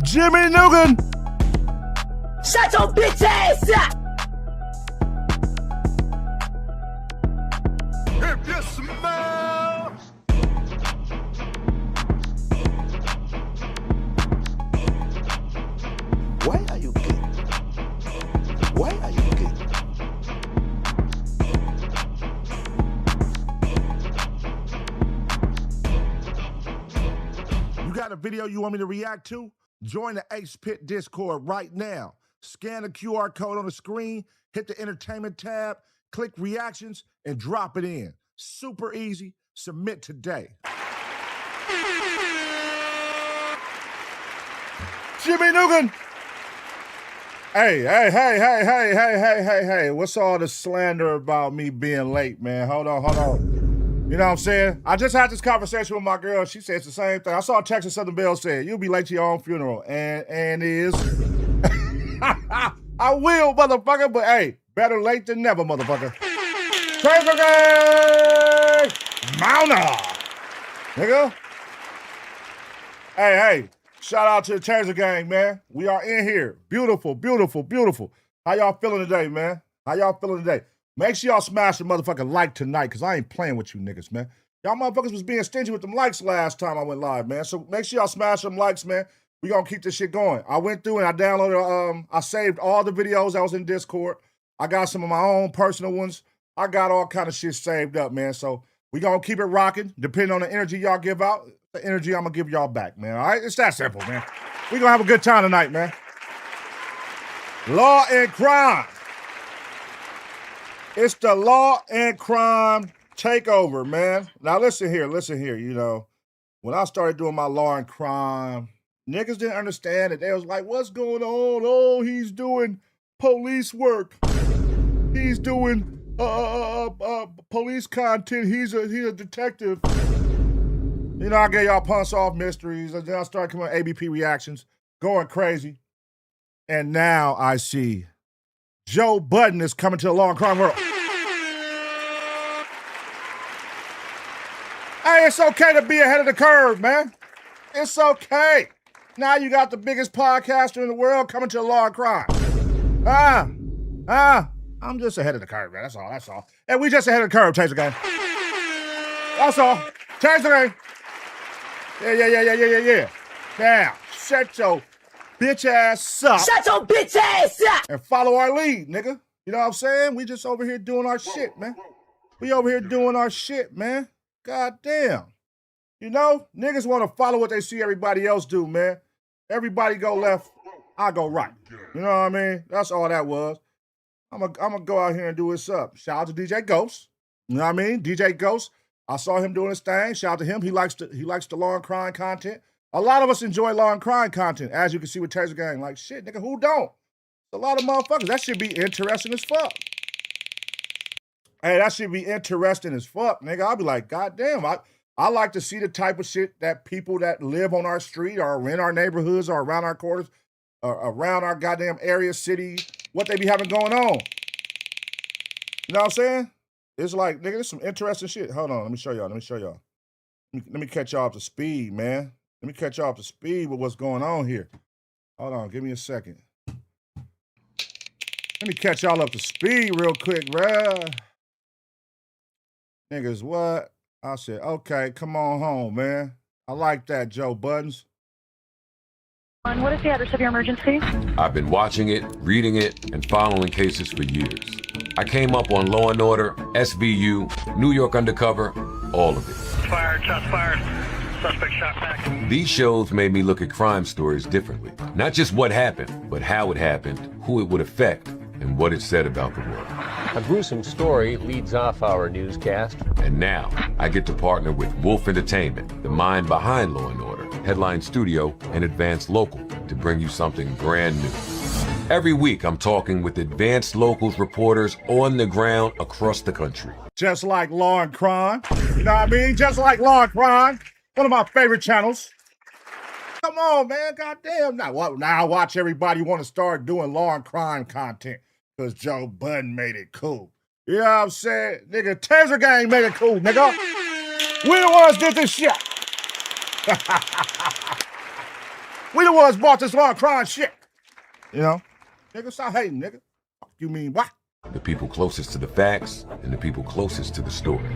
Jimmy Nolan! Shut your bitch ass up! If you smell... Why are you gay? Why are you gay? You got a video you want me to react to? Join the Ace Pit Discord right now. Scan the QR code on the screen, hit the entertainment tab, click reactions, and drop it in. Super easy. Submit today. Jimmy Nolan! Hey. What's all the slander about me being late, man? Hold on. You know what I'm saying? I just had this conversation with my girl. She said it's the same thing. I saw a text that Southern Belle said, you'll be late to your own funeral. And is. I will, motherfucker. But hey, better late than never, motherfucker. Taser gang! Mounter! Nigga. Hey. Shout out to the Taser gang, man. We are in here. Beautiful. How y'all feeling today, man? Make sure y'all smash the motherfucking like tonight, because I ain't playing with you niggas, man. Y'all motherfuckers was being stingy with them likes last time I went live, man. So make sure y'all smash them likes, man. We gonna keep this shit going. I went through and I downloaded, I saved all the videos that was in Discord. I got some of my own personal ones. I got all kind of shit saved up, man. So we gonna keep it rocking, depending on the energy y'all give out. The energy I'm gonna give y'all back, man. All right? It's that simple, man. We gonna have a good time tonight, man. Law and crime. It's the law and crime takeover, man. Now listen here. You know, when I started doing my law and crime, niggas didn't understand it. They was like, what's going on? Oh, he's doing police work. He's doing police content. He's a detective. You know, I gave y'all punch off mysteries, and then I started coming with ABP reactions, going crazy. And now I see Joe Budden is coming to the law and crime world. Hey, it's okay to be ahead of the curve, man. It's okay. Now you got the biggest podcaster in the world coming to the law and crime. I'm just ahead of the curve, man. That's all. And we just ahead of the curve, Taser gang. That's all. Taser gang. Yeah. Now, shut your bitch ass up. Shut your bitch ass up! And follow our lead, nigga. You know what I'm saying? We just over here doing our shit, man. God damn. You know, niggas want to follow what they see everybody else do, man. Everybody go left, I go right. You know what I mean? That's all that was. I'm gonna go out here and do what's up. Shout out to DJ Ghost. You know what I mean? DJ Ghost. I saw him doing his thing. Shout out to him. He likes the law and crime content. A lot of us enjoy law and crime content, as you can see with Taser Gang. Like, shit, nigga, who don't? A lot of motherfuckers. That should be interesting as fuck. Hey, that should be interesting as fuck, nigga. I'll be like, God damn, I like to see the type of shit that people that live on our street or in our neighborhoods or around our quarters or around our goddamn area, city, what they be having going on. You know what I'm saying? It's like, nigga, there's some interesting shit. Hold on, let me show y'all. Let me catch y'all up to speed, man. Let me catch y'all up to speed with what's going on here. Hold on, give me a second. Let me catch y'all up to speed real quick, bruh. Niggas, what? I said, okay, come on home, man. I like that, Joe Buddens. What is the address of your emergency? I've been watching it, reading it, and following cases for years. I came up on Law & Order, SVU, New York Undercover, all of it. Shots fired. Suspect shot back. These shows made me look at crime stories differently. Not just what happened, but how it happened, who it would affect, and what it said about the world. A gruesome story leads off our newscast. And now, I get to partner with Wolf Entertainment, the mind behind Law & Order, Headline Studio, and Advanced Local, to bring you something brand new. Every week, I'm talking with advanced locals reporters on the ground across the country. Just like Law and Crime. You know what I mean? Just like Law and Crime. One of my favorite channels. Come on, man. Goddamn. Now watch everybody want to start doing Law and Crime content because Joe Budden made it cool. You know what I'm saying? Nigga, Taser Gang made it cool, nigga. We the ones did this shit. We the ones bought this Law and Crime shit. You know? Nigga, stop hating, nigga. You mean what? The people closest to the facts and the people closest to the story.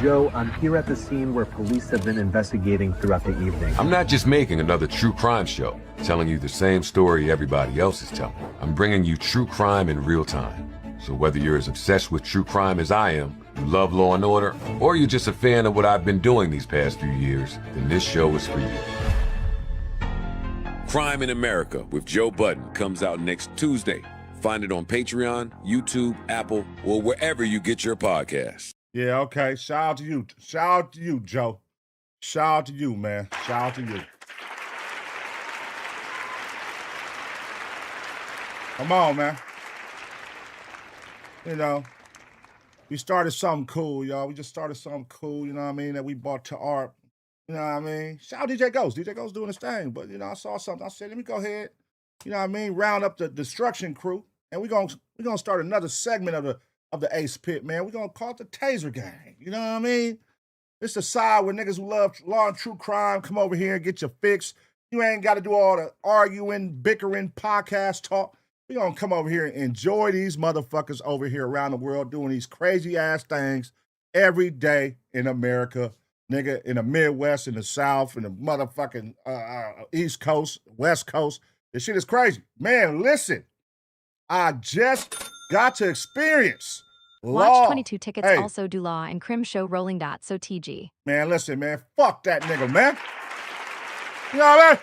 Joe, I'm here at the scene where police have been investigating throughout the evening. I'm not just making another true crime show, telling you the same story everybody else is telling. I'm bringing you true crime in real time. So whether you're as obsessed with true crime as I am, you love Law and Order, or you're just a fan of what I've been doing these past few years, then this show is for you. Crime in America with Joe Budden comes out next Tuesday. Find it on Patreon, YouTube, Apple, or wherever you get your podcasts. Yeah, okay. Shout out to you. Shout out to you, Joe. Shout out to you, man. Shout out to you. Come on, man. You know, we started something cool, y'all. We just started something cool, you know what I mean, that we brought to art. You know what I mean? Shout out DJ Ghost. DJ Ghost doing his thing. But, you know, I saw something. I said, let me go ahead, you know what I mean, round up the destruction crew. And we're gonna start another segment of the Ace Pit, man. We're gonna call it the Taser Gang. You know what I mean? It's the side where niggas who love law and true crime come over here and get your fix. You ain't got to do all the arguing, bickering, podcast talk. We're gonna come over here and enjoy these motherfuckers over here around the world doing these crazy ass things every day in America, nigga, in the Midwest, in the South, in the motherfucking East Coast, West Coast. This shit is crazy. Man, listen. I just got to experience law. Watch 22 tickets Hey. also do law and crim show rolling dot so TG. Man, listen, man. Fuck that nigga, man. You know what I mean?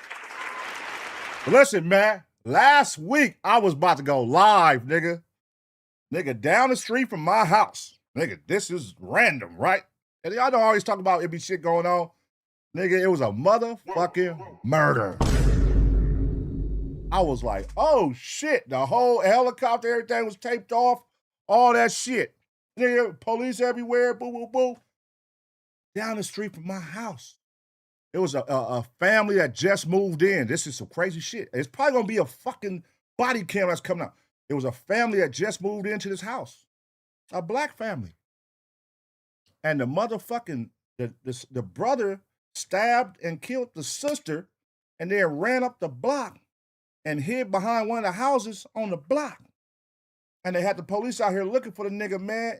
But listen, man. Last week, I was about to go live, nigga. Nigga, down the street from my house. Nigga, this is random, right? And y'all don't always talk about it be shit going on. Nigga, it was a motherfucking murder. I was like, oh shit, the whole helicopter, everything was taped off, all that shit. Nigga, police everywhere, boo, boo, boo. Down the street from my house. It was a family that just moved in. This is some crazy shit. It's probably gonna be a fucking body cam that's coming out. It was a family that just moved into this house. A black family. And the motherfucking, the brother stabbed and killed the sister and then ran up the block and hid behind one of the houses on the block. And they had the police out here looking for the nigga, man.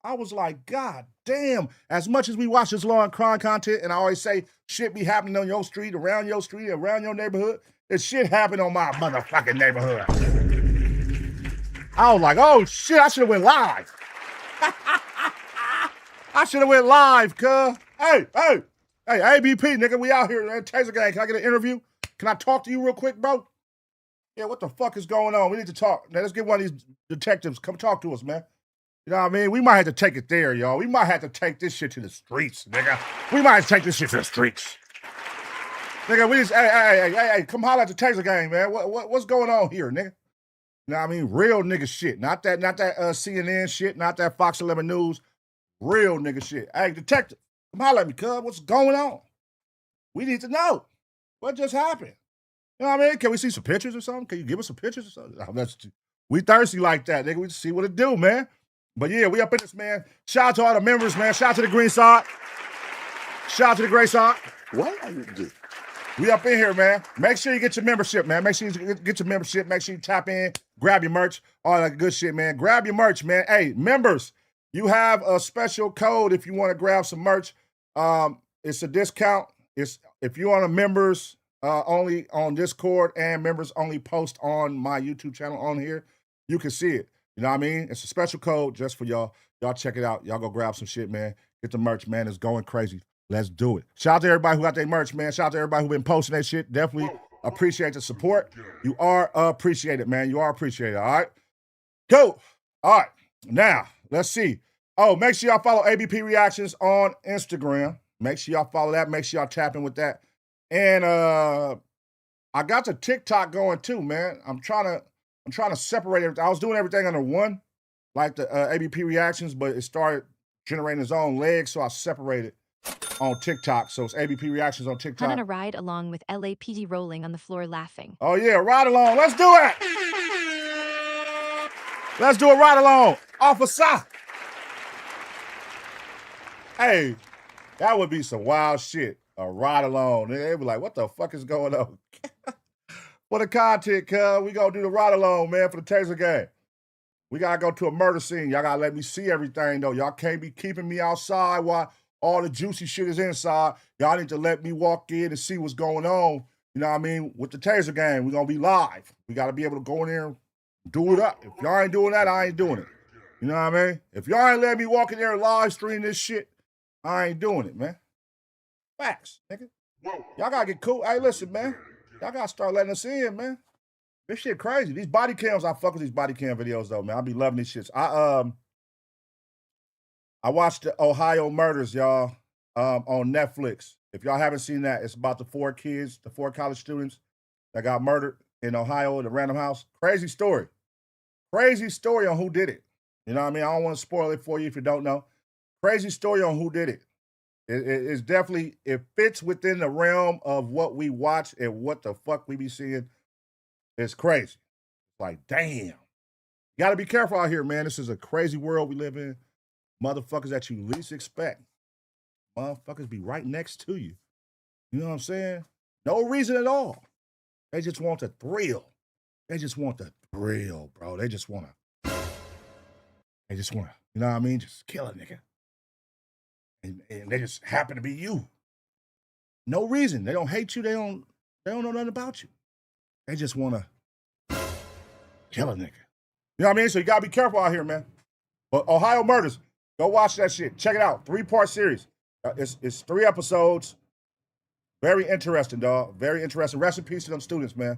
I was like, God damn. As much as we watch this law and crime content, and I always say shit be happening on your street, around your neighborhood, there's shit happening on my motherfucking neighborhood. I was like, oh shit, I should have went live. I should have went live, cuz. Hey, ABP, nigga, we out here, man. Taser Gang, can I get an interview? Can I talk to you real quick, bro? Yeah, what the fuck is going on? We need to talk. Now, let's get one of these detectives. Come talk to us, man. You know what I mean? We might have to take it there, y'all. We might have to take this shit to the streets, nigga. We might have to take this shit to the streets. Nigga, we just, hey, come holler at the Taser Gang, man. What's going on here, nigga? You know what I mean? Real nigga shit. Not that CNN shit, not that Fox 11 News. Real nigga shit. Hey, detective, come holler at me, cuz. What's going on? We need to know. What just happened? You know what I mean? Can we see some pictures or something? Can you give us some pictures or something? We thirsty like that, nigga. We just see what it do, man. But yeah, we up in this, man. Shout out to all the members, man. Shout out to the green side. Shout out to the gray side. What are you doing? We up in here, man. Make sure you get your membership, man. Make sure you get your membership. Make sure you tap in, grab your merch, all that good shit, man. Grab your merch, man. Hey, members, you have a special code if you want to grab some merch. It's a discount. It's if you're on a members only on Discord and members only post on my YouTube channel on here, you can see it. You know what I mean? It's a special code just for y'all. Y'all check it out. Y'all go grab some shit, man. Get the merch, man. It's going crazy. Let's do it. Shout out to everybody who got their merch, man. Shout out to everybody who been posting that shit. Definitely appreciate the support. You are appreciated, man. You are appreciated, all right? Go. All right. Now, let's see. Oh, make sure y'all follow ABP Reactions on Instagram. Make sure y'all follow that. Make sure y'all tap in with that. And I got the TikTok going too, man. I'm trying to I'm trying to separate everything. I was doing everything under one, like the ABP reactions, but it started generating its own legs, so I separated on TikTok. So it's ABP reactions on TikTok. On a ride along with LAPD rolling on the floor laughing. Oh yeah, ride along. Let's do it. Let's do a ride along. Officer. Hey, that would be some wild shit. A ride along. They'd be like, what the fuck is going on? For the content, cuz, we gonna do the ride along, man, for the Taser game. We gotta go to a murder scene. Y'all gotta let me see everything, though. Y'all can't be keeping me outside while all the juicy shit is inside. Y'all need to let me walk in and see what's going on. You know what I mean? With the Taser game, we're gonna be live. We gotta be able to go in there and do it up. If y'all ain't doing that, I ain't doing it. You know what I mean? If y'all ain't let me walk in there and live stream this shit, I ain't doing it, man. Facts, nigga. Y'all gotta get cool. Hey, listen, man. Y'all gotta start letting us in, man. This shit crazy. These body cams, I fuck with these body cam videos, though, man. I be loving these shits. I watched the Ohio murders, y'all, on Netflix. If y'all haven't seen that, it's about the 4 kids, the 4 college students that got murdered in Ohio in a random house. Crazy story. Crazy story on who did it. You know what I mean? I don't want to spoil it for you if you don't know. Crazy story on who did it. It's definitely, it fits within the realm of what we watch and what the fuck we be seeing. It's crazy. Like, damn. You got to be careful out here, man. This is a crazy world we live in. Motherfuckers that you least expect. Motherfuckers be right next to you. You know what I'm saying? No reason at all. They just want the thrill. They just want the thrill, bro. They just want to, you know what I mean? Just kill a nigga. And they just happen to be you. No reason. They don't hate you. They don't know nothing about you. They just want to kill a nigga. You know what I mean? So you got to be careful out here, man. But Ohio Murders, go watch that shit. Check it out. 3-part series. It's 3 episodes. Very interesting, dog. Very interesting. Rest in peace to them students, man.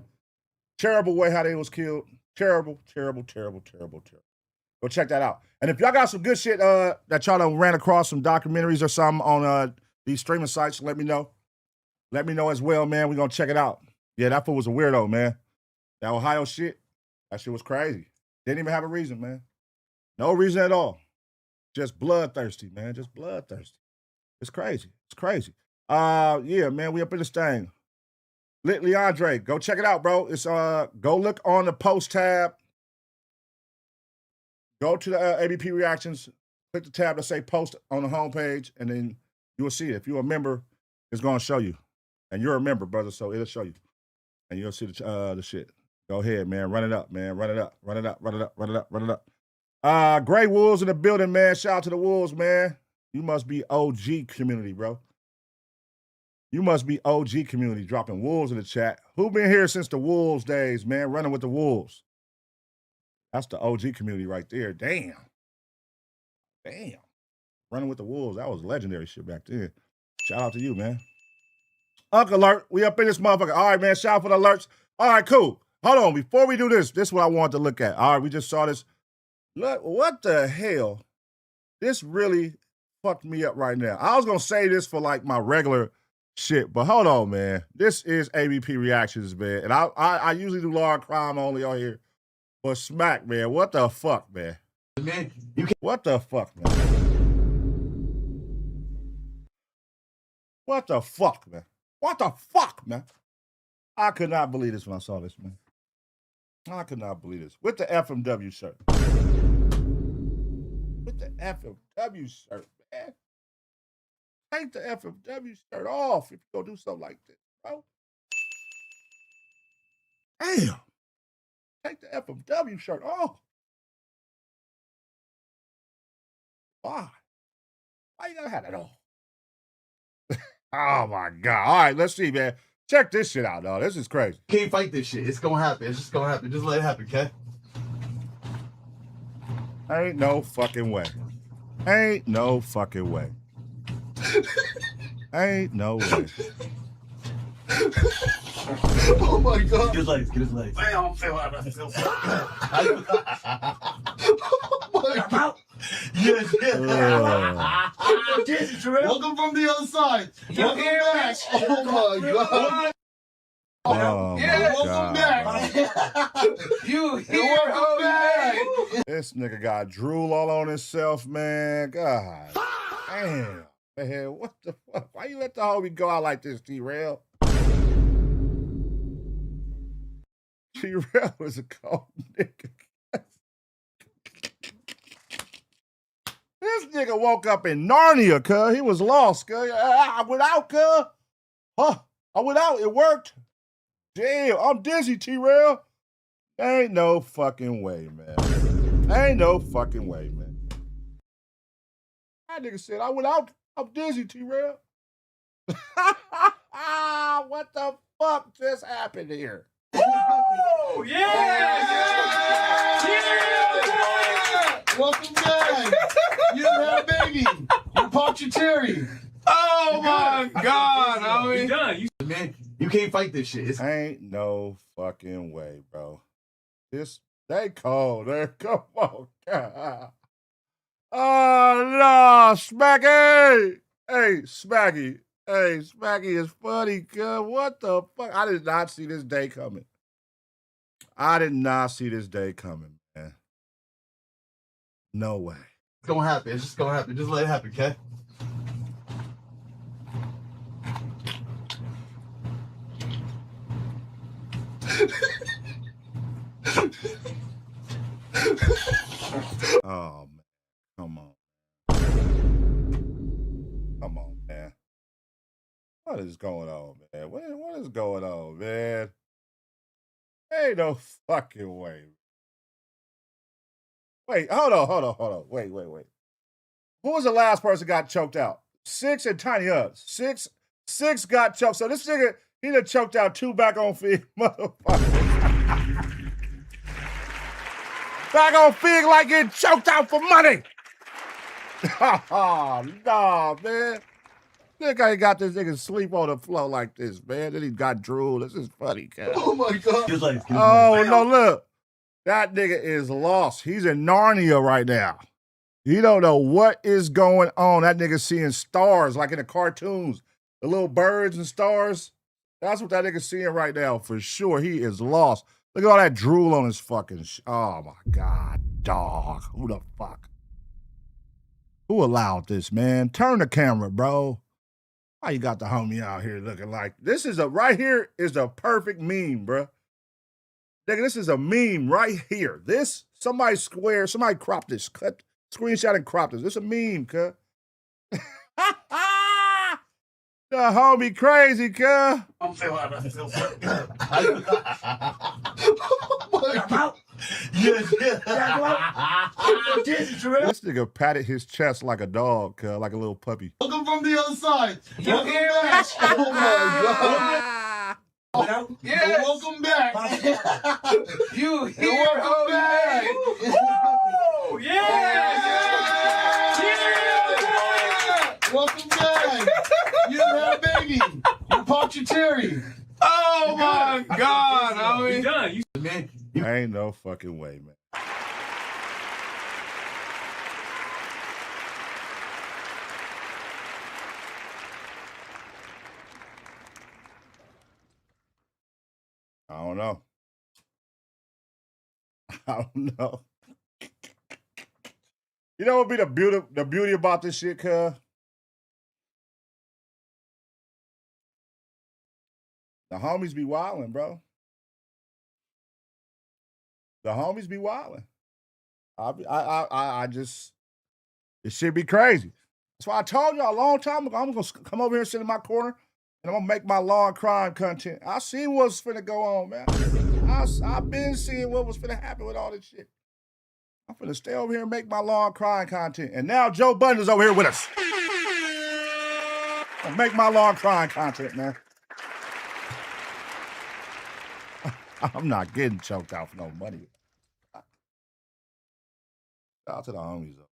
Terrible way how they was killed. Terrible, terrible, terrible, terrible, terrible. Go check that out. And if y'all got some good shit that y'all done ran across, some documentaries or something on these streaming sites, let me know. Let me know as well, man. We're going to check it out. Yeah, that fool was a weirdo, man. That Ohio shit, that shit was crazy. Didn't even have a reason, man. No reason at all. Just bloodthirsty, man. Just bloodthirsty. It's crazy. It's crazy. Yeah, man, we up in this thing. Leandre, go check it out, bro. It's go look on the post tab. Go to the ABP reactions, click the tab that say post on the homepage, and then you will see it. If you're a member, it's going to show you. And you're a member, brother, so it'll show you. And you'll see the shit. Go ahead, man. Run it up, man. Run it up. Run it up. Run it up. Run it up. Run it up. Gray Wolves in the building, man. Shout out to the Wolves, man. You must be OG community, bro. You must be OG community, dropping Wolves in the chat. Who been here since the Wolves days, man? Running with the Wolves. That's the OG community right there. Damn. Damn. Running with the Wolves. That was legendary shit back then. Shout out to you, man. Uncle Alert. We up in this motherfucker. All right, man. Shout out for the alerts. All right, cool. Hold on. Before we do this, this is what I wanted to look at. All right, we just saw this. Look, what the hell? This really fucked me up right now. I was going to say this for like my regular shit, but hold on, man. This is ABP Reactions, man. And I usually do law and crime only on here. But Smac, man, what the fuck, man? Man, what the fuck, man? What the fuck, man? What the fuck, man? I could not believe this when I saw this, man. I could not believe this. With the FMW shirt. With the FMW shirt, man. Take the FMW shirt off if you're going to do something like this, bro. Damn. Take the FMW shirt off. Why? Why you gotta have that on? Oh my God. All right, let's see, man. Check this shit out, dog. This is crazy. Can't fight this shit. It's gonna happen. It's just gonna happen. Just let it happen, okay? Ain't no fucking way. Ain't no fucking way. Ain't no way. Oh my God. Get his legs, get his legs. I don't feel it. I feel oh my God. Yes, yes. Welcome from the other side. Welcome back. Oh my God. Oh, Yeah, my welcome God, back. You here, welcome back. This nigga got drool all on himself, man. God damn. Man, what the fuck? Why you let the homie go out like this, T-Rail? T-Rail is a cold nigga. This nigga woke up in Narnia, cuz. He was lost, cuz. I went out, cuz. Huh. I went out. It worked. Damn, I'm dizzy, T-Rail. Ain't no fucking way, man. Ain't no fucking way, man. That nigga said, I went out. I'm dizzy, T-Rail. What the fuck just happened here? Oh, yeah! Welcome back. You done had a baby. You popped your cherry. Oh, my God, homie. You done. Man, you can't fight this shit. It's Ain't no fucking way, bro. They cold. Come on, God. Oh, no, Smacky. Hey, Smacky. Hey, Smacky is funny, cuz. What the fuck? I did not see this day coming. I did not see this day coming, man. No way. gonna happen. It's just gonna happen. Just let it happen, okay? Oh, man. Come on. Come on, man. What is going on, man? What is going on, man? Ain't no fucking way. Wait, hold on. Wait. Who was the last person got choked out? 6 and Tiny Us. Six got choked. So this nigga, he done choked out 2 back on Fig motherfuckers. Back on Fig like getting choked out for money. Oh, no, man. Think I ain't got this nigga sleep on the floor like this, man. Then he got drool. This is funny, cuz. Oh my God. Oh, no, look. That nigga is lost. He's in Narnia right now. He don't know what is going on. That nigga seeing stars like in the cartoons. The little birds and stars. That's what that nigga seeing right now for sure. He is lost. Look at all that drool on his fucking oh, my God, dog. Who the fuck? Who allowed this, man? Turn the camera, bro. Why you got the homie out here looking like this? Right here is the perfect meme, bro. Nigga, this is a meme right here. Somebody crop this, cut, screenshot and crop this. This is a meme, cuz. The homie crazy, cuz. I'm feeling Yes. This nigga patted his chest like a dog, cuz, like a little puppy. Welcome from the other side. Welcome back. Oh my God. Yeah, welcome back. You here, welcome back. Oh, yeah. Welcome back. You done had a baby. You popped your cherry. Oh my God, homie. You done. Man, Ain't no fucking way, man. I don't know. You know what would be the beauty about this shit, cuz? The homies be wildin', bro. The homies be wildin'. I just, this shit be crazy. That's why I told y'all a long time ago, I'm gonna come over here and sit in my corner and I'm gonna make my law and crime content. I seen what's finna go on, man. I've been seeing what was finna happen with all this shit. I'm finna stay over here and make my law and crime content. And now Joe Budden is over here with us. I'll make my law and crime content, man. I'm not getting choked out for no money. Shout out to the homies, though.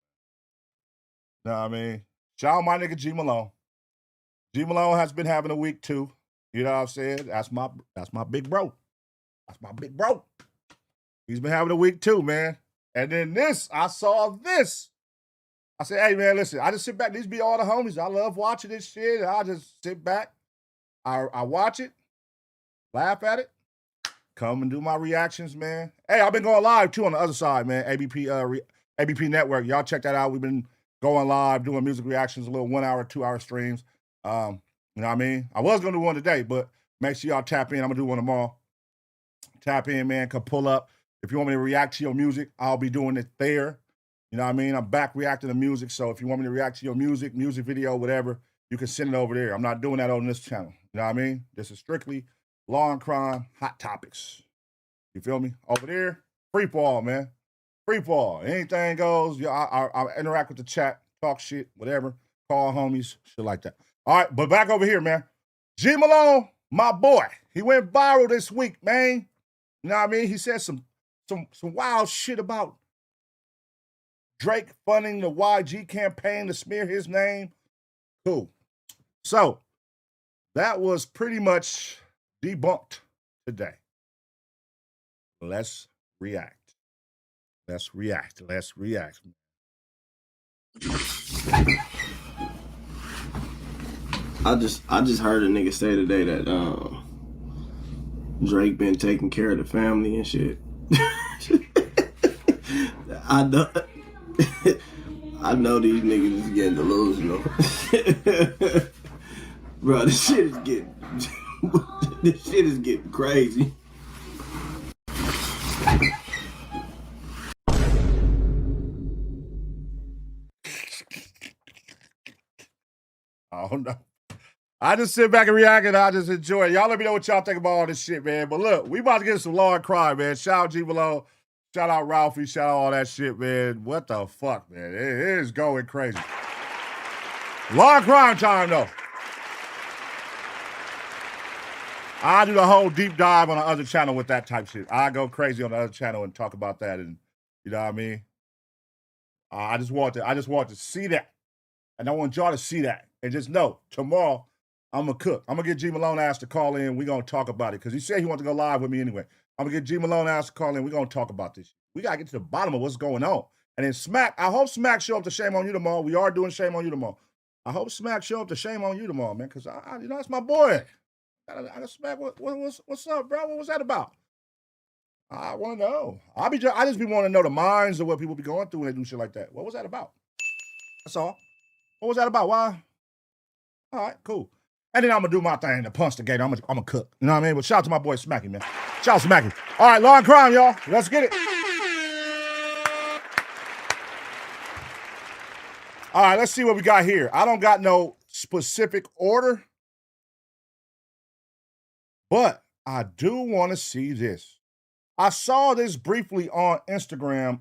Know what I mean? Shout out my nigga G Malone. G Malone has been having a week too. You know what I'm saying? That's my big bro. That's my big bro. He's been having a week too, man. And then I saw this. I said, hey man, listen, I just sit back. These be all the homies. I love watching this shit. I just sit back. I watch it. laugh at it, come and do my reactions, man. Hey, I've been going live too on the other side, man. ABP Network. Y'all check that out. We've been going live, doing music reactions, a little 1 hour, 2 hour streams. You know what I mean? I was going to do one today, but make sure y'all tap in. I'm going to do one tomorrow. Tap in, man. Come pull up. If you want me to react to your music, I'll be doing it there. You know what I mean? I'm back reacting to music. So if you want me to react to your music video, whatever, you can send it over there. I'm not doing that on this channel. You know what I mean? This is strictly law and crime, hot topics. You feel me? Over there, free fall, man. Free fall. Anything goes. Yeah, I interact with the chat, talk shit, whatever. Call homies, shit like that. All right, but back over here, man. G Malone, my boy. He went viral this week, man. You know what I mean? He said some wild shit about Drake funding the YG campaign to smear his name. Cool. So that was pretty much debunked today. Let's react. Let's react. Let's react. I just heard a nigga say today that Drake been taking care of the family and shit. I know these niggas is getting delusional. Bro, this shit is getting crazy. I don't know. I just sit back and react and I just enjoy it. Y'all let me know what y'all think about all this shit, man. But look, we about to get some law and crime, man. Shout out G Malone. Shout out Ralphy. Shout out all that shit, man. What the fuck, man? It is going crazy. Law and crime time, though. I do the whole deep dive on the other channel with that type shit. I go crazy on the other channel and talk about that, and you know what I mean? I just want to see that. And I want y'all to see that. And just know, tomorrow, I'm going to cook. I'm going to get G Malone asked to call in. We're going to talk about it. Because he said he wants to go live with me anyway. I'm going to get G Malone asked to call in. We're going to talk about this. We got to get to the bottom of what's going on. And then Smac, I hope Smac show up to Shame on You tomorrow. We are doing Shame on You tomorrow. I hope Smac show up to Shame on You tomorrow, man. Because, you know, that's my boy. I got Smac. What's up, bro? What was that about? I want to know. I just be wanting to know the minds of what people be going through when they do shit like that. What was that about? That's all. What was that about? Why? All right, cool. And then I'm going to do my thing to punch the gator. I'm gonna cook. You know what I mean? But shout out to my boy Smacky, man. Shout out to Smacky. All right, law and crime, y'all. Let's get it. All right, let's see what we got here. I don't got no specific order, but I do want to see this. I saw this briefly on Instagram.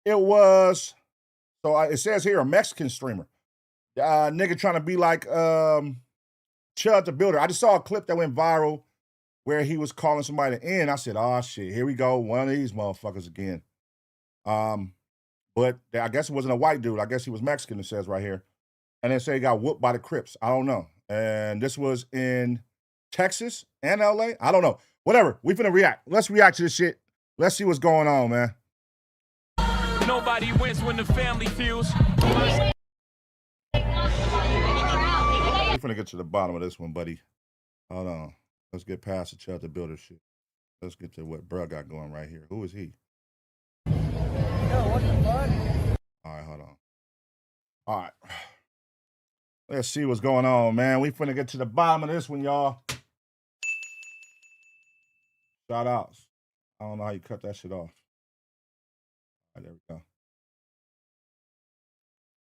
It says here, a Mexican streamer. Nigga trying to be like Chud the Builder. I just saw a clip that went viral where he was calling somebody in. I said, oh, shit, here we go. One of these motherfuckers again. But I guess it wasn't a white dude. I guess he was Mexican, it says right here. And they say he got whooped by the Crips. I don't know. And this was in Texas and LA. I don't know. Whatever. We finna react. Let's react to this shit. Let's see what's going on, man. Nobody wins when the family feels. We're finna get to the bottom of this one, buddy. Hold on. Let's get past the Chud the Builder shit. Let's get to what bruh got going right here. Who is he? Yo, what the fuck? All right, hold on. All right. Let's see what's going on, man. We finna get to the bottom of this one, y'all. Shout outs. I don't know how you cut that shit off. All right, there we go.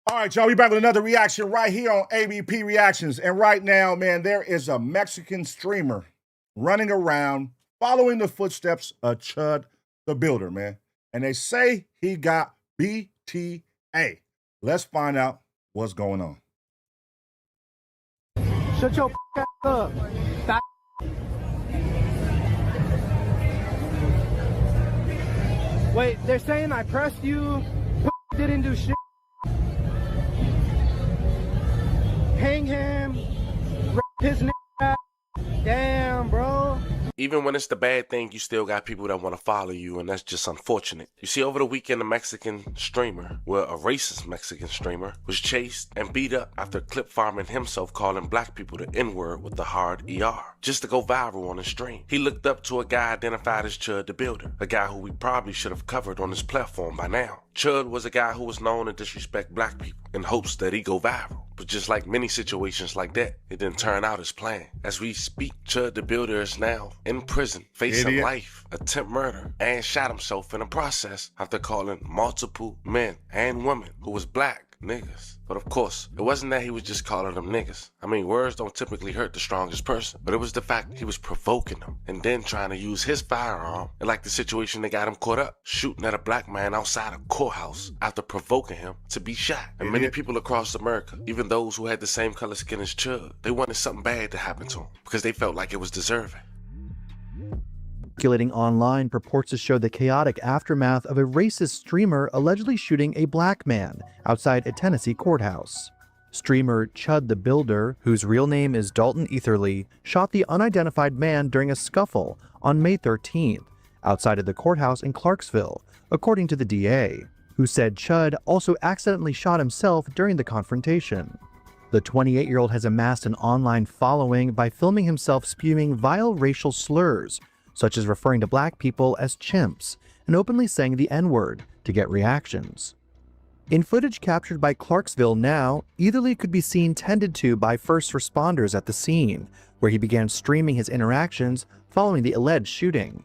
All right, y'all, we back with another reaction right here on ABP Reactions. And right now, man, there is a Mexican streamer running around following the footsteps of Chud the Builder, man. And they say he got BTA. Let's find out what's going on. Shut your ass up. Wait, they're saying I pressed you, didn't do shit. Hang him, his nigga. Damn, bro. even when it's the bad thing, you still got people that want to follow you, and that's just unfortunate. You see, over the weekend, a Mexican streamer, well, a racist Mexican streamer, was chased and beat up after clip farming himself calling black people the N-word with the hard ER, just to go viral on his stream. He looked up to a guy identified as Chud the Builder, a guy who we probably should have covered on this platform by now. Chud was a guy who was known to disrespect black people in hopes that he go viral. But just like many situations like that, it didn't turn out as planned. As we speak, Chud the Builder is now in prison, facing life, attempt murder, and shot himself in the process after calling multiple men and women who was black niggas. But of course, it wasn't that he was just calling them niggas. I mean, words don't typically hurt the strongest person, but it was the fact he was provoking them and then trying to use his firearm. And like the situation that got him caught up, shooting at a black man outside a courthouse after provoking him to be shot. And many people across America, even those who had the same color skin as Chud, they wanted something bad to happen to him because they felt like it was deserving. Circulating online purports to show the chaotic aftermath of a racist streamer allegedly shooting a black man outside a Tennessee courthouse. Streamer Chud the Builder, whose real name is Dalton Etherly, shot the unidentified man during a scuffle on May 13th outside of the courthouse in Clarksville, according to the DA, who said Chud also accidentally shot himself during the confrontation. The 28-year-old has amassed an online following by filming himself spewing vile racial slurs, such as referring to black people as chimps and openly saying the N-word to get reactions. In footage captured by Clarksville Now, Etherly could be seen tended to by first responders at the scene, where he began streaming his interactions following the alleged shooting.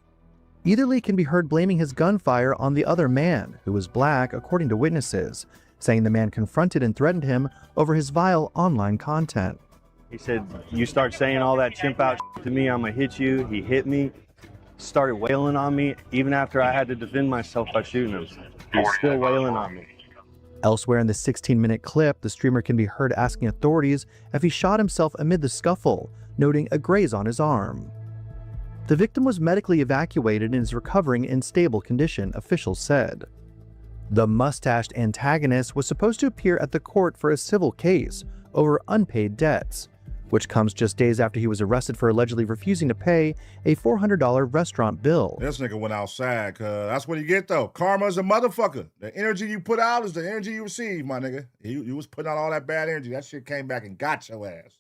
Etherly can be heard blaming his gunfire on the other man, who was black according to witnesses, saying the man confronted and threatened him over his vile online content. He said, "You start saying all that chimp out to me, I'm gonna hit you." He hit me, started wailing on me, even after I had to defend myself by shooting him. He's still wailing on me. Elsewhere in the 16-minute clip, the streamer can be heard asking authorities if he shot himself amid the scuffle, noting a graze on his arm. The victim was medically evacuated and is recovering in stable condition, officials said. The mustached antagonist was supposed to appear at the court for a civil case over unpaid debts, which comes just days after he was arrested for allegedly refusing to pay a $400 restaurant bill. This nigga went outside, cuz that's what you get though. Karma's a motherfucker. The energy you put out is the energy you receive, my nigga. You was putting out all that bad energy. That shit came back and got your ass.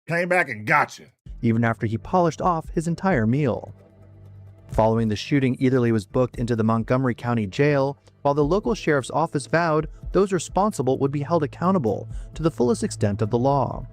Came back and got you. Even after he polished off his entire meal. Following the shooting, Etherly was booked into the Montgomery County Jail, while the local sheriff's office vowed those responsible would be held accountable to the fullest extent of the law.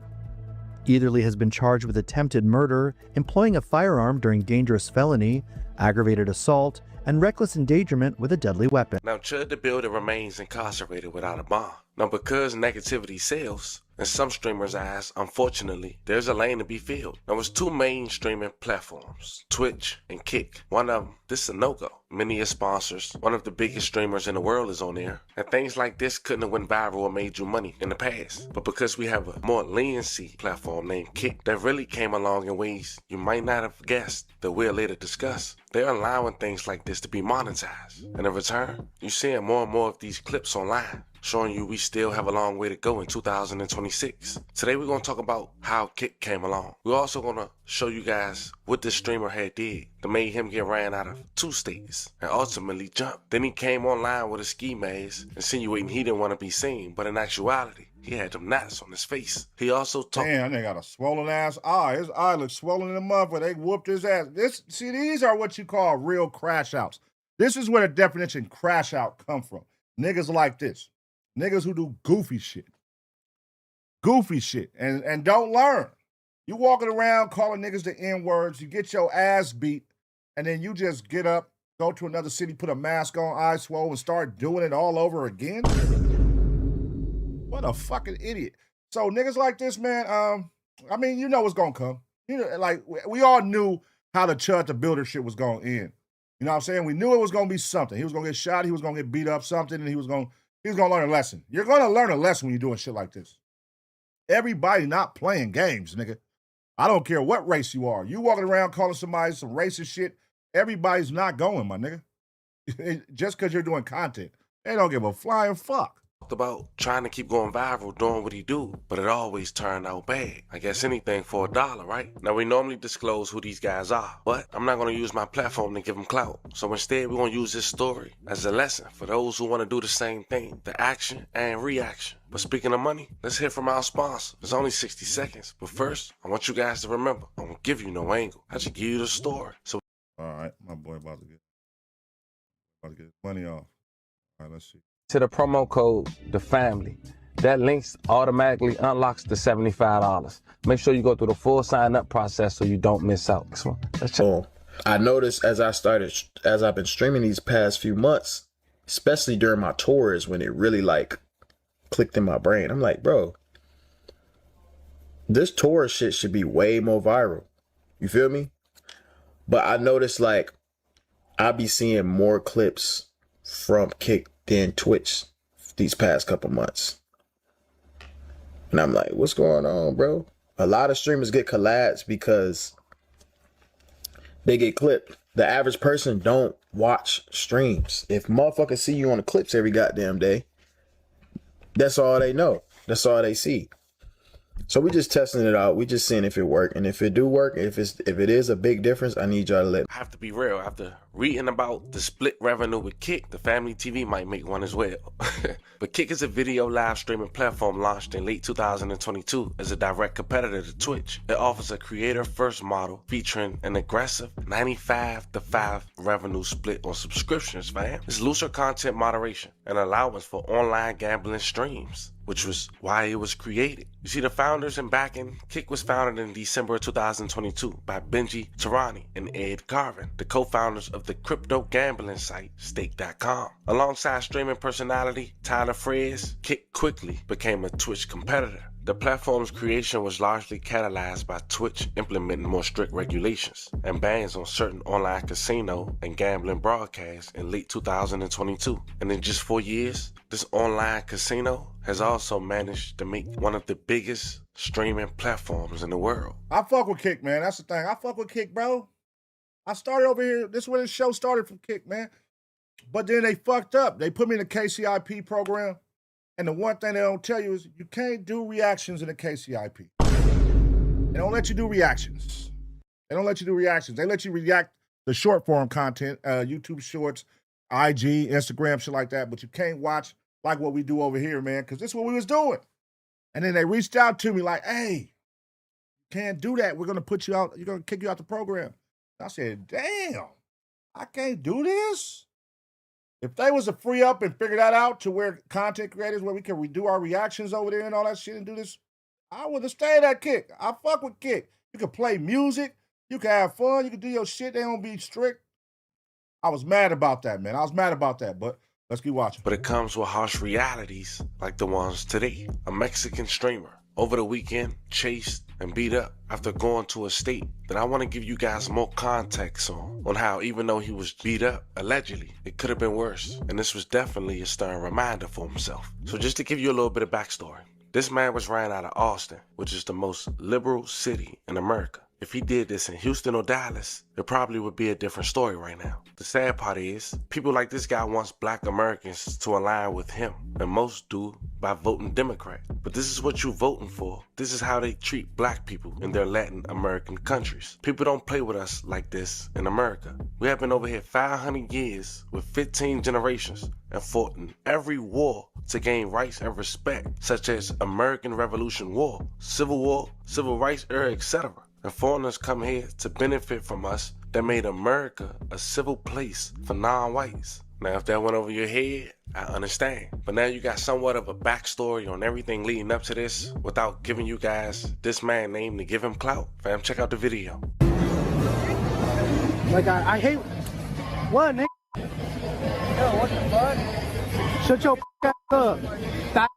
Etherly has been charged with attempted murder, employing a firearm during dangerous felony, aggravated assault, and reckless endangerment with a deadly weapon. Now, Chud the Builder remains incarcerated without a bond. Now, because negativity sells, in some streamers' eyes, unfortunately, there's a lane to be filled. Now, there's two main streaming platforms, Twitch and Kick. One of them, this is a no-go. Many of sponsors, one of the biggest streamers in the world is on there. And things like this couldn't have went viral or made you money in the past. But because we have a more leniency platform named Kick that really came along in ways you might not have guessed that we'll later discuss, they're allowing things like this to be monetized. And in return, you're seeing more and more of these clips online, showing you we still have a long way to go in 2026. Today we're going to talk about how Kick came along. We're also going to show you guys what this streamer had did that made him get ran out of 2 states and ultimately jump. Then he came online with a ski mask, insinuating he didn't want to be seen, but in actuality, he had them knots on his face. He also talked. Damn, they got a swollen ass eye. His eye looks swollen in the mouth where they whooped his ass. See, these are what you call real crash outs. This is where the definition crash out come from. Niggas like this. Niggas who do goofy shit. Goofy shit. And don't learn. You walking around calling niggas the N-words, you get your ass beat, and then you just get up, go to another city, put a mask on, eyes swollen, and start doing it all over again? What a fucking idiot. So niggas like this, man, I mean, you know what's gonna come. You know, like, we all knew how the Chud the Builder shit was gonna end. You know what I'm saying? We knew it was gonna be something. He was gonna get shot, he was gonna get beat up, something, and he was gonna learn a lesson. You're gonna learn a lesson when you're doing shit like this. Everybody not playing games, nigga. I don't care what race you are. You walking around calling somebody some racist shit, everybody's not going, my nigga. Just because you're doing content. They don't give a flying fuck. about trying to keep going viral doing what he do, but it always turned out bad. I guess anything for $1, right? Now we normally disclose who these guys are, but I'm not gonna use my platform to give them clout. So instead we're gonna use this story as a lesson for those who wanna do the same thing, the action and reaction. But speaking of money, let's hear from our sponsor. It's only 60 seconds, but first, I want you guys to remember, I won't give you no angle. I just give you the story. So all right, my boy about to get his money off. All right, let's see. To the promo code The Family. That links automatically unlocks the $75. Make sure you go through the full sign up process so you don't miss out. Let's check. I noticed as I've been streaming these past few months, especially during my tours, when it really like clicked in my brain. I'm like, bro, this tour shit should be way more viral. You feel me? But I noticed like I be seeing more clips from Kick than Twitch these past couple months. And I'm like, what's going on, bro? A lot of streamers get collabs because they get clipped. The average person don't watch streams. If motherfuckers see you on the clips every goddamn day, that's all they know. That's all they see. So we just testing it out. We just seeing if it work. And if it do work, if it is a big difference, I need y'all to let. I have to be real. After reading about the split revenue with Kick, the Family TV might make one as well. But Kick is a video live streaming platform launched in late 2022 as a direct competitor to Twitch. It offers a creator-first model featuring an aggressive 95-5 revenue split on subscriptions, fam. It's looser content moderation and allowance for online gambling streams, which was why it was created. You see, the founders and backing, Kick was founded in December 2022 by Benji Tarani and Ed Carvin, the co-founders of the crypto gambling site Stake.com. Alongside streaming personality Tyler Freyes, Kick quickly became a Twitch competitor. The platform's creation was largely catalyzed by Twitch implementing more strict regulations and bans on certain online casino and gambling broadcasts in late 2022. And in just 4 years, this online casino has also managed to make one of the biggest streaming platforms in the world. I fuck with Kick, man. That's the thing. I fuck with Kick, bro. I started over here. This is where the show started from Kick, man. But then they fucked up. They put me in the KCIP program. And the one thing they don't tell you is you can't do reactions in the KCIP. They don't let you do reactions. They don't let you do reactions. They let you react the short form content, YouTube shorts, IG, Instagram, shit like that. But you can't watch like what we do over here, man, because this is what we was doing. And then they reached out to me like, hey, you can't do that. We're going to put you out. You're going to kick you out the program. I said, damn, I can't do this? If they was to free up and figure that out to where content creators, where we can redo our reactions over there and all that shit and do this, I would have stayed at Kick. I fuck with Kick. You can play music. You can have fun. You can do your shit. They don't be strict. I was mad about that, man. I was mad about that, but let's keep watching. But it comes with harsh realities like the ones today. A Mexican streamer over the weekend chased and beat up after going to a state that I want to give you guys more context on how even though he was beat up, allegedly, it could have been worse. And this was definitely a stern reminder for himself. So just to give you a little bit of backstory, this man was ran out of Austin, which is the most liberal city in America. If he did this in Houston or Dallas, it probably would be a different story right now. The sad part is, people like this guy wants black Americans to align with him, and most do by voting Democrat. But this is what you're voting for. This is how they treat black people in their Latin American countries. People don't play with us like this in America. We have been over here 500 years with 15 generations and fought in every war to gain rights and respect, such as American Revolution War, Civil War, Civil Rights Era, etc. And foreigners come here to benefit from us that made America a civil place for non-whites. Now, if that went over your head, I understand. But now you got somewhat of a backstory on everything leading up to this without giving you guys this man's name to give him clout. Fam, check out the video. Like, I hate... What, nigga? Yo, what the fuck? Shut your ass up. That...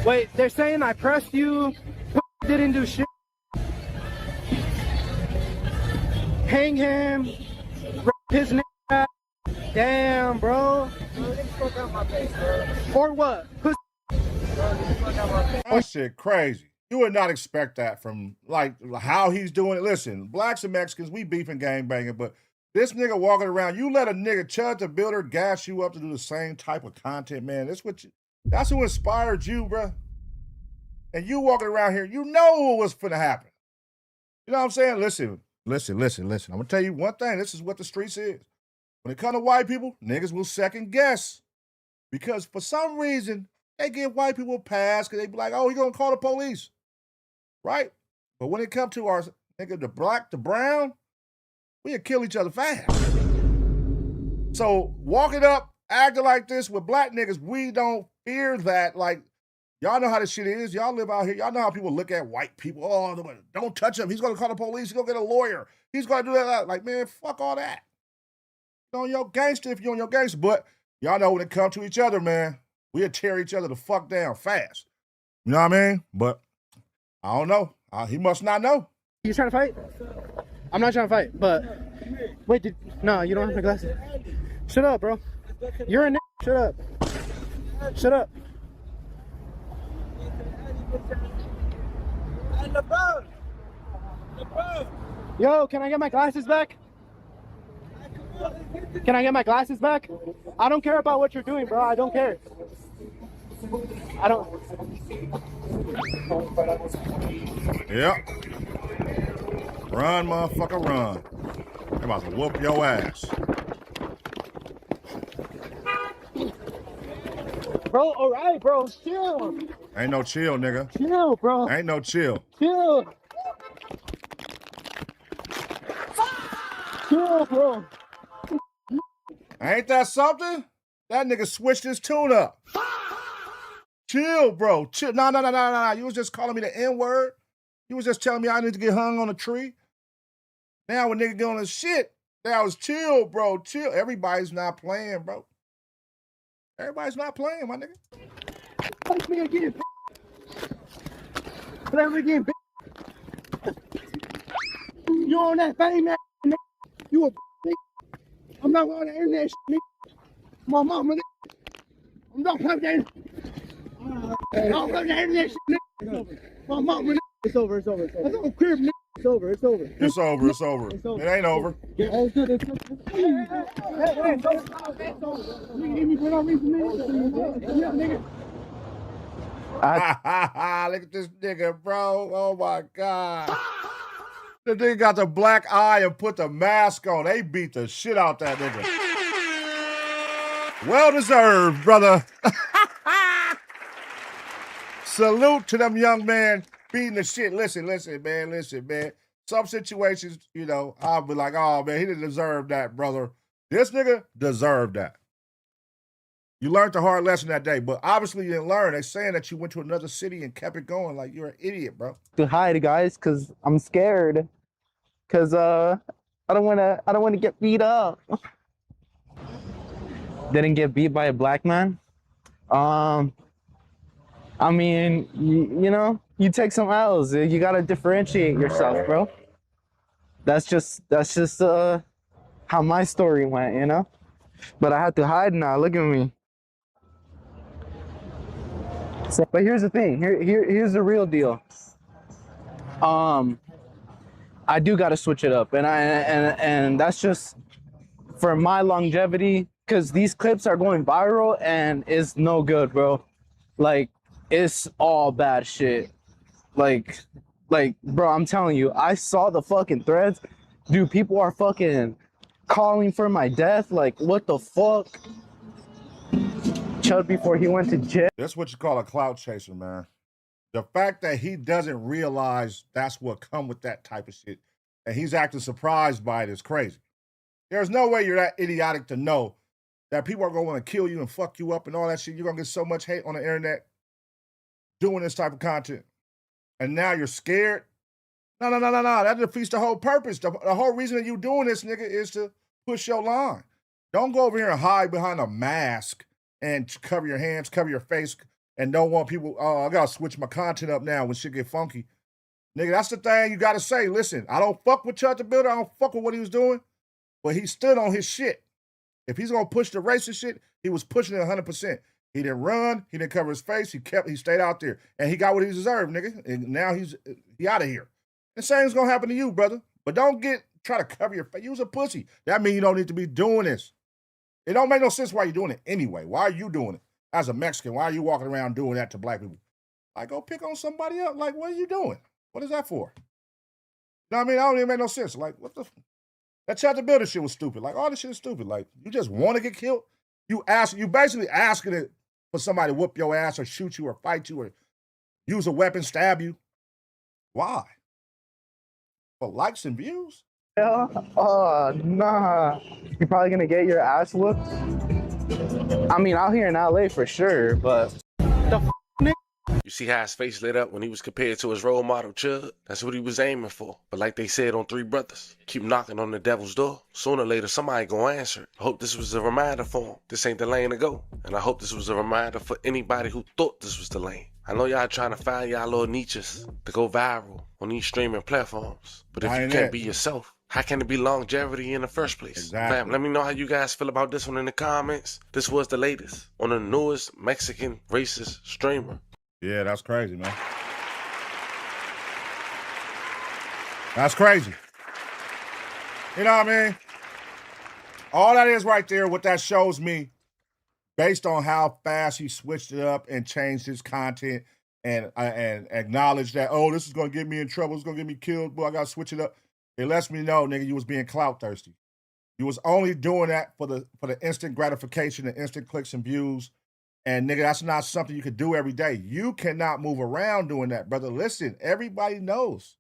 Wait, they're saying I pressed you, didn't do shit. Hang him, his nigga. Damn, bro. Or what? That shit crazy. You would not expect that from, like, how he's doing it. Listen, blacks and Mexicans, we beefing gang banging, but This nigga walking around, you let a nigga Chud the Builder gas you up to do the same type of content, man. That's who inspired you, bro. And you walking around here, you know what was finna happen. You know what I'm saying? Listen. I'm gonna tell you one thing. This is what the streets is. When it comes to white people, niggas will second guess. Because for some reason, they give white people a pass because they be like, oh, he gonna call the police. Right? But when it comes to our nigga, the black, the brown, we'll kill each other fast. So walking up, acting like this with black niggas, we don't fear that. Like, y'all know how this shit is. Y'all live out here. Y'all know how people look at white people. Oh, don't touch him. He's going to call the police. He's going to get a lawyer. He's going to do that. Like, man, fuck all that. You on your gangster if you're on your gangster. But y'all know when it comes to each other, man, we'll tear each other the fuck down fast. You know what I mean? But I don't know. He must not know. You trying to fight? I'm not trying to fight, but wait, no, you don't have my glasses. Shut up, bro. You're a Shut up. Shut up. Yo, can I get my glasses back? Can I get my glasses back? I don't care about what you're doing, bro. I don't care. I don't. Yep. Run, motherfucker, run. I'm about to whoop your ass. Bro, all right, bro. Chill. Ain't no chill, nigga. Chill, bro. Ain't no chill. Chill. Chill, bro. Ain't that something? That nigga switched his tune up. Chill, bro. Chill. No. You was just calling me the N-word. You was just telling me I need to get hung on a tree. Now when nigga get on his shit, that was chill, bro. Chill. Everybody's not playing, bro. Everybody's not playing, my nigga. Punch me again. Play me again, bitch. You on that fame ass nigga. You a nigga. I'm not on the internet shit, nigga. My mama, nigga. I'm not on that. I'm not on that internet shit, nigga. My mama, nigga. It's over. It's on crib, nigga. It's over. It ain't over. Look at this nigga, bro. Oh my God. The nigga got the black eye and put the mask on. They beat the shit out that nigga. Well deserved, brother. Salute to them young men beating the shit. Listen, man. Some situations, you know, I'll be like, oh, man, he didn't deserve that, brother. This nigga deserved that. You learned the hard lesson that day, but obviously you didn't learn. They're saying that you went to another city and kept it going. Like, you're an idiot, bro. To hide, guys, because I'm scared. Because I don't want to get beat up. Didn't get beat by a black man. I mean, you know, you take some L's. You gotta differentiate yourself, bro. That's just how my story went, you know. But I had to hide now. Look at me. So, but here's the thing. Here's the real deal. I do gotta switch it up, and that's just for my longevity, because these clips are going viral and it's no good, bro. Like, it's all bad shit. Like, bro, I'm telling you, I saw the fucking threads. Dude, people are fucking calling for my death. Like, what the fuck? Chud before he went to jail. That's what you call a clout chaser, man. The fact that he doesn't realize that's what come with that type of shit, and he's acting surprised by it, is crazy. There's no way you're that idiotic to know that people are going to want to kill you and fuck you up and all that shit. You're going to get so much hate on the internet doing this type of content. And now you're scared? No. That defeats the whole purpose. The whole reason that you doing this, nigga, is to push your line. Don't go over here and hide behind a mask and cover your hands, cover your face, and don't want people, oh, I got to switch my content up now when shit get funky. Nigga, that's the thing you got to say. Listen, I don't fuck with Chud the Builder. I don't fuck with what he was doing, but he stood on his shit. If he's going to push the racist shit, he was pushing it 100%. He didn't run. He didn't cover his face. He stayed out there. And he got what he deserved, nigga. And now he out of here. The same's going to happen to you, brother. But don't get try to cover your face. Use a pussy. That means you don't need to be doing this. It don't make no sense why you're doing it anyway. Why are you doing it? As a Mexican, why are you walking around doing that to black people? Like, go pick on somebody else. Like, what are you doing? What is that for? You know what I mean? That don't even make no sense. Like, what the... That chapter builder shit was stupid. Like, all this shit is stupid. Like, you just want to get killed? You basically asking it for somebody to whoop your ass or shoot you or fight you or use a weapon, stab you. Why? For likes and views? Yeah. Oh, nah. You're probably gonna get your ass whooped. I mean, out here in LA for sure, but You see how his face lit up when he was compared to his role model, Chud? That's what he was aiming for. But like they said on Three Brothers, keep knocking on the devil's door. Sooner or later, somebody gonna answer it. I hope this was a reminder for him. This ain't the lane to go. And I hope this was a reminder for anybody who thought this was the lane. I know y'all trying to find y'all little niches to go viral on these streaming platforms. But if you can't be yourself, how can it be longevity in the first place? Exactly. Fam, let me know how you guys feel about this one in the comments. This was the latest on the newest Mexican racist streamer. Yeah, that's crazy, man. That's crazy. You know what I mean? All that is right there, what that shows me, based on how fast he switched it up and changed his content and acknowledged that, oh, this is going to get me in trouble, it's going to get me killed, boy, I got to switch it up. It lets me know, nigga, you was being clout thirsty. You was only doing that for the instant gratification and instant clicks and views. And nigga, that's not something you could do every day. You cannot move around doing that, brother. Listen, everybody knows.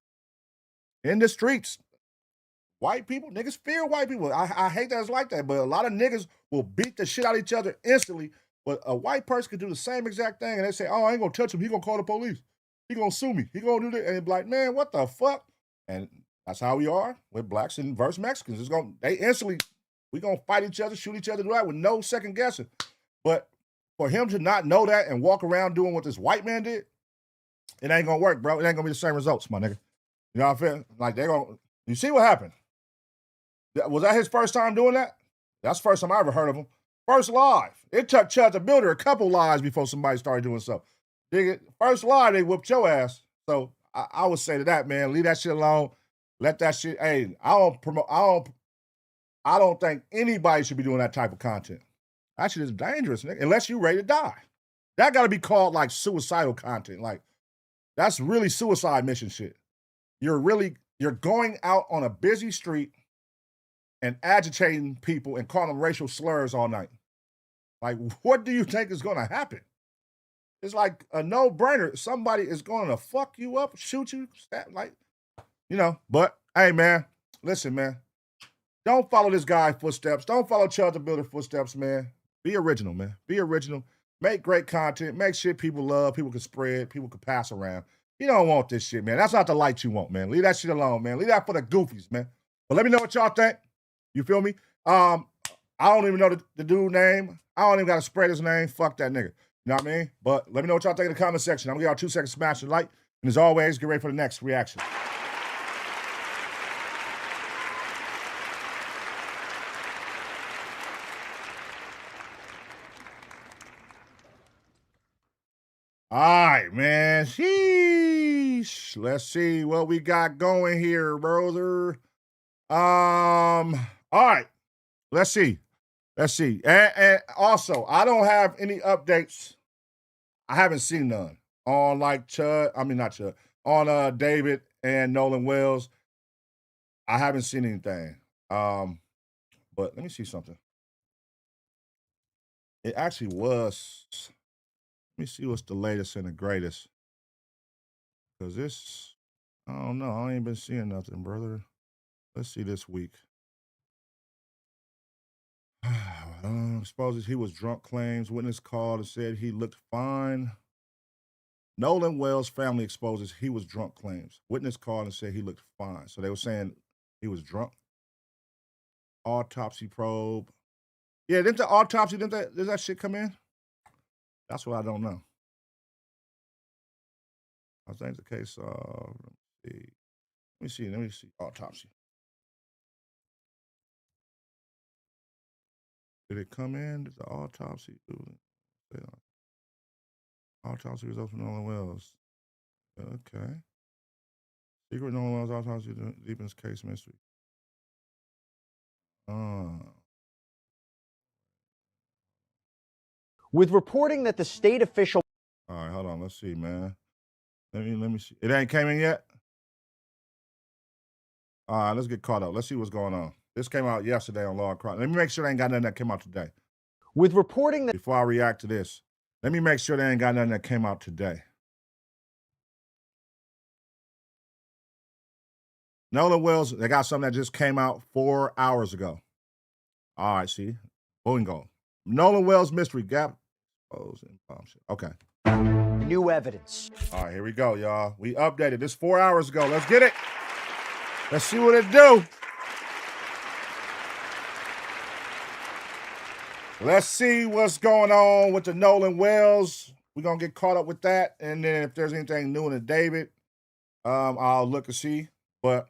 In the streets, white people, niggas fear white people. I hate that it's like that, but a lot of niggas will beat the shit out of each other instantly. But a white person could do the same exact thing, and they say, oh, I ain't gonna touch him. He gonna call the police. He gonna sue me. He gonna do that. And they be like, man, what the fuck? And that's how we are with blacks and versus Mexicans. They instantly, we gonna fight each other, shoot each other, do that with no second guessing. But for him to not know that and walk around doing what this white man did, it ain't gonna work, bro. It ain't gonna be the same results, my nigga. You know what I'm saying? Like, you see what happened? Was that his first time doing that? That's the first time I ever heard of him. First live. It took Chud the Builder a couple lives before somebody started doing stuff. First live, they whooped your ass. So I would say to that, man, leave that shit alone. Let that shit, hey, I don't think anybody should be doing that type of content. That shit is dangerous, nigga, unless you're ready to die. That got to be called like suicidal content. Like, that's really suicide mission shit. You're going out on a busy street and agitating people and calling them racial slurs all night. Like, what do you think is going to happen? It's like a no-brainer. Somebody is going to fuck you up, shoot you, like, you know. But, hey, man, listen, man. Don't follow this guy's footsteps. Don't follow Chud the Builder footsteps, man. Be original, man. Be original. Make great content. Make shit people love, people can spread, people can pass around. You don't want this shit, man. That's not the light you want, man. Leave that shit alone, man. Leave that for the goofies, man. But let me know what y'all think. You feel me? I don't even know the dude's name. I don't even got to spread his name. Fuck that nigga. You know what I mean? But let me know what y'all think in the comment section. I'm going to give y'all 2 seconds to smash the like. And as always, get ready for the next reaction. All right, man. Sheesh. Let's see what we got going here, brother. All right. Let's see. And also, I don't have any updates. I haven't seen none on not Chud, on David and Nolan Wells. I haven't seen anything. But let me see something. It actually was. Let me see what's the latest and the greatest. Because this, I don't know. I ain't been seeing nothing, brother. Let's see this week. Exposes he was drunk claims. Witness called and said he looked fine. Nolan Wells' family exposes he was drunk claims. Witness called and said he looked fine. So they were saying he was drunk. Autopsy probe. Yeah, did that shit come in? That's what I don't know. I think the case, let me see, autopsy. Did it come in? Did the autopsy do it? Autopsy results from Nolan Wells. Okay. Secret Nolan Wells autopsy deepens case mystery. With reporting that the state official... All right, hold on. Let's see, man. Let me see. It ain't came in yet? All right, let's get caught up. Let's see what's going on. This came out yesterday on Law and Crime. Let me make sure they ain't got nothing that came out today. With reporting that... Before I react to this, let me make sure they ain't got nothing that came out today. Nolan Wells, they got something that just came out 4 hours ago. All right, see? Boingo. Nolan Wells mystery gap. Bombshell. Okay. New evidence. All right, here we go, y'all. We updated this 4 hours ago. Let's get it. Let's see what it do. Let's see what's going on with the Nolan Wells. We're going to get caught up with that. And then if there's anything new in the David, I'll look and see. But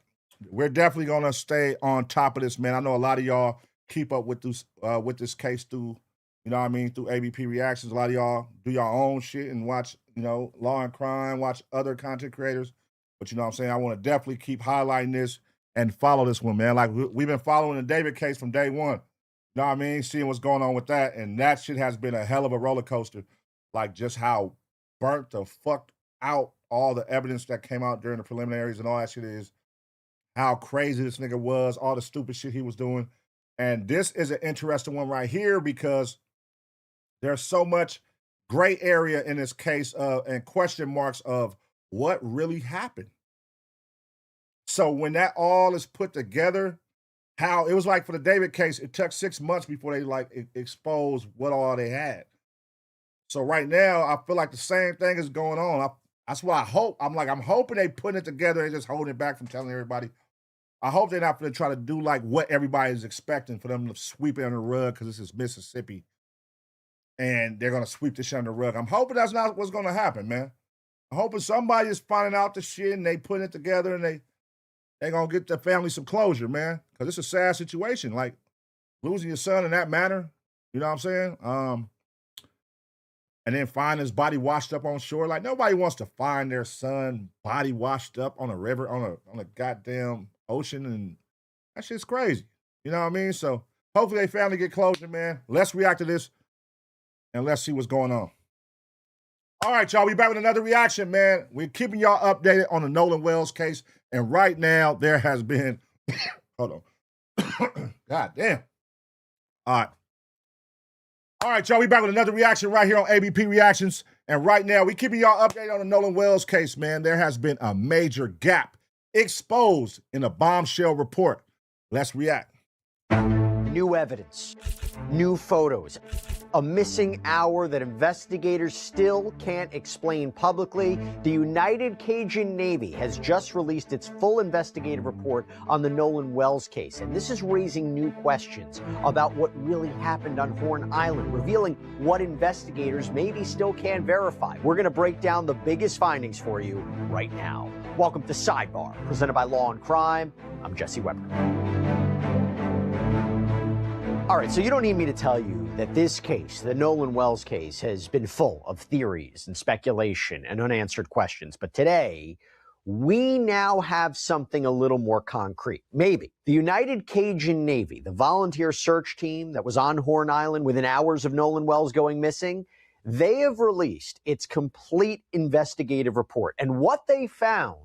we're definitely going to stay on top of this, man. I know a lot of y'all keep up with this case through, you know what I mean, through ABP Reactions. A lot of y'all do your own shit and watch, you know, Law and Crime, watch other content creators. But you know what I'm saying? I want to definitely keep highlighting this and follow this one, man. Like, we've been following the David case from day one. You know what I mean? Seeing what's going on with that. And that shit has been a hell of a roller coaster. Like, just how burnt the fuck out all the evidence that came out during the preliminaries and all that shit is. How crazy this nigga was, all the stupid shit he was doing. And this is an interesting one right here because there's so much gray area in this case and question marks of what really happened. So when that all is put together, how it was like for the David case, it took 6 months before they like exposed what all they had. So right now, I feel like the same thing is going on. That's what I hope. I'm hoping they put it together and just holding it back from telling everybody. I hope they're not going to try to do like what everybody is expecting for them to sweep it under the rug because this is Mississippi. And they're going to sweep this shit under the rug. I'm hoping that's not what's going to happen, man. I'm hoping somebody is finding out the shit and they put it together and they're going to get the family some closure, man. Because it's a sad situation. Like, losing your son in that manner, you know what I'm saying? And then find his body washed up on shore. Like, nobody wants to find their son body washed up on a river, on a goddamn ocean. And that shit's crazy. You know what I mean? So hopefully they family get closure, man. Let's react to this and let's see what's going on. All right, y'all, we back with another reaction, man. We're keeping y'all updated on the Nolan Wells case. And right now, there has been, hold on. God damn. All right, y'all, we back with another reaction right here on ABP Reactions. And right now, we keeping y'all updated on the Nolan Wells case, man. There has been a major gap exposed in the Bombshell report. Let's react. New evidence, new photos, a missing hour that investigators still can't explain publicly. The United Cajun Navy has just released its full investigative report on the Nolan Wells case, and this is raising new questions about what really happened on Horn Island, revealing what investigators maybe still can't verify. We're going to break down the biggest findings for you right now. Welcome to Sidebar, presented by Law and Crime. I'm Jesse Weber. All right, so you don't need me to tell you that this case, the Nolan Wells case, has been full of theories and speculation and unanswered questions. But today, we now have something a little more concrete. Maybe. The United Cajun Navy, the volunteer search team that was on Horn Island within hours of Nolan Wells going missing, they have released its complete investigative report. And what they found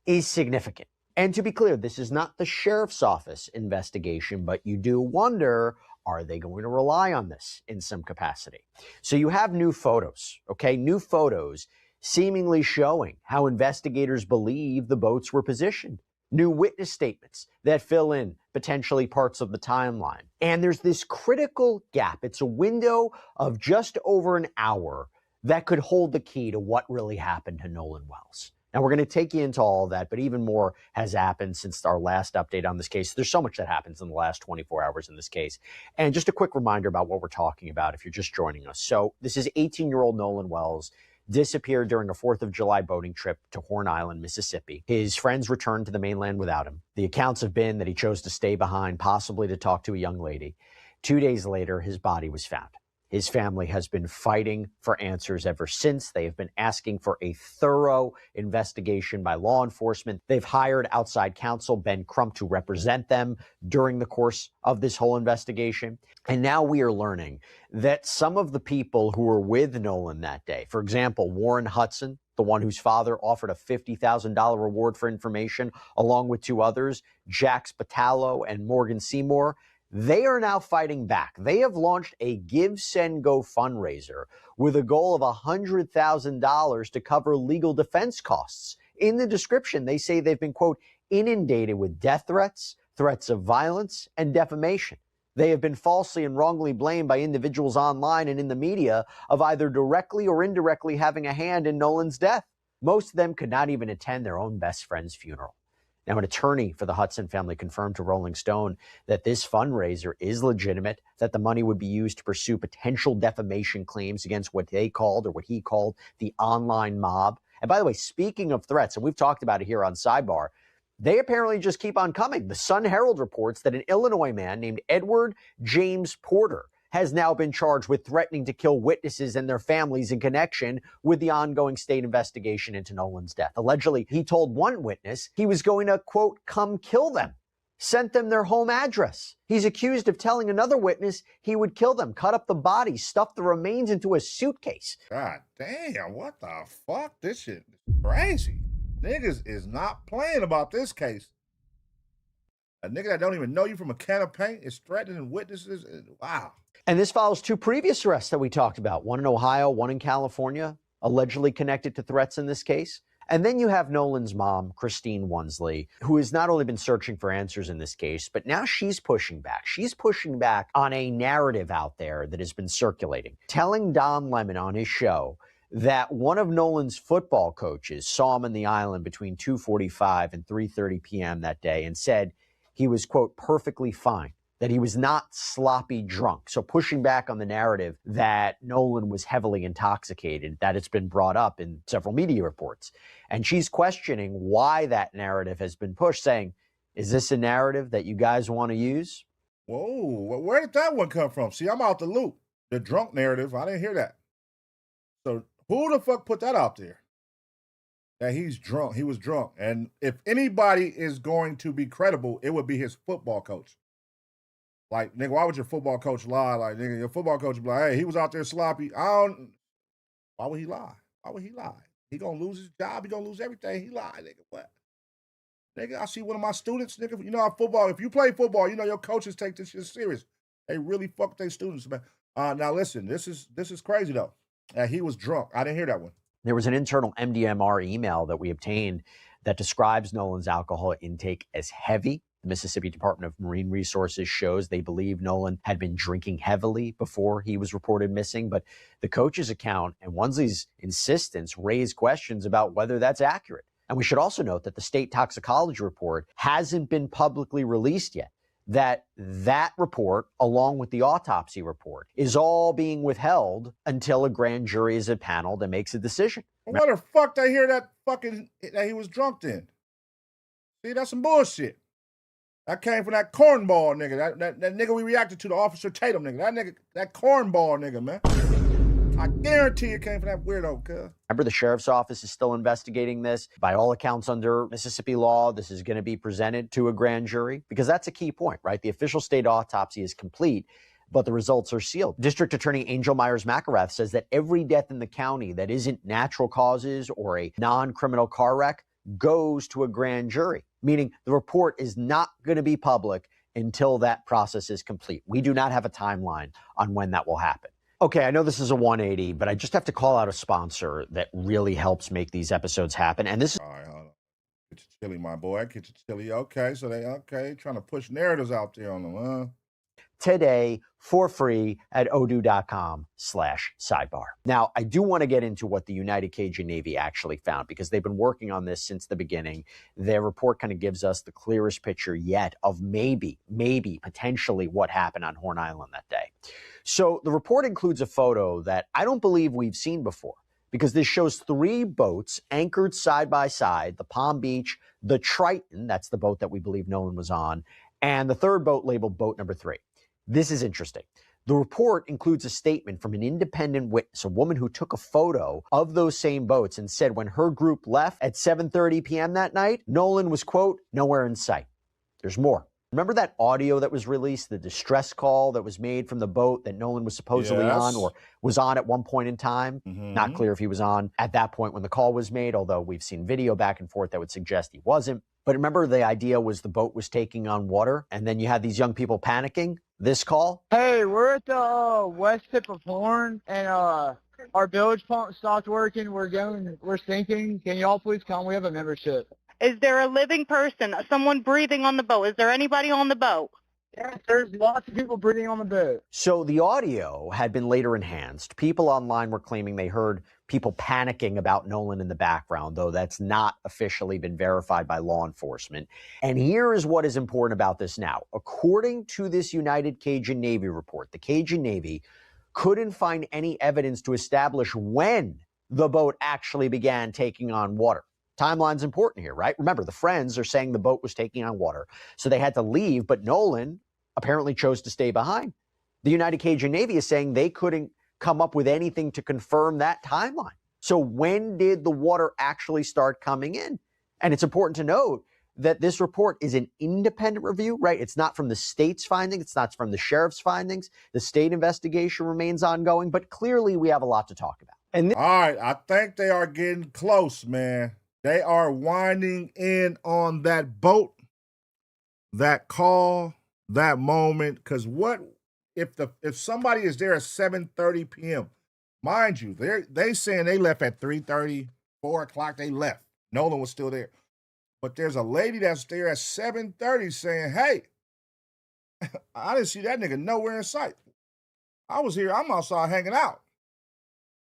is significant. And to be clear, this is not the sheriff's office investigation, but you do wonder, are they going to rely on this in some capacity? So you have new photos, okay? New photos seemingly showing how investigators believe the boats were positioned. New witness statements that fill in potentially parts of the timeline. And there's this critical gap. It's a window of just over an hour that could hold the key to what really happened to Nolan Wells. Now, we're going to take you into all of that, but even more has happened since our last update on this case. There's so much that happens in the last 24 hours in this case. And just a quick reminder about what we're talking about if you're just joining us. So this is 18-year-old Nolan Wells, disappeared during a 4th of July boating trip to Horn Island, Mississippi. His friends returned to the mainland without him. The accounts have been that he chose to stay behind, possibly to talk to a young lady. 2 days later, his body was found. His family has been fighting for answers ever since. They have been asking for a thorough investigation by law enforcement. They've hired outside counsel, Ben Crump, to represent them during the course of this whole investigation. And now we are learning that some of the people who were with Nolan that day, for example, Warren Hudson, the one whose father offered a $50,000 reward for information, along with two others, Jack Spatalo and Morgan Seymour, they are now fighting back. They have launched a Give, Send, Go fundraiser with a goal of $100,000 to cover legal defense costs. In the description, they say they've been, quote, inundated with death threats, threats of violence, and defamation. They have been falsely and wrongly blamed by individuals online and in the media of either directly or indirectly having a hand in Nolan's death. Most of them could not even attend their own best friend's funeral. Now, an attorney for the Hudson family confirmed to Rolling Stone that this fundraiser is legitimate, that the money would be used to pursue potential defamation claims against what they called, or what he called, the online mob. And by the way, speaking of threats, and we've talked about it here on Sidebar, they apparently just keep on coming. The Sun Herald reports that an Illinois man named Edward James Porter has now been charged with threatening to kill witnesses and their families in connection with the ongoing state investigation into Nolan's death. Allegedly, he told one witness he was going to, quote, come kill them, sent them their home address. He's accused of telling another witness he would kill them, cut up the body, stuff the remains into a suitcase. God damn, what the fuck? This shit is crazy. Niggas is not playing about this case. A nigga that don't even know you from a can of paint is threatening witnesses. Wow. And this follows two previous arrests that we talked about, one in Ohio, one in California, allegedly connected to threats in this case. And then you have Nolan's mom, Christine Wonsley, who has not only been searching for answers in this case, but now she's pushing back. She's pushing back on a narrative out there that has been circulating, telling Don Lemon on his show that one of Nolan's football coaches saw him in the island between 2:45 and 3:30 p.m. that day and said he was, quote, perfectly fine, that he was not sloppy drunk. So pushing back on the narrative that Nolan was heavily intoxicated, that it's been brought up in several media reports. And she's questioning why that narrative has been pushed, saying, is this a narrative that you guys want to use? Whoa, where did that one come from? See, I'm out the loop. The drunk narrative, I didn't hear that. So who the fuck put that out there? That he's drunk, he was drunk. And if anybody is going to be credible, it would be his football coach. Like, nigga, why would your football coach lie? Like, nigga, your football coach would be like, hey, he was out there sloppy. Why would he lie? Why would he lie? He gonna lose his job. He gonna lose everything. He lied, nigga. What? Nigga, I see one of my students, nigga, you know how football, if you play football, you know your coaches take this shit serious. They really fuck with their students, man. Now listen, this is crazy though. He was drunk. I didn't hear that one. There was an internal MDMR email that we obtained that describes Nolan's alcohol intake as heavy. The Mississippi Department of Marine Resources shows they believe Nolan had been drinking heavily before he was reported missing, but the coach's account and Wonsley's insistence raised questions about whether that's accurate. And we should also note that the state toxicology report hasn't been publicly released yet. That report, along with the autopsy report, is all being withheld until a grand jury is impaneled and makes a decision. Well, where the fuck they hear that he was drunk then? See, that's some bullshit. That came from that cornball nigga. That nigga we reacted to, the Officer Tatum nigga. That cornball nigga, man. I guarantee it came from that weirdo, cuz. Remember, the sheriff's office is still investigating this. By all accounts, under Mississippi law, this is going to be presented to a grand jury, because that's a key point, right? The official state autopsy is complete, but the results are sealed. District Attorney Angel Myers-Macarath says that every death in the county that isn't natural causes or a non-criminal car wreck goes to a grand jury, meaning the report is not going to be public until that process is complete. We do not have a timeline on when that will happen. Okay, I know this is a 180, but I just have to call out a sponsor that really helps make these episodes happen. And this is... All right, hold on. Get your chili, my boy. Get your chili. Okay, so they trying to push narratives out there on them, huh? Today for free at odoo.com/sidebar. Now, I do want to get into what the United Cajun Navy actually found, because they've been working on this since the beginning. Their report kind of gives us the clearest picture yet of maybe, potentially what happened on Horn Island that day. So the report includes a photo that I don't believe we've seen before, because this shows 3 boats anchored side by side, the Palm Beach, the Triton, that's the boat that we believe Nolan was on, and the third boat labeled boat number 3. This is interesting. The report includes a statement from an independent witness, a woman who took a photo of those same boats and said when her group left at 7:30 p.m. that night, Nolan was, quote, nowhere in sight. There's more. Remember that audio that was released, the distress call that was made from the boat that Nolan was supposedly on or was on at one point in time? Not clear if he was on at that point when the call was made, although we've seen video back and forth that would suggest he wasn't. But remember, the idea was the boat was taking on water, and then you had these young people panicking. This call? Hey, we're at the west tip of Horn, and our bilge pump stopped working. We're sinking. Can y'all please come? We have a membership. Is there a living person, someone breathing on the boat? Is there anybody on the boat? Yes, there's lots of people breathing on the boat. So the audio had been later enhanced. People online were claiming they heard people panicking about Nolan in the background, though that's not officially been verified by law enforcement. And here is what is important about this now. According to this United Cajun Navy report, the Cajun Navy couldn't find any evidence to establish when the boat actually began taking on water. Timeline's important here, right? Remember, the friends are saying the boat was taking on water, so they had to leave, but Nolan apparently chose to stay behind. The United Cajun Navy is saying they couldn't come up with anything to confirm that timeline. So when did the water actually start coming in? And it's important to note that this report is an independent review, right? It's not from the state's findings. It's not from the sheriff's findings. The state investigation remains ongoing, but clearly we have a lot to talk about. And all right, I think they are getting close, man. They are winding in on that boat, that call, that moment. Because what if somebody is there at 7:30 p.m., mind you, they saying they left at 3:30, 4 o'clock, they left. Nolan was still there. But there's a lady that's there at 7:30 saying, hey, I didn't see that nigga nowhere in sight. I was here, I'm outside hanging out.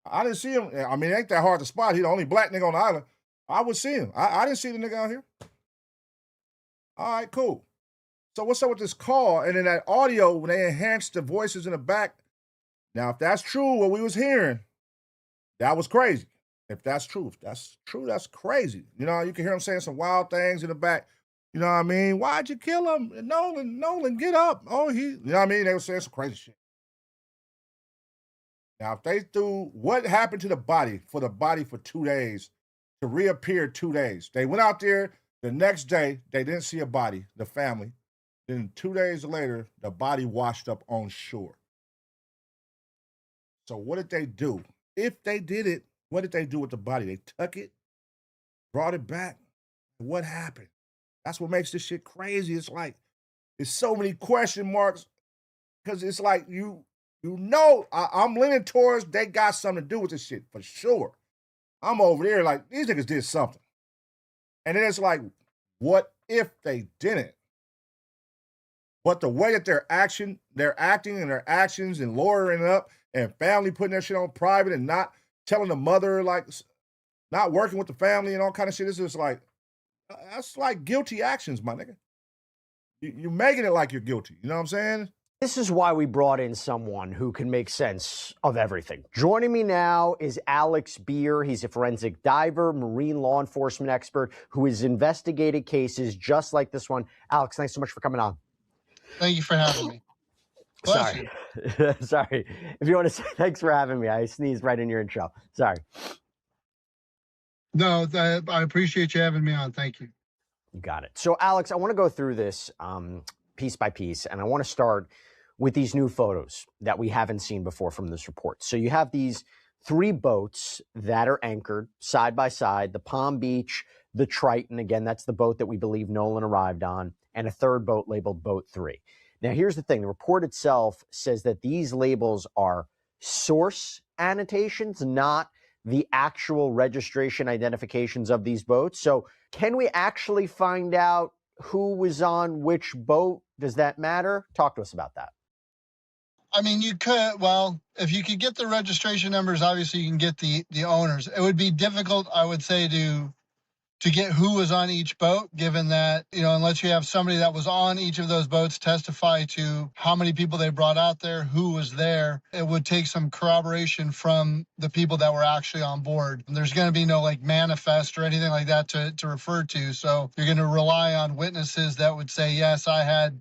I didn't see him. I mean, it ain't that hard to spot. He's the only black nigga on the island. I would see him. I didn't see the nigga out here. All right, cool. So what's up with this call? And in that audio, when they enhanced the voices in the back, now if that's true, what we was hearing, that was crazy. If that's true, that's crazy. You know, you can hear him saying some wild things in the back. You know what I mean? Why'd you kill him? Nolan, get up. Oh, you know what I mean? They were saying some crazy shit. Now, if they threw, what happened to the body for 2 days, to reappear 2 days? They went out there the next day, they didn't see a body, the family. Then 2 days later, the body washed up on shore. So what did they do? If they did it, what did they do with the body? They took it, brought it back. What happened? That's what makes this shit crazy. It's like, it's so many question marks because it's like, I'm leaning towards they got something to do with this shit for sure. I'm over there like, these niggas did something. And then it's like, what if they didn't? But the way that they're acting and their actions and lawyering up and family putting their shit on private and not telling the mother, like, not working with the family and all kind of shit, it's just like, that's like guilty actions, my nigga. You're making it like you're guilty. You know what I'm saying? This is why we brought in someone who can make sense of everything. Joining me now is Alex Beer. He's a forensic diver, marine law enforcement expert who has investigated cases just like this one. Alex, thanks so much for coming on. Thank you for having me. Sorry. Sorry. If you want to say thanks for having me. I sneezed right in your intro. Sorry. No, I appreciate you having me on. Thank you. You got it. So, Alex, I want to go through this piece by piece, and I want to start with these new photos that we haven't seen before from this report. So you have these 3 boats that are anchored side by side, the Palm Beach, the Triton, again, that's the boat that we believe Nolan arrived on, and a third boat labeled Boat 3. Now, here's the thing. The report itself says that these labels are source annotations, not the actual registration identifications of these boats. So can we actually find out who was on which boat? Does that matter? Talk to us about that. I mean, you could, well, if you could get the registration numbers, obviously you can get the owners. It would be difficult, I would say, to get who was on each boat, given that, unless you have somebody that was on each of those boats testify to how many people they brought out there, who was there, it would take some corroboration from the people that were actually on board. And there's going to be no manifest or anything like that to refer to. So you're going to rely on witnesses that would say, yes, I had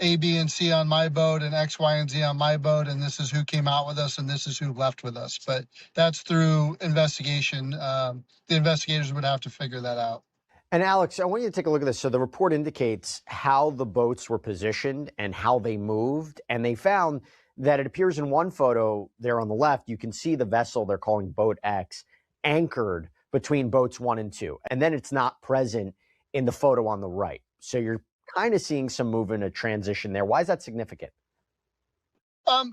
A, B, and C on my boat and X, Y, and Z on my boat, and this is who came out with us and this is who left with us. But that's through investigation. The investigators would have to figure that out. And Alex, I want you to take a look at this. So the report indicates how the boats were positioned and how they moved. And they found that it appears in one photo there on the left, you can see the vessel they're calling Boat X anchored between boats 1 and 2. And then it's not present in the photo on the right. So you're kind of seeing some movement, a transition there. Why is that significant? I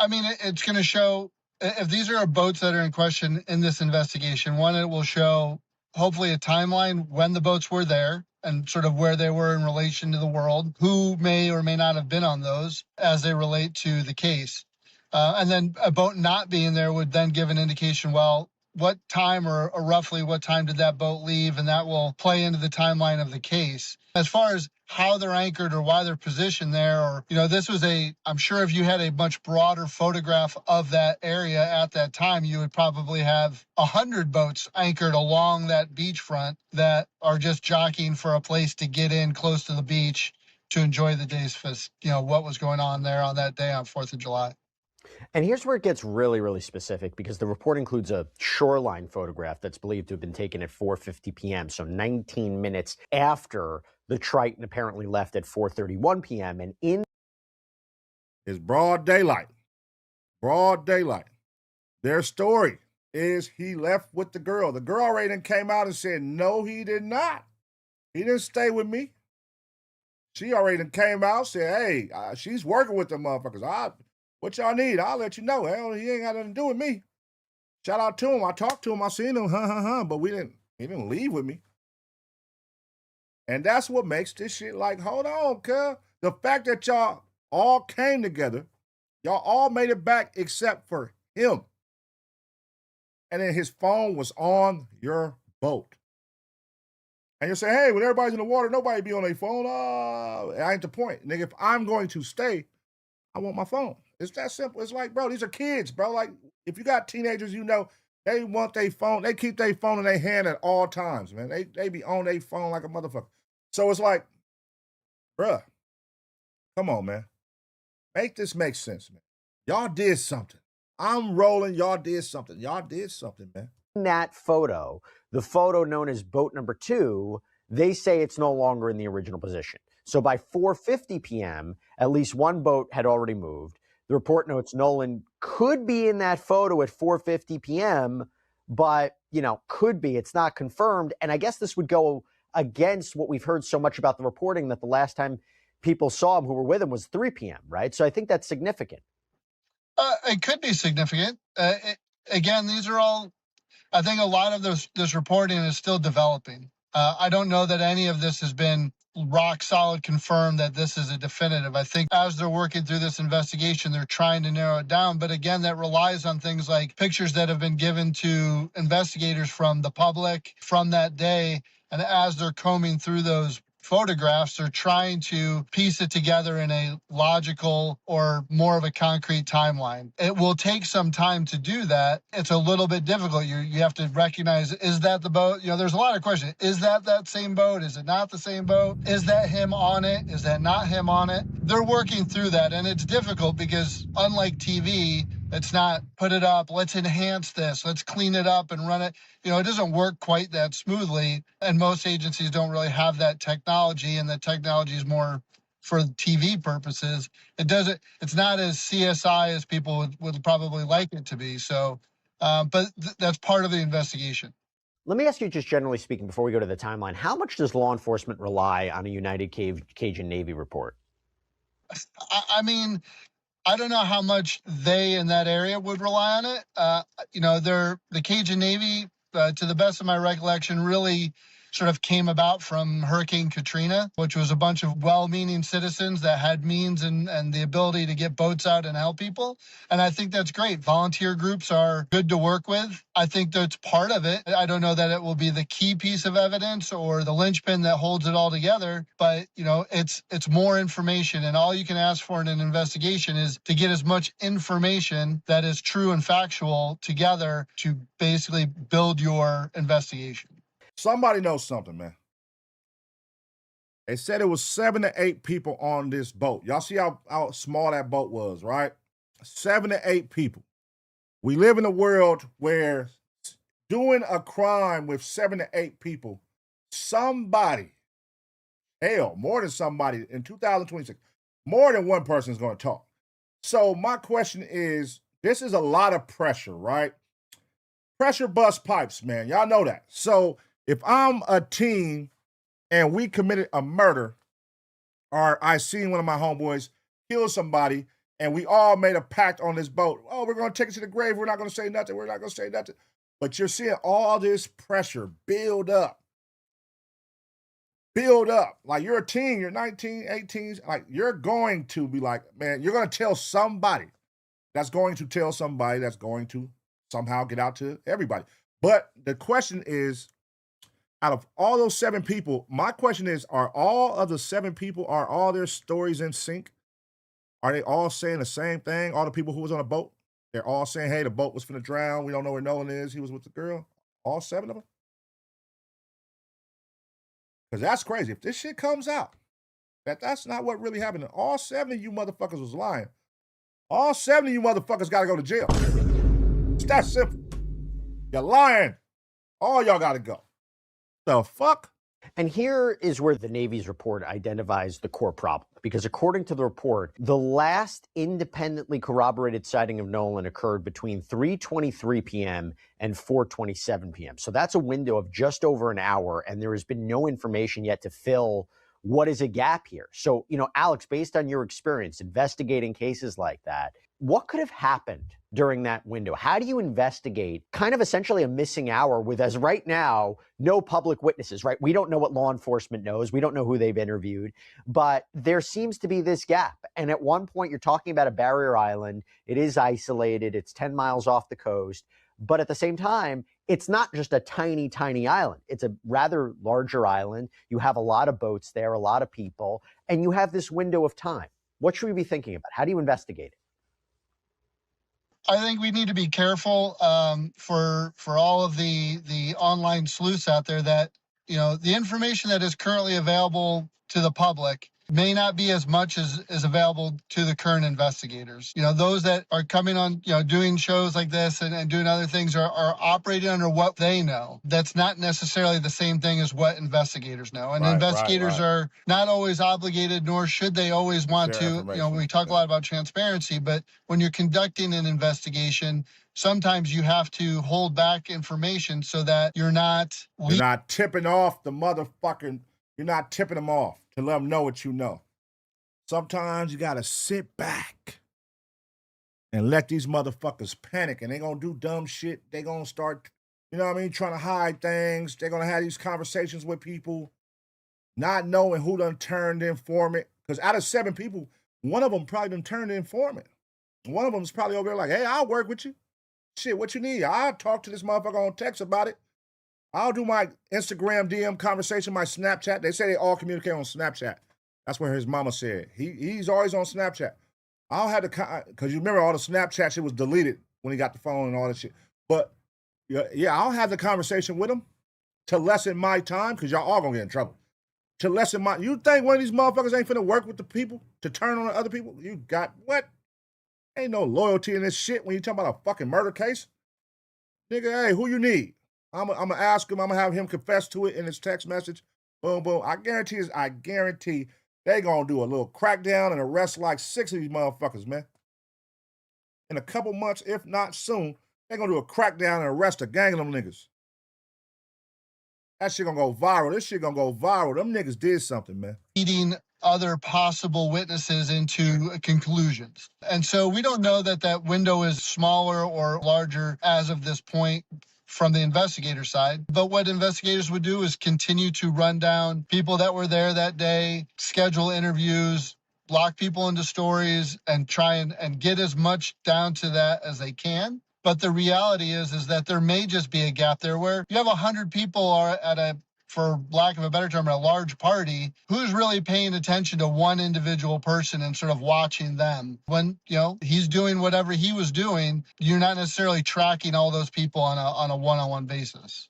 mean, it's going to show, if these are boats that are in question in this investigation, one, it will show hopefully a timeline when the boats were there and sort of where they were in relation to the world, who may or may not have been on those as they relate to the case. And then a boat not being there would then give an indication, well, what time or roughly what time did that boat leave? And that will play into the timeline of the case. As far as how they're anchored or why they're positioned there, or, this was I'm sure if you had a much broader photograph of that area at that time, you would probably have 100 boats anchored along that beachfront that are just jockeying for a place to get in close to the beach to enjoy the day's what was going on there on that day on 4th of July. And here's where it gets really, really specific, because the report includes a shoreline photograph that's believed to have been taken at 4:50 p.m., so 19 minutes after the Triton apparently left at 4:31 p.m. And in it's broad daylight. Broad daylight. Their story is he left with the girl. The girl already then came out and said, no, he did not. He didn't stay with me. She already then came out and said, hey, she's working with the motherfuckers. What y'all need? I'll let you know. Hell, he ain't got nothing to do with me. Shout out to him. I talked to him. I seen him. But he didn't leave with me. And that's what makes this shit like, hold on, cuz. The fact that y'all all came together, y'all all made it back except for him. And then his phone was on your boat. And you say, hey, when everybody's in the water, nobody be on their phone. I ain't the point. Nigga, if I'm going to stay, I want my phone. It's that simple. It's like, bro, these are kids, bro. Like, if you got teenagers, they want their phone. They keep their phone in their hand at all times, man. They be on their phone like a motherfucker. So it's like, bruh, come on, man. Make this make sense, man. Y'all did something. I'm rolling. Y'all did something. Y'all did something, man. In that photo, the photo known as boat number 2, they say it's no longer in the original position. So by 4:50 p.m., at least one boat had already moved. The report notes Nolan could be in that photo at 4:50 p.m., but, could be. It's not confirmed. And I guess this would go against what we've heard so much about the reporting that the last time people saw him who were with him was 3 p.m., right? So I think that's significant. It could be significant. Again, these are all, I think a lot of this reporting is still developing. I don't know that any of this has been rock solid confirmed that this is a definitive. I think as they're working through this investigation, they're trying to narrow it down. But again, that relies on things like pictures that have been given to investigators from the public from that day. And as they're combing through those photographs, they're trying to piece it together in a logical or more of a concrete timeline. It will take some time to do that. It's a little bit difficult. You have to recognize, is that the boat? There's a lot of questions. Is that same boat? Is it not the same boat? Is that him on it? Is that not him on it? They're working through that, and it's difficult because unlike TV, it's not put it up, let's enhance this, let's clean it up and run it. It doesn't work quite that smoothly. And most agencies don't really have that technology, and the technology is more for TV purposes. It's not as CSI as people would probably like it to be. So, but that's part of the investigation. Let me ask you, just generally speaking, before we go to the timeline, how much does law enforcement rely on a United Cajun Navy report? I mean, I don't know how much they in that area would rely on it. The Cajun Navy, to the best of my recollection, really sort of came about from Hurricane Katrina, which was a bunch of well-meaning citizens that had means and the ability to get boats out and help people. And I think that's great. Volunteer groups are good to work with. I think that's part of it. I don't know that it will be the key piece of evidence or the linchpin that holds it all together, but it's more information, and all you can ask for in an investigation is to get as much information that is true and factual together to basically build your investigation. Somebody knows something, man. They said it was 7 to 8 people on this boat. Y'all see how small that boat was, right? 7 to 8 people. We live in a world where doing a crime with 7 to 8 people, somebody, hell, more than somebody in 2026, more than one person is going to talk. So my question is, this is a lot of pressure, right? Pressure bust pipes, man. Y'all know that. So if I'm a team and we committed a murder, or I seen one of my homeboys kill somebody, and we all made a pact on this boat. Oh, we're going to take it to the grave. We're not going to say nothing. We're not going to say nothing. But you're seeing all this pressure build up. Build up. Like, you're a teen. You're 19, 18. Like, you're going to be like, man, you're going to tell somebody that's going to tell somebody that's going to somehow get out to everybody. But the question is, out of all those 7 people, my question is, are all of the 7 people, are all their stories in sync? Are they all saying the same thing? All the people who was on the boat, they're all saying, hey, the boat was finna drown. We don't know where Nolan is. He was with the girl. All 7 of them? Because that's crazy. If this shit comes out, that's not what really happened. All 7 of you motherfuckers was lying. All 7 of you motherfuckers got to go to jail. It's that simple. You're lying. All y'all got to go. The fuck? And here is where the Navy's report identifies the core problem. Because according to the report, the last independently corroborated sighting of Nolan occurred between 3:23 p.m. and 4:27 p.m. So that's a window of just over an hour, and there has been no information yet to fill what is a gap here. So, Alex, based on your experience investigating cases like that, what could have happened during that window? How do you investigate kind of essentially a missing hour with, as right now, no public witnesses, right? We don't know what law enforcement knows. We don't know who they've interviewed, but there seems to be this gap. And at one point, you're talking about a barrier island. It is isolated. It's 10 miles off the coast. But at the same time, it's not just a tiny, tiny island. It's a rather larger island. You have a lot of boats there, a lot of people, and you have this window of time. What should we be thinking about? How do you investigate it? I think we need to be careful for all of the online sleuths out there that, the information that is currently available to the public may not be as much as available to the current investigators. Those that are coming on, doing shows like this and doing other things are operating under what they know. That's not necessarily the same thing as what investigators know. And investigators are not always obligated, nor should they always want to. We talk a lot about transparency, but when you're conducting an investigation, sometimes you have to hold back information so that you're not tipping off the motherfucking, you're not tipping them off to let them know what you know. Sometimes you got to sit back and let these motherfuckers panic, and they're going to do dumb shit. They're going to start, trying to hide things. They're going to have these conversations with people, not knowing who done turned the informant. Because out of 7 people, one of them probably done turned the informant. One of them is probably over there like, hey, I'll work with you. Shit, what you need? I'll talk to this motherfucker on text about it. I'll do my Instagram DM conversation, my Snapchat. They say they all communicate on Snapchat. That's what his mama said. He's always on Snapchat. I'll have to, because you remember all the Snapchat shit was deleted when he got the phone and all that shit. But yeah, I'll have the conversation with him to lessen my time, because y'all all gonna get in trouble. To lessen my, you think one of these motherfuckers ain't finna work with the people to turn on the other people? You got what? Ain't no loyalty in this shit when you talking about a fucking murder case. Nigga, hey, who you need? I'm gonna ask him. I'm gonna have him confess to it in his text message. Boom, boom. I guarantee they gonna do a little crackdown and arrest like 6 of these motherfuckers, man. In a couple months, if not soon, they gonna do a crackdown and arrest a gang of them niggas. That shit gonna go viral. This shit gonna go viral. Them niggas did something, man. Leading other possible witnesses into conclusions. And so we don't know that window is smaller or larger as of this point from the investigator side. But what investigators would do is continue to run down people that were there that day, schedule interviews, lock people into stories, and try and get as much down to that as they can. But the reality is that there may just be a gap there where you have 100 people are at a, for lack of a better term, a large party. Who's really paying attention to one individual person and sort of watching them? When, he's doing whatever he was doing, you're not necessarily tracking all those people on a one-on-one basis.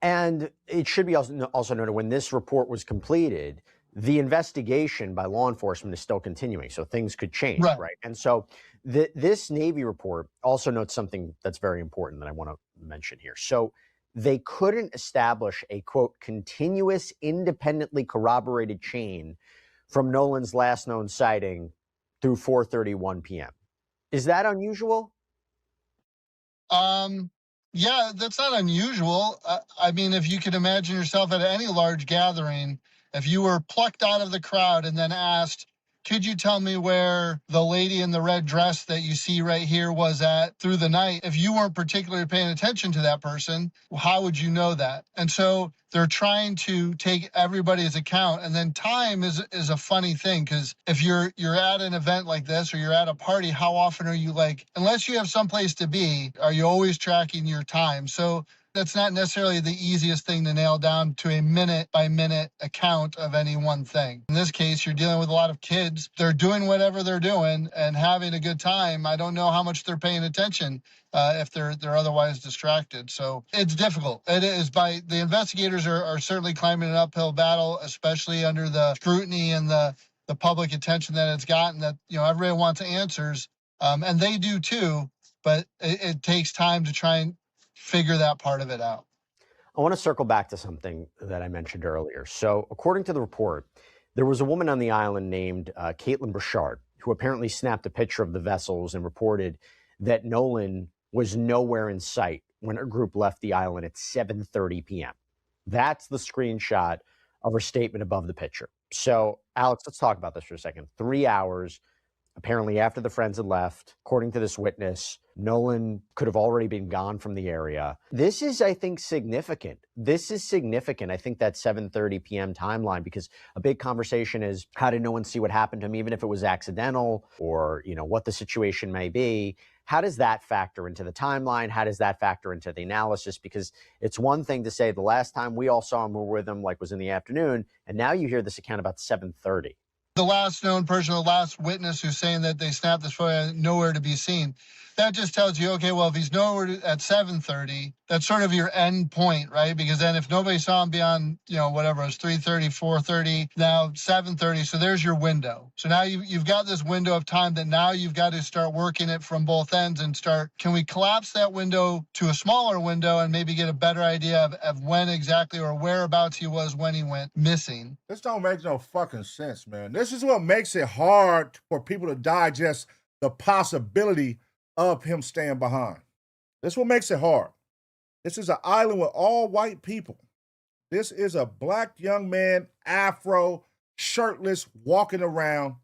And it should be also noted, when this report was completed, the investigation by law enforcement is still continuing, so things could change, right? And so this Navy report also notes something that's very important that I want to mention here. So they couldn't establish a, quote, continuous, independently corroborated chain from Nolan's last known sighting through 4:31 p.m. Is that unusual? Yeah, that's not unusual. I mean, if you could imagine yourself at any large gathering, if you were plucked out of the crowd and then asked, could you tell me where the lady in the red dress that you see right here was at through the night? If you weren't particularly paying attention to that person, how would you know that? And so they're trying to take everybody's account. And then time is a funny thing, because if you're at an event like this or you're at a party, how often are you, like, unless you have someplace to be, are you always tracking your time? So that's not necessarily the easiest thing to nail down to a minute-by-minute account of any one thing. In this case, you're dealing with a lot of kids. They're doing whatever they're doing and having a good time. I don't know how much they're paying attention if they're otherwise distracted. So it's difficult. It is. The investigators are certainly climbing an uphill battle, especially under the scrutiny and the public attention that it's gotten, that, you know, everybody wants answers, and they do too, but it takes time to try and figure that part of it out. I want to circle back to something that I mentioned earlier. So according to the report, there was a woman on the island named Caitlin Burchard, who apparently snapped a picture of the vessels and reported that Nolan was nowhere in sight when her group left the island at 7:30 p.m. That's the screenshot of her statement above the picture. So, Alex, let's talk about this for a second. 3 hours, apparently after the friends had left, according to this witness, Nolan could have already been gone from the area. This is, I think, significant. This is significant. I think that 7:30 p.m. timeline, because a big conversation is, how did no one see what happened to him, even if it was accidental, or, you know, what the situation may be. How does that factor into the timeline? How does that factor into the analysis? Because it's one thing to say the last time we all saw him, we were with him, like, was in the afternoon, and now you hear this account about 7:30. The last known person, the last witness who's saying that they snapped this photo, nowhere to be seen. That just tells you, okay, well, if he's nowhere at 7:30, that's sort of your end point, right? Because then if nobody saw him beyond, you know, whatever, it was 3:30, 4:30, now 7:30, so there's your window. So now you've got this window of time that now you've got to start working it from both ends and start, can we collapse that window to a smaller window and maybe get a better idea of when exactly or whereabouts he was when he went missing? This don't make no fucking sense, man. This is what makes it hard for people to digest the possibility of him staying behind. This is what makes it hard. This is an island with all white people. This is a black young man, afro, shirtless, walking around,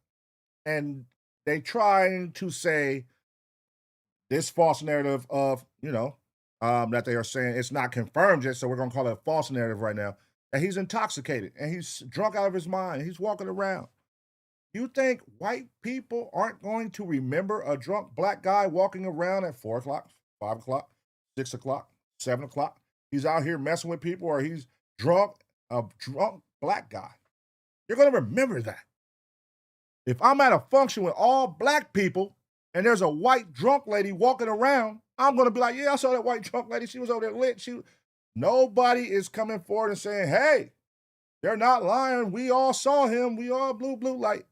and they trying to say this false narrative of, you know, that they are saying it's not confirmed yet, so we're going to call it a false narrative right now, and he's intoxicated, and he's drunk out of his mind, and he's walking around. You think white people aren't going to remember a drunk black guy walking around at 4 o'clock, 5 o'clock, 6 o'clock, 7 o'clock? He's out here messing with people, or he's drunk, a drunk black guy. You're going to remember that. If I'm at a function with all black people and there's a white drunk lady walking around, I'm going to be like, yeah, I saw that white drunk lady. She was over there lit. Nobody is coming forward and saying, hey, they're not lying. We all saw him. We all blue. Like,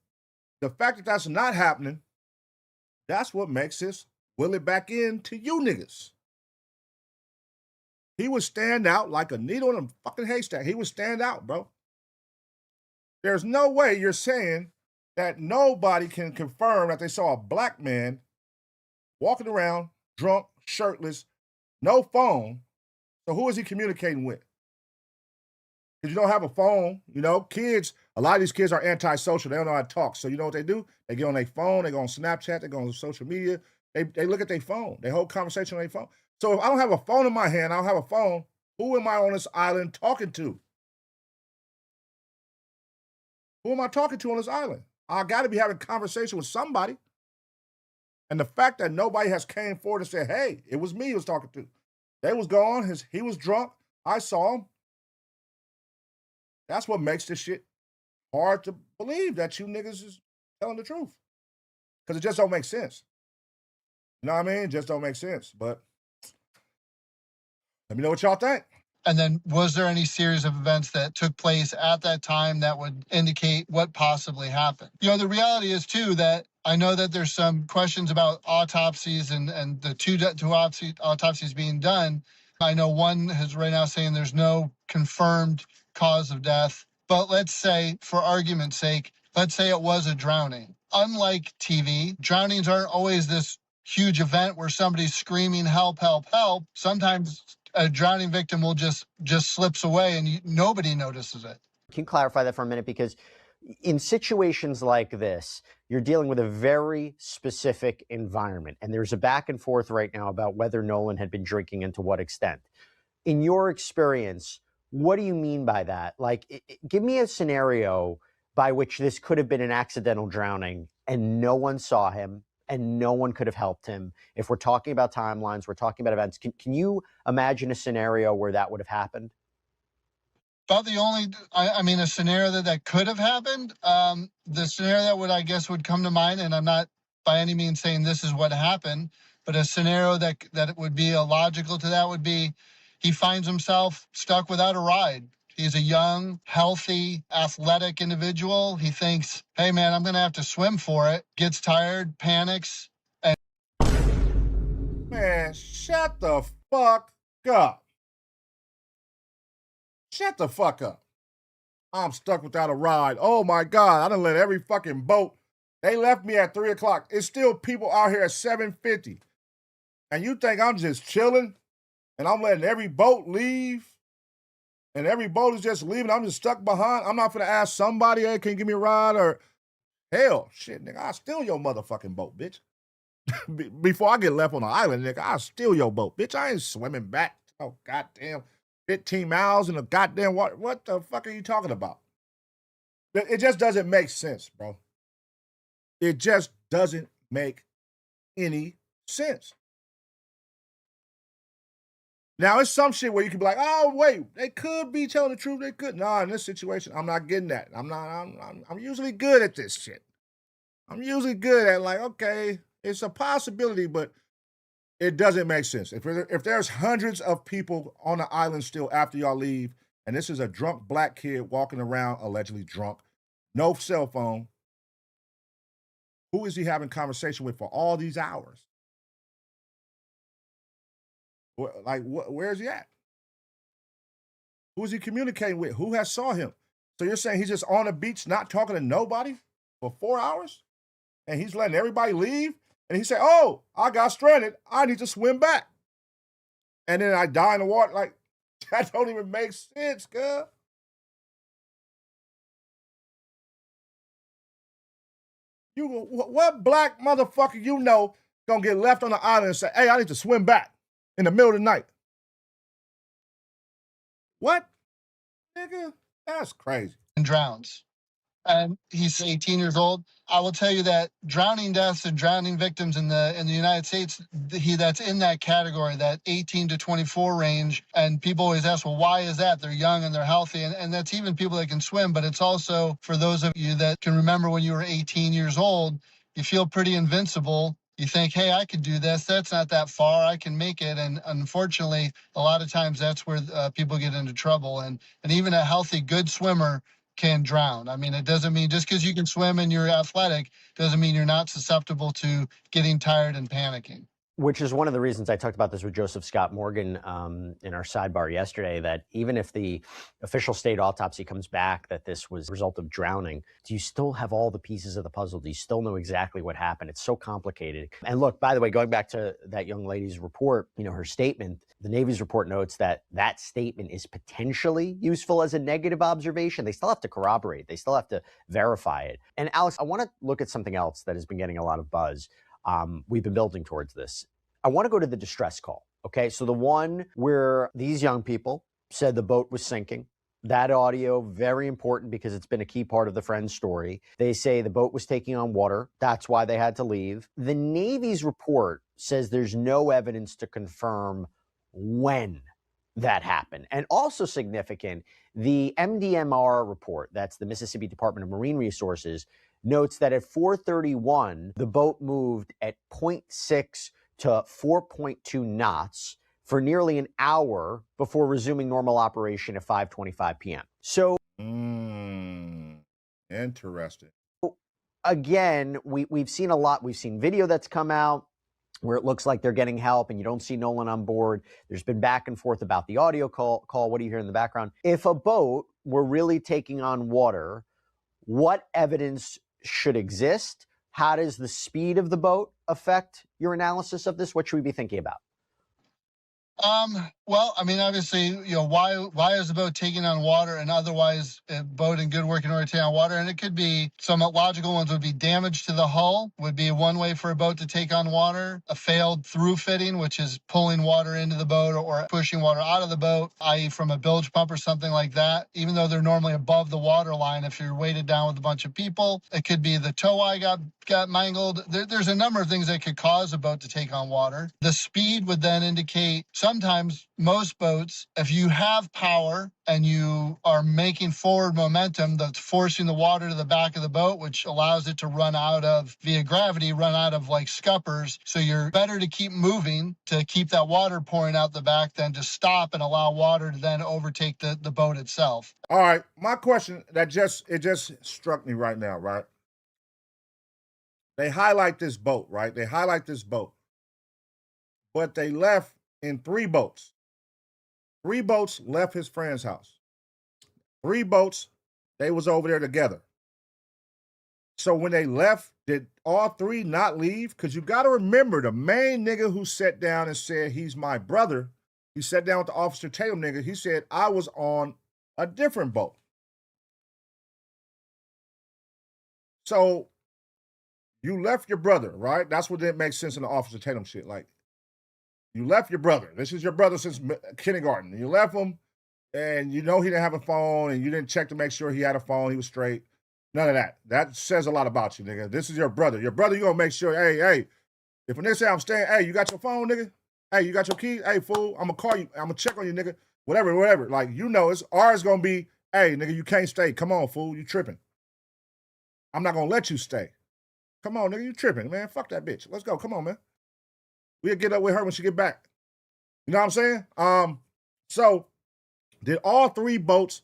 the fact that that's not happening, that's what makes this will it back into you niggas. He would stand out like a needle in a fucking haystack. He would stand out, bro. There's no way you're saying that nobody can confirm that they saw a black man walking around, drunk, shirtless, no phone. So who is he communicating with? Because you don't have a phone, you know, kids, a lot of these kids are antisocial. They don't know how to talk. So you know what they do? They get on their phone, they go on Snapchat, they go on social media, they look at their phone, they hold conversation on their phone. So if I don't have a phone in my hand, I don't have a phone, who am I on this island talking to? Who am I talking to on this island? I got to be having a conversation with somebody. And the fact that nobody has came forward and said, hey, it was me he was talking to. They was gone, he was drunk, I saw him. That's what makes this shit hard to believe that you niggas is telling the truth. Because it just don't make sense. You know what I mean? It just don't make sense. But let me know what y'all think. And then was there any series of events that took place at that time that would indicate what possibly happened? You know, the reality is, too, that I know that there's some questions about autopsies and the two autopsies being done. I know one is right now saying there's no confirmed cause of death. But let's say, for argument's sake, let's say it was a drowning. Unlike TV, drownings aren't always this huge event where somebody's screaming, help, help, help. Sometimes a drowning victim will just slips away and nobody notices it. Can you clarify that for a minute? Because in situations like this, you're dealing with a very specific environment. And there's a back and forth right now about whether Nolan had been drinking and to what extent. In your experience, what do you mean by that? Like, give me a scenario by which this could have been an accidental drowning and no one saw him and no one could have helped him. If we're talking about timelines, we're talking about events. Can you imagine a scenario where that would have happened? About the only, I mean, a scenario that could have happened. The scenario that would come to mind, and I'm not by any means saying this is what happened, but a scenario that would be illogical to that would be he finds himself stuck without a ride. He's a young, healthy, athletic individual. He thinks, hey, man, I'm going to have to swim for it. Gets tired, panics. And Man, shut the fuck up. Shut the fuck up. I'm stuck without a ride. Oh, my God. I done let every fucking boat. They left me at 3 o'clock. It's still people out here at 7:50. And you think I'm just chilling and I'm letting every boat leave? And every boat is just leaving. I'm just stuck behind. I'm not going to ask somebody, hey, can you give me a ride? Or, hell, shit, nigga, I'll steal your motherfucking boat, bitch. Before I get left on the island, nigga, I'll steal your boat. Bitch, I ain't swimming back. Oh, goddamn, 15 miles in the goddamn water. What the fuck are you talking about? It just doesn't make sense, bro. It just doesn't make any sense. Now, it's some shit where you can be like, oh, wait, they could be telling the truth. They could. Nah, in this situation, I'm not getting that. I'm usually good at this shit. I'm usually good at like, okay, it's a possibility, but it doesn't make sense. If there's hundreds of people on the island still after y'all leave, and this is a drunk black kid walking around, allegedly drunk, no cell phone, who is he having conversation with for all these hours? Like, where is he at? Who is he communicating with? Who has saw him? So you're saying he's just on the beach not talking to nobody for 4 hours? And he's letting everybody leave? And he said, oh, I got stranded. I need to swim back. And then I die in the water. Like, that don't even make sense, girl. What black motherfucker you know gonna get left on the island and say, hey, I need to swim back in the middle of the night? What? Nigga, that's crazy. And drowns. And he's 18 years old. I will tell you that drowning deaths and drowning victims in the United States, that's in that category, that 18 to 24 range. And people always ask, well, why is that? They're young and they're healthy. And that's even people that can swim. But it's also for those of you that can remember when you were 18 years old, you feel pretty invincible. You think, hey, I could do this. That's not that far. I can make it. And unfortunately, a lot of times that's where people get into trouble. And even a healthy, good swimmer can drown. I mean, it doesn't mean just because you can swim and you're athletic doesn't mean you're not susceptible to getting tired and panicking. Which is one of the reasons I talked about this with Joseph Scott Morgan in our sidebar yesterday, that even if the official state autopsy comes back that this was a result of drowning, do you still have all the pieces of the puzzle? Do you still know exactly what happened? It's so complicated. And look, by the way, going back to that young lady's report, her statement, the Navy's report notes that that statement is potentially useful as a negative observation. They still have to corroborate. They still have to verify it. And Alex, I want to look at something else that has been getting a lot of buzz. We've been building towards this. I want to go to the distress call. Okay, so the one where these young people said the boat was sinking. That audio, very important because it's been a key part of the friend's story. They say the boat was taking on water. That's why they had to leave. The Navy's report says there's no evidence to confirm when that happened. And also significant, the MDMR report, that's the Mississippi Department of Marine Resources, notes that at 4:31, the boat moved at 0.6 to 4.2 knots for nearly an hour before resuming normal operation at 5:25 p.m. So, interesting. Again, we've seen a lot. We've seen video that's come out where it looks like they're getting help and you don't see Nolan on board. There's been back and forth about the audio call. What do you hear in the background? If a boat were really taking on water, what evidence should exist? How does the speed of the boat affect your analysis of this? What should we be thinking about? Well, I mean, obviously, why is the boat taking on water and otherwise a boat in good working order taking on water? And it could be some logical ones would be damage to the hull would be one way for a boat to take on water. A failed through fitting, which is pulling water into the boat or pushing water out of the boat, i.e. from a bilge pump or something like that. Even though they're normally above the water line, if you're weighted down with a bunch of people, it could be the tow eye got mangled. There's a number of things that could cause a boat to take on water. The speed would then indicate sometimes most boats, if you have power and you are making forward momentum that's forcing the water to the back of the boat, which allows it to run out of, via gravity, run out of like scuppers. So you're better to keep moving to keep that water pouring out the back than to stop and allow water to then overtake the boat itself. All right, my question it just struck me right now, right? They highlight this boat, right? They highlight this boat. But they left in 3 boats. 3 boats left his friend's house. 3 boats, they was over there together. So when they left, did all 3 not leave? Because you got to remember, the main nigga who sat down and said, he's my brother, he sat down with the Officer Tatum nigga, he said, I was on a different boat. So you left your brother, right? That's what didn't make sense in the Officer Tatum shit. Like, you left your brother. This is your brother since kindergarten. You left him, and you know he didn't have a phone, and you didn't check to make sure he had a phone, he was straight. None of that. That says a lot about you, nigga. This is your brother. Your brother, you gonna make sure, hey, if a nigga say I'm staying, hey, you got your phone, nigga? Hey, you got your key? Hey, fool, I'm gonna call you. I'm gonna check on you, nigga. Whatever. Like, you know, it's ours gonna be, hey, nigga, you can't stay. Come on, fool, you tripping. I'm not gonna let you stay. Come on, nigga, you tripping, man. Fuck that bitch. Let's go. Come on, man. We'll get up with her when she get back. You know what I'm saying? So did all 3 boats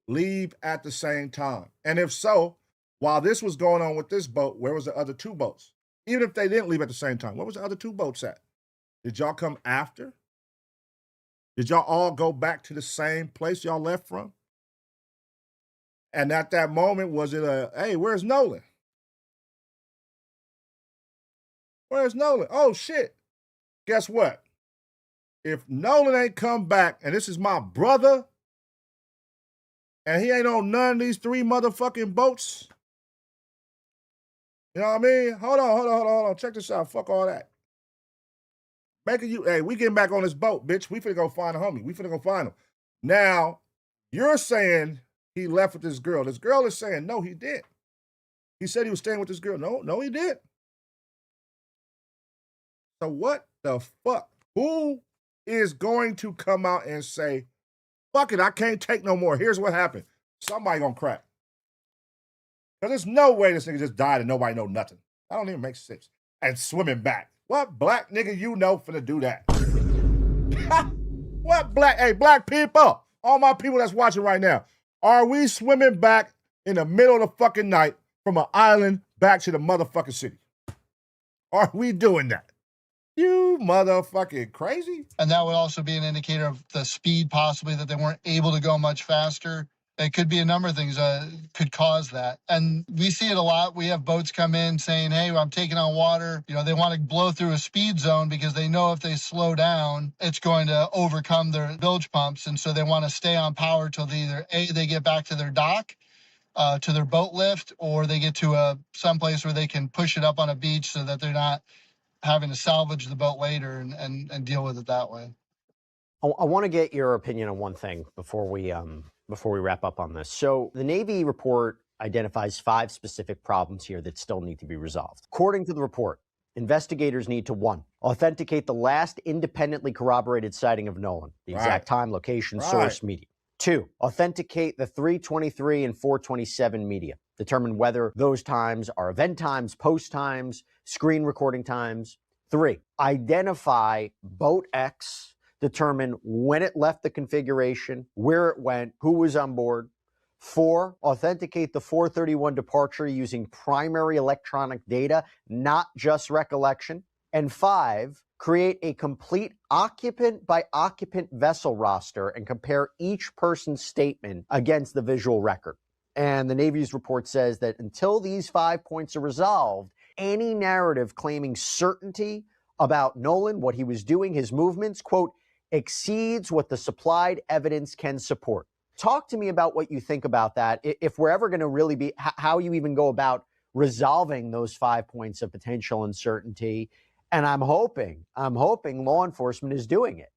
leave at the same time? And if so, while this was going on with this boat, where was the other 2 boats? Even if they didn't leave at the same time, where was the other 2 boats at? Did y'all come after? Did y'all all go back to the same place y'all left from? And at that moment, was it hey, where's Nolan? Where's Nolan? Oh, shit. Guess what? If Nolan ain't come back, and this is my brother, and he ain't on none of these 3 motherfucking boats, you know what I mean? Hold on. Check this out. Fuck all that. Hey, we getting back on this boat, bitch. We finna go find a homie. We finna go find him. Now, you're saying he left with this girl. This girl is saying, no, he didn't. He said he was staying with this girl. No, he didn't. So what the fuck? Who is going to come out and say, fuck it, I can't take no more. Here's what happened. Somebody gonna crack. Because there's no way this nigga just died and nobody know nothing. That don't even make sense. And swimming back. What black nigga you know finna do that? What black people, all my people that's watching right now, are we swimming back in the middle of the fucking night from an island back to the motherfucking city? Are we doing that? You motherfucking crazy. And that would also be an indicator of the speed, possibly, that they weren't able to go much faster. It could be a number of things could cause that. And we see it a lot. We have boats come in saying, hey, I'm taking on water. You know, they want to blow through a speed zone because they know if they slow down, it's going to overcome their bilge pumps. And so they want to stay on power till they get back to their dock, to their boat lift, or they get to someplace where they can push it up on a beach so that they're not having to salvage the boat later and deal with it that way. I want to get your opinion on one thing before we wrap up on this. So the Navy report identifies 5 specific problems here that still need to be resolved. According to the report, investigators need to 1, authenticate the last independently corroborated sighting of Nolan, the exact time, location, source, media. 2, authenticate the 3:23 and 4:27 media. Determine whether those times are event times, post times, screen recording times. 3, identify Boat X, determine when it left the configuration, where it went, who was on board. 4, authenticate the 431 departure using primary electronic data, not just recollection. And 5, create a complete occupant by occupant vessel roster and compare each person's statement against the visual record. And the Navy's report says that until these 5 points are resolved, any narrative claiming certainty about Nolan, what he was doing, his movements, quote, exceeds what the supplied evidence can support. Talk to me about what you think about that. If we're ever going to really be, how you even go about resolving those 5 points of potential uncertainty. And I'm hoping law enforcement is doing it.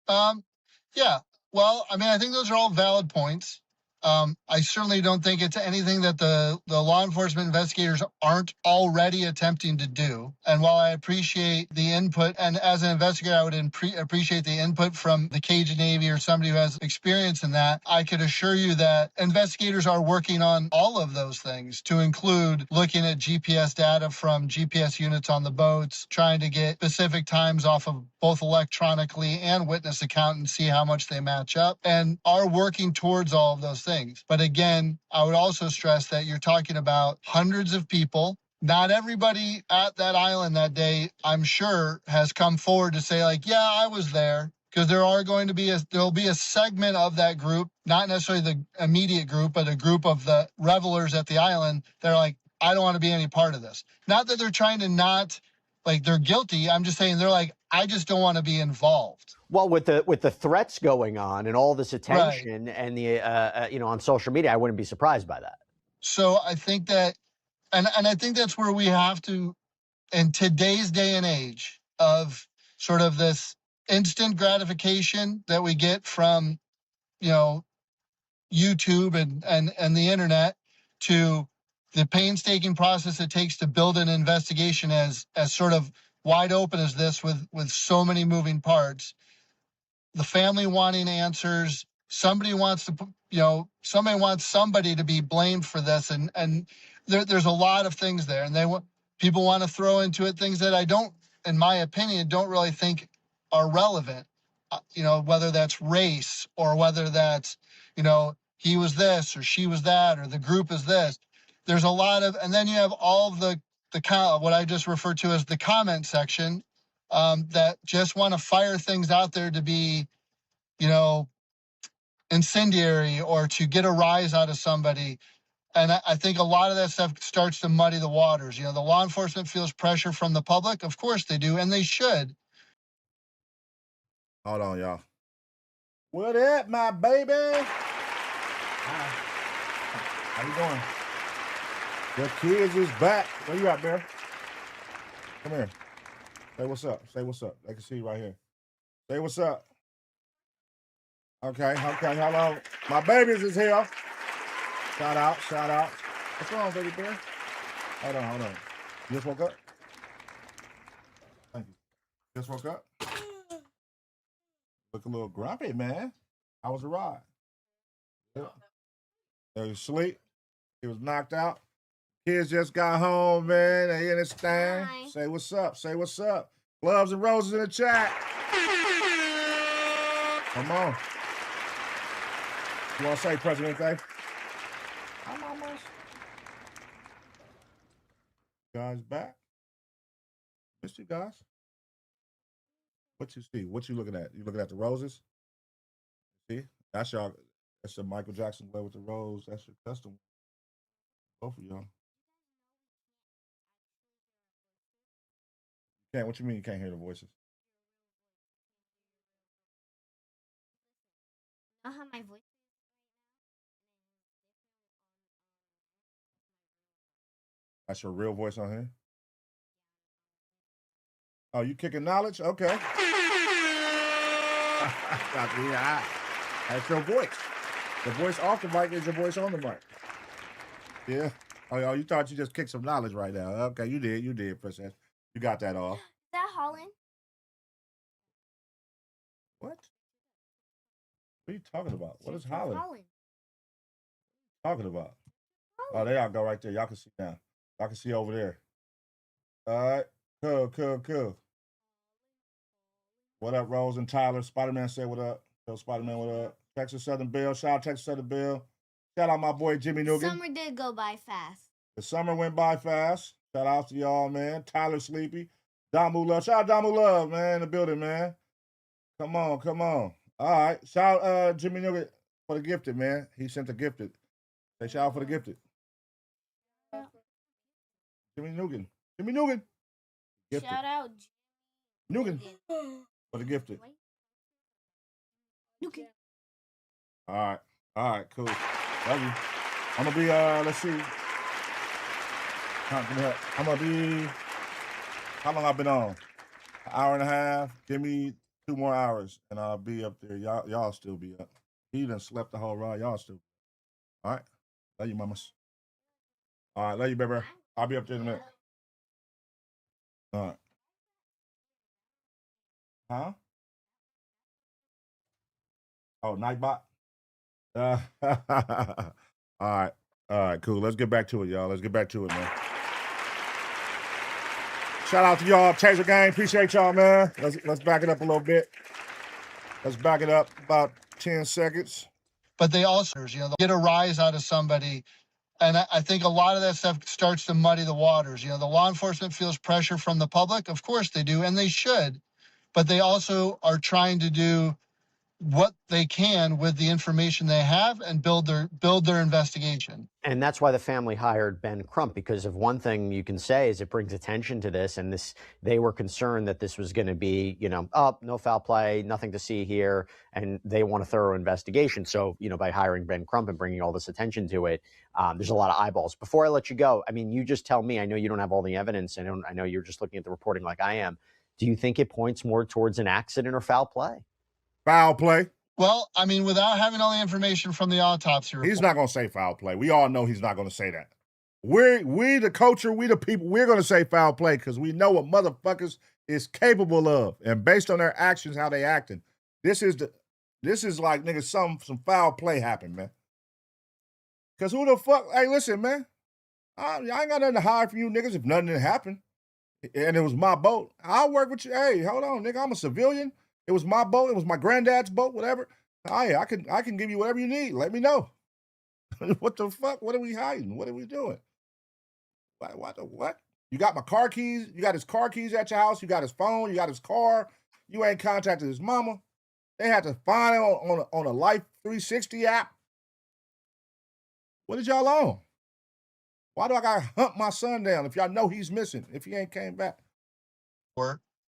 Yeah. Well, I mean, I think those are all valid points. I certainly don't think it's anything that the law enforcement investigators aren't already attempting to do. And while I appreciate the input, and as an investigator, I would appreciate the input from the Cajun Navy or somebody who has experience in that, I could assure you that investigators are working on all of those things, to include looking at GPS data from GPS units on the boats, trying to get specific times off of both electronically and witness account and see how much they match up, and are working towards all of those things. But again, I would also stress that you're talking about hundreds of people. Not everybody at that island that day, I'm sure, has come forward to say, like, yeah, I was there. Because there'll be a segment of that group, not necessarily the immediate group, but a group of the revelers at the island that are like, I don't want to be any part of this. Not that they're trying to not, like, they're guilty. I'm just saying they're like, I just don't want to be involved. Well, with the threats going on and all this attention and the on social media, I wouldn't be surprised by that. So I think that, and I think that's where we have to, in today's day and age of sort of this instant gratification that we get from, YouTube and the internet, to the painstaking process it takes to build an investigation as sort of wide open as this with so many moving parts. The family wanting answers. Somebody wants somebody to be blamed for this, and there's a lot of things there, and people want to throw into it things that I don't, in my opinion, don't really think are relevant. Whether that's race or whether that's, he was this or she was that or the group is this. There's a lot of, and then you have all of the what I just referred to as the comment section, that just want to fire things out there to be, incendiary or to get a rise out of somebody. And I think a lot of that stuff starts to muddy the waters. The law enforcement feels pressure from the public. Of course they do, and they should. Hold on, y'all. What up, my baby? Hi. How you doing? The kids is back. Where you at, Bear? Come here. Say what's up. Say what's up. They can see you right here. Say what's up. Okay, hello. My babies is here. Shout out. What's wrong, baby Bear? Hold on. You just woke up? Thank you. Just woke up? Look a little grumpy, man. How was the ride? Yeah. He was asleep. He was knocked out. Kids just got home, man. They in this thing. Hi. Say what's up. Say what's up. Gloves and roses in the chat. Come on. You want to say President Day? I'm almost. Guys back. Missed you guys. What you see? What you looking at? You looking at the roses? See? That's y'all. That's the Michael Jackson way with the rose. That's your custom. Both of y'all. Can't. What you mean you can't hear the voices? You know how my voice That's your real voice on here? Oh, you kicking knowledge? Okay. That's your voice. The voice off the mic is your voice on the mic. Yeah. Oh, you thought you just kicked some knowledge right now. Okay, you did, Princess. You got that off. Is that Holland? What? What are you talking about? What is Holland? Holland. Talking about? Oh, there y'all go right there. Y'all can see now. Y'all can see over there. All right. Cool. What up, Rose and Tyler? Spider-Man said what up. Tell Spider-Man what up. Texas Southern Bill. Shout out Texas Southern Bill. Shout out my boy Jimmy Nugan. Summer did go by fast. The summer went by fast. Shout out to y'all, man. Tyler Sleepy. Damu Love. Shout out Damu Love, man, in the building, man. Come on, come on. All right. Shout out Jimmy Nugan for the gifted, man. He sent the gifted. Say shout out for the gifted. Jimmy Nugan. Jimmy Nugan. Gifted. Shout out Nugan for the gifted. Nugan. All right, cool. Love you. I'm gonna be let's see. I'm gonna be, how long I've been on? An hour and a half. Give me 2 more hours and I'll be up there. Y'all still be up. He done slept the whole ride. Y'all still. All right. Love you, mamas. All right, love you, baby. I'll be up there in a minute. All right. Huh? Oh, Nightbot? All right, cool. Let's get back to it, y'all. Let's get back to it, man. Shout out to y'all, Taser Gang. Appreciate y'all, man. Let's back it up a little bit. Let's back it up about 10 seconds. But they also, they'll get a rise out of somebody. And I think a lot of that stuff starts to muddy the waters. The law enforcement feels pressure from the public. Of course they do, and they should. But they also are trying to do what they can with the information they have and build their investigation. And that's why the family hired Ben Crump, because of one thing you can say is it brings attention to this, and they were concerned that this was going to be, no foul play, nothing to see here, and they want a thorough investigation. So, by hiring Ben Crump and bringing all this attention to it, there's a lot of eyeballs. Before I let you go, I mean, you just tell me, I know you don't have all the evidence, and I know you're just looking at the reporting like I am. Do you think it points more towards an accident or foul play? Foul play. Well, I mean, without having all the information from the autopsy report. He's not going to say foul play. We all know he's not going to say that. We the culture, we the people, we're going to say foul play because we know what motherfuckers is capable of. And based on their actions, how they acting, this is like, nigga, some foul play happened, man. Because who the fuck, hey, listen, man, I ain't got nothing to hide from you niggas if nothing didn't happen. And it was my boat. I'll work with you. Hey, hold on, nigga, I'm a civilian. It was my boat. It was my granddad's boat, whatever. I can give you whatever you need. Let me know. What the fuck? What are we hiding? What are we doing? What? You got my car keys. You got his car keys at your house. You got his phone. You got his car. You ain't contacted his mama. They had to find it on a Life 360 app. What is y'all on? Why do I gotta hunt my son down if y'all know he's missing, if he ain't came back?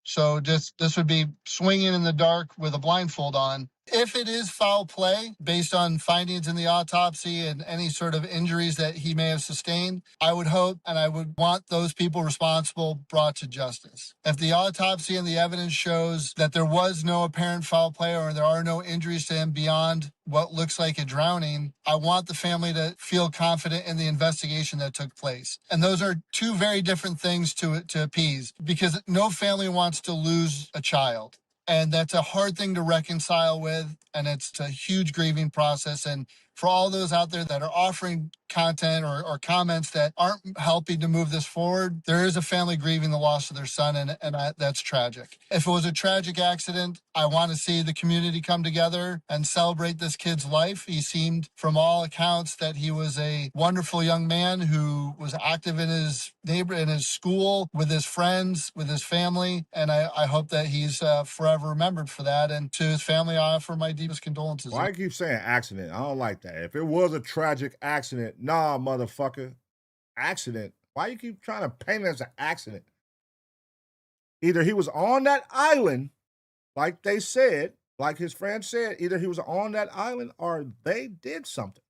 So this would be swinging in the dark with a blindfold on. If it is foul play, based on findings in the autopsy and any sort of injuries that he may have sustained, I would hope and I would want those people responsible brought to justice. If the autopsy and the evidence shows that there was no apparent foul play or there are no injuries to him beyond what looks like a drowning, I want the family to feel confident in the investigation that took place. And those are two very different things to appease, because no family wants to lose a child. And that's a hard thing to reconcile with, and it's a huge grieving process. And for all those out there that are offering content or comments that aren't helping to move this forward, there is a family grieving the loss of their son, and that's tragic. If it was a tragic accident, I want to see the community come together and celebrate this kid's life. He seemed, from all accounts, that he was a wonderful young man who was active in his in his school, with his friends, with his family, and I hope that he's forever remembered for that. And to his family, I offer my deepest condolences. Why you keep saying accident? I don't like that. If it was a tragic accident, nah, motherfucker. Accident. Why you keep trying to paint it as an accident? Either he was on that island, like they said, like his friend said, either he was on that island or they did something.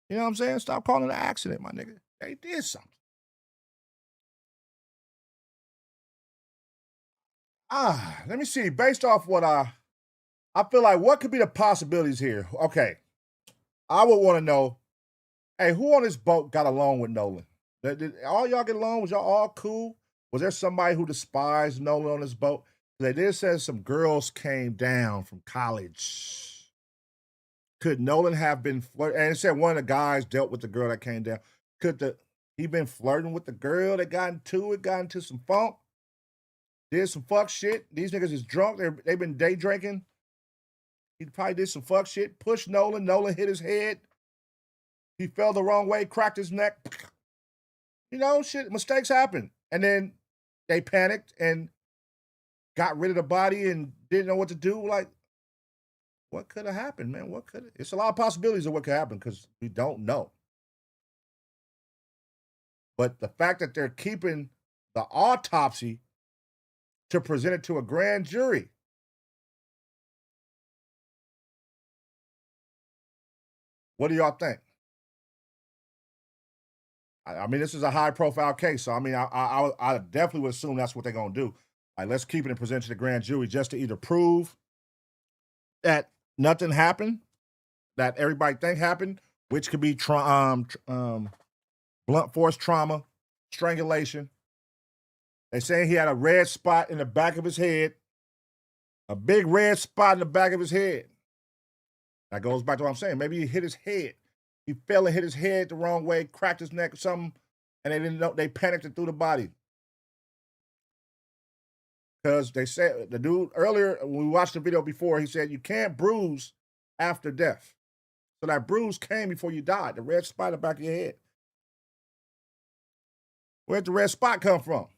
You know what I'm saying? Stop calling it an accident, my nigga. They did something. Let me see. Based off what I feel like, what could be the possibilities here? Okay. I would want to know, hey, who on this boat got along with Nolan? Did all y'all get along? Was y'all all cool? Was there somebody who despised Nolan on this boat? They did say some girls came down from college. Could Nolan have been flirting? And it said one of the guys dealt with the girl that came down. Could he been flirting with the girl that got into some funk? did some fuck shit. These niggas is drunk. They've been day drinking. He probably did some fuck shit. Pushed Nolan. Nolan hit his head. He fell the wrong way, cracked his neck. You know, shit, mistakes happen. And then they panicked and got rid of the body and didn't know what to do. Like, what could have happened, man? What could? It's a lot of possibilities of what could happen because we don't know. But the fact that they're keeping the autopsy to present it to a grand jury. What do y'all think? I mean, this is a high-profile case, so I mean, I definitely would assume that's what they're gonna do. Like, let's keep it and present it to the grand jury just to either prove that nothing happened, that everybody think happened, which could be blunt force trauma, strangulation. They're saying he had a red spot in the back of his head, a big red spot in the back of his head. That goes back to what I'm saying. Maybe he hit his head. He fell and hit his head the wrong way, cracked his neck or something, and they didn't know. They panicked and threw the body. Because they said, the dude earlier, when we watched the video before, he said, you can't bruise after death. So that bruise came before you died, the red spot in the back of your head. Where'd the red spot come from?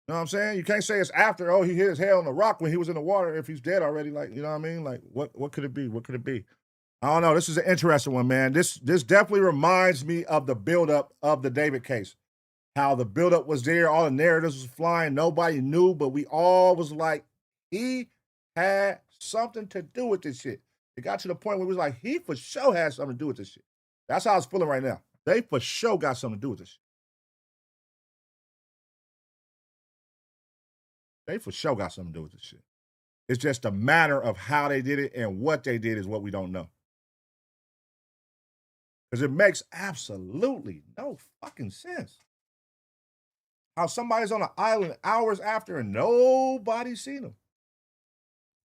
You know what I'm saying? You can't say it's after, oh, he hit his head on the rock when he was in the water if he's dead already. Like, you know what I mean? Like, what could it be? What could it be? I don't know. This is an interesting one, man. This definitely reminds me of the buildup of the David case. How the buildup was there, all the narratives was flying, nobody knew, but we all was like, he had something to do with this shit. It got to the point where we was like, he for sure had something to do with this shit. That's how I was feeling right now. They for sure got something to do with this shit. They for sure got something to do with this shit. It's just a matter of how they did it and what they did is what we don't know. Because it makes absolutely no fucking sense. How somebody's on an island hours after and nobody's seen them.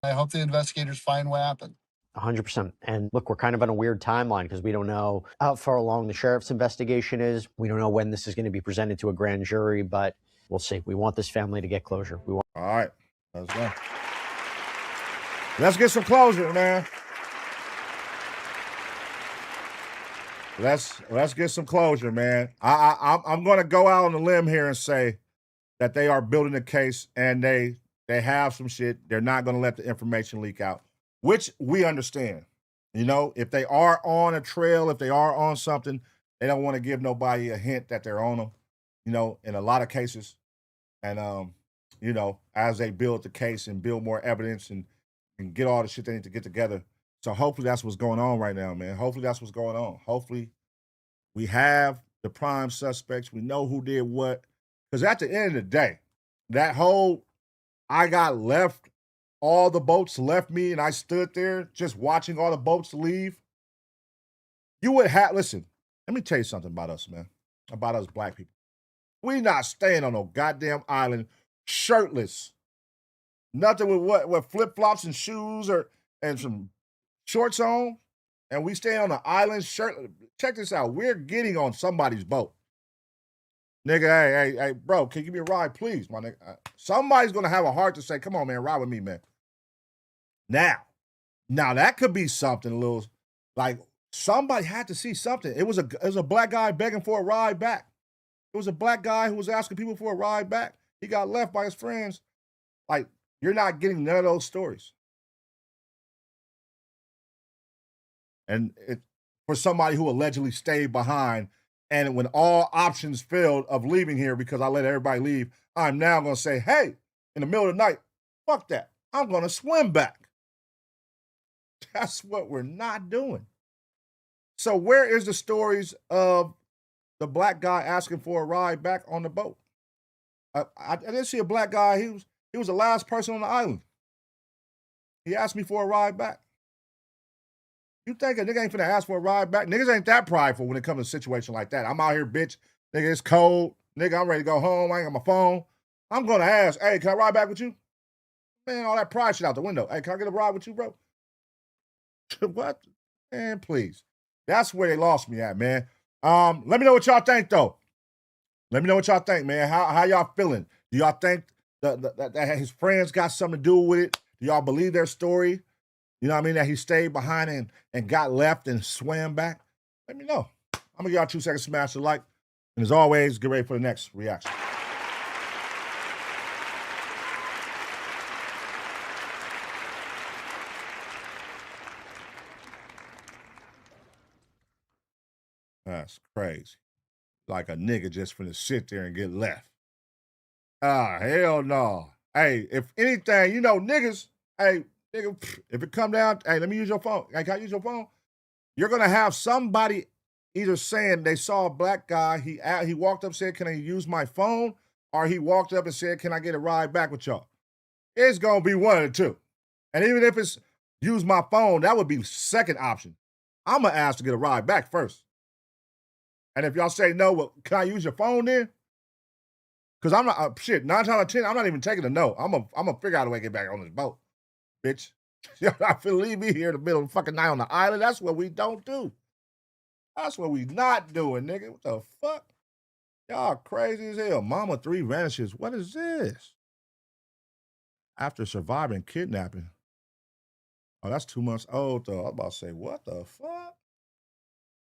I hope the investigators find what happened. 100%. And look, we're kind of on a weird timeline because we don't know how far along the sheriff's investigation is. We don't know when this is going to be presented to a grand jury, but we'll see. We want this family to get closure. All right, let's go. Let's get some closure, man. Let's get some closure, man. I'm going to go out on a limb here and say that they are building a case and they have some shit. They're not going to let the information leak out, which we understand. You know, if they are on a trail, if they are on something, they don't want to give nobody a hint that they're on them, you know, in a lot of cases. And, you know, as they build the case and build more evidence and get all the shit they need to get together. So hopefully that's what's going on right now, man. Hopefully that's what's going on. Hopefully we have the prime suspects. We know who did what. Because at the end of the day, that whole I got left, all the boats left me and I stood there just watching all the boats leave. You would have, listen, let me tell you something about us, man, about us black people. We not staying on no goddamn island shirtless. Nothing with flip-flops and shoes and some shorts on, and we stay on the island shirtless. Check this out. We're getting on somebody's boat. Nigga, hey, bro, can you give me a ride, please, my nigga? Somebody's going to have a heart to say, come on, man, ride with me, man. Now that could be something a little, like somebody had to see something. It was a black guy begging for a ride back. It was a black guy who was asking people for a ride back. He got left by his friends. Like, you're not getting none of those stories. And for somebody who allegedly stayed behind, and when all options failed of leaving here because I let everybody leave, I'm now going to say, hey, in the middle of the night, fuck that. I'm going to swim back. That's what we're not doing. So where is the stories of the black guy asking for a ride back on the boat? I didn't see a black guy. He was the last person on the island. He asked me for a ride back. You think a nigga ain't finna ask for a ride back? Niggas ain't that prideful when it comes to a situation like that. I'm out here, bitch. Nigga, it's cold. Nigga, I'm ready to go home. I ain't got my phone. I'm gonna ask, hey, can I ride back with you? Man, all that pride shit out the window. Hey, can I get a ride with you, bro? What? Man, please. That's where they lost me at, man. Let me know what y'all think, though. Let me know what y'all think, man. How y'all feeling? Do y'all think that his friends got something to do with it? Do y'all believe their story? You know what I mean? That he stayed behind and got left and swam back? Let me know. I'm going to give y'all 2 seconds to smash the like. And as always, get ready for the next reaction. That's crazy. Like a nigga just finna sit there and get left. Ah, hell no. Hey, if anything, you know, niggas, hey, nigga, if it come down, hey, let me use your phone. Hey, can I use your phone? You're gonna have somebody either saying they saw a black guy, he walked up and said, can I use my phone? Or he walked up and said, can I get a ride back with y'all? It's gonna be one of the two. And even if it's use my phone, that would be the second option. I'm gonna ask to get a ride back first. And if y'all say no, well, can I use your phone then? Because I'm not, 9 times out of 10, I'm not even taking a no. I'm gonna figure out a way to get back on this boat, bitch. Y'all not finna leave me here in the middle of the fucking night on the island. That's what we don't do. That's what we not doing, nigga. What the fuck? Y'all crazy as hell. Mama 3 vanishes. What is this? After surviving kidnapping. Oh, that's 2 months old, though. I was about to say, what the fuck?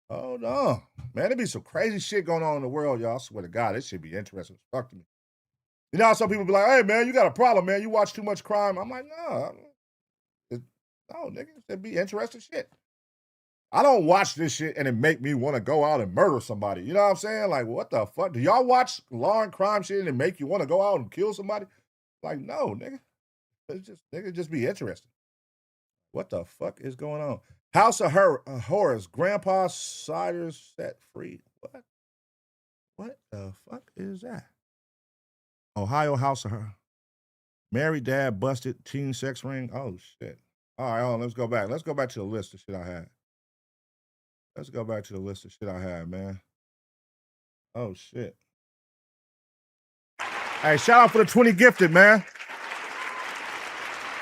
Hold on. Man, there be some crazy shit going on in the world, y'all. I swear to God, this should be interesting as fuck to me. You know how some people be like, hey, man, you got a problem, man. You watch too much crime. I'm like, no. No, nigga. It'd be interesting shit. I don't watch this shit and it make me want to go out and murder somebody. You know what I'm saying? Like, what the fuck? Do y'all watch law and crime shit and it make you want to go out and kill somebody? Like, no, nigga. It's just be interesting. What the fuck is going on? House of Horrors. Grandpa Siders set free. What? What the fuck is that? Ohio House of Horrors. Married dad busted teen sex ring. Oh, shit. All right, hold on. Let's go back. Let's go back to the list of shit I had. Let's go back to the list of shit I had, man. Oh, shit. Hey, shout out for the 20 gifted, man.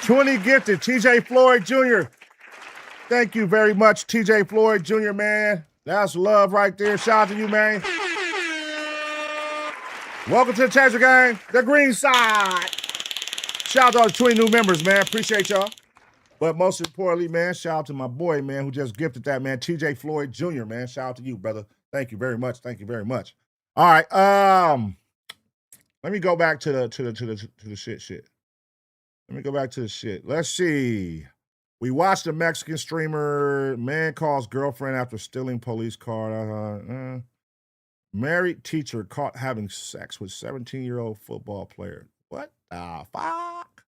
20 gifted. TJ Floyd Jr. Thank you very much, TJ Floyd Jr., man. That's love right there. Shout out to you, man. Welcome to the Taser Gang, the green side. Shout out to all the 20 new members, man. Appreciate y'all. But most importantly, man, shout out to my boy, man, who just gifted that, man, TJ Floyd Jr., man. Shout out to you, brother. Thank you very much. Thank you very much. All right. Let me go back to the shit. Let me go back to the shit. Let's see. We watched a Mexican streamer. Man calls girlfriend after stealing police car. Married teacher caught having sex with 17-year-old football player. What the fuck?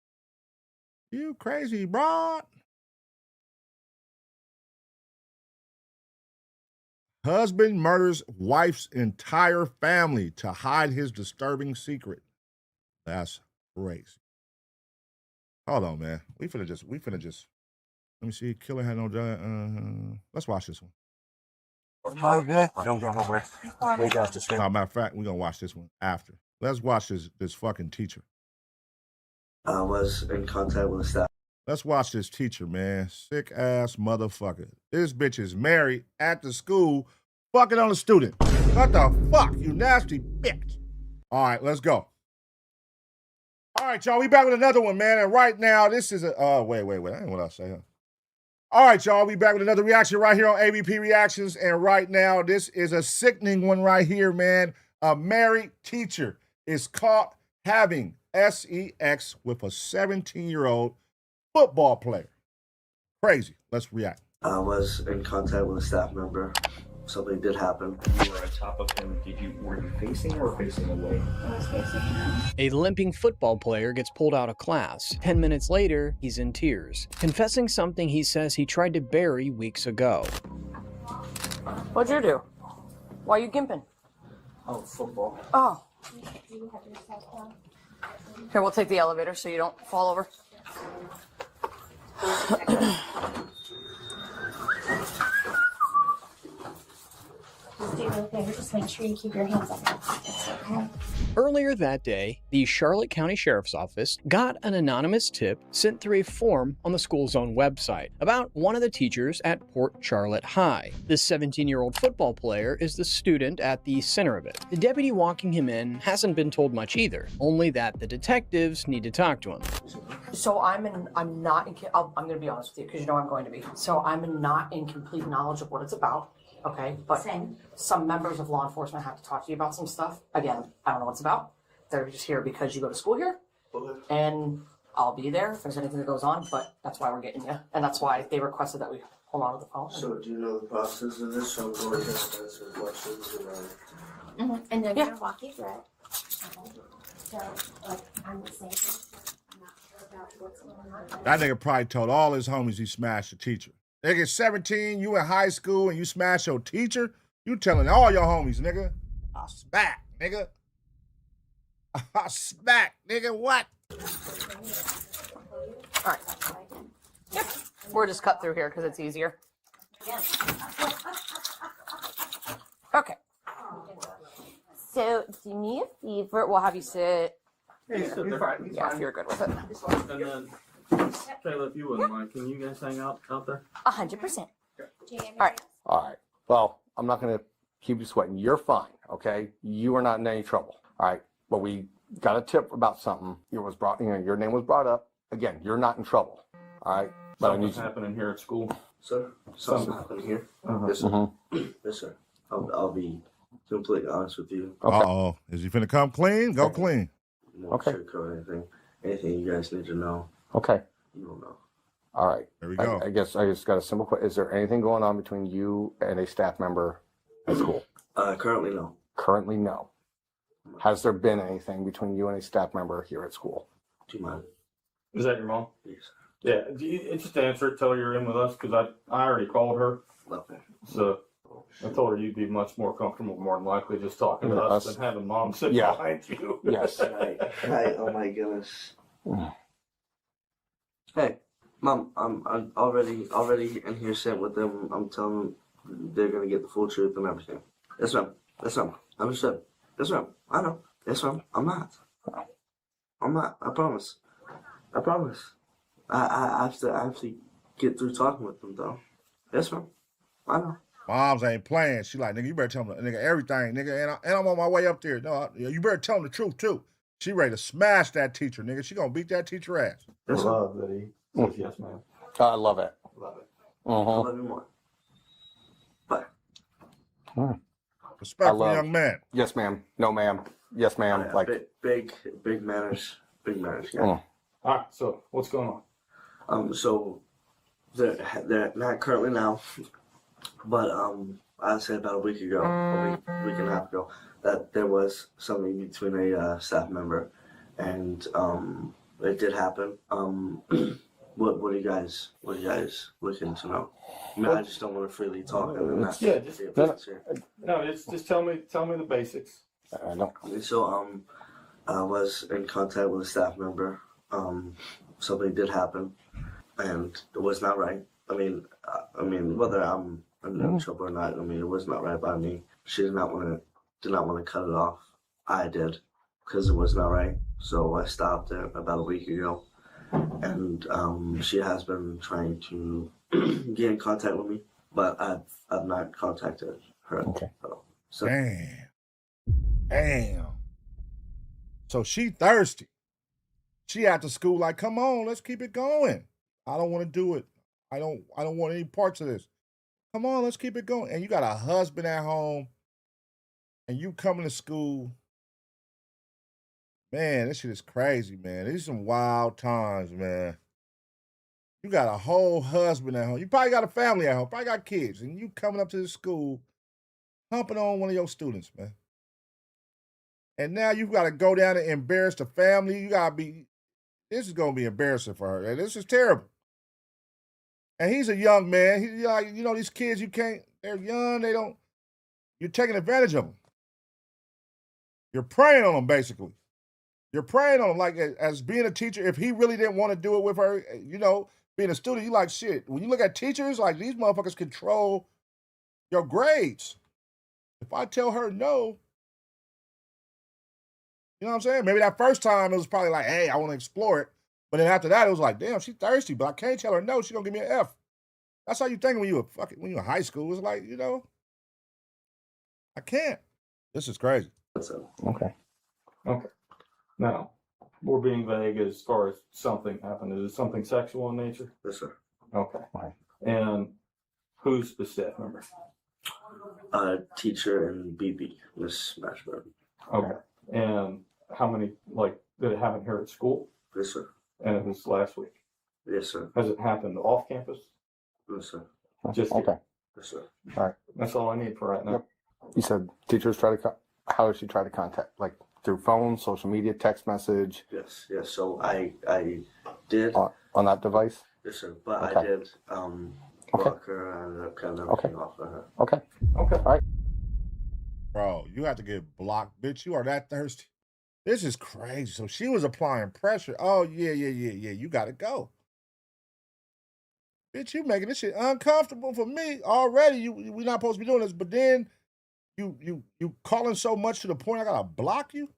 You crazy, broad. Husband murders wife's entire family to hide his disturbing secret. That's crazy. Hold on, man. We finna just. Let me see. Killer had no job. Let's watch this one. Okay. Don't go nowhere. We got this. Matter of fact, we're gonna watch this one after. Let's watch this fucking teacher. I was in contact with the staff. Let's watch this teacher, man. Sick ass motherfucker. This bitch is married at the school, fucking on a student. What the fuck, you nasty bitch? All right, let's go. All right, y'all, we back with another one, man. And right now, this is a, wait. I ain't what I say, huh? All right, y'all, we back with another reaction right here on ABP Reactions. And right now, this is a sickening one right here, man. A married teacher is caught having sex with a 17-year-old football player. Crazy. Let's react. I was in contact with a staff member. Something did happen. You were on top of him. Were you facing or facing away? I was facing him. A limping football player gets pulled out of class. 10 minutes later, he's in tears, confessing something he says he tried to bury weeks ago. What'd you do? Why are you gimping? Oh, football. Oh. Here, we'll take the elevator so you don't fall over. Stay right there. Just make sure you keep your hands on your pockets, okay? Earlier that day, the Charlotte County Sheriff's Office got an anonymous tip sent through a form on the school's own website about one of the teachers at Port Charlotte High. This 17-year-old football player is the student at the center of it. The deputy walking him in hasn't been told much either, only that the detectives need to talk to him. So I'm not in, I'm going to be honest with you because you know I'm going to be. So I'm not in complete knowledge of what it's about. Okay, but some members of law enforcement have to talk to you about some stuff. Again, I don't know what it's about. They're just here because you go to school here, and I'll be there if there's anything that goes on, but that's why we're getting you. And that's why they requested that we hold on to the phone. So do you know the process of this? So I'm going to answer questions and And they're going to walk you through it. So, like, I'm the same person. I'm not sure about what's going on. That nigga probably told all his homies he smashed a teacher. Nigga, 17, you in high school and you smash your teacher, you telling all your homies, nigga. I smack, nigga. I smack, nigga, what? All right. Yep. We're just cut through here because it's easier. Okay. So, do you need a fever? We'll have you sit. He's fine. Yeah, if you're good with it. And then, Taylor, if you wouldn't mind, can you guys hang out there? 100%. All right. All right. Well, I'm not going to keep you sweating. You're fine, okay? You are not in any trouble, all right? But we got a tip about something. Your name was brought up. Again, you're not in trouble, all right? But Something's happening here at school. Sir, something happened here. Yes, sir. Yes, sir. I'll be completely honest with you. Uh-oh. Is he finna come clean? Go clean. Okay. Anything you guys need to know. Okay. You don't know. All right. There we go. I guess I just got a simple question. Is there anything going on between you and a staff member at school? Currently, no. Currently, no. Has there been anything between you and a staff member here at school? Do you mind? Is that your mom? Yes. Yeah. Just answer it. Tell her you're in with us because I already called her. Okay. So I told her you'd be much more comfortable, more than likely, just talking to us than having mom sit behind you. Yes. Hi. Oh my goodness. Hey, Mom. I'm already in here sitting with them. I'm telling them they're gonna get the full truth and everything. Yes, ma'am. Yes, ma'am. Understood. Yes, ma'am. I know. Yes, ma'am. I'm not. I promise. I promise. I have to get through talking with them though. Yes, ma'am. I know. Moms ain't playing. She like, nigga, you better tell them, nigga, everything, nigga. And I'm on my way up there. No, you better tell them the truth, too. She ready to smash that teacher, nigga. She gonna beat that teacher ass. I love that he says yes, ma'am. I love it. Love it. I love you more. Bye. Respectful young man. Yes, ma'am. No, ma'am. Yes, ma'am. Yeah, big manners. Big manners. Yeah. All right. So what's going on? So they're not currently now, but I said about a week ago, week and a half ago, that there was something between a staff member, and it did happen. What are you guys looking to know? I mean, I just don't want to freely talk. Just tell me the basics. I know. So I was in contact with a staff member. Something did happen, and it was not right. I mean, whether I'm in trouble or not, I mean, it was not right by me. She did not want to cut it off. I did, because it was not right. So I stopped it about a week ago, and she has been trying to get in contact with me, but I've not contacted her. Okay. So Damn. So she thirsty. She after school like, come on, let's keep it going. I don't want to do it. I don't want any parts of this. Come on, let's keep it going. And you got a husband at home, and you coming to school. Man, this shit is crazy, man. These some wild times, man. You got a whole husband at home. You probably got a family at home, probably got kids, and you coming up to the school, humping on one of your students, man. And now you got to go down and embarrass the family. This is going to be embarrassing for her. And this is terrible. And he's a young man. He's like, these kids, they're young. You're taking advantage of them. You're preying on them, basically. You're preying on them, like, as being a teacher, if he really didn't want to do it with her, being a student, you like, shit. When you look at teachers, like, these motherfuckers control your grades. If I tell her no, You know what I'm saying? Maybe that first time it was probably like, hey, I want to explore it. But then after that, it was like, damn, she's thirsty, but I can't tell her no. She's going to give me an F. That's how you think when you were in high school. It's like, I can't. This is crazy. Okay. Okay. Now, we're being vague as far as something happened. Is it something sexual in nature? Yes, sir. Okay. And who's the staff member? Teacher and BB, Miss Mashburn. Okay. And how many, did it happen here at school? Yes, sir. And it was last week? Yes, sir. Has it happened off campus? Yes, sir. Just okay. Yes, sir. All right. That's all I need for right now. Yep. You said teachers try to, how does she try to contact? Like through phone, social media, text message? Yes. So I did. On that device? Yes, sir. But Okay. I did block her and ended up cutting everything off of her. Okay. All right. Bro, you have to get blocked, bitch. You are that thirsty. This is crazy. So she was applying pressure. Oh, yeah. You got to go. Bitch, you making this shit uncomfortable for me already. We're not supposed to be doing this, but then you calling so much to the point I got to block you?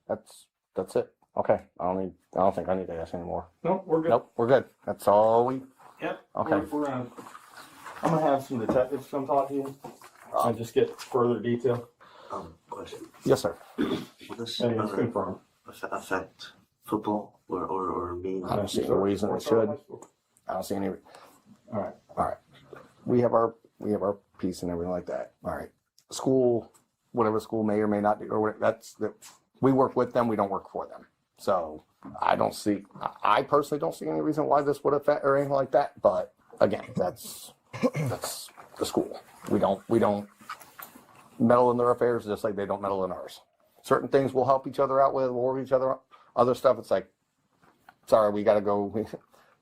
That's it. Okay. I don't think I need to ask anymore. No, we're good. Nope, we're good. That's all we. Yep. Okay. I'm gonna have some detectives come talk to you and just get further detail. Question. Yes, sir. Will this confirmed. affect football or me? I don't see any reason it should. I don't see any. All right. We have our piece and everything like that. All right. School, whatever school may or may not do, or whatever, we work with them. We don't work for them. So I personally don't see any reason why this would affect or anything like that. But again, that's the school. We don't meddle in their affairs just like they don't meddle in ours. Certain things we'll help each other out with, we'll work each other out. Other stuff, it's like, sorry, we got to go.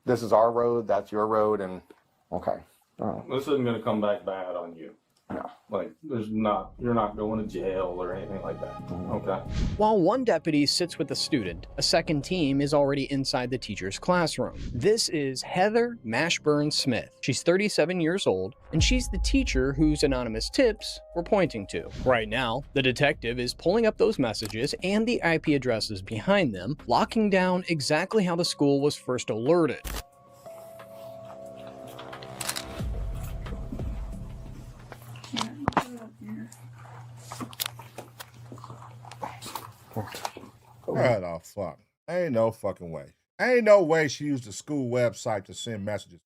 This is our road, that's your road, and okay. This isn't gonna come back bad on you. No. You're not going to jail or anything like that. Okay. While one deputy sits with the student, a second team is already inside the teacher's classroom. This is Heather Mashburn Smith. She's 37 years old, and she's the teacher whose anonymous tips we're pointing to. Right now, the detective is pulling up those messages and the IP addresses behind them, locking down exactly how the school was first alerted. What the fuck? Ain't no fucking way. Ain't no way she used the school website to send messages.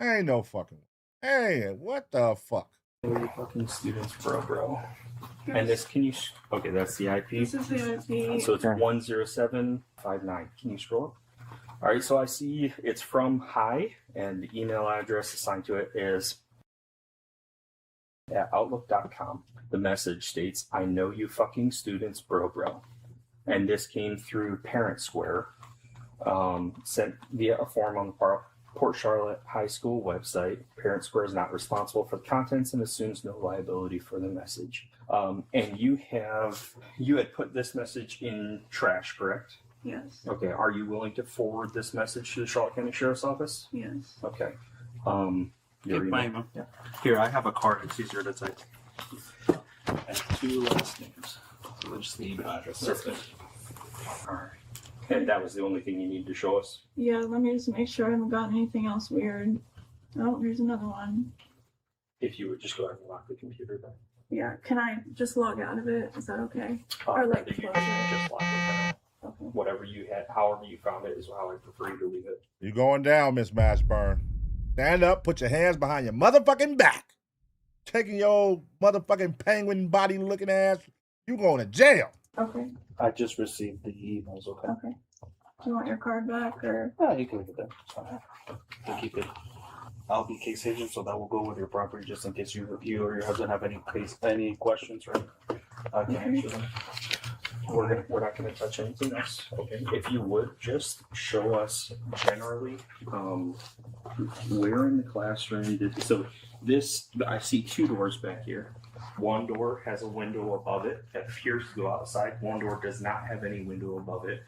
Ain't no fucking way. Hey, what the fuck? Your fucking students, bro. And this, okay, that's the IP. This is the IP. So it's 10759. Can you scroll up? All right, so I see it's from Hi, and the email address assigned to it is at outlook.com. The message states, I know you fucking students, bro. And this came through Parent Square, sent via a form on the Port Charlotte High School website. Parent Square is not responsible for the contents and assumes no liability for the message. And you had put this message in trash, correct? Yes. Okay, are you willing to forward this message to the Charlotte County Sheriff's Office? Yes. Okay. Yeah. Here, I have a card. It's easier to type. And 2 last names. So just the email address. Perfect. All right. And that was the only thing you needed to show us? Yeah, let me just make sure I haven't gotten anything else weird. Oh, here's another one. If you would just go ahead and lock the computer then. Yeah, can I just log out of it? Is that okay? Or Rather like you close just it? lock it down. Whatever you had, however you found it is how I prefer you to leave it. You going down, Miss Mashburn. Stand up, put your hands behind your motherfucking back. Taking your old motherfucking penguin body looking ass, you going to jail. Okay. I just received the emails, okay? Okay. Do you want your card back or? Yeah, you can leave it there. It's fine. To keep it. I'll be case agent, so that will go with your property just in case you or your husband have any questions, right? I can answer them. We're not going to touch anything else. Okay. If you would just show us generally, where in the classroom I see 2 doors back here. One door has a window above it that appears to go outside. One door does not have any window above it.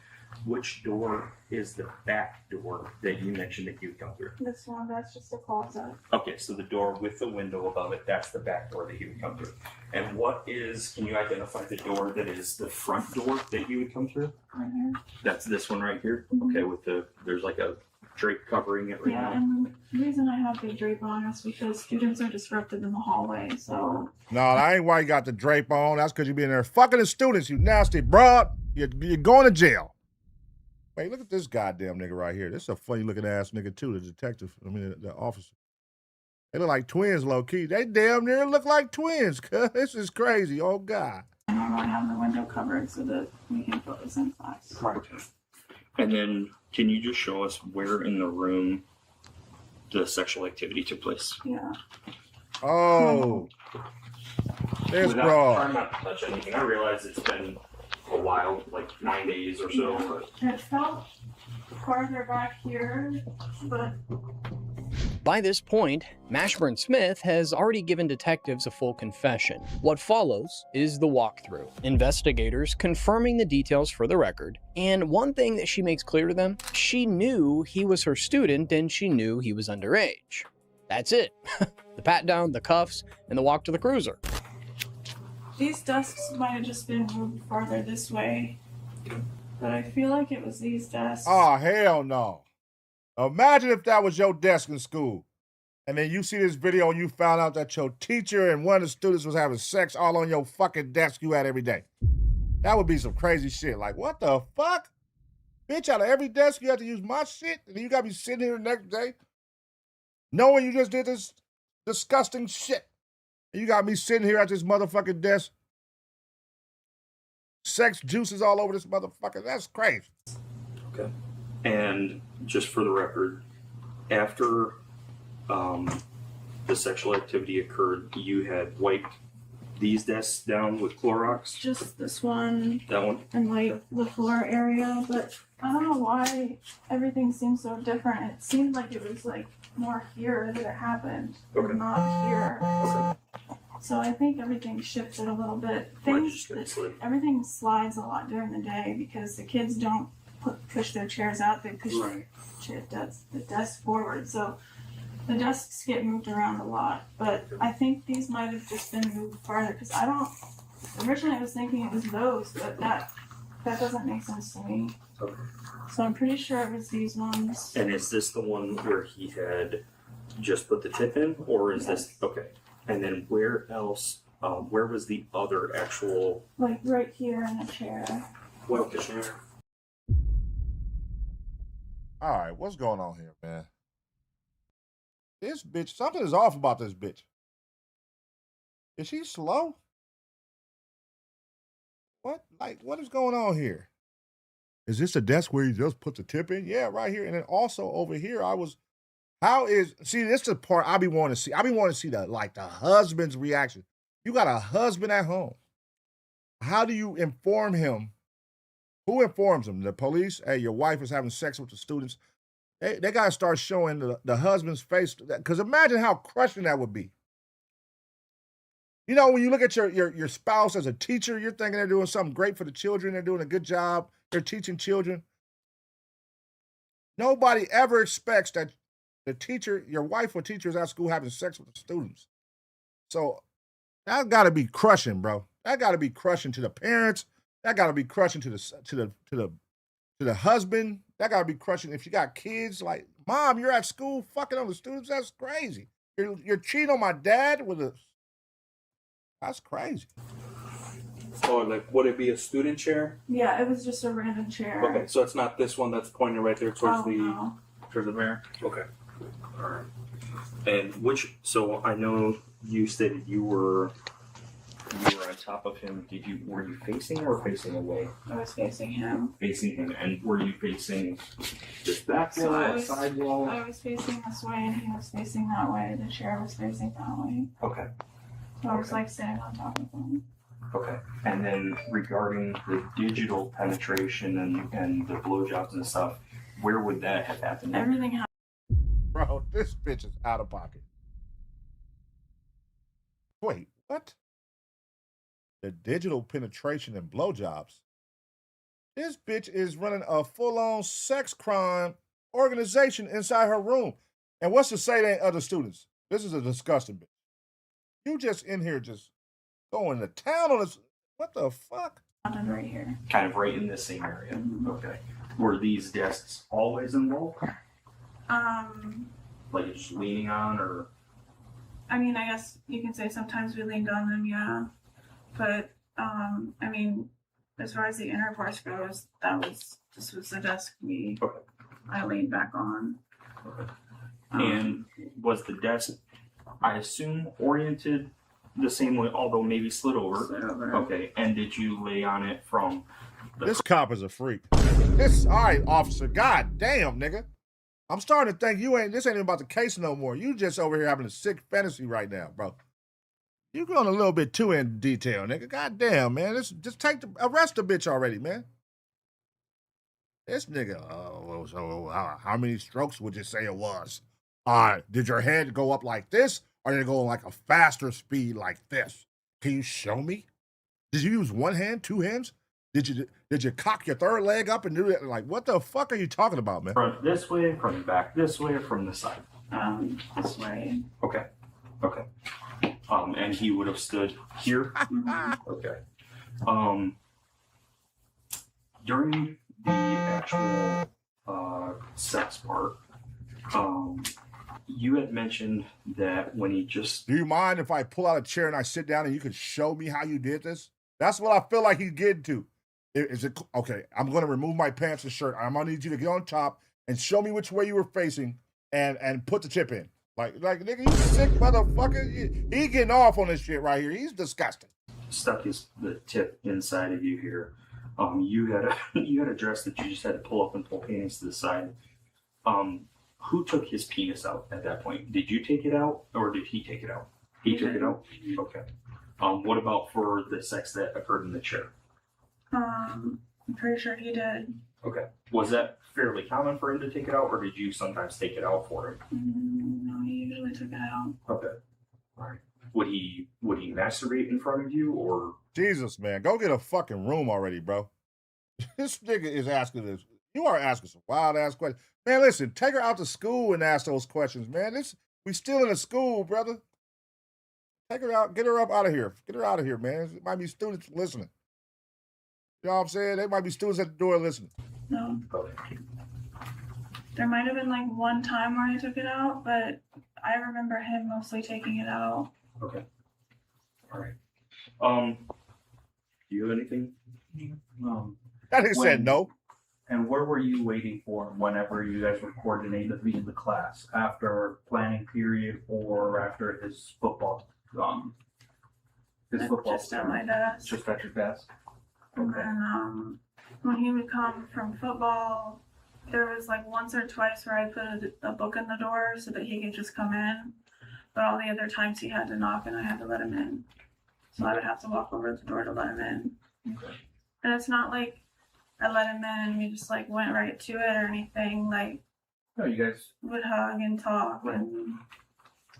Which door is the back door that you mentioned that you would come through? This one, that's just a closet. Okay, so the door with the window above it, that's the back door that you would come through. And what is, can you identify the door that is the front door that you would come through? Right here. That's this one right here? Mhm. Okay, with the, there's like a drape covering it right Yeah, now? and the reason I have the drape on is because students are disrupted in the hallway, so. No, that ain't why you got the drape on. That's because you be in there fucking the students, you nasty broad. You're going to jail. Wait, look at this goddamn nigga right here. This is a funny looking ass nigga too, the detective. I mean, the officer. They look like twins, low key. They damn near look like twins, cuz. This is crazy. Oh, God. I normally have the window covered so that we can focus in class. Right. And then, can you just show us where in the room the sexual activity took place? Yeah. Oh. This Without broad. trying not to touch anything. I realize it's been a while, like 9 days or so. But It felt farther back here, but By this point, Mashburn Smith has already given detectives a full confession. What follows is the walkthrough, investigators confirming the details for the record, and one thing that she makes clear to them, she knew he was her student and she knew he was underage. That's it. The pat down, the cuffs, and the walk to the cruiser. these desks might have just been moved farther this way. But I feel like it was these desks. Oh, hell no. Imagine if that was your desk in school. And then you see this video and you found out that your teacher and one of the students was having sex all on your fucking desk you had every day. That would be some crazy shit. Like, what the fuck? Bitch, out of every desk you have to use my shit? And then you got me sitting here the next day knowing you just did this disgusting shit. And you got me sitting here at this motherfucking desk. Sex juices all over this motherfucker. That's crazy. okay. And just for the record, after the sexual activity occurred, you had wiped these desks down with Clorox? Just this one. That one? And like the floor area, but I don't know why everything seems so different. It seemed like it was like more here that it happened, Okay. not here. Okay. So I think everything shifted a little bit. Might just get slid. Everything slides a lot during the day because the kids don't push their chairs out. They push Right. the desk forward. So the desks get moved around a lot. But I think these might have just been moved farther because originally I was thinking it was those, but that doesn't make sense to me. Okay. So I'm pretty sure it was these ones. And is this the one where he had just put the tip in, or is this okay? And then where else? Where was the other actual? Like right here in the chair. Well, chair. All right, what's going on here, man? This bitch, something is off about this bitch. Is she slow? What is going on here? Is this a desk where you just put the tip in? Yeah, right here. And then also over here, see, this is the part I be wanting to see. I be wanting to see the husband's reaction. You got a husband at home. How do you inform him? Who informs him? The police? Hey, your wife is having sex with the students. They got to start showing the husband's face. Because imagine how crushing that would be. You know, when you look at your spouse as a teacher, you're thinking they're doing something great for the children. They're doing a good job. They're teaching children. Nobody ever expects that the teacher, your wife or teacher is at school having sex with the students. So that got to be crushing, bro. That got to be crushing to the parents. That got to be crushing to the husband. That got to be crushing if you got kids. Like, Mom, you're at school fucking on the students. That's crazy. You're cheating on my dad with a. That's crazy. Or like, would it be a student chair? Yeah, it was just a random chair. Okay, so it's not this one that's pointing right there towards no. towards the mirror. Okay. All right. And so I know you stated you were on top of him. Were you facing or facing away? I was facing him. Facing him, and were you facing this back wall, side wall? I was facing this way and he was facing that way. The chair was facing that way. Okay. So I was like sitting on top of him. Okay. And then regarding the digital penetration and the blowjobs and stuff, where would that have happened? Everything happened. Bro, this bitch is out of pocket. Wait, what? The digital penetration and blowjobs? This bitch is running a full-on sex crime organization inside her room. And what's to say they ain't other students? This is a disgusting bitch. You just in here just going to town on this. What the fuck? Right here. Kind of right in this same area. Okay. Were these desks always involved? Like just leaning on, or? I mean, I guess you can say sometimes we leaned on them, yeah. But I mean, as far as the intercourse goes, this was the desk I leaned back on. Okay. And was the desk, I assume, oriented the same way, although maybe slid over? Slid over. Okay. And did you lay on it from the... This cop is a freak. All right, officer. God damn, nigga. I'm starting to think this ain't even about the case no more. You just over here having a sick fantasy right now, bro. You going a little bit too in detail, nigga. God damn, man. Just arrest the bitch already, man. This nigga, how many strokes would you say it was? Did your head go up like this, or did it go like a faster speed like this? Can you show me? Did you use one hand, two hands? Did you cock your third leg up and do it? Like, what the fuck are you talking about, man? Front this way, from the back this way, or from the side? This way. Okay. Okay. And he would have stood here? Okay. During the actual sex part, you had mentioned that when he just... Do you mind if I pull out a chair and I sit down and you can show me how you did this? That's what I feel like he's getting to. Is it okay? I'm going to remove my pants and shirt. I'm going to need you to get on top and show me which way you were facing and put the tip in. Like nigga, you sick motherfucker. He getting off on this shit right here. He's disgusting. Stuck the tip inside of you here. You had a dress that you just had to pull up and pull panties to the side. Who took his penis out at that point? Did you take it out, or did he take it out? He took it out? Okay. What about for the sex that occurred in the chair? I'm pretty sure he did. Okay. Was that fairly common for him to take it out, or did you sometimes take it out for him? No, he usually took it out. Okay. All right. Would he masturbate in front of you, or? Jesus, man, go get a fucking room already, bro. This nigga is asking this. You are asking some wild ass questions, man. Listen, take her out to school and ask those questions, man. We still in a school, brother. Take her out, get her up out of here. Get her out of here, man. There might be students listening. You know what I'm saying? There might be students at the door listening. No. There might have been like one time where he took it out, but I remember him mostly taking it out. Okay. All right. Do you have anything? That nigga said no. And where were you waiting for whenever you guys were coordinating to meet the class? After planning period or after his football? Just at my desk. Just at your desk? And then when he would come from football, there was like once or twice where I put a book in the door so that he could just come in. But all the other times he had to knock and I had to let him in. So I would have to walk over to the door to let him in. Okay. And it's not like I let him in and we just like went right to it or anything. Like, no, you guys would hug and talk and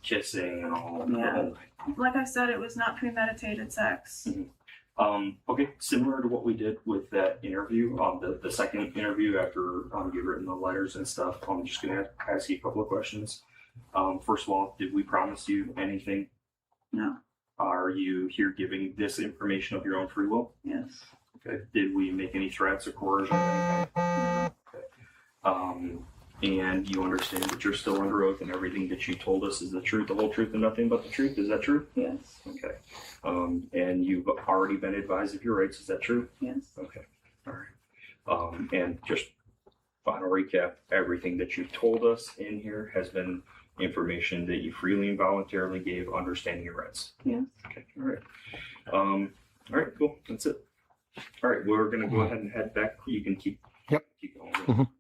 kissing and all. Yeah. Like I said, it was not premeditated sex. Mm-hmm. Okay, similar to what we did with that interview, the second interview after you've written the letters and stuff, I'm just going to ask you a couple of questions. First of all, did we promise you anything? No. Are you here giving this information of your own free will? Yes. Okay. Did we make any threats or coercion? Okay. And you understand that you're still under oath and everything that you told us is the truth, the whole truth, and nothing but the truth. Is that true? Yes. Okay. And you've already been advised of your rights. Is that true? Yes. Okay. All right. And just final recap, everything that you've told us in here has been information that you freely and voluntarily gave, understanding your rights. Yes. Okay. All right. All right, cool. That's it. All right, we're going to go ahead and head back. You can keep going.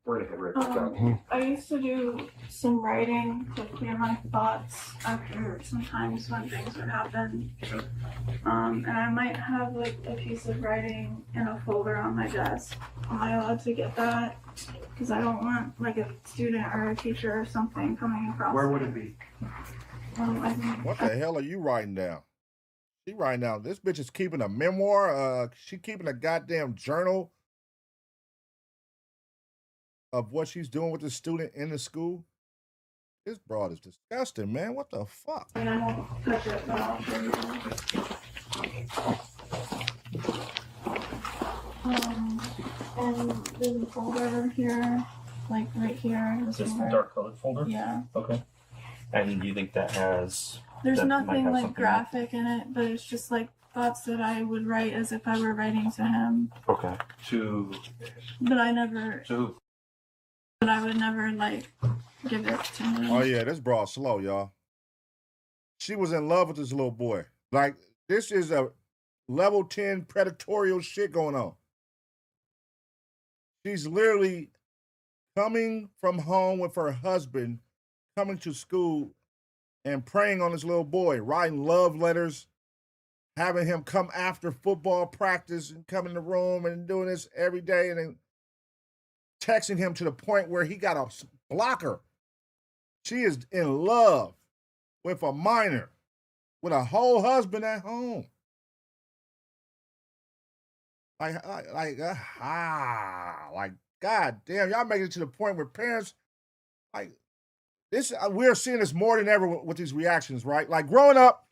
We're going to head right back out. I used to do some writing to clear my thoughts after sometimes when things would happen. And I might have like a piece of writing in a folder on my desk. Am I allowed to get that? Because I don't want like a student or a teacher or something coming across. Where would it be? I think What the hell are you writing down? She writing down. This bitch is keeping a memoir. She keeping a goddamn journal. of what she's doing with the student in the school, this broad is disgusting, man. What the fuck? And I won't touch it, but I'll show you. And there's a folder here, like right here. Is this the dark colored folder? Yeah. Okay. And you think that has? There's that might nothing have like something- graphic in it, but it's just like thoughts that I would write as if I were writing to him. Okay. To. But I never. To who? But I would never like give it to him. Oh yeah, this broad slow, y'all. She was in love with this little boy. Like, this is a level 10 predatorial shit going on. She's literally coming from home with her husband, coming to school and preying on this little boy, writing love letters, having him come after football practice and come in the room and doing this every day, and then texting him to the point where he got a blocker. She is in love with a minor, with a whole husband at home. Like, God damn, y'all making it to the point where parents, like, this, we're seeing this more than ever with these reactions, right? Like, growing up,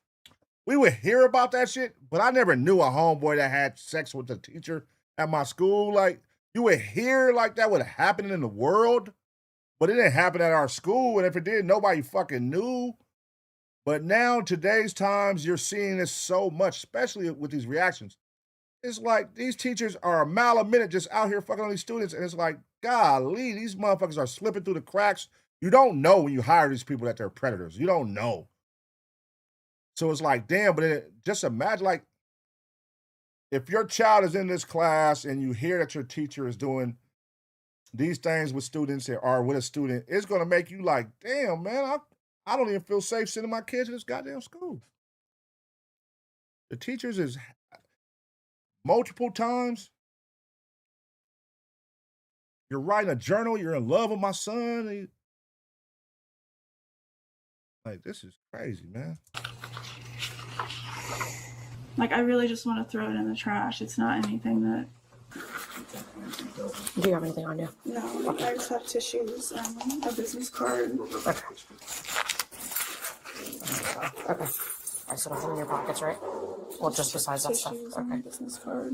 we would hear about that shit, but I never knew a homeboy that had sex with a teacher at my school. Like, you would hear like that would happen in the world, but it didn't happen at our school, and if it did, nobody fucking knew. But now, today's times, you're seeing this so much, especially with these reactions. It's like these teachers are a mile a minute just out here fucking on these students, and it's like, golly, these motherfuckers are slipping through the cracks. You don't know when you hire these people that they're predators. You don't know. So it's like, damn, but just imagine, like, if your child is in this class and you hear that your teacher is doing these things with students or with a student, it's going to make you like, damn, man, I don't even feel safe sending my kids to this goddamn school. The teachers is multiple times. You're writing a journal. You're in love with my son. Like, this is crazy, man. Like, I really just want to throw it in the trash. It's not anything that. Do you have anything on you? No, I just have tissues and a business card. Okay. Okay. I said nothing in your pockets, right? Well, just besides that stuff. Tissues and a Okay. business card.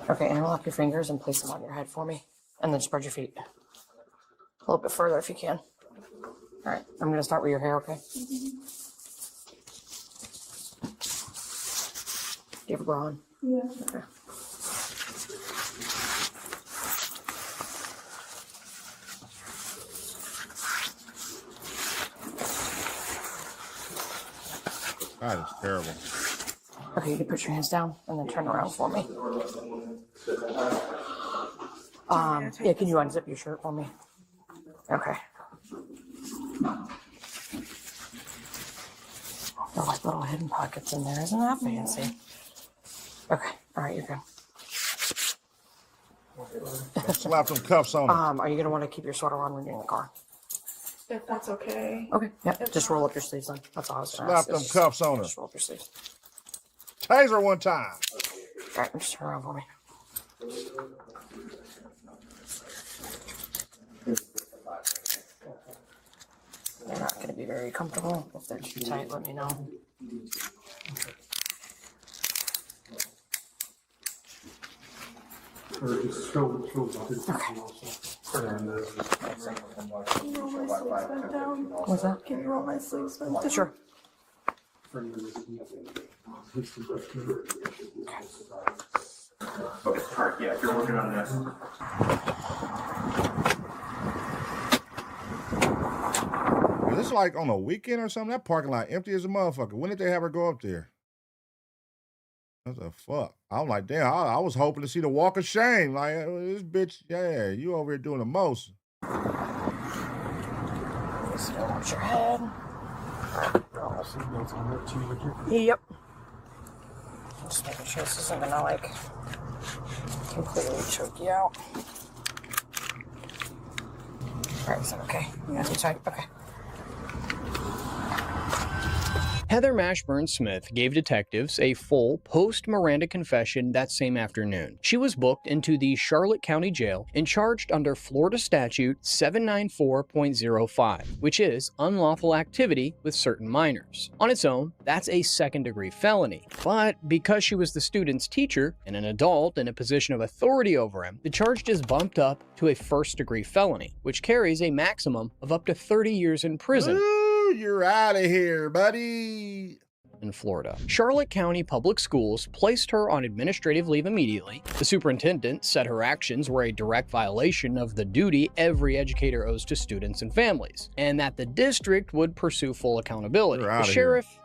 Okay, interlock your fingers and place them on your head for me. And then spread your feet. A little bit further if you can. All right, I'm going to start with your hair, okay? Do you have a bra on? Yeah. Okay. That is terrible. Okay, you can put your hands down and then turn around for me. Yeah, can you unzip your shirt for me? Okay. There are like little hidden pockets in there. Isn't that fancy? Okay, all right, you're good. Slap some cuffs on it. Are you gonna want to keep your sweater on when you're in the car? If that's okay. Okay. Yep. Just roll up your sleeves then. That's all I was gonna Slap ask. them Just- cuffs on her. Just roll up your sleeves. Taser one time. All right, just turn around for me. They're not going to be very comfortable. If they're too tight, let me know. What's that? Can you roll my sleeves back down? Sure. Okay, alright, yeah, if you're working on this. Is this like on a weekend or something? That parking lot empty as a motherfucker. When did they have her go up there? What the fuck? I'm like, damn, I was hoping to see the walk of shame. Like, this bitch, yeah, you over here doing the most. Just watch your head. Yep. Just making sure this isn't gonna like completely choke you out. Alright, is that okay? Yeah. Too tight? Okay. Heather Mashburn Smith gave detectives a full post-Miranda confession that same afternoon. She was booked into the Charlotte County Jail and charged under Florida Statute 794.05, which is unlawful activity with certain minors. On its own, that's a second-degree felony. But because she was the student's teacher and an adult in a position of authority over him, the charge is bumped up to a first-degree felony, which carries a maximum of up to 30 years in prison. Ooh, you're out of here, buddy. In Florida. Charlotte County Public Schools placed her on administrative leave immediately. The superintendent said her actions were a direct violation of the duty every educator owes to students and families, and that the district would pursue full accountability. The sheriff,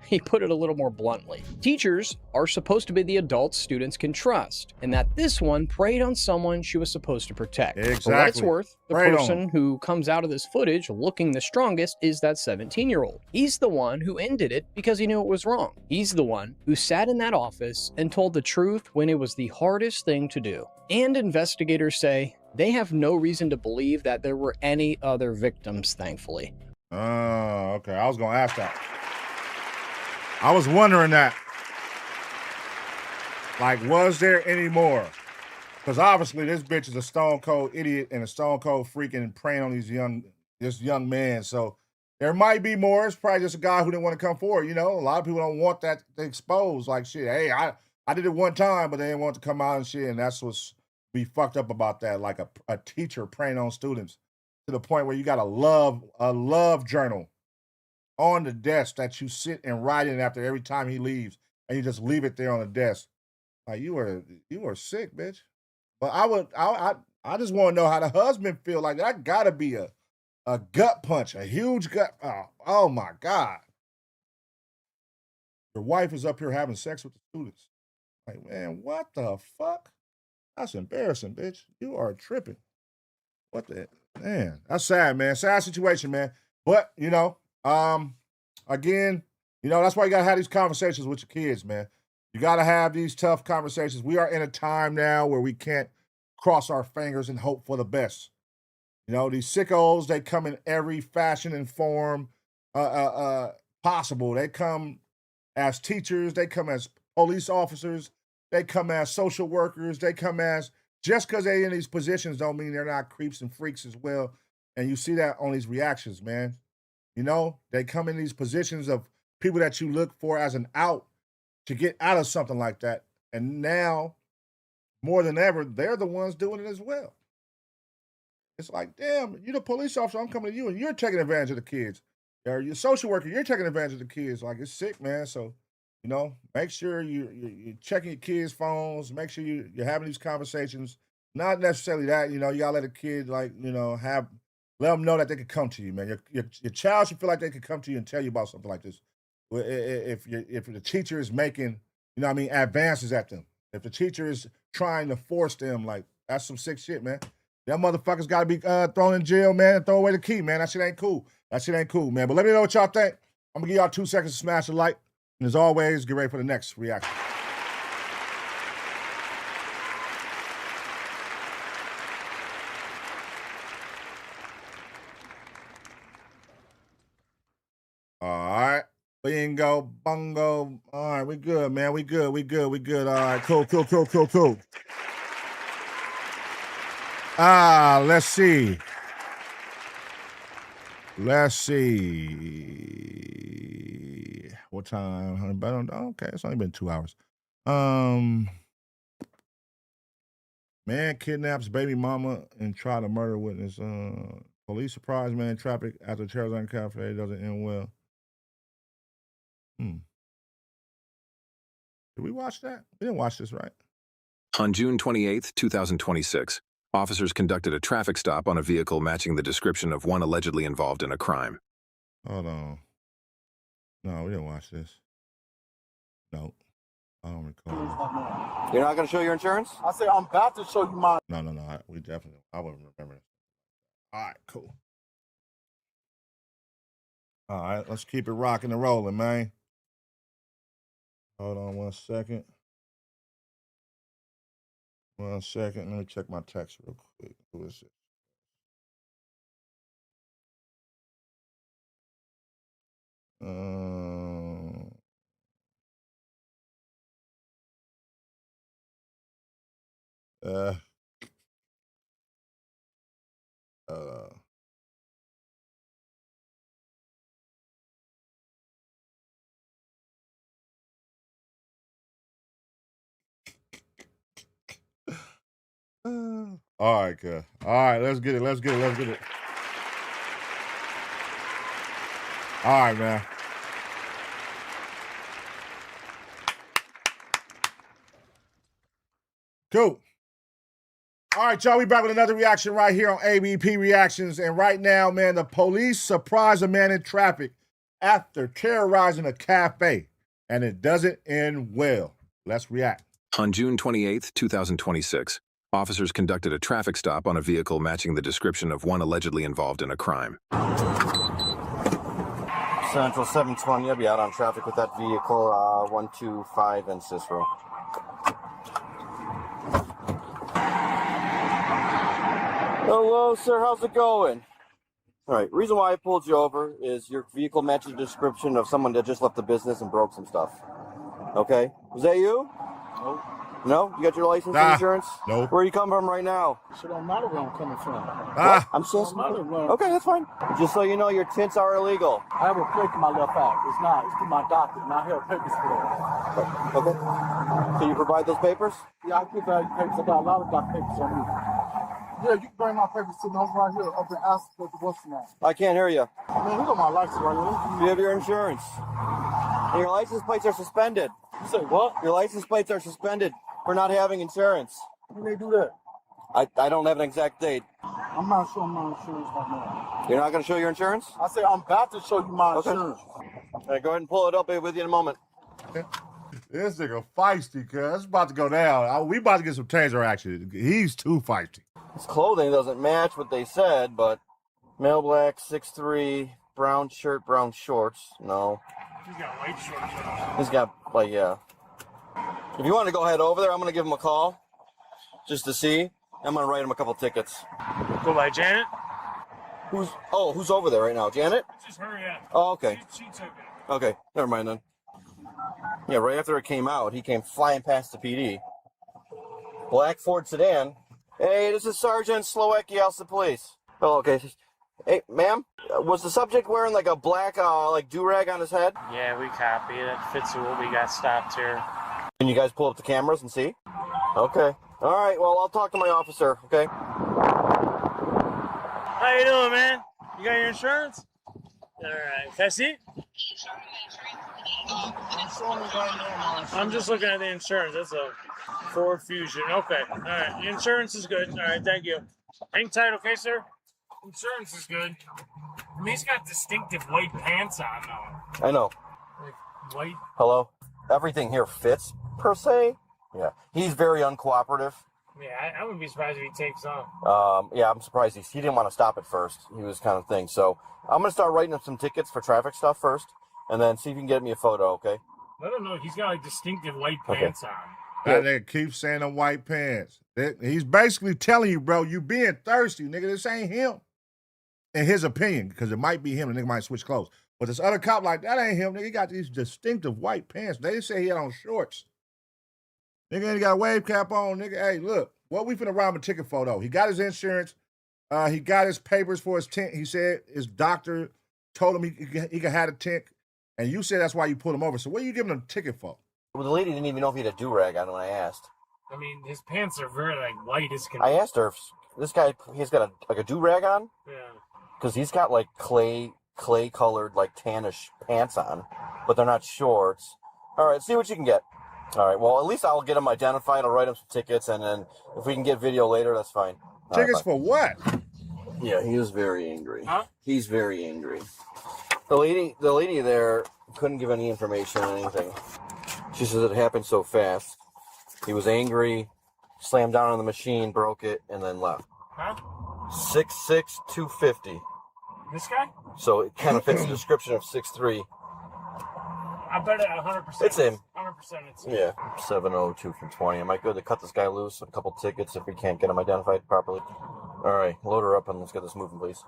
he put it a little more bluntly. Teachers are supposed to be the adults students can trust, and that this one preyed on someone she was supposed to protect. Exactly. For what it's worth, the Preyed person who comes out of this footage looking the strongest is that 17-year-old. He's the one who ended it because he knew it was wrong. He's the one who sat in that office and told the truth when it was the hardest thing to do. And investigators say they have no reason to believe that there were any other victims, thankfully. Oh, okay. I was going to ask that. I was wondering that. Like, was there any more? Because obviously this bitch is a stone cold idiot and a stone cold freak and preying on this young man. So there might be more. It's probably just a guy who didn't want to come forward. You know, a lot of people don't want that exposed. Like, shit, hey, I did it one time, but they didn't want to come out and shit. And that's what's be fucked up about that. Like a teacher preying on students to the point where you got a love journal on the desk that you sit and write in after every time he leaves, and you just leave it there on the desk. Like, you were sick, bitch. But I just want to know how the husband feel. Like, that gotta be a gut punch, a huge gut. Oh my God. Your wife is up here having sex with the students. Like, man, what the fuck? That's embarrassing, bitch. You are tripping. What the, man, that's sad, man. Sad situation, man. But, you know, again, you know, that's why you gotta have these conversations with your kids, man. You gotta have these tough conversations. We are in a time now where we can't cross our fingers and hope for the best. You know, these sickos, they come in every fashion and form possible. They come as teachers, they come as police officers, they come as social workers, they come as, just because they're in these positions don't mean they're not creeps and freaks as well. And you see that on these reactions, man. You know, they come in these positions of people that you look for as an out to get out of something like that. And now, more than ever, they're the ones doing it as well. It's like, damn, you're the police officer, I'm coming to you, and you're taking advantage of the kids. Or you're a social worker, you're taking advantage of the kids. Like, it's sick, man. So, you know, make sure you're checking your kids' phones. Make sure you're having these conversations. Not necessarily that, you know, you gotta let a kid, like, you know, let them know that they could come to you, man. Your child should feel like they could come to you and tell you about something like this. If the teacher is making, you know what I mean, advances at them. If the teacher is trying to force them, like, that's some sick shit, man. Them motherfuckers got to be thrown in jail, man, and throw away the key, man. That shit ain't cool. That shit ain't cool, man. But let me know what y'all think. I'm going to give y'all 2 seconds to smash a like. And as always, get ready for the next reaction. All right. Bingo, bungo. All right, we good, man. We good. All right, cool. Let's see. What time? Okay, it's only been 2 hours. Man kidnaps baby mama and try to murder witness. Police surprise man in traffic after Terrorizing cafe doesn't end well. Did we watch that? We didn't watch this, right? On June 28, 2026, officers conducted a traffic stop on a vehicle matching the description of one allegedly involved in a crime. Hold on. No, we didn't watch this. No, I don't recall. You're not going to show your insurance? I say I'm about to show you my. No. I wouldn't remember this. All right, cool. All right, let's keep it rocking and rolling, man. Hold on 1 second. 1 second. Let me check my text real quick. Who is it? uh, all right, cuz. All right, let's get it. Let's get it. Let's get it. All right, man. Cool. All right, y'all, we back with another reaction right here on ABP Reactions. And right now, man, the police surprise a man in traffic after terrorizing a cafe. And it doesn't end well. Let's react. On June 28, 2026, officers conducted a traffic stop on a vehicle matching the description of one allegedly involved in a crime. Central 720, I'll be out on traffic with that vehicle, 125 in Cicero. Hello, sir, how's it going? All right, reason why I pulled you over is your vehicle matches the description of someone that just left the business and broke some stuff. Okay, was that you? Nope. No? You got your license and insurance? Nope. Where you come from right now? Shit don't matter where I'm coming from. What? I'm saying okay, that's fine. Just so you know, your tints are illegal. I have a plate in my left eye. It's not. It's through my doctor, and I have papers for that. Okay. Can you provide those papers? Yeah, I can provide papers. I got a lot of doc papers on me. Yeah, you can bring my papers to me. I'm right here up in Aspen, what's now? I can't hear you. Man, who got my license right here? Do you have your insurance? And your license plates are suspended. You say what? Your license plates are suspended for not having insurance. When they do that? I don't have an exact date. I'm not showing my insurance right now. You're not going to show your insurance? I say I'm about to show you my insurance. All right, go ahead and pull it up. I'll be with you in a moment. This nigga feisty, cuz. It's about to go down. We about to get some taser action. He's too feisty. His clothing doesn't match what they said, but male black, 6'3", brown shirt, brown shorts. No. He's got white shorts on. He's got, like, yeah. If you want to go head over there, I'm going to give him a call just to see. I'm going to write him a couple tickets. Go by Janet? Who's over there right now? Janet? Just her, yeah. Oh, okay. She took it. Okay, never mind then. Yeah, right after it came out, he came flying past the PD. Black Ford sedan. Hey, this is Sergeant Slowacki, House of Police. Oh, okay. Hey, ma'am, was the subject wearing like a black, like do-rag on his head? Yeah, we copy. That fits with what we got stopped here. Can you guys pull up the cameras and see? Okay. All right, well, I'll talk to my officer, okay? How you doing, man? You got your insurance? All right. Can I see? I'm just looking at the insurance. That's a Ford Fusion. Okay. All right. The insurance is good. All right. Thank you. Hang tight, okay, sir? Insurance is good. I mean, he's got distinctive white pants on, though. I know. Like white. Hello? Everything here fits, per se. Yeah. He's very uncooperative. Yeah, I wouldn't be surprised if he takes off. Yeah, I'm surprised he didn't want to stop at first. He was kind of thing. So I'm going to start writing up some tickets for traffic stuff first, and then see if you can get me a photo, okay? Let him know he's got like distinctive white pants on. That nigga keeps saying them white pants. He's basically telling you, bro, you being thirsty, nigga. This ain't him. In his opinion, because it might be him, the nigga might switch clothes. But this other cop, like, that ain't him. Nigga, he got these distinctive white pants. They didn't say he had on shorts. Nigga ain't got a wave cap on. Nigga, hey, look, what we finna rob a ticket for, though? He got his insurance. He got his papers for his tent. He said his doctor told him he could have a tent. And you said that's why you pulled him over. So what are you giving him a ticket for? Well, the lady didn't even know if he had a do-rag on when I asked. I mean, his pants are very, like, white as can I asked her if this guy, he's got a do-rag on? Yeah. Because he's got, like, clay-colored, like, tannish pants on. But they're not shorts. All right, see what you can get. All right, well, at least I'll get him identified. I'll write him some tickets, and then if we can get video later, that's fine. Tickets for what? Yeah, he was very angry. Huh? He's very angry. The lady there couldn't give any information on anything. She says it happened so fast. He was angry, slammed down on the machine, broke it, and then left. Huh? 6'6", 250. This guy? So it kind of fits the description of 6'3". I bet it 100%. It's him. 100% it's him. Yeah. 702 from 20. Am I good to cut this guy loose? A couple tickets if we can't get him identified properly. All right, load her up and let's get this moving, please.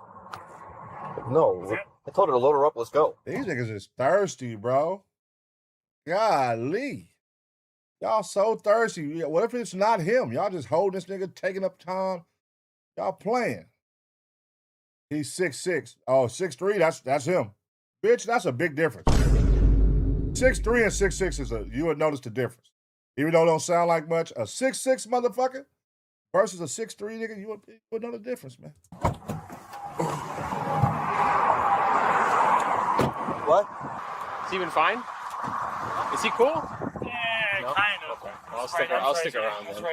No, I told her to load her up. Let's go. These niggas is thirsty, bro. Golly. Y'all so thirsty. Yeah, what if it's not him? Y'all just holding this nigga, taking up time. Y'all playing. He's 6'6". Oh, 6'3", that's him. Bitch, that's a big difference. 6'3" and 6'6" is you would notice the difference. Even though it don't sound like much, a 6'6" motherfucker versus a 6'3" nigga, you would know the difference, man. What? Is he even fine? Is he cool? Yeah, No? kind of. Okay. I'll stick around then.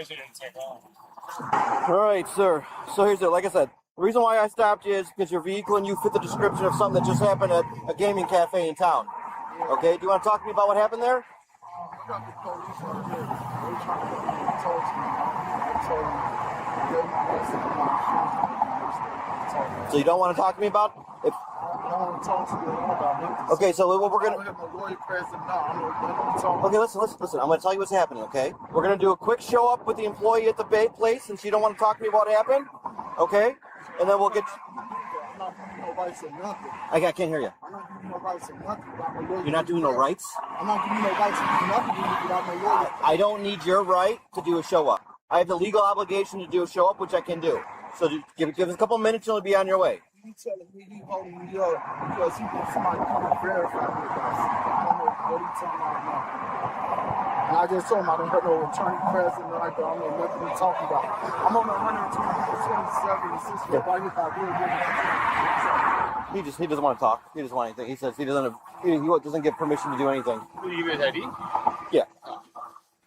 All right, sir. So here's it. Like I said, the reason why I stopped you is because your vehicle and you fit the description of something that just happened at a gaming cafe in town. Okay, do you want to talk to me about what happened there? So you don't want to talk to me about if? Okay, so what we're gonna. Okay, listen. I'm gonna tell you what's happening. Okay, we're gonna do a quick show up with the employee at the Bay place, since you don't want to talk to me about what happened. Okay, and then we'll get. I can't hear you. You're not doing no rights? I'm not giving you no rights to do nothing without my lawyer. I don't need your right to do a show up. I have the legal obligation to do a show up, which I can do. So give us a couple minutes and you'll be on your way. You telling me he holding me up because he wants somebody to come and verify me with us. I don't know what he's talking about now. And I just told him I don't have no attorney present or like that. I don't know nothing he's talking about. I'm on the 127 and 6 foot bike if I He doesn't want to talk. He doesn't want anything. He says he doesn't give permission to do anything. Will you give ID? Yeah.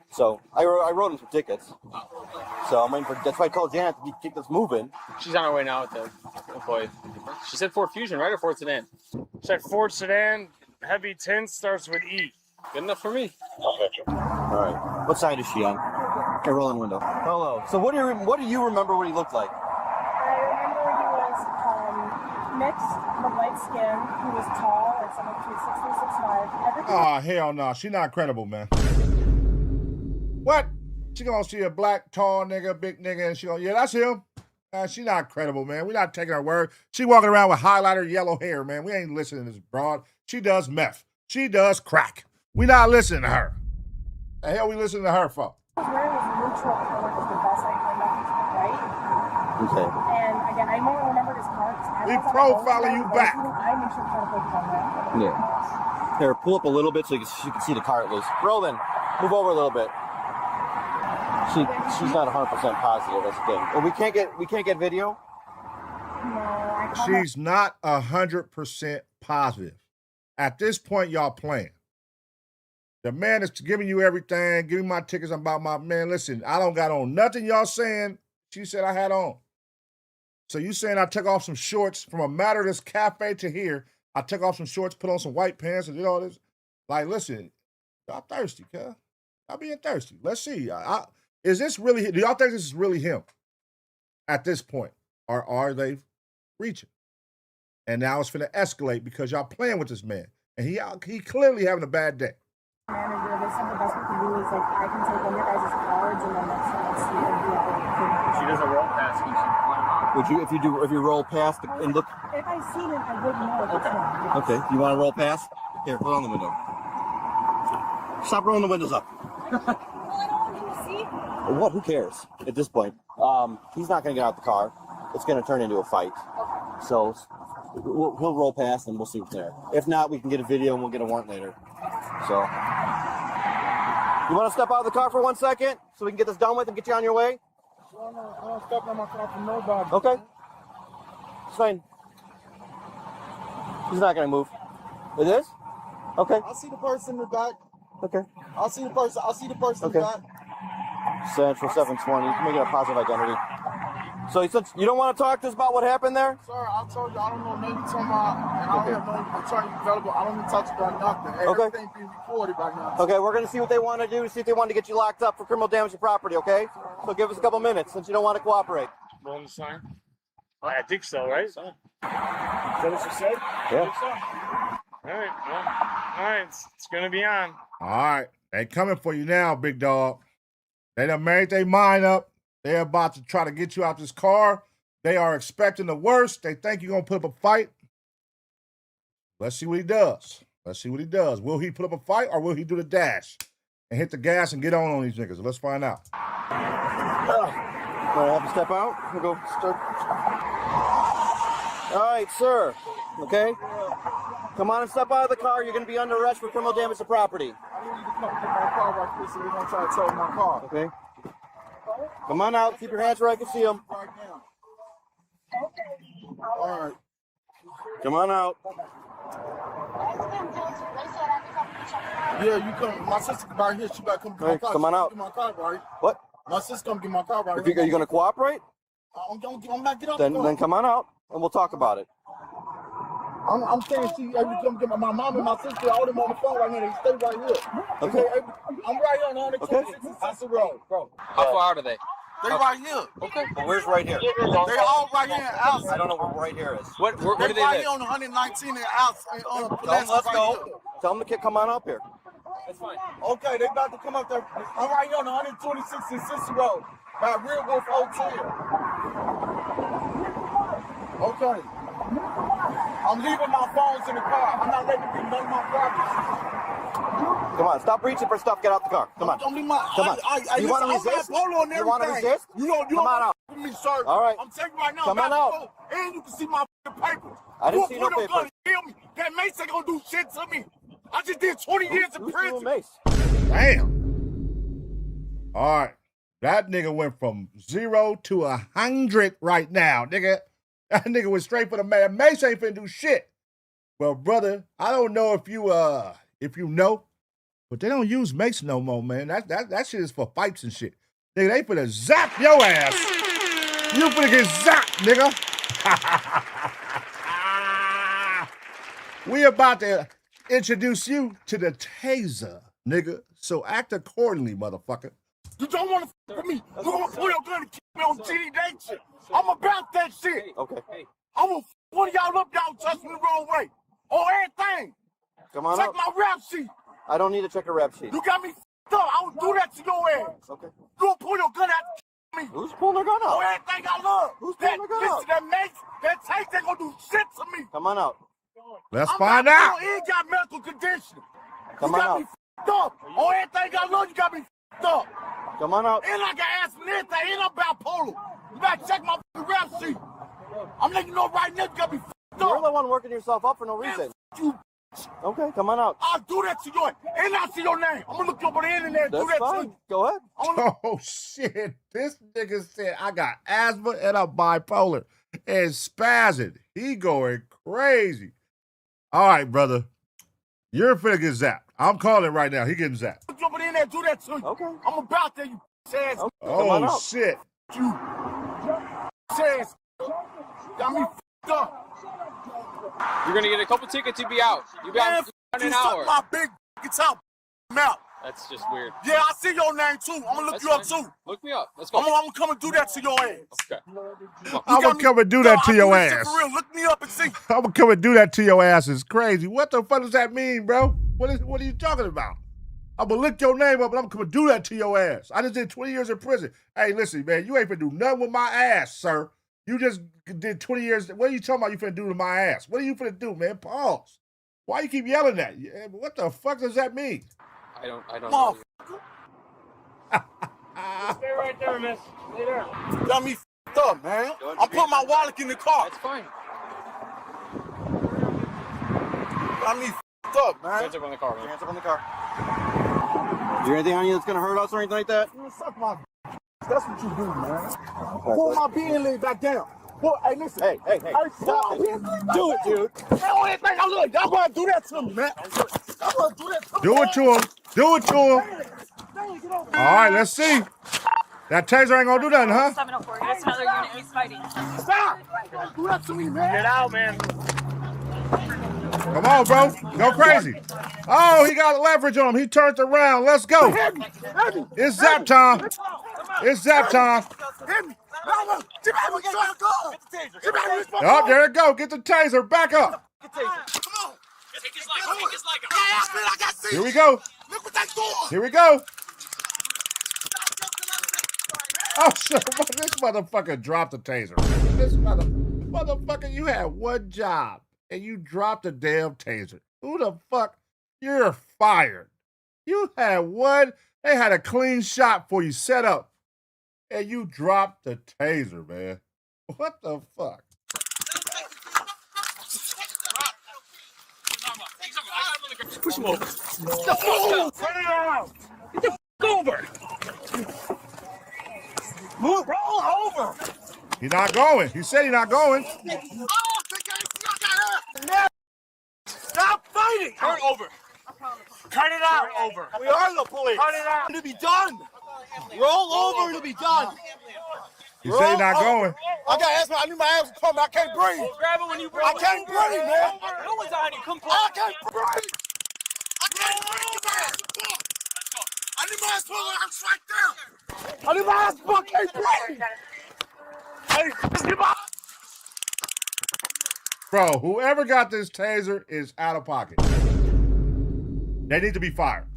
So I wrote him some tickets. So I'm waiting for. That's why I told Janet to keep this moving. She's on her way now with the employee. She said Ford Fusion, right, or Ford Sedan? She said Ford Sedan, heavy tint, starts with E. Good enough for me. All right. What side is she on? Okay, roll in the window. Hello. So what do you remember what he looked like? I remember he was mixed, with light skin. He was tall, like somewhere between 6'3", 6'5". Oh, hell no. She not credible, man. What? She gonna see a black, tall nigga, big nigga, and she gonna, yeah, that's him. She not credible, man. We not taking her word. She walking around with highlighter yellow hair, man. We ain't listening to this broad. She does meth. She does crack. We not listening to her. The hell we listening to her for? Where was neutral color was the best I remember, right? Okay. And again, I don't remember his car. We profiling you back. I make sure to try to focus on that. Yeah. Here, pull up a little bit so you can see the car at least. Roll in. Move over a little bit. She's not 100% positive. That's the thing. And we can't get video. She's not 100% positive. At this point, y'all playing. The man is giving you everything, giving my tickets about my man. Listen, I don't got on nothing y'all saying. She said I had on. So you saying I took off some shorts from a matter of this cafe to here? I took off some shorts, put on some white pants, and did all this. Like, listen, y'all thirsty, cuz. Y'all being thirsty. Let's see. Is this really? Do y'all think this is really him? At this point, or are they reaching? And now it's finna escalate because y'all playing with this man, and he clearly having a bad day. Manager, they said the best we can do is like I can take one of your guys' cards and then let's see if She does a roll pass. Would you if you roll past and look? If I seen it, I would know if it's him. Okay. You want to roll past? Here, put on the window. Stop rolling the windows up. What? Who cares at this point? He's not going to get out the car. It's going to turn into a fight. So he'll roll past and we'll see what's there. If not, we can get a video and we'll get a warrant later. So you want to step out of the car for 1 second so we can get this done with and get you on your way? I don't step in my car for nobody. Okay. It's fine. He's not going to move. It is? Okay. I'll see the person in the back. Okay. I'll see the person in the back. Central 720. You can make it a positive identity. So you said you don't want to talk to us about what happened there? Sir, I told you I don't know nothing talking about, and I don't have no attorney available. I don't need to talk to you about nothing. Okay. Everything being recorded by now. Okay, we're going to see what they want to do, see if they want to get you locked up for criminal damage to property, okay? So give us a couple minutes since you don't want to cooperate. Rolling the sign? I think so, right? Is that what you said? Yeah. All right, well, all right, it's going to be on. All right, they coming for you now, big dog. They done made their mind up. They're about to try to get you out this car. They are expecting the worst. They think you're going to put up a fight. Let's see what he does. Let's see what he does. Will he put up a fight or will he do the dash and hit the gas and get on these niggas. Let's find out. I have to step out. We'll go start. All right, sir. Okay. Come on and step out of the car. You're going to be under arrest for criminal damage to property. I need you to come get my car right quick, so we're gonna try to tow my car. Okay. Come on out. Keep your hands where I can see them. Right now. All right. Come on out. Yeah, you come. My sister right here. She better come get my car. Come on out. Get my car right. What? My sister come get my car right. Are you going to cooperate? I'm not get up. Then come on out and we'll talk about it. I'm saying she come get my mom and my sister. All them on the phone right here. They stay right here. Okay. I'm right here on 126 and Cecil Road, bro. How far out are they? They right here. Okay. Well, where's right here? They all right here in Al's. I don't know where right here is. Where do they right live? here on 119 in Al's. Tell them let's go. Tell them to come on up here. That's fine. Okay, they about to come up there. I'm right here on 126 in Cecil Road by Real Wolf Hotel. Okay. I'm leaving my phones in the car. I'm not letting them get none of my property. Come on, stop reaching for stuff. Get out the car. Come on. Come on. You want to resist? You want to resist? You don't come on out. Me, sir. All right. I'm taking right now. Come on out. And you can see my papers. I didn't see no papers. Kill me. That Mace ain't gonna do shit to me. I just did 20 years in prison. Mace? Damn. All right. That nigga went from 0 to 100 right now, nigga. That nigga went straight for the man. Mace ain't finna do shit. Well, brother, I don't know if you know, but they don't use Mace no more, man. That shit is for fights and shit. Nigga, they finna zap your ass. You finna get zapped, nigga. We about to introduce you to the Taser, nigga. So act accordingly, motherfucker. You don't want to f with me. You want to pull your gun and keep me on GD shit. I'm about that shit. Okay. I'm gonna f one of y'all up, y'all touch me the wrong way. On everything. Come on Check up. my rap sheet. I don't need to check a rap sheet. You got me f***ed up. I would do that to your ass. Okay. You gonna pull your gun out me. Who's pulling their gun out? On everything I love. Who's pulling their gun out? Listen, that Mace, that Taser ain't gonna do shit to me. Come on out. Let's find out. You ain't got medical condition. Come you on got out. me f***ed up. On everything I love, you got me f***ed up. Come on out. And I got asthma and everything, and I'm bipolar. You better check my rap sheet. I'm letting you know right now, you got me f***ed up. You're the one working yourself up for no reason. You. Okay, come on out. I'll do that to you, and I'll see your name. I'm gonna look you up on the internet and That's do that fine. to you. Go ahead. Oh, shit. This nigga said, I got asthma and I'm bipolar and spazzing. He going crazy. All right, brother. You're finna get zapped. I'm calling right now. He getting zapped. Look you up on the internet and do that to you. Okay. I'm about that, you ass. Okay. Come on Oh, out. shit. You ass. Got me f***ed up. You're gonna get a couple tickets. You'll be out. You'll be out in You an suck hour. my big out. Mouth. That's just weird. Yeah, I see your name too. I'm gonna look That's you up fine. too. Look me up. Let's go. I'm gonna come and do that to your ass. Okay. I'm gonna come and do that to your ass. For real, look me up and see. I'm gonna come and do that to your ass. It's crazy. What the fuck does that mean, bro? What are you talking about? I'm gonna lick your name up and I'm gonna do that to your ass. I just did 20 years in prison. Hey, listen, man, you ain't finna do nothing with my ass, sir. You just did 20 years. What are you talking about you finna do to my ass? What are you finna do, man? Pause. Why you keep yelling that? What the fuck does that mean? I don't know. Stay right there, miss. Stay there. Got me f***ed up, man. I'm putting my wallet in the car. That's fine. Got me f***ed up, man. Hands up on the car, man. Hands up on the car. Is there anything on you that's gonna hurt us or anything like that? You suck my That's what you do, man. Pull my being leg back down. Pull, hey, listen. Hey. Stop it. Do it, dude. Y'all ain't think I look. Y'all gonna do that to me, man. Y'all gonna do that to me. Do it to him. Do it to him. All right, let's see. That Taser ain't gonna do nothing, huh? 704. That's another unit. He's fighting. Stop. Don't do that to me, man. Get out, man. Come on, bro. Go crazy. Oh, he got leverage on him. He turned around. Let's go. It's zap time. It's zap time. Oh, there it go. Get the Taser. Back up. Here we go. Look what that's doing. Here we go. Oh, shit. This motherfucker dropped the Taser. This motherfucker, you had one job and you dropped the damn Taser. Who the fuck? You're fired. You had one. They had a clean shot for you set up. And you dropped the taser, man. What the fuck? Push him over. Oh, turn it around. Get the f over. Move, roll over. He's not going. He said he's not going. Stop fighting. Turn over. Cut it out. Over. We are the police. Cut it out. It'll be done. Roll over, it'll be done. He said he's not going. I got asthma. I need my ass to come. I can't breathe. Well, grab it when you breathe. I can't breathe, man. No one's on you. Come play. I can't breathe. I can't breathe, man. I need my ass to I'm right there. I need my ass to I can't breathe. Bro, whoever got this taser is out of pocket. They need to be fired.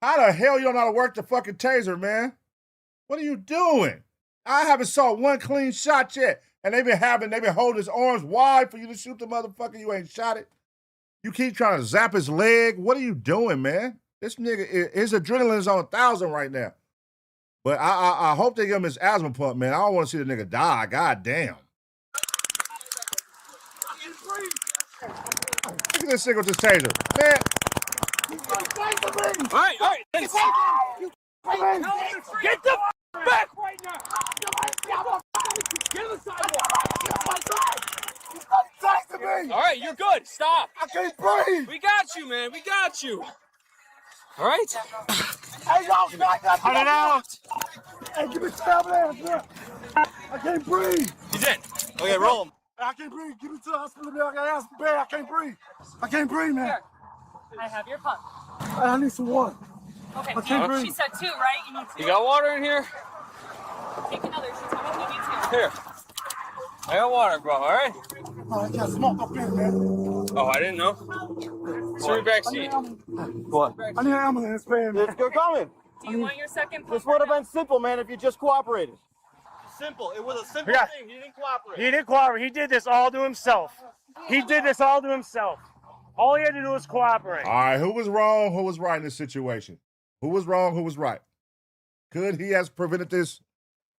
How the hell you don't know how to work the fucking taser, man? What are you doing? I haven't saw one clean shot yet. And they've been holding his arms wide for you to shoot the motherfucker. You ain't shot it. You keep trying to zap his leg. What are you doing, man? This nigga, his adrenaline is on 1,000 right now. But I hope they give him his asthma pump, man. I don't want to see the nigga die. God damn. Look at this nigga with this taser. Man. All right. Get the back right now. Get on the sidewalk. All right, you're good. Stop. I can't breathe. We got you, man. We got you. All right. Hey, y'all, cut it out. Hey, give me 12 ass, man. I can't breathe. He's in. Okay, roll him. I can't breathe. Give me to the hospital, man. I got ass bad. I can't breathe. I can't breathe, man. Here. I have your pump. I need some water. Okay, I can't breathe. she said 2, right? You need 2. You got water in here? Take another. She told me you need 2. Here. I got water, bro, all right? Oh, I got smoke up in, man. Oh, I didn't know. It's your back seat. What? I need an ambulance, man. They're coming. Do you want your second pump? This would have been simple, man, if you just cooperated. Simple. It was a simple Yeah. thing. He didn't cooperate. He didn't cooperate. He did this all to himself. All he had to do was cooperate. All right, who was wrong? Who was right in this situation? Who was wrong? Who was right? Could he have prevented this?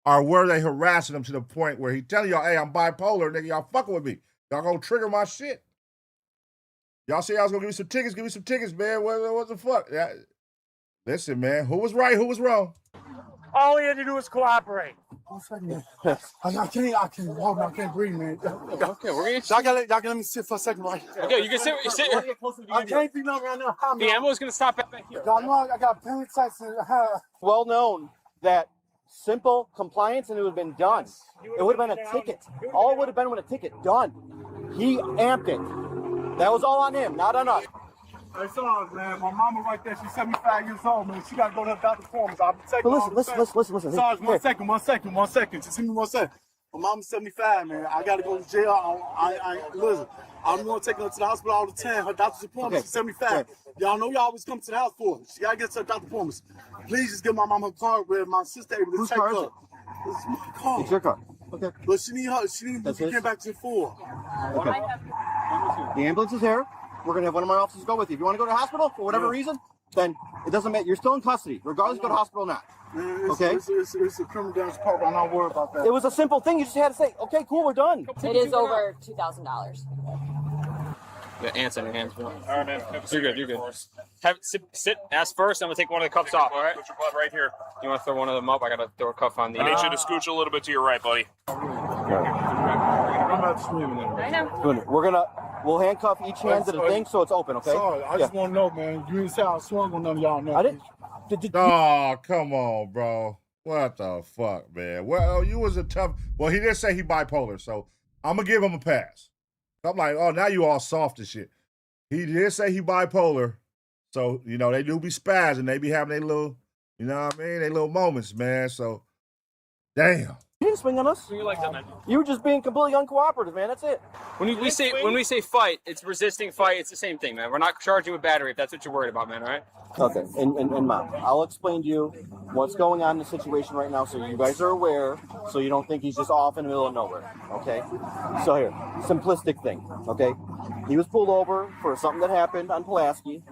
Or were they harassing him to the point where he telling y'all, hey, I'm bipolar, nigga, y'all fucking with me. Y'all gonna trigger my shit. Y'all say I was gonna give me some tickets, man. What the fuck? Listen, man, who was right, who was wrong? All he had to do was cooperate. One second, man. I can't walk, I can't breathe, man. Okay, we're gonna. Y'all gotta let me sit for a second, right? Okay, you can sit here. I can't be nothing right now. The ambulance gonna stop back here. Y'all know I got panic attacks and Well known that simple compliance and it would have been done. It would have been a ticket. All it would have been was a ticket done. He amped it. That was all on him, not on us. Hey, sorry, man. My mama right there, she's 75 years old, man. She got to go to the doctor's appointments. I'll be taking But listen. Sorry, one second. Just give me 1 second. My mama's 75, man. I got to go to jail. Listen, I'm going to take her to the hospital all the time. Her doctor's appointment, she's 75. Okay. Y'all know y'all always come to the house for her. She got to get to her doctor's appointments. Please just give my mama a card where my sister able to Whose take car is her. it? This is my car. It's your car. Okay. But she need to get back to the 4. Okay. The ambulance is here. We're going to have one of my officers go with you. If you want to go to the hospital for whatever reason, then it doesn't matter. You're still in custody, regardless go to hospital or not. Man, Okay? It's a criminal damage part. I'm not worried about that. It was a simple thing. You just had to say, okay, cool, we're done. It is over $2,000. The ants in your hands, bro. All right, man. You're good. Have sit. Ask first. I'm gonna take one of the cuffs off. All right. Put your glove right here. You want to throw one of them up? I gotta throw a cuff on the. I need you to scooch a little bit to your right, buddy. I'm not screaming at I know. We'll handcuff each hand to the thing so it's open, okay? Sorry, I just want to know, man. You didn't say I swung on none of y'all know. I didn't. Oh, come on, bro. What the fuck, man? Well, you was a tough. Well, he did say he bipolar, so I'm gonna give him a pass. I'm like, oh, now you all soft as shit. He did say he bipolar, so you know they do be spazzing. They be having their little, you know what I mean? Their little moments, man. So, damn. You didn't swing on us. You like that, man? You were just being completely uncooperative, man. That's it. When we say fight, it's resisting fight. It's the same thing, man. We're not charging with battery if that's what you're worried about, man. All right? Okay. And Mom, I'll explain to you what's going on in the situation right now, so you guys are aware, so you don't think he's just off in the middle of nowhere. Okay. So here, simplistic thing. Okay. He was pulled over for something that happened on Pulaski.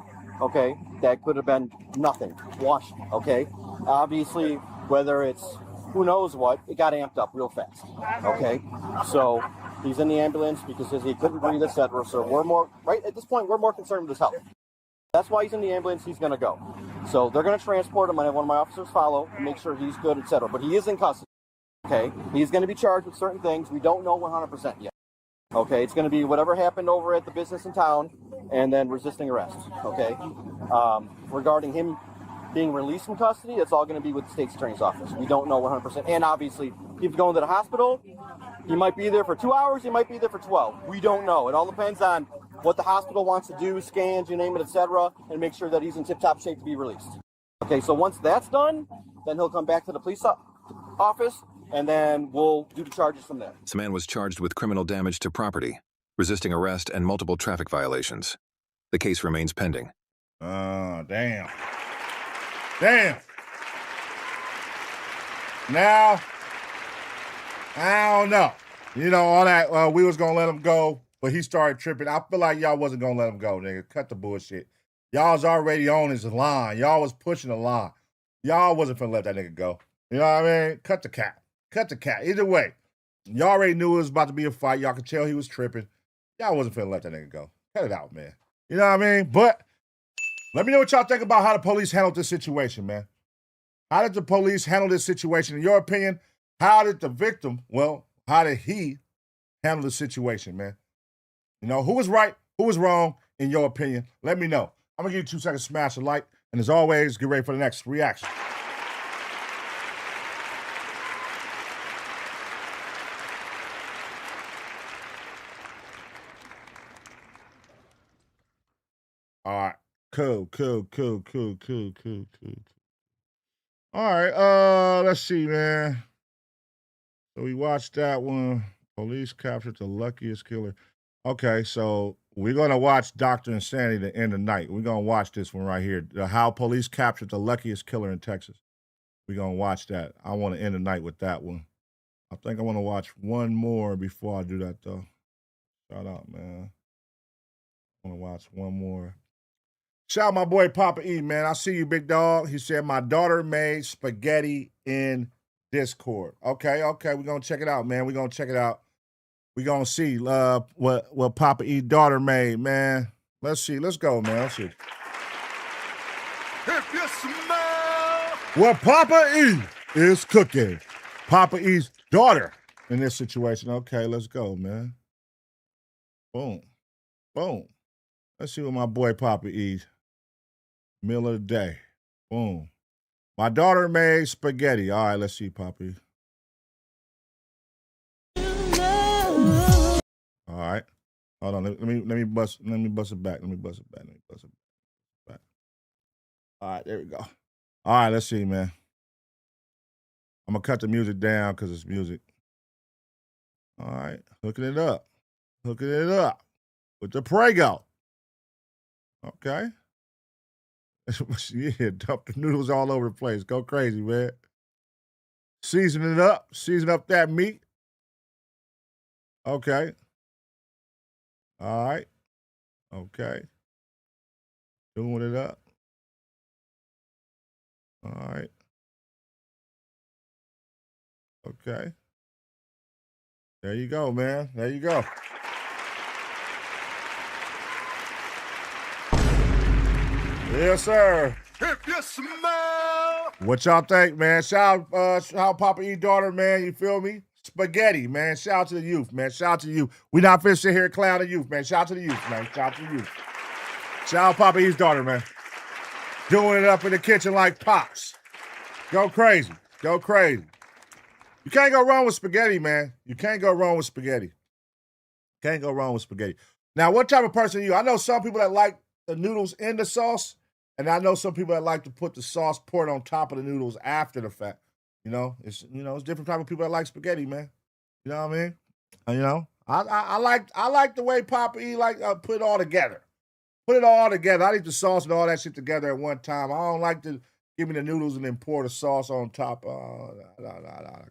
okay, that could have been nothing, washed, okay? Obviously, whether it's who knows what, it got amped up real fast, okay? So he's in the ambulance because he couldn't breathe, etc. So we're more, right at this point, we're more concerned with his health. That's why he's in the ambulance, he's gonna go. So they're gonna transport him, and have one of my officers follow, and make sure he's good, etc. But he is in custody, okay? He's gonna be charged with certain things. We don't know 100% yet. Okay, it's gonna be whatever happened over at the business in town, and then resisting arrest, okay? Regarding him being released from custody, it's all going to be with the state's attorney's office. We don't know 100%. And obviously, he's going to the hospital. He might be there for 2 hours. He might be there for 12. We don't know. It all depends on what the hospital wants to do, scans, you name it, etc., and make sure that he's in tip-top shape to be released. Okay, so once that's done, then he'll come back to the police office, and then we'll do the charges from there. This man was charged with criminal damage to property, resisting arrest, and multiple traffic violations. The case remains pending. Damn. Damn. Now, I don't know. You know, all that, we was going to let him go, but he started tripping. I feel like y'all wasn't going to let him go, nigga. Cut the bullshit. Y'all was already on his line. Y'all was pushing the line. Y'all wasn't finna let that nigga go. You know what I mean? Cut the cat. Cut the cat. Either way, y'all already knew it was about to be a fight. Y'all could tell he was tripping. Y'all wasn't finna let that nigga go. Cut it out, man. You know what I mean? But let me know what y'all think about how the police handled this situation, man. How did the police handle this situation? In your opinion, how did the victim, how did he handle the situation, man? You know, who was right, who was wrong, in your opinion? Let me know. I'm going to give you 2 seconds to smash a like. And as always, get ready for the next reaction. All right. Cool. All right. Let's see, man. So we watched that one. Police captured the luckiest killer. Okay, so we're going to watch Dr. Insanity the end of the night. We're going to watch this one right here. How police captured the luckiest killer in Texas. We're going to watch that. I want to end the night with that one. I think I want to watch one more before I do that, though. Shout out, man. I want to watch one more. Shout out my boy Papa E, man. I see you, big dog. He said, my daughter made spaghetti in Discord. Okay. We're going to check it out, man. We're going to check it out. We're going to see what Papa E's daughter made, man. Let's see. Let's go, man. Let's see. If you smell what Papa E is cooking. Papa E's daughter in this situation. Okay, let's go, man. Boom. Let's see what my boy Papa eats. Meal of the day. Boom. My daughter made spaghetti. All right, let's see, Papa. All right. Hold on. Let me bust it back. All right, there we go. All right, let's see, man. I'm gonna cut the music down because it's music. All right, hooking it up with the Prego. Okay. Yeah, dump the noodles all over the place. Go crazy, man. Season up that meat. Okay. All right. Okay. Doing it up. All right. Okay. There you go, man. There you go. Yes, sir. if you smell What y'all think, man? Shout out Papa E's daughter, man. You feel me? Spaghetti, man. Shout out to the youth, man. Shout out to you. We not finna sit here and clown the youth, man. Shout out to the youth, man. Shout out to the youth. Shout out Papa E's daughter, man. Doing it up in the kitchen like Pops. Go crazy. You can't go wrong with spaghetti, man. You can't go wrong with spaghetti. Now, what type of person are you? I know some people that like the noodles in the sauce, and I know some people that like to put the sauce poured on top of the noodles after the fact. It's different type of people that like spaghetti, man. You know what I mean? I like the way Papa E put it all together. I eat the sauce and all that shit together at one time. I don't like to give me the noodles and then pour the sauce on top. No.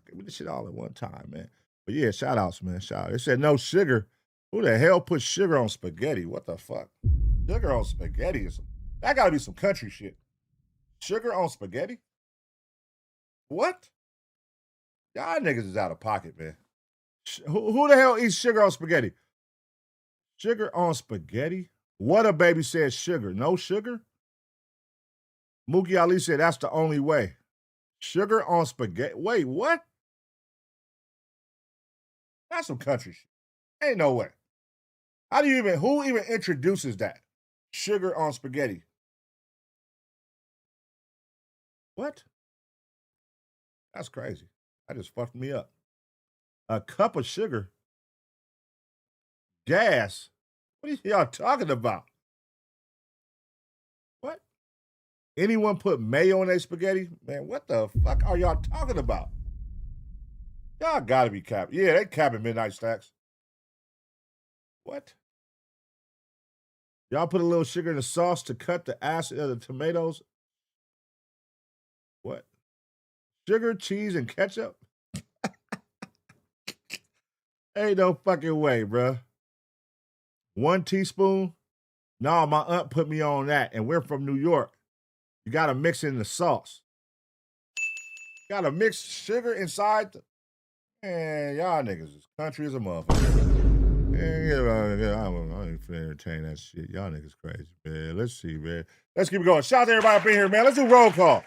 Give me the shit all at one time, man. But yeah, shout outs, man. Shout out. They said no sugar. Who the hell put sugar on spaghetti? What the fuck? Sugar on spaghetti That gotta be some country shit. Sugar on spaghetti? What? Y'all niggas is out of pocket, man. Who the hell eats sugar on spaghetti? Sugar on spaghetti? What a baby said sugar. No sugar? Mookie Ali said that's the only way. Sugar on spaghetti. Wait, what? That's some country shit. Ain't no way. Who even introduces that? Sugar on spaghetti. What? That's crazy. That just fucked me up. A cup of sugar? Gas? What are y'all talking about? What? Anyone put mayo on their spaghetti? Man, what the fuck are y'all talking about? Y'all gotta be capping. Yeah, they capping Midnight Stacks. What? Y'all put a little sugar in the sauce to cut the acid of the tomatoes? What? Sugar, cheese, and ketchup? Ain't no fucking way, bruh. 1 teaspoon? No, my aunt put me on that, and we're from New York. You gotta mix it in the sauce. Gotta mix sugar inside the... Man, y'all niggas is country as a motherfucker. I ain't finna entertain that shit. Y'all niggas crazy, man. Let's see, man. Let's keep it going. Shout out to everybody up in here, man. Let's do roll call.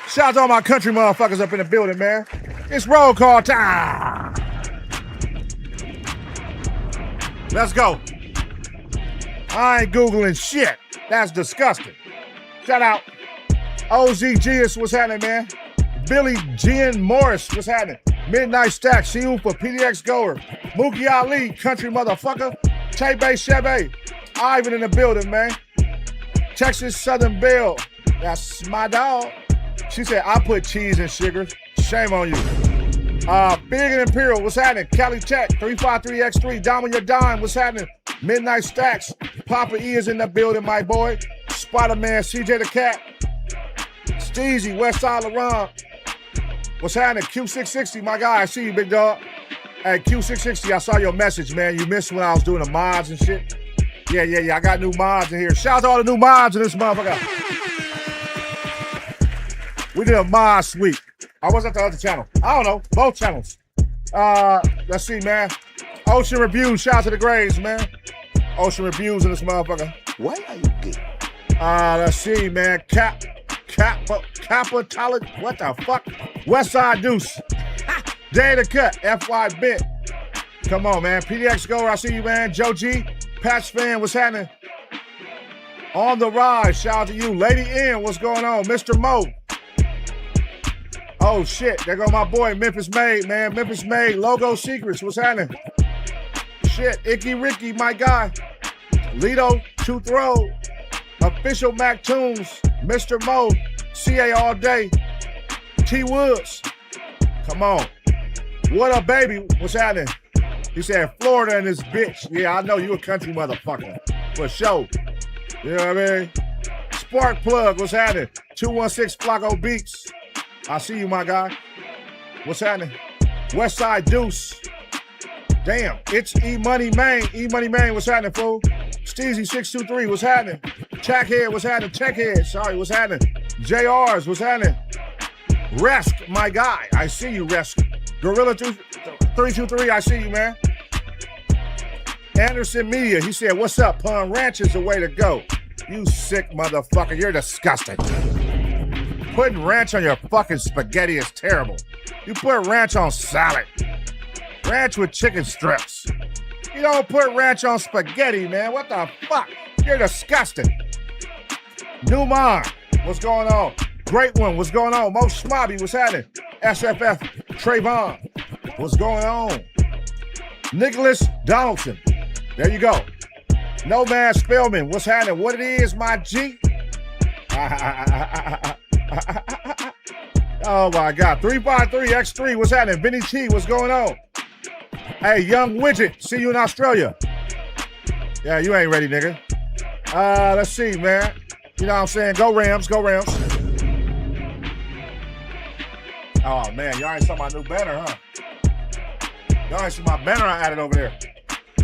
Shout out to all my country motherfuckers up in the building, man. It's roll call time. Let's go. I ain't Googling shit. That's disgusting. Shout out. OZGS, what's happening, man? Billy Jean Morris, what's happening? Midnight Stack, see you for PDX Goer. Mookie Ali, country motherfucker. Tay-Bay Chevy. Ivan in the building, man. Texas Southern Belle. That's my dog. She said, I put cheese and sugar. Shame on you. Big and Imperial, what's happening? Cali Tech, 353X3, Dime on your dime, what's happening? Midnight Stacks, Papa E is in the building, my boy. Spider-Man, CJ the Cat. Steezy, Westside LaRon. What's happening? Q660, my guy, I see you, big dog. Hey, Q660, I saw your message, man. You missed when I was doing the mods and shit. Yeah, I got new mods in here. Shout out to all the new mods in this motherfucker. We did a mod sweep. I was at the other channel. I don't know. Both channels. Let's see, man. Ocean Reviews. Shout out to the Grays, man. Ocean Reviews in this motherfucker. Why are you good? Let's see, man. Capitology. What the fuck? Westside Deuce. Day to Cut. FY Bit. Come on, man. PDX Goer. I see you, man. Joe G. Patch Fan. What's happening? On the Rise. Shout out to you. Lady N. What's going on? Mr. Mo. Oh, shit. There go my boy, Memphis Made, man. Memphis Made, Logo Secrets. What's happening? Shit. Icky Ricky, my guy. Lido, Tooth Road. Official Mac Tunes. Mr. Mo. CA all day. T Woods. Come on. What up, baby? What's happening? He said, Florida and this bitch. Yeah, I know you a country motherfucker. For sure. You know what I mean? Spark Plug. What's happening? 216 Flacco Beats. I see you, my guy. What's happening? Westside Deuce. Damn, it's E-Money Main. E-Money Main, what's happening, fool? Steezy623, what's happening? Checkhead, what's happening? Techhead, sorry, what's happening? JRs, what's happening? Resk, my guy. I see you, Resk. Gorilla 323, I see you, man. Anderson Media, he said, what's up, Pun? Ranch is the way to go. You sick motherfucker, you're disgusting. Putting ranch on your fucking spaghetti is terrible. You put ranch on salad. Ranch with chicken strips. You don't put ranch on spaghetti, man. What the fuck? You're disgusting. New Mind, what's going on? Great One, what's going on? Mo Schmobby, what's happening? SFF Trayvon, what's going on? Nicholas Donaldson, there you go. Nomad Spellman, what's happening? What it is, my G? Oh my God, 353X3, what's happening? Vinny T, what's going on? Hey, Young Widget, see you in Australia. Yeah, you ain't ready, nigga. Let's see, man. You know what I'm saying? Go Rams, go Rams. Oh man, y'all ain't saw my new banner, huh? Y'all ain't see my banner I added over there.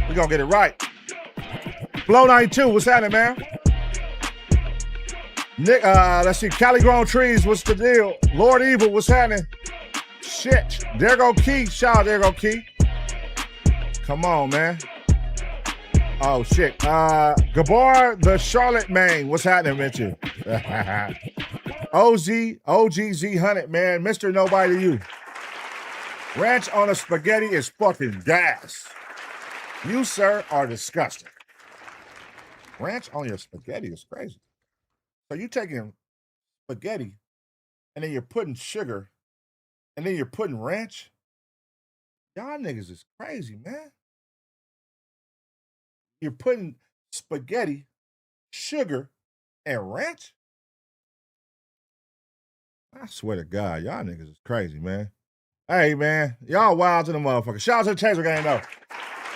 We gonna get it right. Blow 92, what's happening, man? Nick, let's see. Cali Grown Trees, what's the deal? Lord Evil, what's happening? Shit. There go Key. Shout out, there go Key. Come on, man. Oh, shit. Gabar, the Charlotte Main. What's happening with you? OGZ Hunted, man. Mr. Nobody to you. Ranch on a spaghetti is fucking gas. You, sir, are disgusting. Ranch on your spaghetti is crazy. So you taking spaghetti and then you're putting sugar and then you're putting ranch? Y'all niggas is crazy, man. You're putting spaghetti, sugar, and ranch? I swear to God, y'all niggas is crazy, man. Hey, man, y'all wild to the motherfucker. Shout out to the Taser gang, though.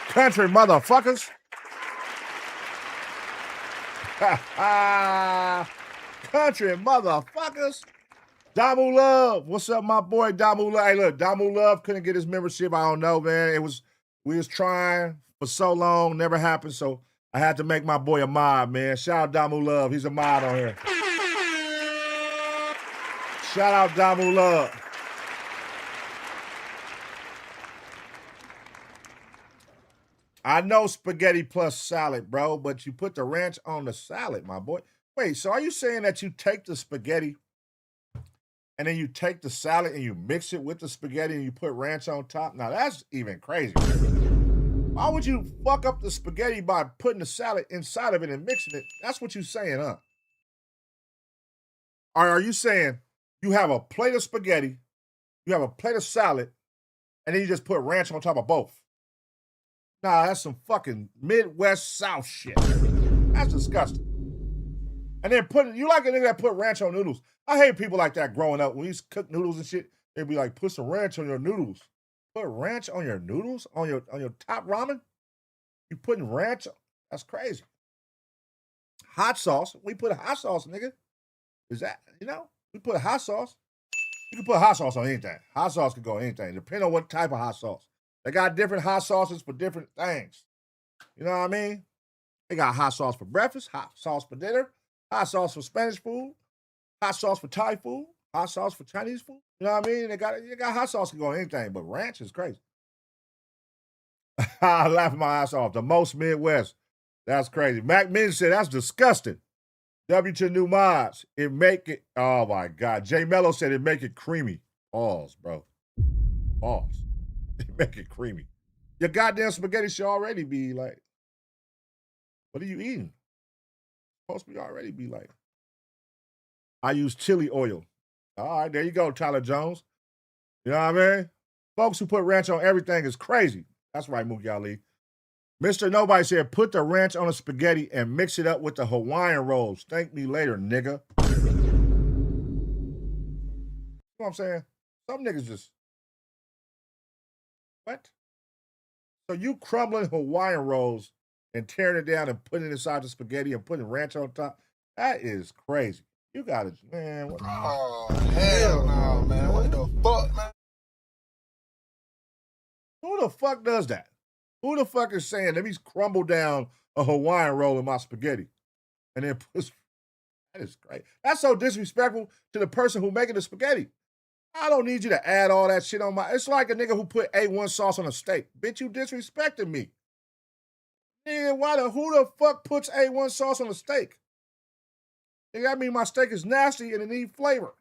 Country motherfuckers. Country motherfuckers. Damu Love. What's up, my boy Damu Love? Hey, look, Damu Love couldn't get his membership. I don't know, man. We was trying for so long, never happened, so I had to make my boy a mod, man. Shout out Damu Love. He's a mod on here. Shout out Damu Love. I know spaghetti plus salad, bro, but you put the ranch on the salad, my boy. Wait, so are you saying that you take the spaghetti and then you take the salad and you mix it with the spaghetti and you put ranch on top? Now, that's even crazy. Why would you fuck up the spaghetti by putting the salad inside of it and mixing it? That's what you're saying, huh? Or are you saying you have a plate of spaghetti, you have a plate of salad, and then you just put ranch on top of both? Nah, that's some fucking Midwest South shit. That's disgusting. And then you like a nigga that put ranch on noodles. I hate people like that growing up. When you used to cook noodles and shit, they'd be like, put some ranch on your noodles. Put ranch on your noodles? On your top ramen? You putting ranch? That's crazy. Hot sauce. We put a hot sauce, nigga. Is that, we put a hot sauce. You can put hot sauce on anything. Hot sauce can go on anything, depending on what type of hot sauce. They got different hot sauces for different things. You know what I mean? They got hot sauce for breakfast, hot sauce for dinner, hot sauce for Spanish food, hot sauce for Thai food, hot sauce for Chinese food. You know what I mean? They got hot sauce can go on anything, but ranch is crazy. I laugh my ass off. The most Midwest. That's crazy. Mac Min said, that's disgusting. W to new mods. It make it, oh my God. J Mello said it make it creamy. Pause, bro. Pause. It make it creamy. Your goddamn spaghetti should already be like, what are you eating? It's supposed to be already be like, I use chili oil. All right, there you go, Tyler Jones. You know what I mean? Folks who put ranch on everything is crazy. That's right, Mookie Ali. Mr. Nobody said, put the ranch on a spaghetti and mix it up with the Hawaiian rolls. Thank me later, nigga. You know what I'm saying? Some niggas just, what? So you crumbling Hawaiian rolls and tearing it down and putting it inside the spaghetti and putting ranch on top? That is crazy. You got it, man. What? Oh, hell no, man. What the fuck, man? Who the fuck does that? Who the fuck is saying, let me crumble down a Hawaiian roll in my spaghetti and then put, that is great. That's so disrespectful to the person who making the spaghetti. I don't need you to add all that shit on my, it's like a nigga who put A1 sauce on a steak. Bitch, you disrespecting me. Nigga, who the fuck puts A1 sauce on a steak? Nigga, that mean my steak is nasty and it need flavor.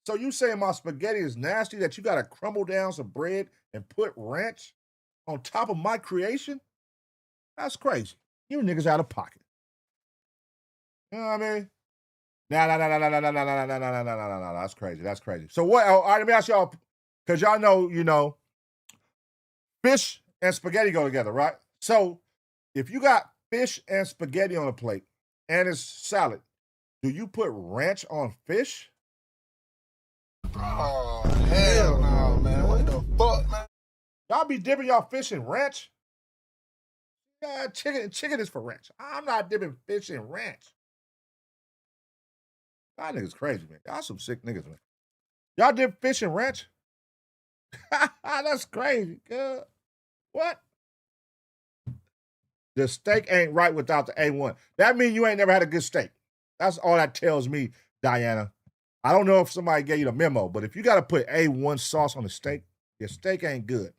So you saying my spaghetti is nasty that you gotta crumble down some bread and put ranch on top of my creation? That's crazy. You niggas out of pocket. You know what I mean? No. That's crazy. That's crazy. So what? All right, let me ask y'all, because y'all know, fish and spaghetti go together, right? So if you got fish and spaghetti on a plate and it's salad, do you put ranch on fish? Oh, hell no, man. What the fuck, man? Y'all be dipping y'all fish in ranch? Yeah, chicken is for ranch. I'm not dipping fish in ranch. Y'all niggas crazy, man. Y'all some sick niggas, man. Y'all dip fish in ranch? That's crazy, girl. What? The steak ain't right without the A1. That means you ain't never had a good steak. That's all that tells me, Diana. I don't know if somebody gave you the memo, but if you got to put A1 sauce on the steak, your steak ain't good.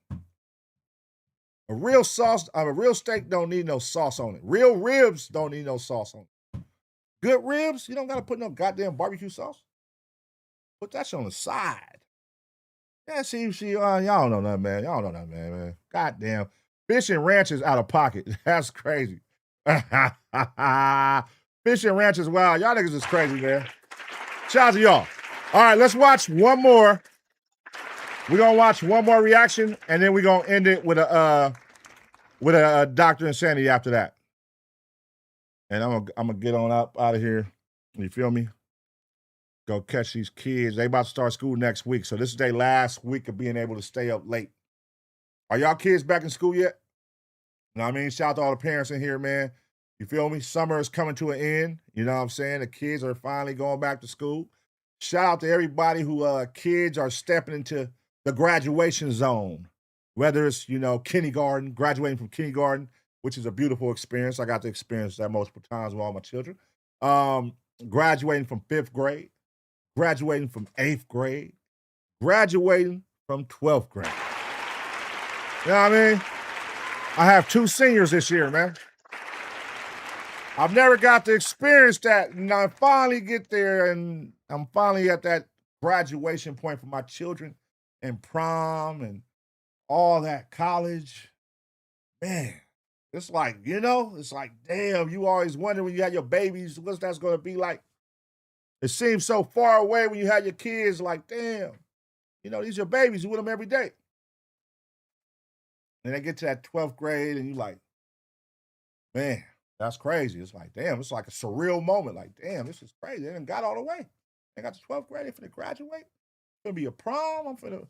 A real steak don't need no sauce on it. Real ribs don't need no sauce on it. Good ribs, you don't got to put no goddamn barbecue sauce. Put that shit on the side. Yeah, see, y'all don't know nothing, man. Y'all don't know nothing, man. Goddamn. Fish and ranch is out of pocket. That's crazy. Fish and ranch is wild. Y'all niggas is crazy, man. Shout out to y'all. All right, let's watch one more. We're gonna watch one more reaction, and then we're gonna end it with a Dr. Insanity after that. And I'm gonna get on up out of here. You feel me? Go catch these kids. They about to start school next week, so this is their last week of being able to stay up late. Are y'all kids back in school yet? You know what I mean? Shout out to all the parents in here, man. You feel me? Summer is coming to an end. You know what I'm saying? The kids are finally going back to school. Shout out to everybody who kids are stepping into the graduation zone. Whether it's, kindergarten, graduating from kindergarten, which is a beautiful experience. I got to experience that multiple times with all my children. Graduating from 5th grade, graduating from 8th grade, graduating from 12th grade. You know what I mean? I have 2 seniors this year, man. I've never got to experience that, and I finally get there, and I'm finally at that graduation point for my children, and prom, and all that, college. Man, it's like, it's like, damn, you always wonder when you have your babies, what's that's going to be like. It seems so far away when you have your kids, like, damn, these are your babies, you with them every day. And they get to that 12th grade, and you like, man, that's crazy. It's like, damn, it's like a surreal moment. Like, damn, this is crazy. They done got all the way. They got to 12th grade. They finna graduate. It's gonna be a prom. I'm finna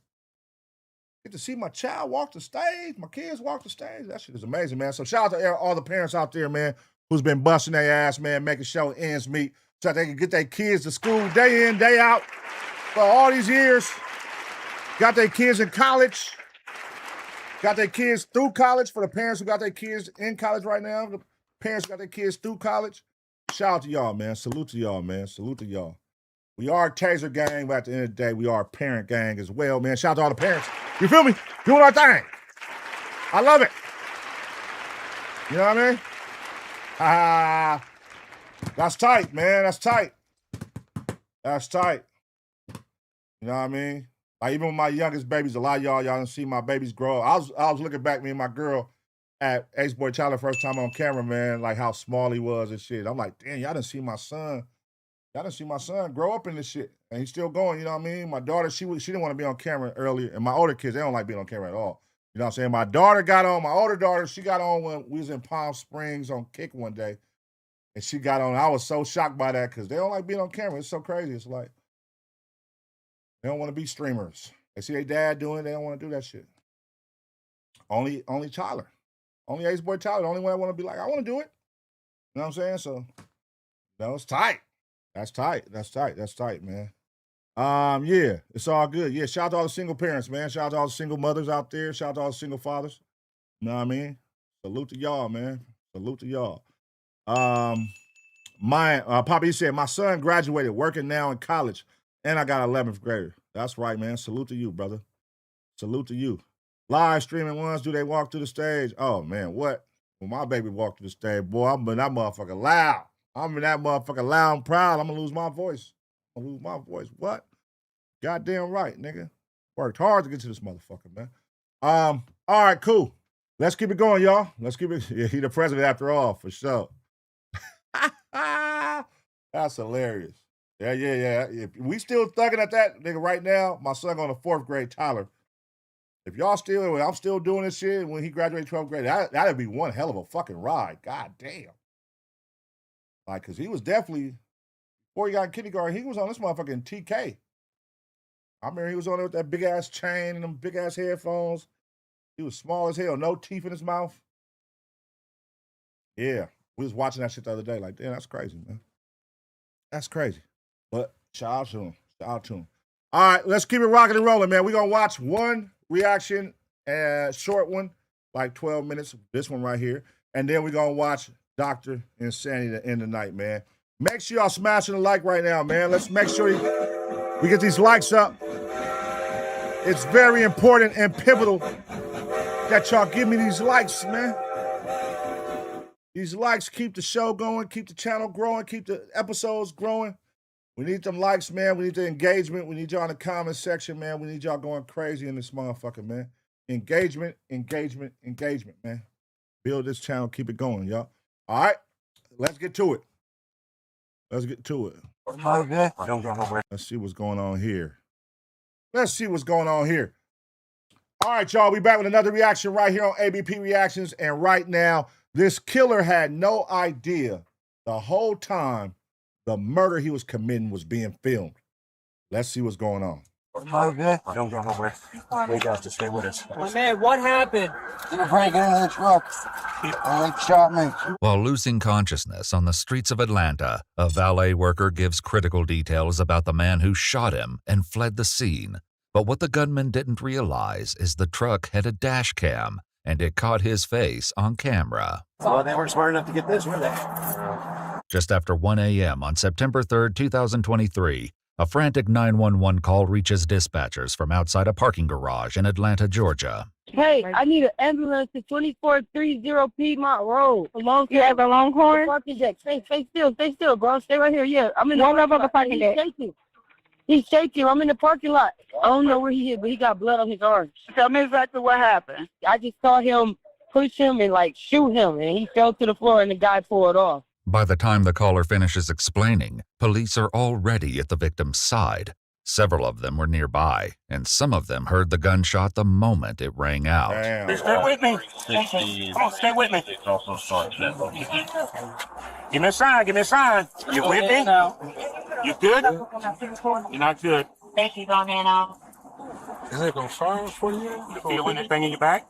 get to see my child walk the stage. My kids walk the stage. That shit is amazing, man. So shout out to all the parents out there, man, who's been busting their ass, man, making sure ends meet so that they can get their kids to school day in, day out for all these years. Got their kids in college. Got their kids through college for the parents who got their kids in college right now. The parents got their kids through college. Shout out to y'all, man. Salute to y'all, man. Salute to y'all. We are a Taser gang, but at the end of the day, we are a parent gang as well, man. Shout out to all the parents. You feel me? Doing our thing. I love it. You know what I mean? That's tight, man. That's tight. That's tight. You know what I mean? Like, even with my youngest babies, a lot of y'all done see my babies grow up. I was looking back, me and my girl, at AceBoyPun first time on camera, man, like how small he was and shit. I'm like, damn, y'all done see my son. Y'all done see my son grow up in this shit. And he's still going, you know what I mean? My daughter, she didn't want to be on camera earlier. And my older kids, they don't like being on camera at all. You know what I'm saying? My daughter got on, my older daughter, she got on when we was in Palm Springs on Kick one day. And she got on. I was so shocked by that because they don't like being on camera. It's so crazy. It's like, they don't want to be streamers. They see their dad doing it, they don't want to do that shit. Only Tyler. Only AceBoy Tyler, the only one I want to be like, I want to do it. You know what I'm saying? So, it's tight. That's tight. That's tight. That's tight, man. Yeah, it's all good. Yeah, shout out to all the single parents, man. Shout out to all the single mothers out there. Shout out to all the single fathers. You know what I mean? Salute to y'all, man. Salute to y'all. Poppy said, my son graduated, working now in college, and I got 11th grader. That's right, man. Salute to you, brother. Salute to you. Live streaming ones, do they walk to the stage? Oh, man, what? When my baby walked to the stage, boy, I'm in that motherfucker loud. I'm in that motherfucker loud and proud. I'm going to lose my voice. I'm going to lose my voice. What? Goddamn right, nigga. Worked hard to get to this motherfucker, man. All right, cool. Let's keep it going, y'all. Let's keep it. Yeah, he the president after all, for sure. That's hilarious. Yeah. If we still thugging at that nigga right now, my son going to 4th grade, Tyler. If y'all still, I'm still doing this shit when he graduated 12th grade, that'd be one hell of a fucking ride. God damn. Like, because he was definitely, before he got in kindergarten, he was on this motherfucking TK. I remember he was on there with that big-ass chain and them big-ass headphones. He was small as hell, no teeth in his mouth. Yeah, we was watching that shit the other day. Like, damn, that's crazy, man. That's crazy. But shout out to him. Shout out to him. All right, let's keep it rocking and rolling, man. We're going to watch one reaction, short one, like 12 minutes, this one right here. And then we're going to watch Dr. Insanity to end the night, man. Make sure y'all smashing the like right now, man. Let's make sure we get these likes up. It's very important and pivotal that y'all give me these likes, man. These likes keep the show going, keep the channel growing, keep the episodes growing. We need them likes, man. We need the engagement. We need y'all in the comment section, man. We need y'all going crazy in this motherfucker, man. Engagement, engagement, engagement, man. Build this channel, keep it going, y'all. All right, let's get to it. Let's get to it. Okay. Let's see what's going on here. Let's see what's going on here. All right, y'all, we back with another reaction right here on ABP Reactions. And right now, this killer had no idea the whole time the murder he was committing was being filmed. Let's see what's going on. Okay. Don't go nowhere. We got to stay with us. My man, what happened? They were breaking into the truck. And they shot me. While losing consciousness on the streets of Atlanta, a valet worker gives critical details about the man who shot him and fled the scene. But what the gunman didn't realize is the truck had a dash cam, and it caught his face on camera. Well, they weren't smart enough to get this, were they? Just after 1 a.m. on September 3rd, 2023, a frantic 911 call reaches dispatchers from outside a parking garage in Atlanta, Georgia. Hey, I need an ambulance to 2430 Piedmont Road. You have a Longhorn? Parking deck. Stay still, bro. Stay right here. Yeah, I'm in the parking deck. He's shaking. I'm in the parking lot. I don't know where he is, but he got blood on his arm. Tell me exactly what happened. I just saw him push him and shoot him, and he fell to the floor, and the guy pulled off. By the time the caller finishes explaining, police are already at the victim's side. Several of them were nearby, and some of them heard the gunshot the moment it rang out. Damn. Stay with me. Come on, stay with me. Give me a sign. Give me a sign. You with me? You good? You're not good. Thank you, Don Hannah. Is it going to fire for you? You feel anything in your back?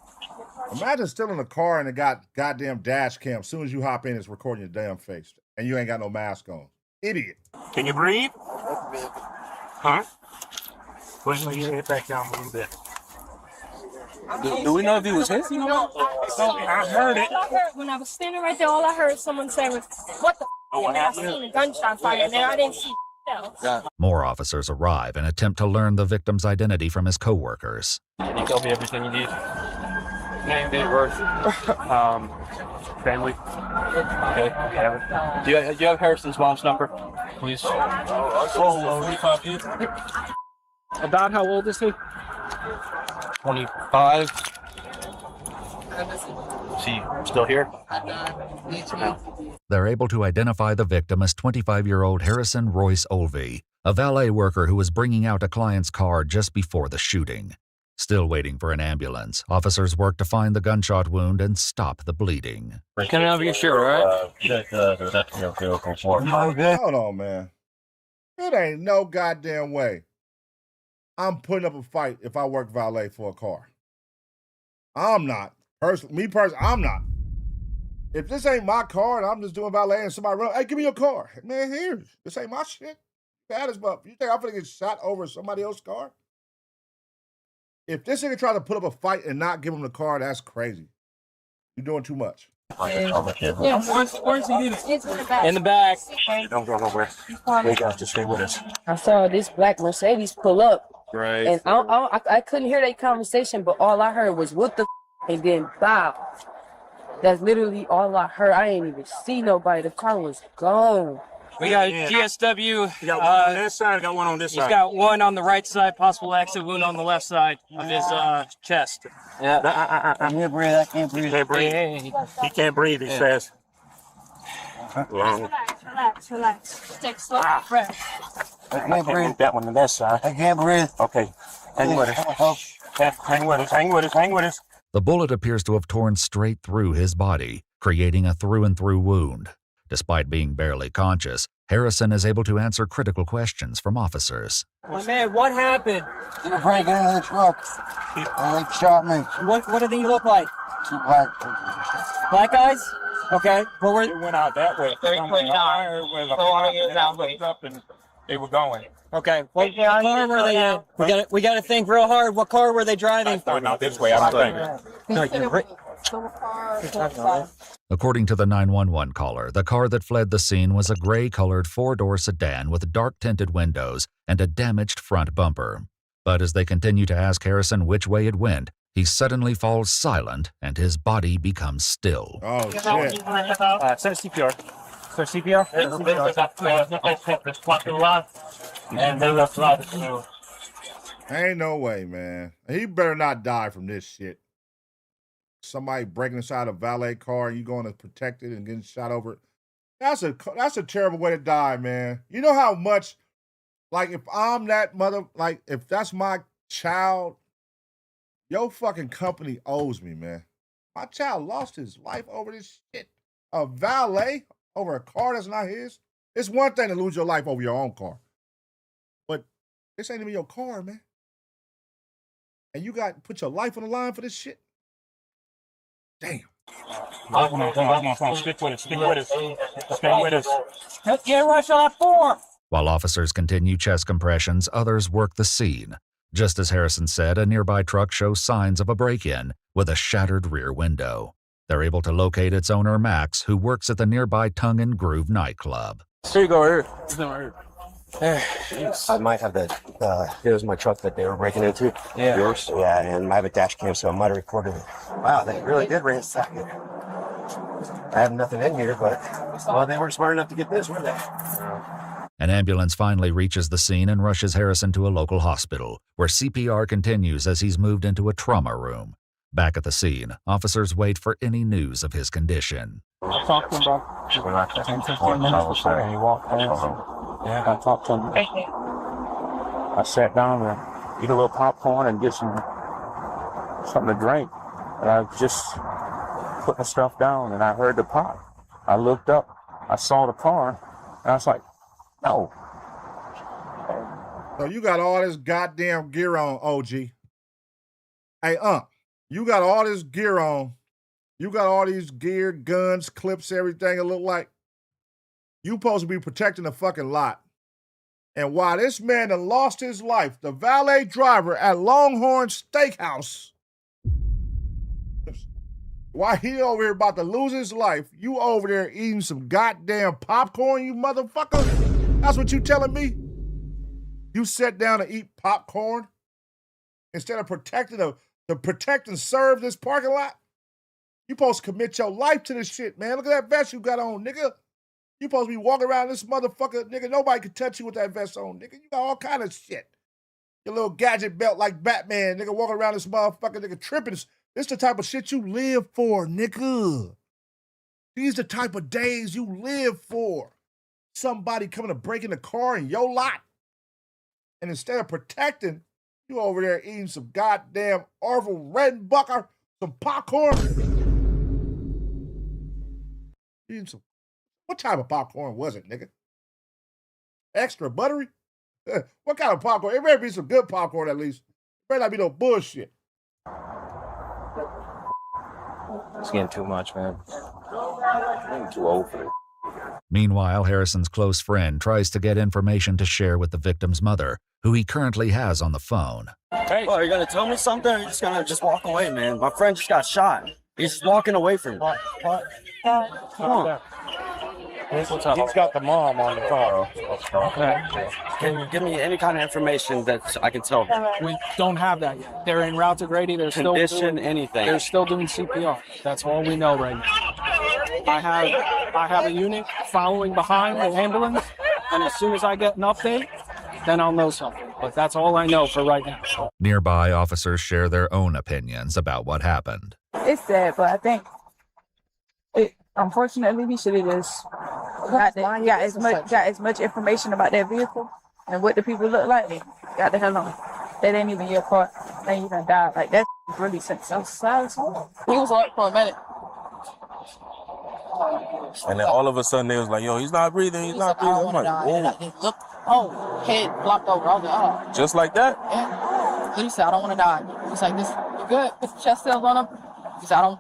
Imagine still in the car and it got goddamn dash cam. As soon as you hop in, it's recording your damn face. And you ain't got no mask on. Idiot. Can you breathe? Huh? Push your head back down a little bit. Do we know if he was hit? I heard it. When I was standing right there, all I heard someone say was, "What the f?" And then I seen a gunshot fire, and then I didn't see else. More officers arrive and attempt to learn the victim's identity from his co-workers. Can you tell me everything you need? Name, date of birth, family. Okay. Do you have Harrison's mom's number, please? About how old is he? 25. Is he still here? They're able to identify the victim as 25-year-old Harrison Royce Olvey, a valet worker who was bringing out a client's car just before the shooting. Still waiting for an ambulance, officers work to find the gunshot wound and stop the bleeding. Can I have your shirt, all right? Hold on, man. It ain't no goddamn way I'm putting up a fight if I work valet for a car. I'm not. Personally, I'm not. If this ain't my car and I'm just doing valet and somebody run, hey, give me your car. Man, here. This ain't my shit. Bad as fuck. You think I'm gonna get shot over somebody else's car? If this nigga try to put up a fight and not give him the car, that's crazy. You're doing too much. Yeah, where's he? In the back. Don't go nowhere. We got to stay with us. I saw this black Mercedes pull up. Right. And I couldn't hear that conversation, but all I heard was, "What the f?" and then bow. That's literally all I heard. I didn't even see nobody. The car was gone. We got GSW. You got one on this side, got one on this side. He's got one on the right side, possible exit wound on the left side of his chest. Yeah. I can't breathe. I can't breathe. He can't breathe. He can't breathe, he says. Relax. Take slow breath. I can't breathe. That one on that side. I can't breathe. Okay. Hang with us. Hang with us. The bullet appears to have torn straight through his body, creating a through-and-through wound. Despite being barely conscious, Harrison is able to answer critical questions from officers. My man, what happened? They were breaking into the truck. And they shot me. What did he look like? Two black. Black guys? Okay. Well, it went out that way. Up and they were going. Okay. What car were they in? We got to think real hard. What car were they driving? Not this way, I don't think. No, According to the 911 caller, the car that fled the scene was a gray-colored four-door sedan with dark-tinted windows and a damaged front bumper. But as they continue to ask Harrison which way it went, he suddenly falls silent and his body becomes still. Oh, shit. Start CPR. Start CPR. Ain't no way, man. He better not die from this shit. Somebody breaking inside a valet car and you going to protect it and getting shot over it. That's a terrible way to die, man. You know how much, like, if I'm that mother, like, if that's my child, your fucking company owes me, man. My child lost his life over this shit. A valet over a car that's not his. It's one thing to lose your life over your own car. But this ain't even your car, man. And you got to put your life on the line for this shit? Damn. Stick with us. Stick with us. Stay with us. Get rush on that 4. While officers continue chest compressions, others work the scene. Just as Harrison said, a nearby truck shows signs of a break-in with a shattered rear window. They're able to locate its owner, Max, who works at the nearby Tongue and Groove nightclub. Here you go, right here. This one right here. I might have that. Here's my truck that they were breaking into. Yeah. Yours? Yeah, and I have a dash cam, so I might have recorded it. Wow, they really did ransack it. I have nothing in here, but well, they weren't smart enough to get this, were they? An ambulance finally reaches the scene and rushes Harrison to a local hospital, where CPR continues as he's moved into a trauma room. Back at the scene, officers wait for any news of his condition. I talked to him about 10, 15 minutes before and he walked past. Yeah, I talked to him. I sat down and eat a little popcorn and get something to drink. And I was just putting the stuff down and I heard the pop. I looked up, I saw the car, and I was like, no. So you got all this goddamn gear on, OG. Hey, you got all this gear on. You got all these gear, guns, clips, everything. It look like you supposed to be protecting the fucking lot. And while this man done lost his life, the valet driver at Longhorn Steakhouse, while he over here about to lose his life, you over there eating some goddamn popcorn, you motherfucker? That's what you telling me? You sat down to eat popcorn instead of protecting to protect and serve this parking lot? You supposed to commit your life to this shit, man. Look at that vest you got on, nigga. You supposed to be walking around this motherfucker, nigga. Nobody can touch you with that vest on, nigga. You got all kind of shit. Your little gadget belt like Batman, nigga, walking around this motherfucker, nigga, tripping. This the type of shit you live for, nigga. These the type of days you live for. Somebody coming to break in the car in your lot. And instead of protecting, you over there eating some goddamn Orville Redenbacher, some popcorn. Eating some, what type of popcorn was it, nigga? Extra buttery? What kind of popcorn? It better be some good popcorn at least. It better not be no bullshit. It's getting too much, man. I'm too old for it. Meanwhile, Harrison's close friend tries to get information to share with the victim's mother, who he currently has on the phone. Hey, are you gonna tell me something, or are you just gonna walk away, man? My friend just got shot. He's just walking away from me. What? Come on. He's got the mom on the phone. Can you give me any kind of information that I can tell them? We don't have that yet. They're en route to Grady. They're still Condition, anything. They're still doing CPR. That's all we know right now. I have a unit following behind the ambulance, and as soon as I get an update, then I'll know something. But that's all I know for right now. Nearby officers share their own opinions about what happened. It's sad, but I think unfortunately we should have just got as much information about that vehicle and what the people look like. Got the hell on. That ain't even your part. They even died. Like that's really sensitive. He was up for a minute. And then all of a sudden they was like, yo, he's not breathing, he's not breathing. I'm like, whoa. Oh, head flopped over. I was like, oh. Just like that? Yeah. So he said, I don't want to die. He's like, this, you good? Put the chest cells on him. He said, I don't.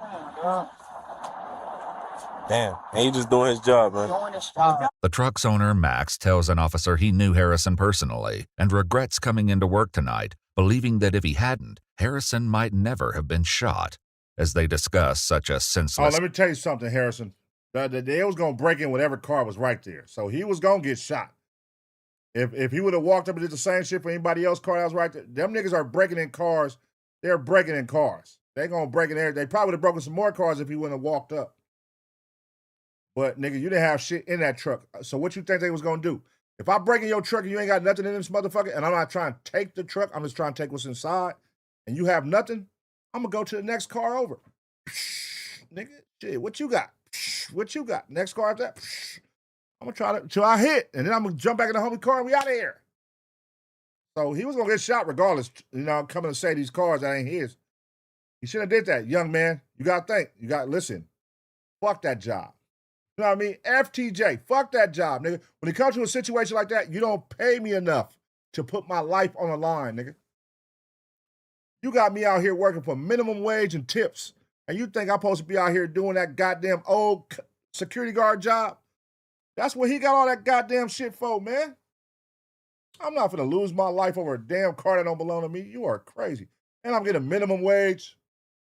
Damn. And he just doing his job, man. Doing his job. The truck's owner, Max, tells an officer he knew Harrison personally and regrets coming into work tonight, believing that if he hadn't, Harrison might never have been shot. as they discuss such a Oh, senseless. let me tell you something, Harrison. They was gonna break in whatever car was right there, so he was gonna get shot. If he would have walked up and did the same shit for anybody else's car that was right there, them niggas are breaking in cars. They're breaking in cars. They gonna break in there. They probably would have broken some more cars if he wouldn't have walked up. But nigga, you didn't have shit in that truck. So what you think they was gonna do? If I break in your truck and you ain't got nothing in this motherfucker, and I'm not trying to take the truck, I'm just trying to take what's inside, and you have nothing, I'm gonna go to the next car over. Nigga, shit, what you got? What you got? Next car after that? I'm gonna try to till I hit, and then I'm gonna jump back in the homie car and we out of here. So he was gonna get shot regardless. You know, coming to say these cars that ain't his. He shouldn't have did that, young man. You gotta think. You gotta listen. Fuck that job. You know what I mean? FTJ, fuck that job, nigga. When it comes to a situation like that, you don't pay me enough to put my life on the line, nigga. You got me out here working for minimum wage and tips, and you think I'm supposed to be out here doing that goddamn old security guard job? That's what he got all that goddamn shit for, man. I'm not gonna lose my life over a damn car that don't belong to me. You are crazy. And I'm getting minimum wage.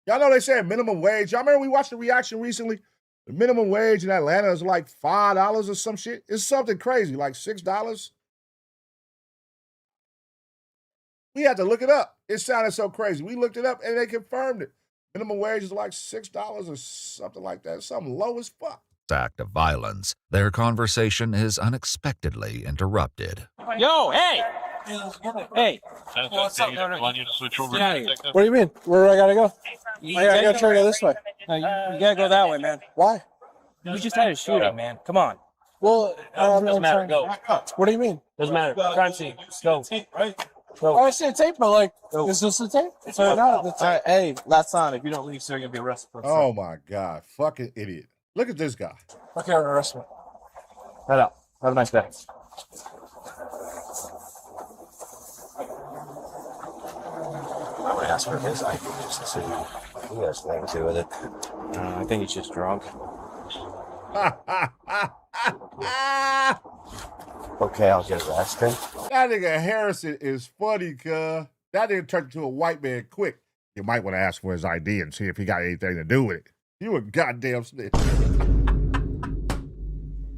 Y'all know they said minimum wage. Y'all remember we watched the reaction recently? The minimum wage in Atlanta is like $5 or some shit. It's something crazy, like $6. We had to look it up. It sounded so crazy. We looked it up and they confirmed it. Minimum wage is like $6 or something like that. Something low as fuck. Act of violence. Their conversation is unexpectedly interrupted. Yo, hey! Hey! What's up? Want you to switch over? What do you mean? Where do I gotta go? I gotta try to go this way. You gotta go that way, man. Why? You just had a shooting, man. Come on. Well, doesn't matter. Go. What do you mean? Doesn't matter. Crime scene. Go. Oh, I see a tape, but like, is this a tape? So not. Hey, last time, if you don't leave, sir, you'll be arrested. Oh my God. Fucking idiot. Look at this guy. Okay, arrest me. Head out. Have a nice day. I would ask for his ID just to see he has nothing to do with it. I think he's just drunk. Okay, I'll get arrested. That nigga Harrison is funny, cuz. That nigga turned into a white man quick. You might want to ask for his ID and see if he got anything to do with it. You a goddamn snitch.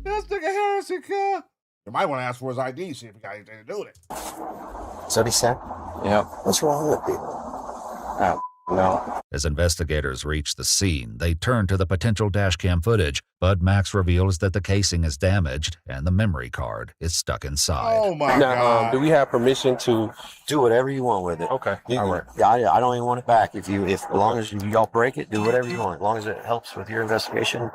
This nigga Harrison, cuz. You might want to ask for his ID, see if he got anything to do with it. So he said? Yeah. What's wrong with people? No. As investigators reach the scene, they turn to the potential dashcam footage, but Max reveals that the casing is damaged and the memory card is stuck inside. Oh my Now, God. do we have permission to do whatever you want with it? Okay. All right. Yeah, I don't even want it back. As long as y'all break it, do whatever you want. As long as it helps with your investigation,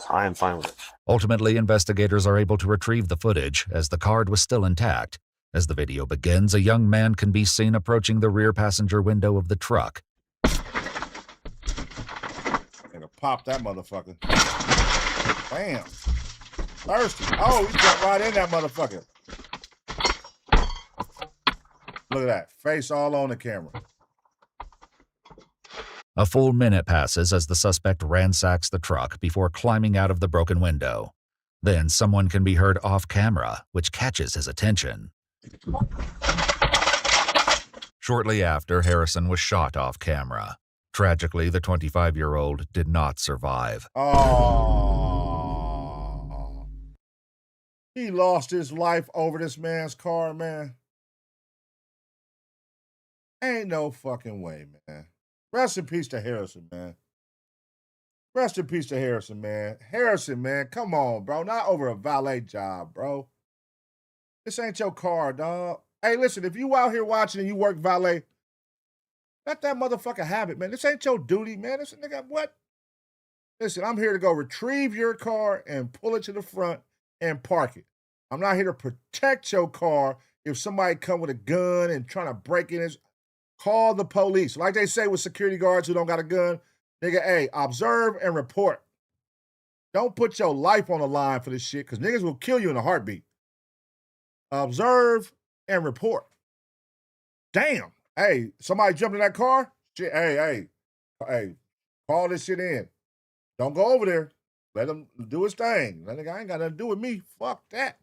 I am fine with it. Ultimately, investigators are able to retrieve the footage as the card was still intact. As the video begins, a young man can be seen approaching the rear passenger window of the truck. Nigga, pop that motherfucker. Bam. Thirsty. Oh, he jumped right in that motherfucker. Look at that. Face all on the camera. A full minute passes as the suspect ransacks the truck before climbing out of the broken window. Then someone can be heard off camera, which catches his attention. Shortly after, Harrison was shot off camera. Tragically, the 25-year-old did not survive. Oh. He lost his life over this man's car, man. Ain't no fucking way, man. Rest in peace to Harrison, man. Rest in peace to Harrison, man. Harrison, man, come on, bro. Not over a valet job, bro. This ain't your car, dog. Hey, listen, if you out here watching and you work valet, let that motherfucker have it, man. This ain't your duty, man. This nigga, what? Listen, I'm here to go retrieve your car and pull it to the front and park it. I'm not here to protect your car if somebody come with a gun and trying to break in. Call the police. Like they say with security guards who don't got a gun, nigga, hey, observe and report. Don't put your life on the line for this shit because niggas will kill you in a heartbeat. Observe and report. Damn. Hey, somebody jumped in that car? Shit, hey, call this shit in. Don't go over there. Let him do his thing. That nigga ain't got nothing to do with me. Fuck that.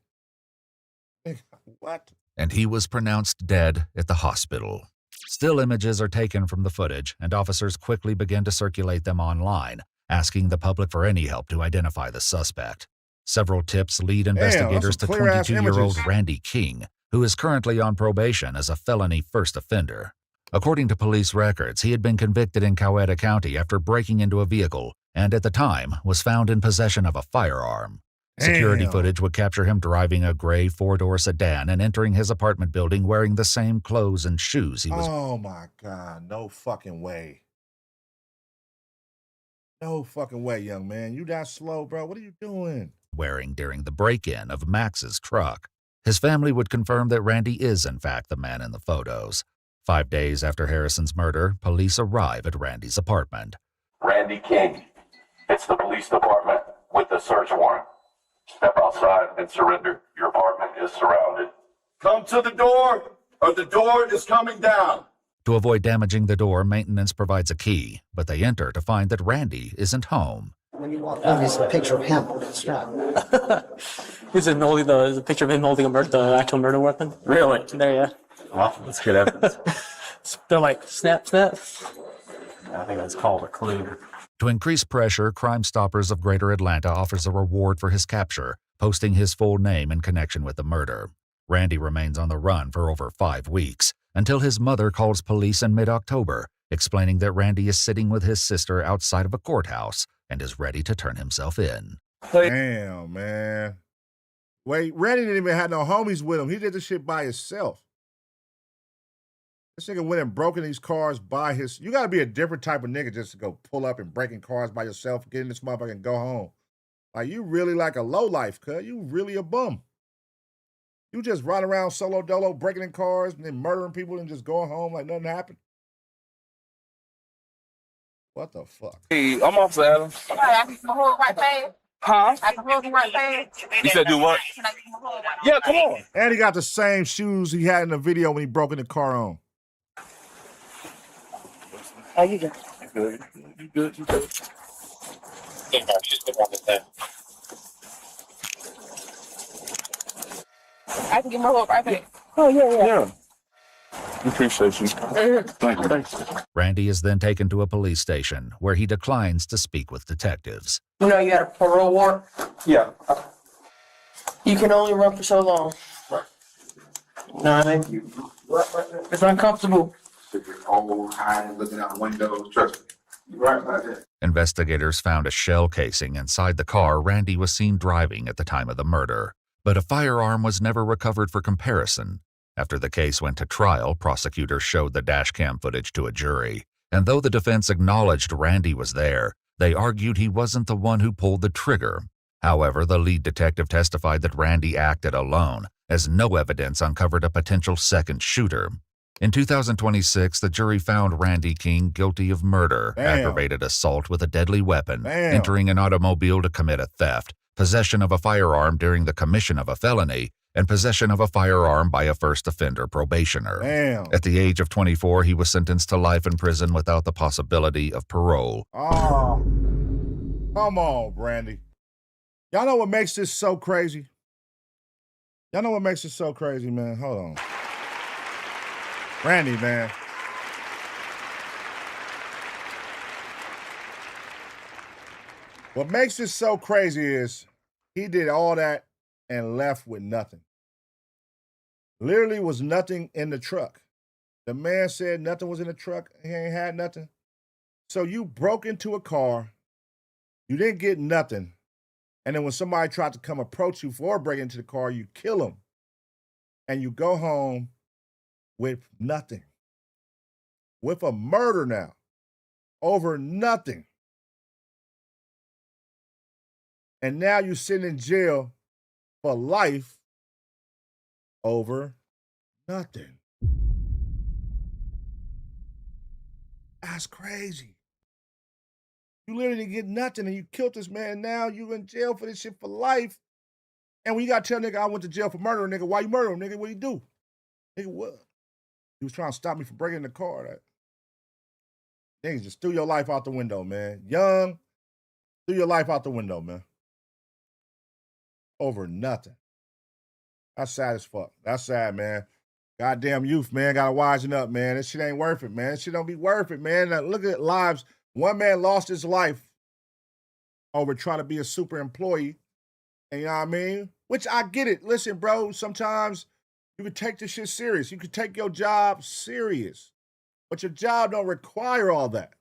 What? And he was pronounced dead at the hospital. Still images are taken from the footage, and officers quickly begin to circulate them online, asking the public for any help to identify the suspect. Several tips lead investigators to clear-ass 22-year-old images. Randy King, who is currently on probation as a felony first offender. According to police records, he had been convicted in Coweta County after breaking into a vehicle and at the time was found in possession of a firearm. Security Damn. footage would capture him driving a gray four-door sedan and entering his apartment building wearing the same clothes and shoes he was Oh my God, no fucking way. No fucking way, young man. You that slow, bro. What are you doing? wearing during the break-in of Max's truck. His family would confirm that Randy is in fact the man in the photos. 5 days after Harrison's murder, police arrive at Randy's apartment. Randy King, it's the police department with the search warrant. Step outside and surrender. Your apartment is surrounded. Come to the door, or the door is coming down. To avoid damaging the door, maintenance provides a key, but they enter to find that Randy isn't home. When you walk in, there's a picture of him strapped. Is it holding the picture of him holding the actual murder weapon? Really? There, yeah. Well, that's good evidence. They're like, snap, snap. I think that's called a clue. To increase pressure, Crime Stoppers of Greater Atlanta offers a reward for his capture, posting his full name in connection with the murder. Randy remains on the run for over 5 weeks, until his mother calls police in mid-October, explaining that Randy is sitting with his sister outside of a courthouse and is ready to turn himself in. Damn, man. Wait, Randy didn't even have no homies with him. He did this shit by himself. This nigga went and broke in these cars by his... You gotta be a different type of nigga just to go pull up and break in cars by yourself, get in this motherfucker and go home. Like, you really like a lowlife, cuz. You really a bum. You just run around solo dolo, breaking in cars and then murdering people and just going home like nothing happened. What the fuck? Hey, I'm Officer Adams. I can hold right past. Huh? I can hold right past. You said do what? Yeah, come on. And he got the same shoes he had in the video when he broke in the car on. How you doing? Good. You good? You good? I can get my hold right past. Oh, yeah. Yeah. Appreciate you. Thank you. Thanks. Randy is then taken to a police station, where he declines to speak with detectives. You know you got a parole warrant? Yeah. You can only run for so long. No, thank you. It's uncomfortable. Oh, hiding, looking out windows. Trust me. You're right about that. Investigators found a shell casing inside the car Randy was seen driving at the time of the murder, but a firearm was never recovered for comparison. After the case went to trial, prosecutors showed the dashcam footage to a jury, and though the defense acknowledged Randy was there, they argued he wasn't the one who pulled the trigger. However, the lead detective testified that Randy acted alone, as no evidence uncovered a potential second shooter. In 2026, the jury found Randy King guilty of murder, aggravated assault with a deadly weapon, entering an automobile to commit a theft, possession of a firearm during the commission of a felony, and possession of a firearm by a first offender probationer. At the age of 24, he was sentenced to life in prison without the possibility of parole. Oh, come on, Brandy. Y'all know what makes this so crazy? Y'all know what makes this so crazy, man? Hold on. Randy, man. What makes this so crazy is he did all that and left with nothing. Literally was nothing in the truck. The man said nothing was in the truck. He ain't had nothing. So you broke into a car. You didn't get nothing. And then when somebody tried to come approach you for breaking into the car, you kill them. And you go home with nothing. With a murder now. Over nothing. And now you're sitting in jail for life over nothing. That's crazy. You literally didn't get nothing and you killed this man. Now you in jail for this shit for life. And when you gotta tell nigga I went to jail for murder, nigga, why you murder him, nigga? What you do? Nigga, what? He was trying to stop me from breaking the car. That nigga just threw your life out the window, man. Young, threw your life out the window, man. Over nothing. That's sad as fuck. That's sad, man. Goddamn youth, man. Gotta wisen up, man. This shit ain't worth it, man. This shit don't be worth it, man. Now, look at lives. One man lost his life over trying to be a super employee. And you know what I mean? Which I get it. Listen, bro, sometimes you can take this shit serious. You can take your job serious. But your job don't require all that.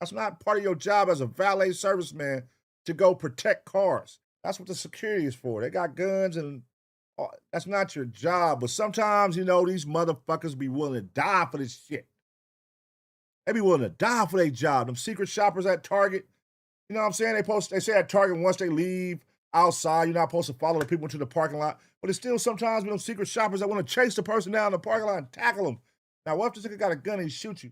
That's not part of your job as a valet serviceman to go protect cars. That's what the security is for. They got guns and that's not your job. But sometimes, you know, these motherfuckers be willing to die for this shit. They be willing to die for their job. Them secret shoppers at Target, you know what I'm saying? They say at Target once they leave outside, you're not supposed to follow the people into the parking lot. But it's still sometimes them secret shoppers that want to chase the person down in the parking lot and tackle them. Now, what if this nigga got a gun and he shoot you?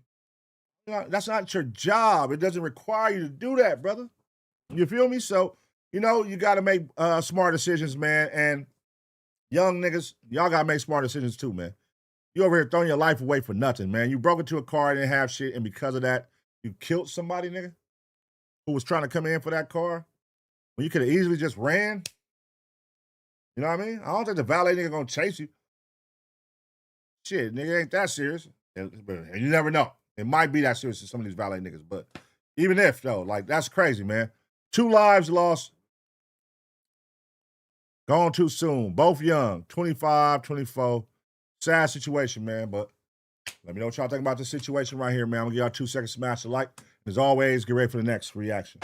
You know, that's not your job. It doesn't require you to do that, brother. You feel me? So, you know, you got to make smart decisions, man. And young niggas, y'all got to make smart decisions too, man. You over here throwing your life away for nothing, man. You broke into a car and didn't have shit, and because of that, you killed somebody, nigga, who was trying to come in for that car when you could have easily just ran. You know what I mean? I don't think the valet nigga gonna chase you. Shit, nigga, ain't that serious. And you never know. It might be that serious to some of these valet niggas, but even if, though, like, that's crazy, man. 2 lives lost. Gone too soon. Both young, 25, 24. Sad situation, man, but let me know what y'all think about this situation right here, man. I'm gonna give y'all 2 seconds to smash the like. As always, get ready for the next reaction.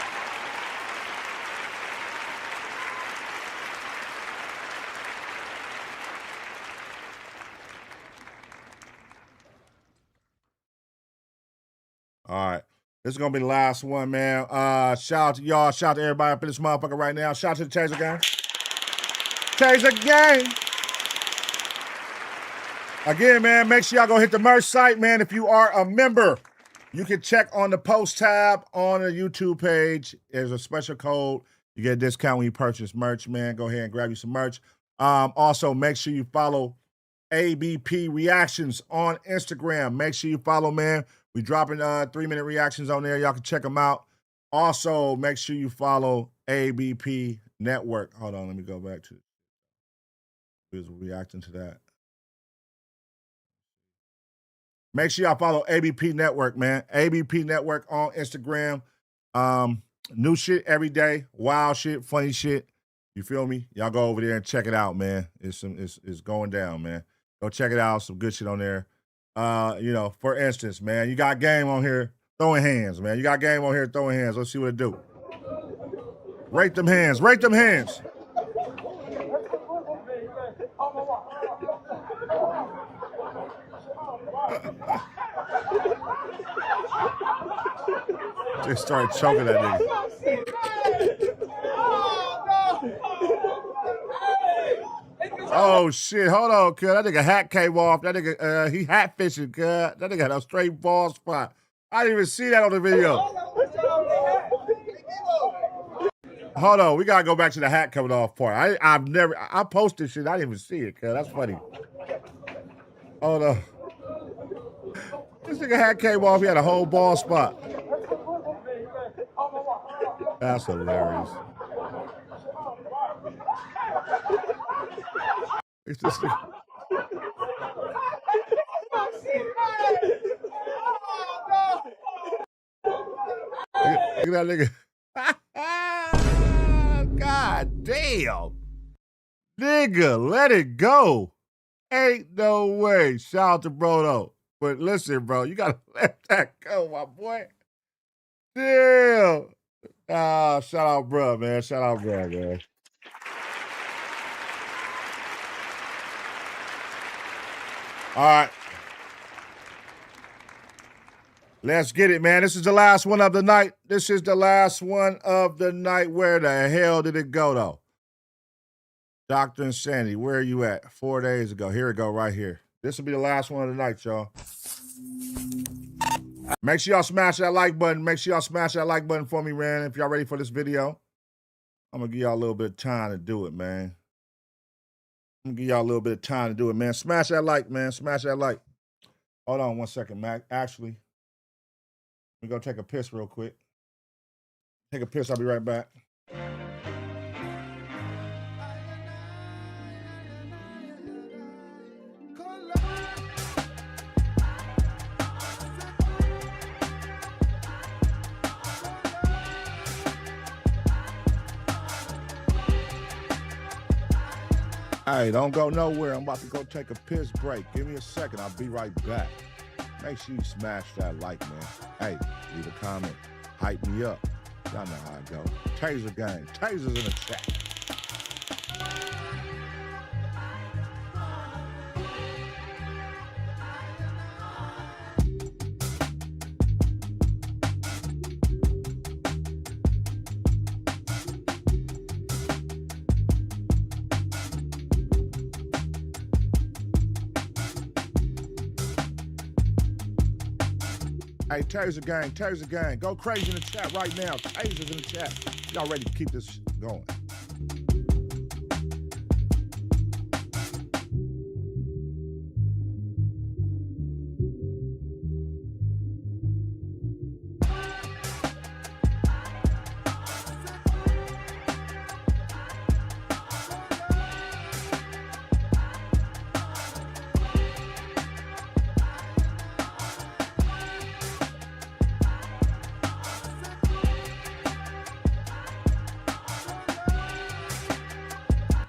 All right. This is going to be the last one, man. Shout out to y'all. Shout out to everybody up in this motherfucker right now. Shout out to the Taser gang. Taser gang. Again, man, make sure y'all go hit the merch site, man. If you are a member, you can check on the post tab on the YouTube page. There's a special code. You get a discount when you purchase merch, man. Go ahead and grab you some merch. Also, make sure you follow ABP Reactions on Instagram. Make sure you follow, man. We dropping 3-minute reactions on there. Y'all can check them out. Also, make sure you follow ABP Network. Hold on, let me go back to who's reacting to that. Make sure y'all follow ABP Network, man. ABP Network on Instagram. New shit every day. Wild shit, funny shit. You feel me? Y'all go over there and check it out, man. It's going down, man. Go check it out. Some good shit on there. You know, for instance, man, you got game on here throwing hands, man. You got game on here throwing hands. Let's see what it do. Rate them hands. Rate them hands. Just started choking that nigga. Oh shit! Hold on, cuz that nigga hat came off. That nigga, he hat fishing, cuz that nigga had a straight ball spot. I didn't even see that on the video. Hold on, we gotta go back to the hat coming off part. I posted shit. I didn't even see it, cuz that's funny. Hold on. This nigga hat came off. He had a whole ball spot. That's hilarious. It's just. Look at that nigga. God damn. Nigga, let it go. Ain't no way. Shout out to Brodo. But listen, bro, you gotta let that go, my boy. Damn. Shout out, bro, man. Shout out, bro, man. All right. Let's get it, man. This is the last one of the night. This is the last one of the night. Where the hell did it go, though? Dr. Insanity, where are you at? 4 days ago. Here it go, right here. This will be the last one of the night, y'all. Make sure y'all smash that like button. Make sure y'all smash that like button for me, man. If y'all ready for this video, I'm going to give y'all a little bit of time to do it, man. I'm going to give y'all a little bit of time to do it, man. Smash that like, man. Smash that like. Hold on 1 second, Mac. Actually, let me go take a piss real quick. Take a piss. I'll be right back. Hey, don't go nowhere. I'm about to go take a piss break. Give me a second. I'll be right back. Make sure you smash that like, man. Hey, leave a comment. Hype me up. Y'all know how it go. Taser gang. Tasers in the chat. Hey, Taser gang, go crazy in the chat right now. Tasers in the chat. Y'all ready to keep this going?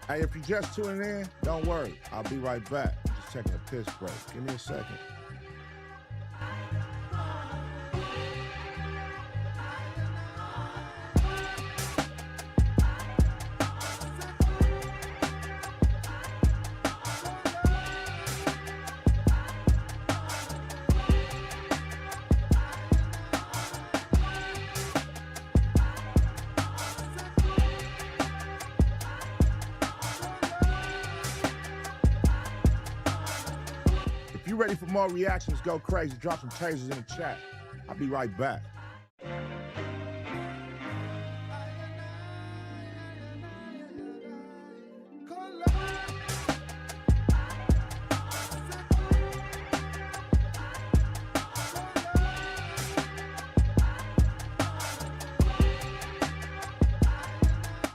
Hey, if you're just tuning in, don't worry. I'll be right back. I'm just taking a piss break. Give me a second. If you're ready for more reactions, go crazy. Drop some tasers in the chat. I'll be right back.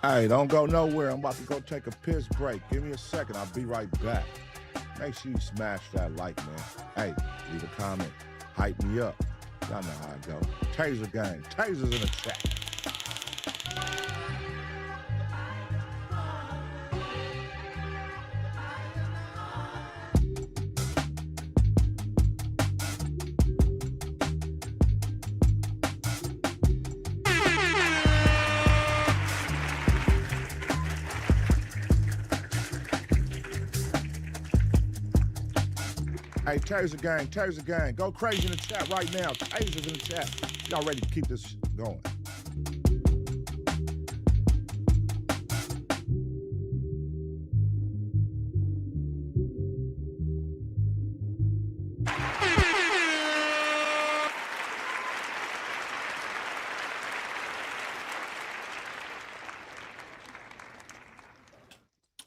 Hey, don't go nowhere. I'm about to go take a piss break. Give me a second. I'll be right back. Make sure you smash that like, man. Hey, leave a comment. Hype me up. Y'all know how it go. Taser gang. Tasers in the chat. Hey, Taser gang, go crazy in the chat right now. Tasers in the chat. Y'all ready to keep this going?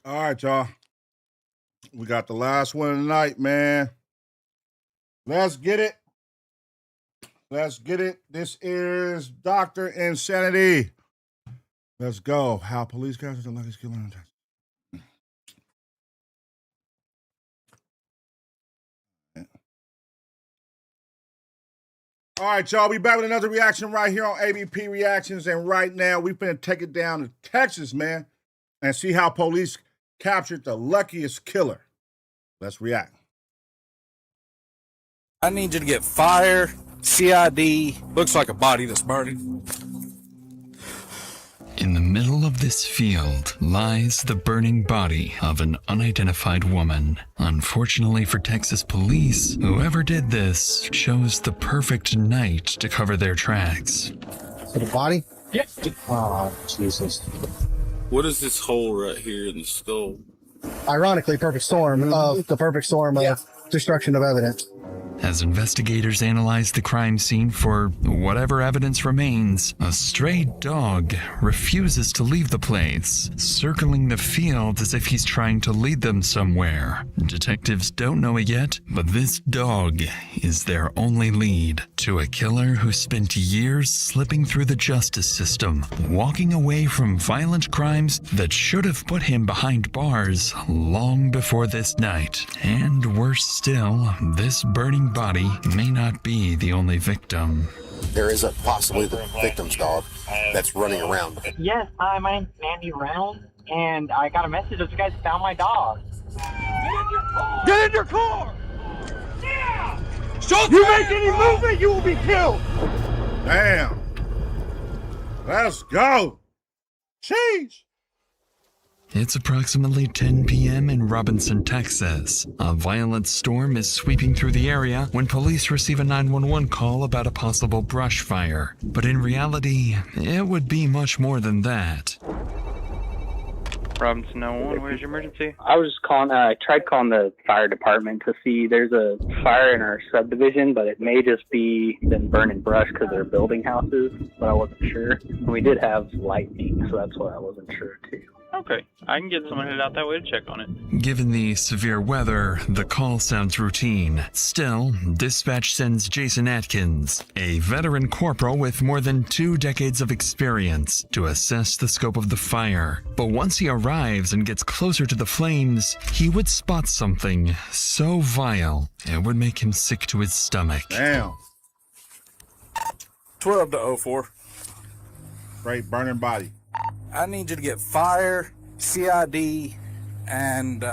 All right, y'all. We got the last one tonight, man. Let's get it. Let's get it. This is Dr. Insanity. Let's go. How police captured the luckiest killer in Texas. All right, y'all. We back with another reaction right here on ABP Reactions. And right now, we're going to take it down to Texas, man, and see how police captured the luckiest killer. Let's react. I need you to get fire, CID, looks like a body that's burning. In the middle of this field lies the burning body of an unidentified woman. Unfortunately for Texas police, whoever did this chose the perfect night to cover their tracks. So the body? Yeah. Oh, Jesus. What is this hole right here in the skull? Ironically, perfect storm of the perfect storm of destruction of evidence. As investigators analyze the crime scene for whatever evidence remains, a stray dog refuses to leave the place, circling the field as if he's trying to lead them somewhere. Detectives don't know it yet, but this dog is their only lead to a killer who spent years slipping through the justice system, walking away from violent crimes that should have put him behind bars long before this night. And worse still, this burning body may not be the only victim. There is possibly the victim's dog that's running around. Yes, hi, my name's Mandy Round, and I got a message that you guys found my dog. Get in your car! Yeah! You make any movement, you will be killed! Damn. Let's go. Jeez. It's approximately 10 p.m. in Robinson, Texas. A violent storm is sweeping through the area when police receive a 911 call about a possible brush fire. But in reality, it would be much more than that. Robinson 911, where's your emergency? I was calling, I tried calling the fire department to see there's a fire in our subdivision, but it may just be them burning brush because they're building houses, but I wasn't sure. We did have lightning, so that's why I wasn't sure too. Okay, I can get someone headed out that way to check on it. Given the severe weather, the call sounds routine. Still, dispatch sends Jason Atkins, a veteran corporal with more than 2 decades of experience, to assess the scope of the fire. But once he arrives and gets closer to the flames, he would spot something so vile, it would make him sick to his stomach. Damn. 12 to 04. Straight burning body. I need you to get fire, CID, and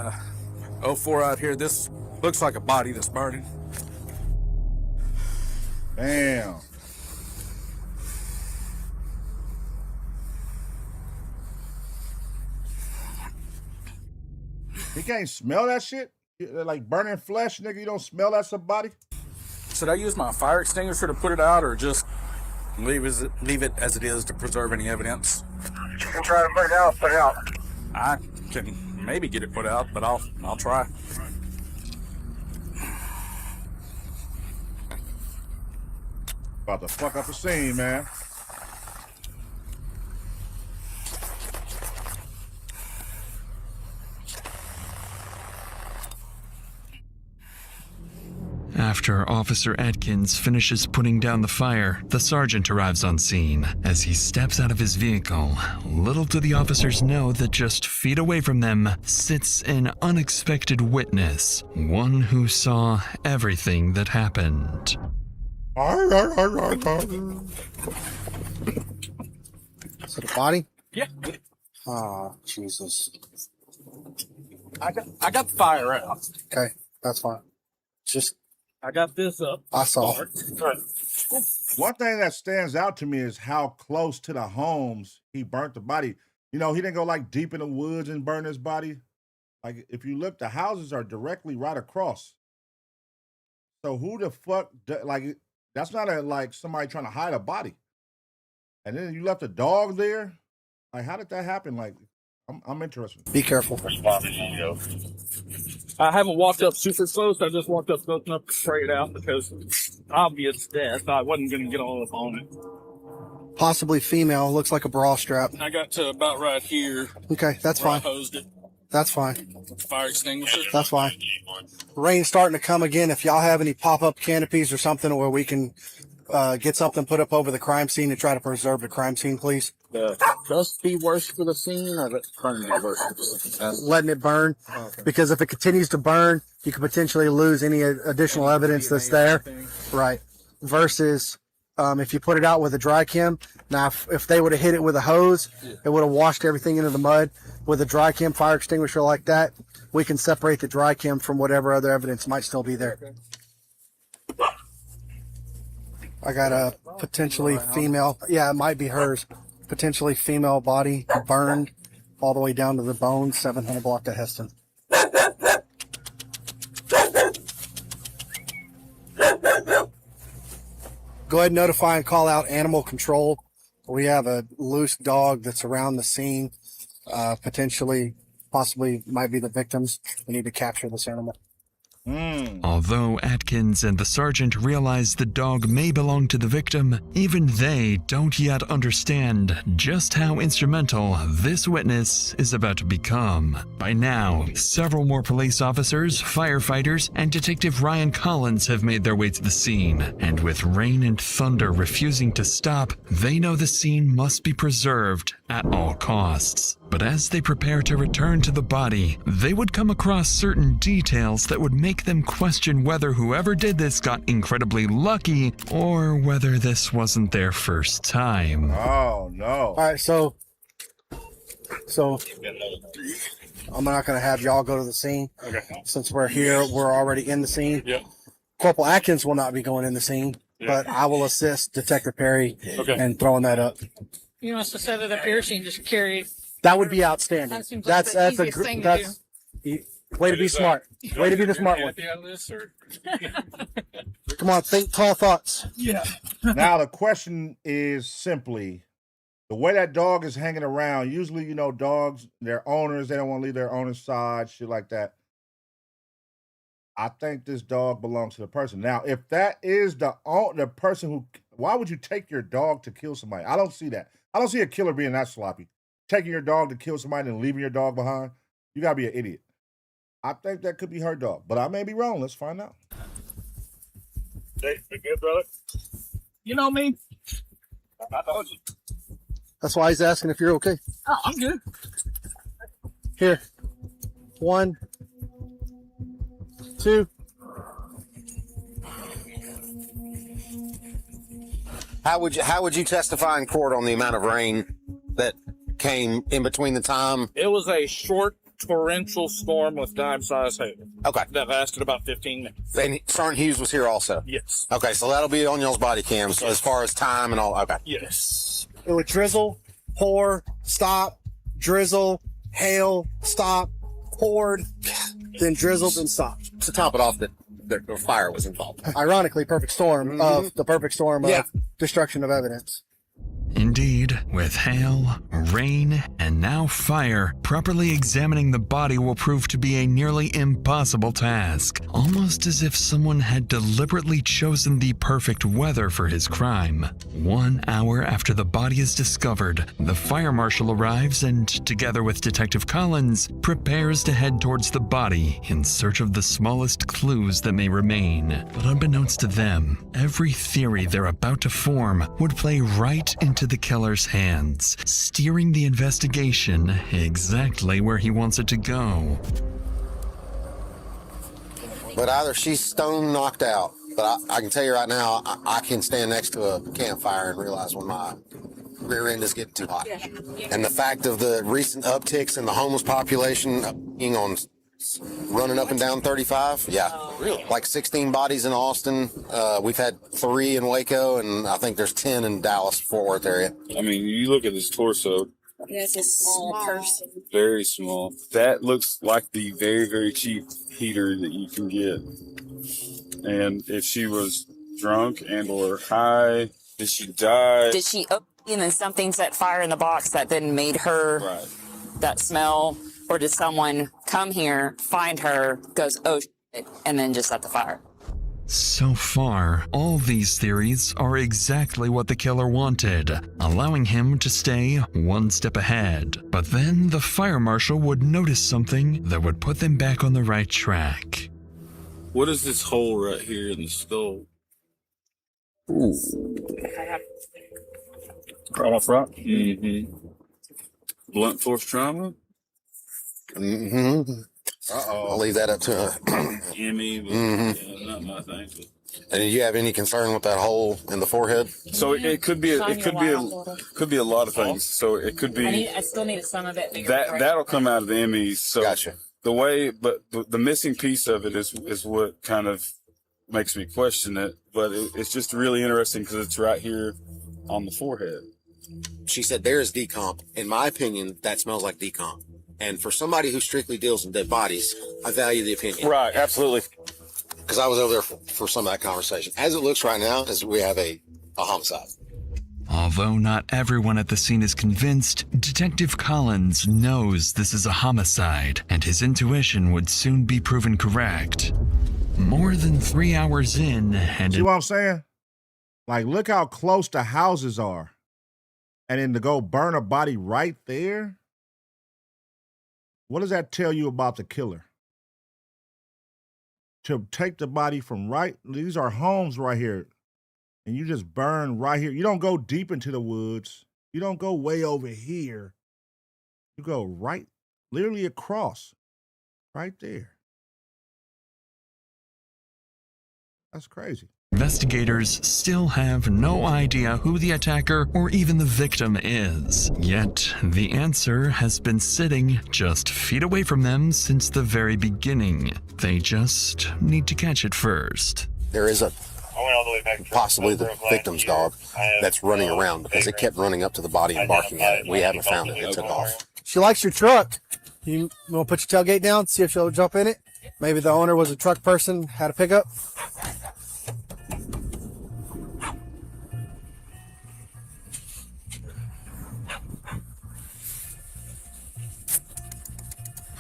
04 out here. This looks like a body that's burning. Damn. You can't smell that shit? Like burning flesh, nigga, you don't smell that's a body? Should I use my fire extinguisher to put it out, or just leave it as it is to preserve any evidence? You can try to put it out, put it out. I can maybe get it put out, but I'll try. About to fuck up the scene, man. After Officer Atkins finishes putting down the fire, the sergeant arrives on scene. As he steps out of his vehicle, little do the officers know that just feet away from them sits an unexpected witness, one who saw everything that happened. Is it a body? Yeah. Oh, Jesus. I got the fire out. Okay, that's fine. Just I got this up. I saw. One thing that stands out to me is how close to the homes he burnt the body. You know, he didn't go like deep in the woods and burn his body. Like if you look, the houses are directly right across. So who the fuck, like that's not like somebody trying to hide a body. And then you left a dog there. Like how did that happen? Like I'm interested. Be careful. I haven't walked up super close. I just walked up close enough to spray it out because obvious death. I wasn't going to get all up on it. Possibly female. Looks like a bra strap. I got to about right here. Okay, that's fine. I hosed it. That's fine. Fire extinguisher. That's fine. Rain's starting to come again. If y'all have any pop-up canopies or something where we can get something put up over the crime scene to try to preserve the crime scene, please. Just be worse for the scene, or let crime be worse for the scene? Letting it burn, because if it continues to burn, you could potentially lose any additional evidence that's there. Right. Versus if you put it out with a dry chem. Now, if they would have hit it with a hose, it would have washed everything into the mud. With a dry chem fire extinguisher like that, we can separate the dry chem from whatever other evidence might still be there. I got a potentially female. Yeah, it might be hers. Potentially female body burned all the way down to the bone, 700 block to Heston. Go ahead and notify and call out animal control. We have a loose dog that's around the scene. Possibly might be the victims. We need to capture this animal. Although Atkins and the sergeant realize the dog may belong to the victim, even they don't yet understand just how instrumental this witness is about to become. By now, several more police officers, firefighters, and Detective Ryan Collins have made their way to the scene, and with rain and thunder refusing to stop, they know the scene must be preserved at all costs. But as they prepare to return to the body, they would come across certain details that would make them question whether whoever did this got incredibly lucky or whether this wasn't their first time. Oh, no. All right, so So I'm not going to have y'all go to the scene. Okay. Since we're here, we're already in the scene. Yep. Corporal Atkins will not be going in the scene, but I will assist Detective Perry in throwing that up. You want us to set it up here so you can just carry. That would be outstanding. That seems like the easiest thing to do. Way to be smart. Way to be the smart one. Come on, think tall thoughts. Yeah. Now the question is simply, the way that dog is hanging around, usually, you know, dogs, their owners, they don't want to leave their owner's side, shit like that. I think this dog belongs to the person. Now, if that is the person who, why would you take your dog to kill somebody? I don't see that. I don't see a killer being that sloppy. Taking your dog to kill somebody and leaving your dog behind. You got to be an idiot. I think that could be her dog, but I may be wrong. Let's find out. Hey, you good, brother? You know me. I told you. That's why he's asking if you're okay. Oh, I'm good. Here. 1, 2. How would you testify in court on the amount of rain that came in between the time? It was a short torrential storm with dime-sized hail. Okay. That lasted about 15 minutes. And Sergeant Hughes was here also? Yes. Okay, so that'll be on y'all's body cam. So as far as time and all, okay. Yes. It would drizzle, pour, stop, drizzle, hail, stop, poured, then drizzled, then stopped. To top it off, the fire was involved. Ironically, perfect storm of the perfect storm of destruction of evidence. Indeed, with hail, rain, and now fire, properly examining the body will prove to be a nearly impossible task, almost as if someone had deliberately chosen the perfect weather for his crime. 1 hour after the body is discovered, the fire marshal arrives and, together with Detective Collins, prepares to head towards the body in search of the smallest clues that may remain. But unbeknownst to them, every theory they're about to form would play right into the killer's hands, steering the investigation exactly where he wants it to go. But either she's stone knocked out, but I can tell you right now, I can stand next to a campfire and realize when my rear end is getting too hot. And the fact of the recent upticks in the homeless population being on running up and down 35, really, like 16 bodies in Austin. We've had 3 in Waco, and I think there's 10 in Dallas, Fort Worth area. I mean, you look at his torso. That's a small person. Very small. That looks like the very, very cheap heater that you can get. And if she was drunk and or high, did she die? Did she open and then something set fire in the box that then made her that smell? Or did someone come here, find her, goes, oh, shit, and then just set the fire? So far, all these theories are exactly what the killer wanted, allowing him to stay one step ahead. But then the fire marshal would notice something that would put them back on the right track. What is this hole right here in the skull? Ooh. Right off front? Mm-hmm. Blunt force trauma? Mm-hmm. I'll leave that up to Emmy, but yeah, not my thing. But. And do you have any concern with that hole in the forehead? So it could be could be a lot of things. So it could be I still need some of it. that'll come out of the Emmys. So gotcha. The way, but the missing piece of it is what kind of makes me question it. But it's just really interesting because it's right here on the forehead. She said there's decomp. In my opinion, that smells like decomp. And for somebody who strictly deals in dead bodies, I value the opinion. Right, absolutely. Because I was over there for some of that conversation. As it looks right now, is we have a homicide. Although not everyone at the scene is convinced, Detective Collins knows this is a homicide, and his intuition would soon be proven correct. More than 3 hours in, and see what I'm saying? Like, look how close the houses are. And then to go burn a body right there? What does that tell you about the killer? To take the body from these are homes right here, and you just burn right here. You don't go deep into the woods. You don't go way over here. You go right, literally across, right there. That's crazy. Investigators still have no idea who the attacker or even the victim is. Yet, the answer has been sitting just feet away from them since the very beginning. They just need to catch it first. There is possibly the victim's dog that's running around because it kept running up to the body and barking at it. We haven't found it. It took off. She likes your truck. You want to put your tailgate down, see if she'll jump in it? Maybe the owner was a truck person, had a pickup.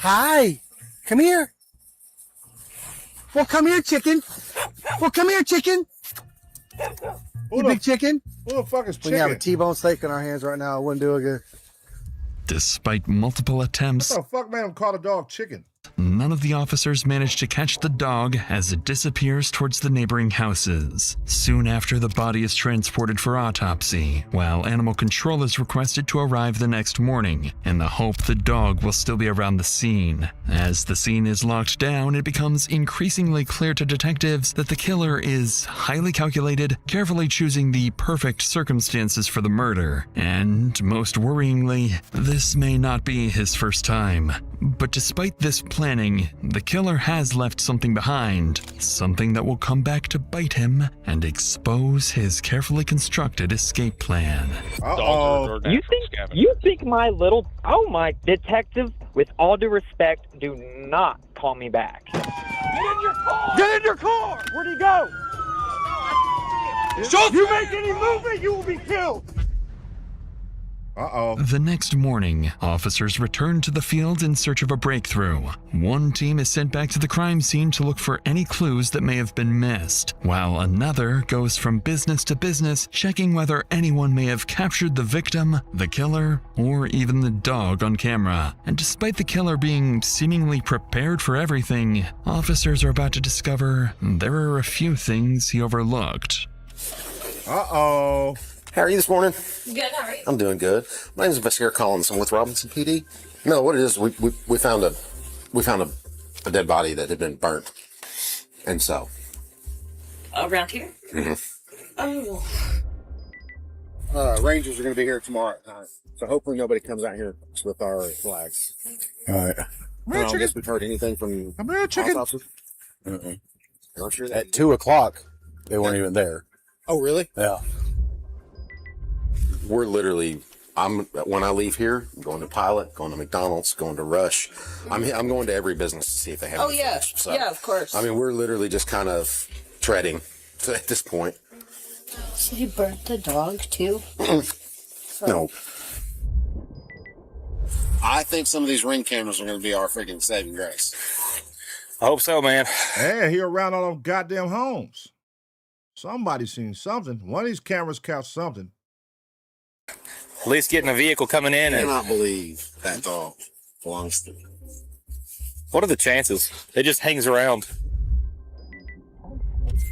Hi, come here. Well, come here, chicken. Well, come here, chicken. You big chicken. Who the fuck is chicken? We have a T-bone steak in our hands right now. It wouldn't do it good. Despite multiple attempts, What the fuck made him call the dog chicken? none of the officers managed to catch the dog as it disappears towards the neighboring houses. Soon after, the body is transported for autopsy, while animal control is requested to arrive the next morning in the hope the dog will still be around the scene. As the scene is locked down, it becomes increasingly clear to detectives that the killer is highly calculated, carefully choosing the perfect circumstances for the murder. And most worryingly, this may not be his first time. But despite this planning, the killer has left something behind, something that will come back to bite him and expose his carefully constructed escape plan. Uh-oh. You think my little... Oh my... Detective, with all due respect, do not call me back. Get in your car! Get in your car! Where'd he go? If you make any movement, you will be killed! Uh-oh. The next morning, officers return to the field in search of a breakthrough. One team is sent back to the crime scene to look for any clues that may have been missed, while another goes from business to business, checking whether anyone may have captured the victim, the killer, or even the dog on camera. And despite the killer being seemingly prepared for everything, officers are about to discover there are a few things he overlooked. Uh-oh. How are you this morning? Good, how are you? I'm doing good. My name is Investigator Collins. I'm with Robinson PD. No, what it is, we found a dead body that had been burnt, and so. Around here? Mm-hmm. Oh. Rangers are going to be here tomorrow at night, so hopefully nobody comes out here with our flags. All right. I don't guess we've heard anything from Come here, chicken. At 2:00, they weren't even there. Oh, really? Yeah. We're literally, when I leave here, I'm going to Pilot, going to McDonald's, going to Rush. I'm going to every business to see if they have Oh, any yeah. fish. So, Yeah, of course. I mean, we're literally just kind of treading at this point. So you burnt the dog, too? No. I think some of these ring cameras are going to be our freaking saving grace. I hope so, man. Hey, he around all them goddamn homes. Somebody seen something. One of these cameras caught something. At least getting a vehicle coming in. I And cannot believe that dog belongs to me. what are the chances? It just hangs around.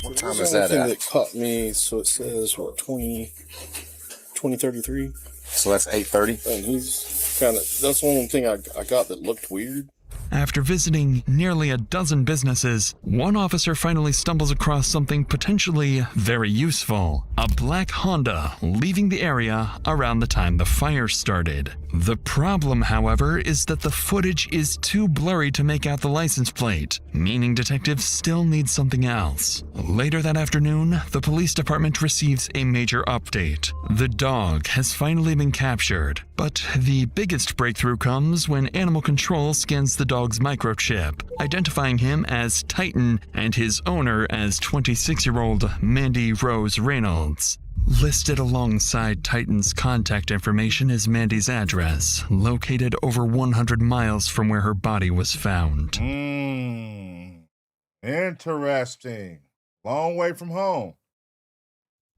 What time is that at? That caught me, so it says, what, 2033? So that's 8:30? And he's kind of, that's the only thing I got that looked weird. After visiting nearly a dozen businesses, one officer finally stumbles across something potentially very useful: a black Honda leaving the area around the time the fire started. The problem, however, is that the footage is too blurry to make out the license plate, meaning detectives still need something else. Later that afternoon, the police department receives a major update. The dog has finally been captured, but the biggest breakthrough comes when animal control scans the dog's microchip, identifying him as Titan and his owner as 26-year-old Mandy Rose Reynolds. Listed alongside Titan's contact information is Mandy's address, located over 100 miles from where her body was found. Interesting. Long way from home.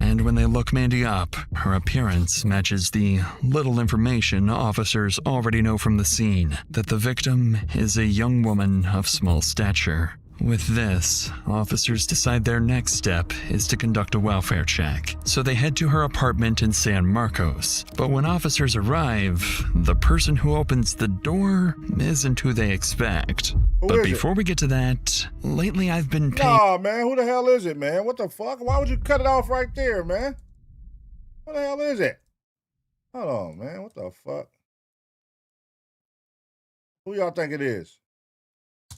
And when they look Mandy up, her appearance matches the little information officers already know from the scene, that the victim is a young woman of small stature. With this, officers decide their next step is to conduct a welfare check, so they head to her apartment in San Marcos. But when officers arrive, the person who opens the door isn't who they expect. But before we get to that, lately I've been paying... Nah, man, who the hell is it, man? What the fuck? Why would you cut it off right there, man? What the hell is it? Hold on, man. What the fuck? Who y'all think it is?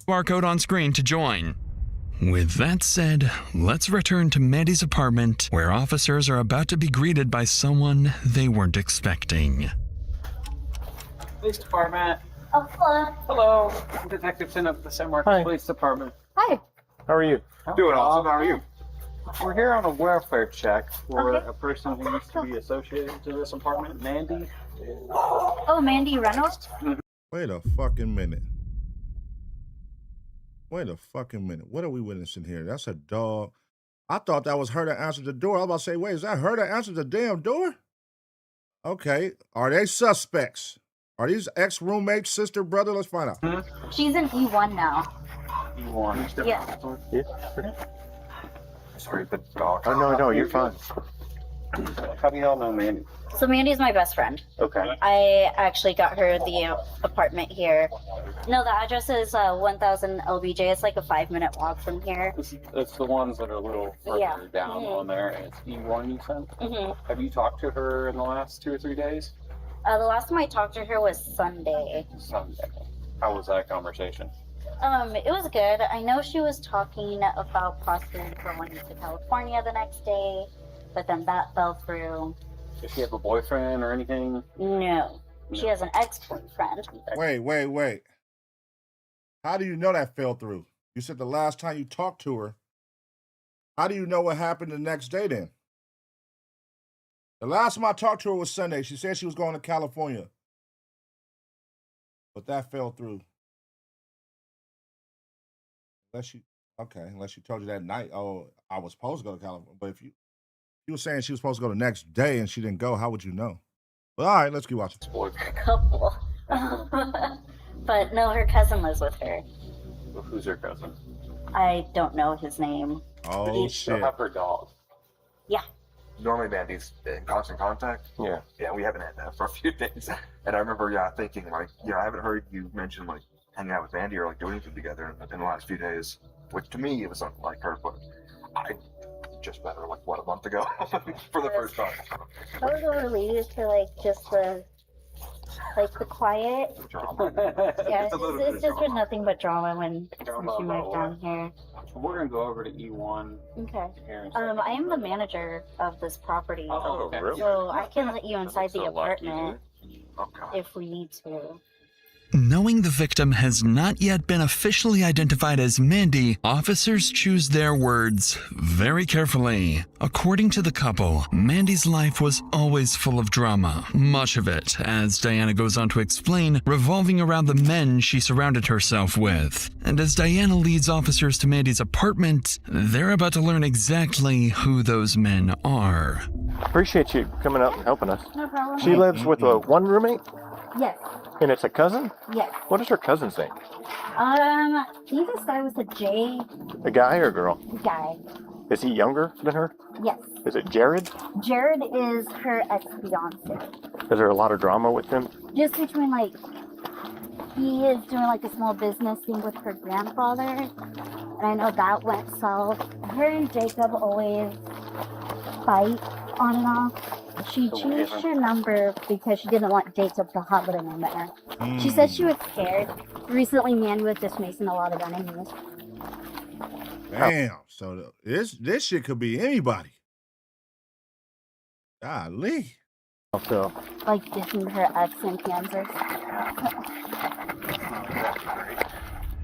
QR code on screen to join. With that said, let's return to Mandy's apartment, where officers are about to be greeted by someone they weren't expecting. Police Department. Oh, hello. Hello. I'm Detective Finn of the San Marcos Police Department. Hi. How are you? Doing awesome. How are you? We're here on a welfare check for a person who used to be associated to this apartment, Mandy. Oh, Mandy Reynolds? Wait a fucking minute. Wait a fucking minute. What are we witnessing here? That's a dog. I thought that was her that answered the door. I was about to say, wait, is that her that answered the damn door? Okay. Are they suspects? Are these ex-roommates, sister, brother? Let's find out. She's in E1 now. E1? Yeah. Sorry, the dog. Oh, no, you're fine. How do y'all know Mandy? So Mandy's my best friend. Okay. I actually got her the apartment here. No, the address is 1000 LBJ. It's like a 5-minute walk from here. It's the ones that are a little further down on there, and it's E1 you said? Have you talked to her in the last 2 or 3 days? The last time I talked to her was Sunday. How was that conversation? It was good. I know she was talking about possibly going to California the next day, but then that fell through. Does she have a boyfriend or anything? No. She has an ex-boyfriend. Wait. How do you know that fell through? You said the last time you talked to her. How do you know what happened the next day then? The last time I talked to her was Sunday. She said she was going to California. But that fell through. Unless she told you that night, oh, I was supposed to go to California. But if you were saying she was supposed to go the next day and she didn't go, how would you know? But all right, let's keep watching. Couple. But no, her cousin lives with her. Well, who's her cousin? I don't know his name. Oh, shit. She'll have her dog. Yeah. Normally Mandy's in constant contact. Yeah. Yeah, we haven't had that for a few days. And I remember, thinking, I haven't heard you mention, hanging out with Mandy or, doing anything together in the last few days. Which, to me, it was something like her, but I just met her, a month ago for the first time. I was a little relieved for, just the quiet. Yeah, it's just been nothing but drama when she moved down here. We're going to go over to E1. Okay. I am the manager of this property. Oh, really? So I can let you inside the apartment if we need to. Knowing the victim has not yet been officially identified as Mandy, officers choose their words very carefully. According to the couple, Mandy's life was always full of drama, much of it, as Diana goes on to explain, revolving around the men she surrounded herself with. And as Diana leads officers to Mandy's apartment, they're about to learn exactly who those men are. Appreciate you coming out and helping us. No problem. She lives with one roommate? Yes. And it's a cousin? Yes. What is her cousin's name? He started with a J. A guy or a girl? Guy. Is he younger than her? Yes. Is it Jared? Jared is her ex-fiance. Is there a lot of drama with him? Just between he is doing a small business thing with her grandfather, and I know that went south. Her and Jacob always fight on and off. She changed her number because she didn't want Jacob to have it in there. She said she was scared. Recently, Mandy was just making a lot of enemies. Damn. So this shit could be anybody. Golly. So. Dissing her ex in Kansas.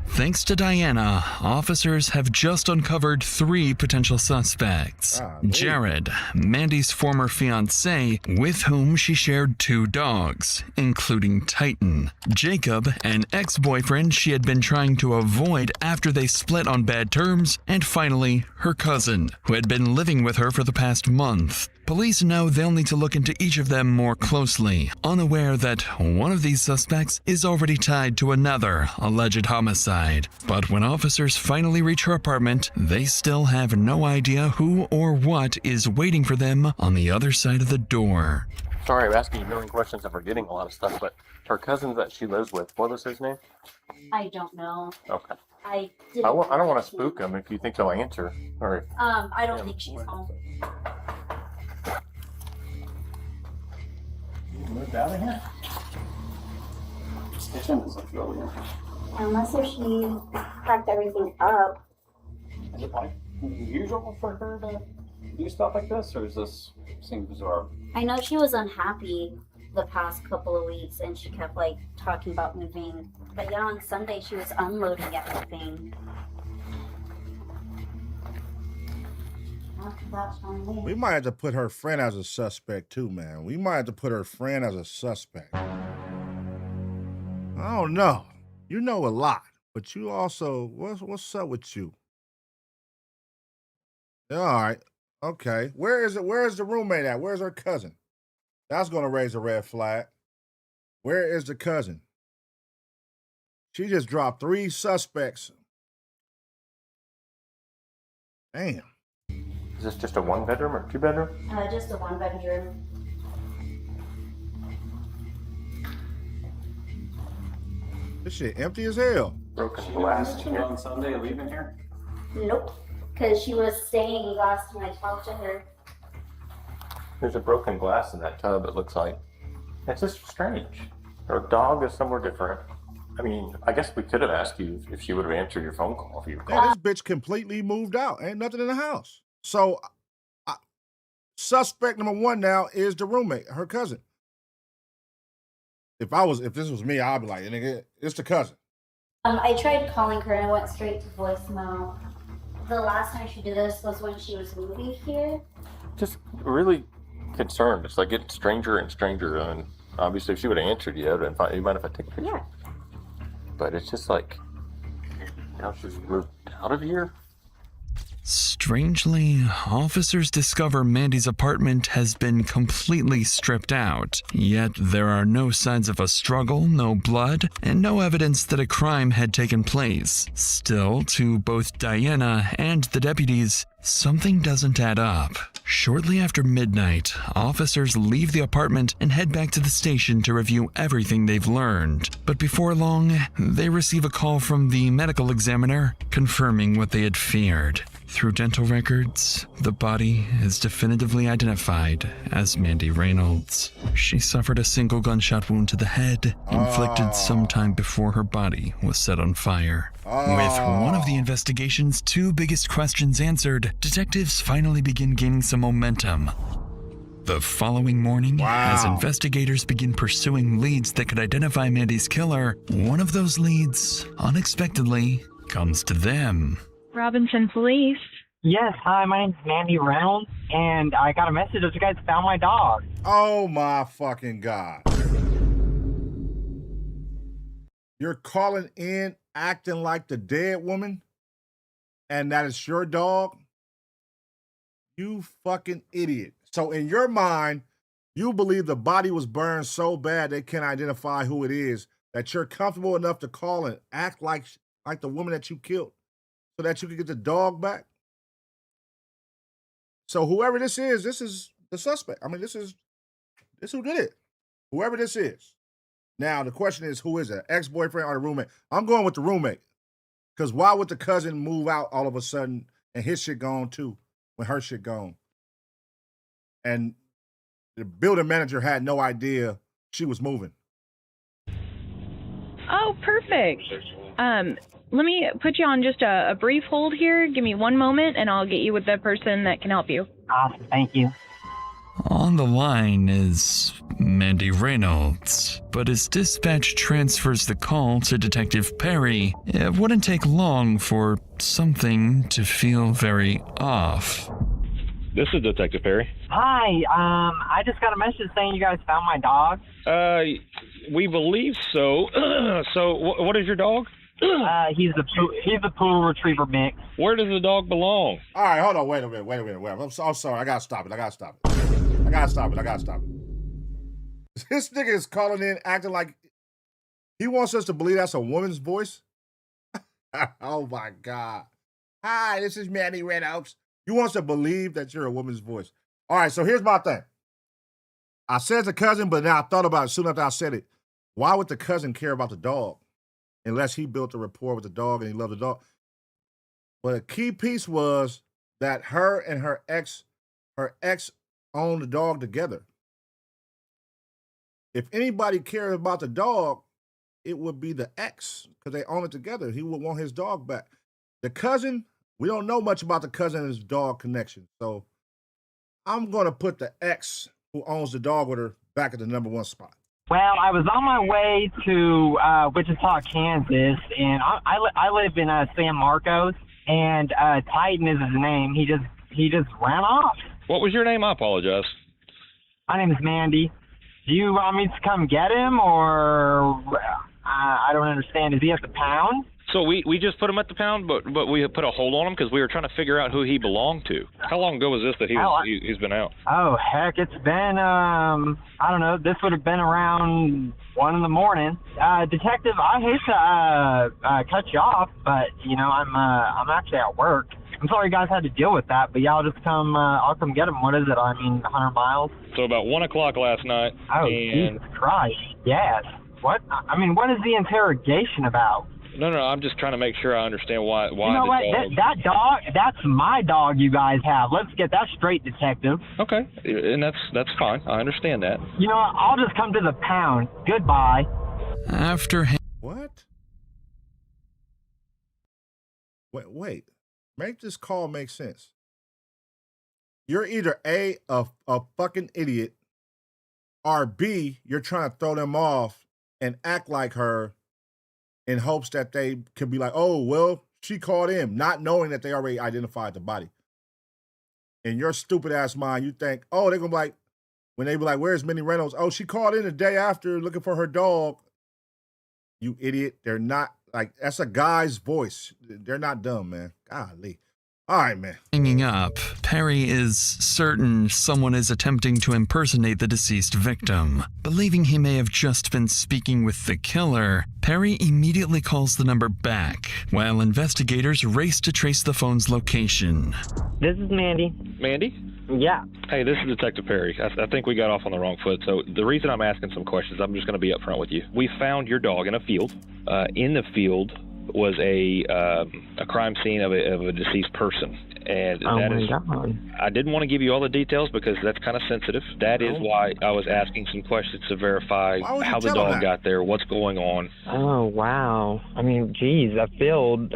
Thanks to Diana, officers have just uncovered 3 potential suspects. Jared, Mandy's former fiancé, with whom she shared 2 dogs, including Titan. Jacob, an ex-boyfriend she had been trying to avoid after they split on bad terms. And finally, her cousin, who had been living with her for the past month. Police know they'll need to look into each of them more closely, unaware that one of these suspects is already tied to another alleged homicide. But when officers finally reach her apartment, they still have no idea who or what is waiting for them on the other side of the door. Sorry, I'm asking you a million questions and forgetting a lot of stuff, but Her cousin that she lives with, what was his name? I don't know. Okay. I I don't want to spook him if you think he'll answer. Or I don't think she's home. Moved out of here? Kitchen is like really Unless if she packed everything up. Is it like usual for her to do stuff like this, or is this seem bizarre? I know she was unhappy the past couple of weeks and she kept like talking about moving. But yeah, on Sunday she was unloading everything. That's on me. We might have to put her friend as a suspect too, man. We might have to put her friend as a suspect. I don't know. You know a lot, but you also, what's up with you? Yeah, all right. Okay. Where is it? Where is the roommate at? Where's her cousin? That's going to raise a red flag. Where is the cousin? She just dropped 3 suspects. Damn. is this just a 1-bedroom or 2-bedroom? Just a 1-bedroom. This shit empty as hell. Broken glass. On Sunday, leaving here? Nope. Because she was staying last time I talked to her. There's a broken glass in that tub, it looks like. It's just strange. Her dog is somewhere different. I mean, I guess we could have asked you if she would have answered your phone call if you were Yeah, this bitch completely moved out. Ain't nothing in the house. So, suspect number 1 now is the roommate, her cousin. If this was me, I'd be like, nigga, it's the cousin. I tried calling her and it went straight to voicemail. The last time she did this was when she was moving here. just really concerned. It's like getting stranger and stranger. And obviously, if she would have answered you, I would have been fine. You mind if I take a picture? Yeah. But it's just like, now she's moved out of here. Strangely, officers discover Mandy's apartment has been completely stripped out. Yet there are no signs of a struggle, no blood, and no evidence that a crime had taken place. Still, to both Diana and the deputies, something doesn't add up. Shortly after midnight, officers leave the apartment and head back to the station to review everything they've learned. But before long, they receive a call from the medical examiner confirming what they had feared. Through dental records, the body is definitively identified as Mandy Reynolds. She suffered a single gunshot wound to the head, inflicted sometime before her body was set on fire. With one of the investigation's 2 biggest questions answered, detectives finally begin gaining some momentum. The following morning, as investigators begin pursuing leads that could identify Mandy's killer, one of those leads, unexpectedly, comes to them. Robinson Police. Yes, hi, my name's Mandy Reynolds, and I got a message that you guys found my dog. Oh my fucking God. You're calling in acting like the dead woman, and that is your dog? You fucking idiot. So in your mind, you believe the body was burned so bad they can't identify who it is, that you're comfortable enough to call and act like the woman that you killed, so that you can get the dog back? So whoever this is the suspect. I mean, this who did it. Whoever this is. Now, the question is, who is it? Ex-boyfriend or the roommate? I'm going with the roommate. Because why would the cousin move out all of a sudden and his shit gone too, when her shit gone? And the building manager had no idea she was moving. Oh, perfect. Let me put you on just a brief hold here. Give me 1 moment, and I'll get you with the person that can help you. Awesome, thank you. On the line is Mandy Reynolds, but as dispatch transfers the call to Detective Perry, it wouldn't take long for something to feel very off. This is Detective Perry. Hi, I just got a message saying you guys found my dog. We believe so. So, what is your dog? He's the pool retriever mix. Where does the dog belong? All right, hold on. Wait a minute. I'm sorry. I gotta stop it. This nigga is calling in acting like he wants us to believe that's a woman's voice. Oh my God. Hi, this is Mandy Reynolds. You want us to believe that you're a woman's voice. All right, so here's my thing. I said it's a cousin, but now I thought about it soon after I said it. Why would the cousin care about the dog? Unless he built a rapport with the dog and he loved the dog. But a key piece was that her and her ex owned the dog together. If anybody cared about the dog, it would be the ex, because they own it together. He would want his dog back. The cousin, we don't know much about the cousin and his dog connection. So I'm going to put the ex who owns the dog with her back at the number one spot. Well, I was on my way to Wichita, Kansas, and I live in San Marcos, and Titan is his name. He just ran off. What was your name? I apologize. My name is Mandy. Do you want me to come get him, or I don't understand. Is he at the pound? So we just put him at the pound, but we put a hold on him because we were trying to figure out who he belonged to. How long ago was this that he's been out? Oh, heck, it's been, I don't know, this would have been around 1 in the morning. Detective, I hate to cut you off, but, you know, I'm actually at work. I'm sorry you guys had to deal with that, but y'all just I'll come get him. What is it? I mean, 100 miles? So about 1 o'clock last night. Oh, Jesus Christ. Yes. What? I mean, what is the interrogation about? No, I'm just trying to make sure I understand why. You know what? That dog, that's my dog you guys have. Let's get that straight, detective. Okay, and that's fine. I understand that. You know what? I'll just come to the pound. Goodbye. After What? Wait. Make this call make sense. You're either A, a fucking idiot, or B, you're trying to throw them off and act like her in hopes that they could be like, oh, well, she called him, not knowing that they already identified the body. In your stupid ass mind, you think, oh, they're going to be like, when they be like, where's Minnie Reynolds? Oh, she called in the day after looking for her dog. You idiot. They're not, like, that's a guy's voice. They're not dumb, man. Golly. All right, man. Hanging up, Perry is certain someone is attempting to impersonate the deceased victim. Believing he may have just been speaking with the killer, Perry immediately calls the number back, while investigators race to trace the phone's location. This is Mandy. Mandy? Yeah. Hey, this is Detective Perry. I think we got off on the wrong foot. So the reason I'm asking some questions, I'm just going to be upfront with you. We found your dog in a field. In the field was a crime scene of a deceased person. And God. I didn't want to give you all the details because that's kind of sensitive. That is why I was asking some questions to verify how the dog got there, what's going on. Oh, wow. I mean, geez, that field...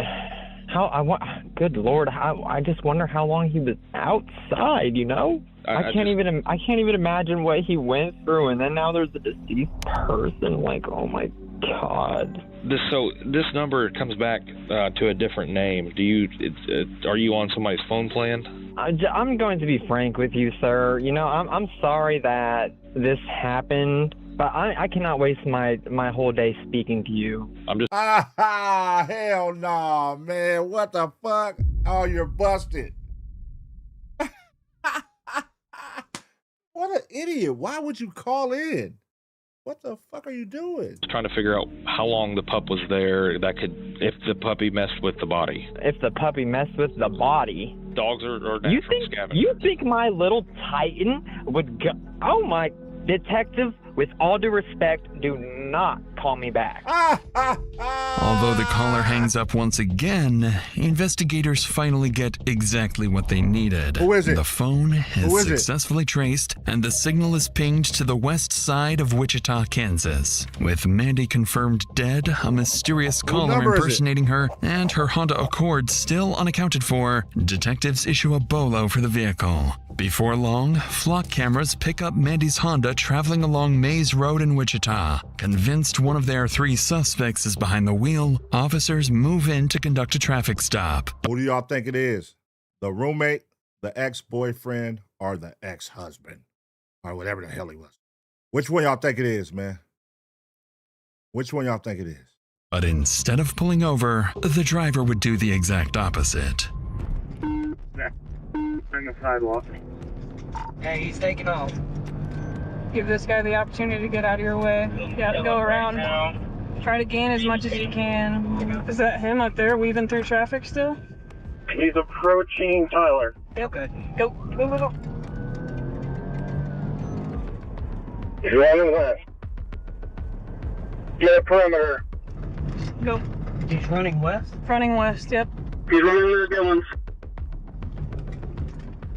Good Lord, I just wonder how long he was outside, you know? I can't even imagine what he went through, and then now there's a deceased person. Like, oh my God. This number comes back to a different name. Are you on somebody's phone plan? I'm going to be frank with you, sir. You know, I'm sorry that this happened, but I cannot waste my whole day speaking to you. Hell no, man. What the fuck? Oh, you're busted. What an idiot. Why would you call in? What the fuck are you doing? Trying to figure out how long the pup was there if the puppy messed with the body. If the puppy messed with the body? Dogs are natural scavengers. You think my little Titan would go... Oh my... Detective, with all due respect, do not call me back. Although the caller hangs up once again, investigators finally get exactly what they needed. Who is it? The phone is successfully traced, and the signal is pinged to the west side of Wichita, Kansas. With Mandy confirmed dead, a mysterious caller impersonating her, and her Honda Accord still unaccounted for, detectives issue a bolo for the vehicle. Before long, flock cameras pick up Mandy's Honda traveling along Mays Road in Wichita. Convinced one of their 3 suspects is behind the wheel, officers move in to conduct a traffic stop. Who do y'all think it is? The roommate, the ex-boyfriend, or the ex-husband? Or whatever the hell he was. Which one y'all think it is, man? Which one y'all think it is? But instead of pulling over, the driver would do the exact opposite. On the sidewalk. Hey, he's taking off. Give this guy the opportunity to get out of your way. Yeah, go around. Try to gain as much as you can. Is that him up there weaving through traffic still? He's approaching Tyler. Okay. Go. He's running left. Get a perimeter. Go. He's running west? Running west, yep. He's running to the Dillons.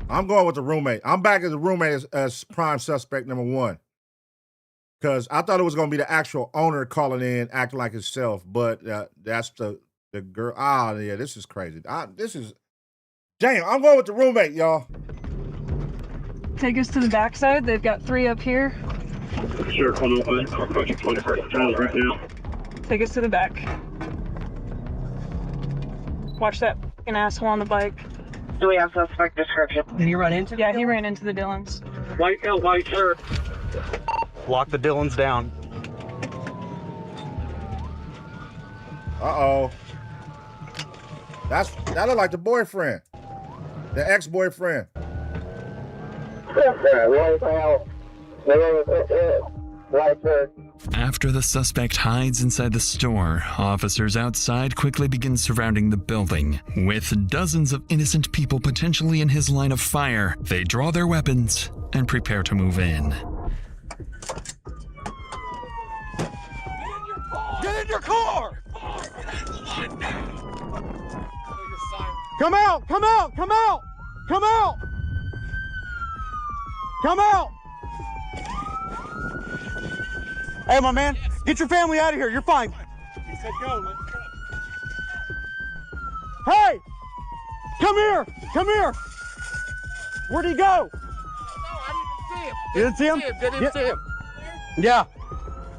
I'm going with the roommate. I'm back as the roommate as prime suspect number 1. Because I thought it was going to be the actual owner calling in, acting like himself. But that's the girl. Ah, yeah, this is crazy. Damn, I'm going with the roommate, y'all. Take us to the backside. They've got 3 up here. Sure, come open. I'll approach you 21st Charles right now. Take us to the back. Watch that fucking asshole on the bike. Do we have suspect description? Did he run into? Yeah, he ran into the Dillons. White shirt. Lock the Dillons down. Uh-oh. That looked like the boyfriend. The ex-boyfriend. After the suspect hides inside the store, officers outside quickly begin surrounding the building. With dozens of innocent people potentially in his line of fire, they draw their weapons and prepare to move in. Get in your car! Come out! Come out! Come out! Come out! Come out! Hey, my man, get your family out of here. You're fine. He said go. Let's go. Hey! Come here! Come here! Where'd he go? You didn't see him? Didn't see him. Yeah.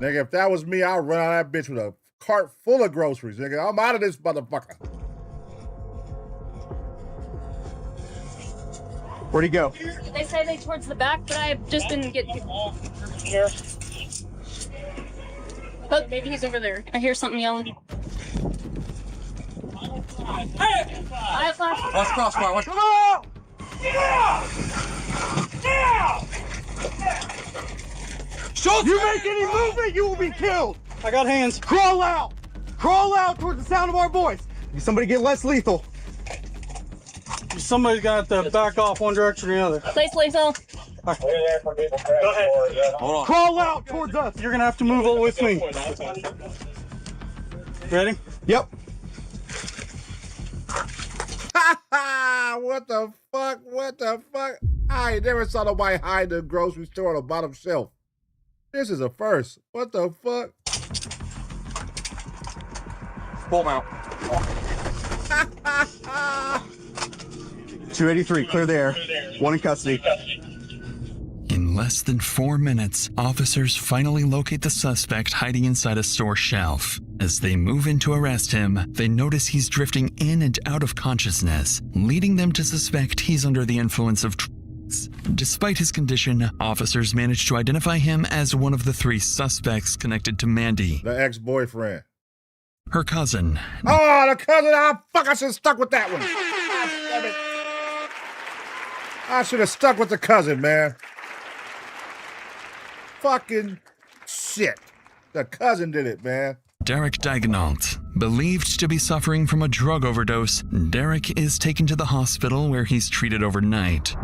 Nigga, if that was me, I'd run out of that bitch with a cart full of groceries. Nigga, I'm out of this motherfucker. Where'd he go? They say they towards the back, but I just didn't get here. Oh, maybe he's over there. I hear something yelling. Hey! I have flash. Let's crossfire. Come on! Yeah! Yeah! You make any movement, you will be killed. I got hands. Crawl out. Crawl out towards the sound of our voice. Somebody get less lethal. Somebody's got to back off one direction or the other. Place lethal. Right. Go ahead. Hold on. Crawl out towards us. You're gonna have to move with me. Ready? Yep. What the fuck? What the fuck? I ain't never saw nobody hide in the grocery store on the bottom shelf. This is a first. What the fuck? Pull him out. 283, clear the air. 1 in custody. In less than 4 minutes, officers finally locate the suspect hiding inside a store shelf. As they move in to arrest him, they notice he's drifting in and out of consciousness, leading them to suspect he's under the influence of drugs. Despite his condition, officers manage to identify him as one of the 3 suspects connected to Mandy, the ex-boyfriend. Her cousin. Oh, the cousin! Ah, fuck, I should have stuck with that one. I should have stuck with the cousin, man. Fucking shit. The cousin did it, man. Derek Dagenalt. Believed to be suffering from a drug overdose, Derek is taken to the hospital where he's treated overnight.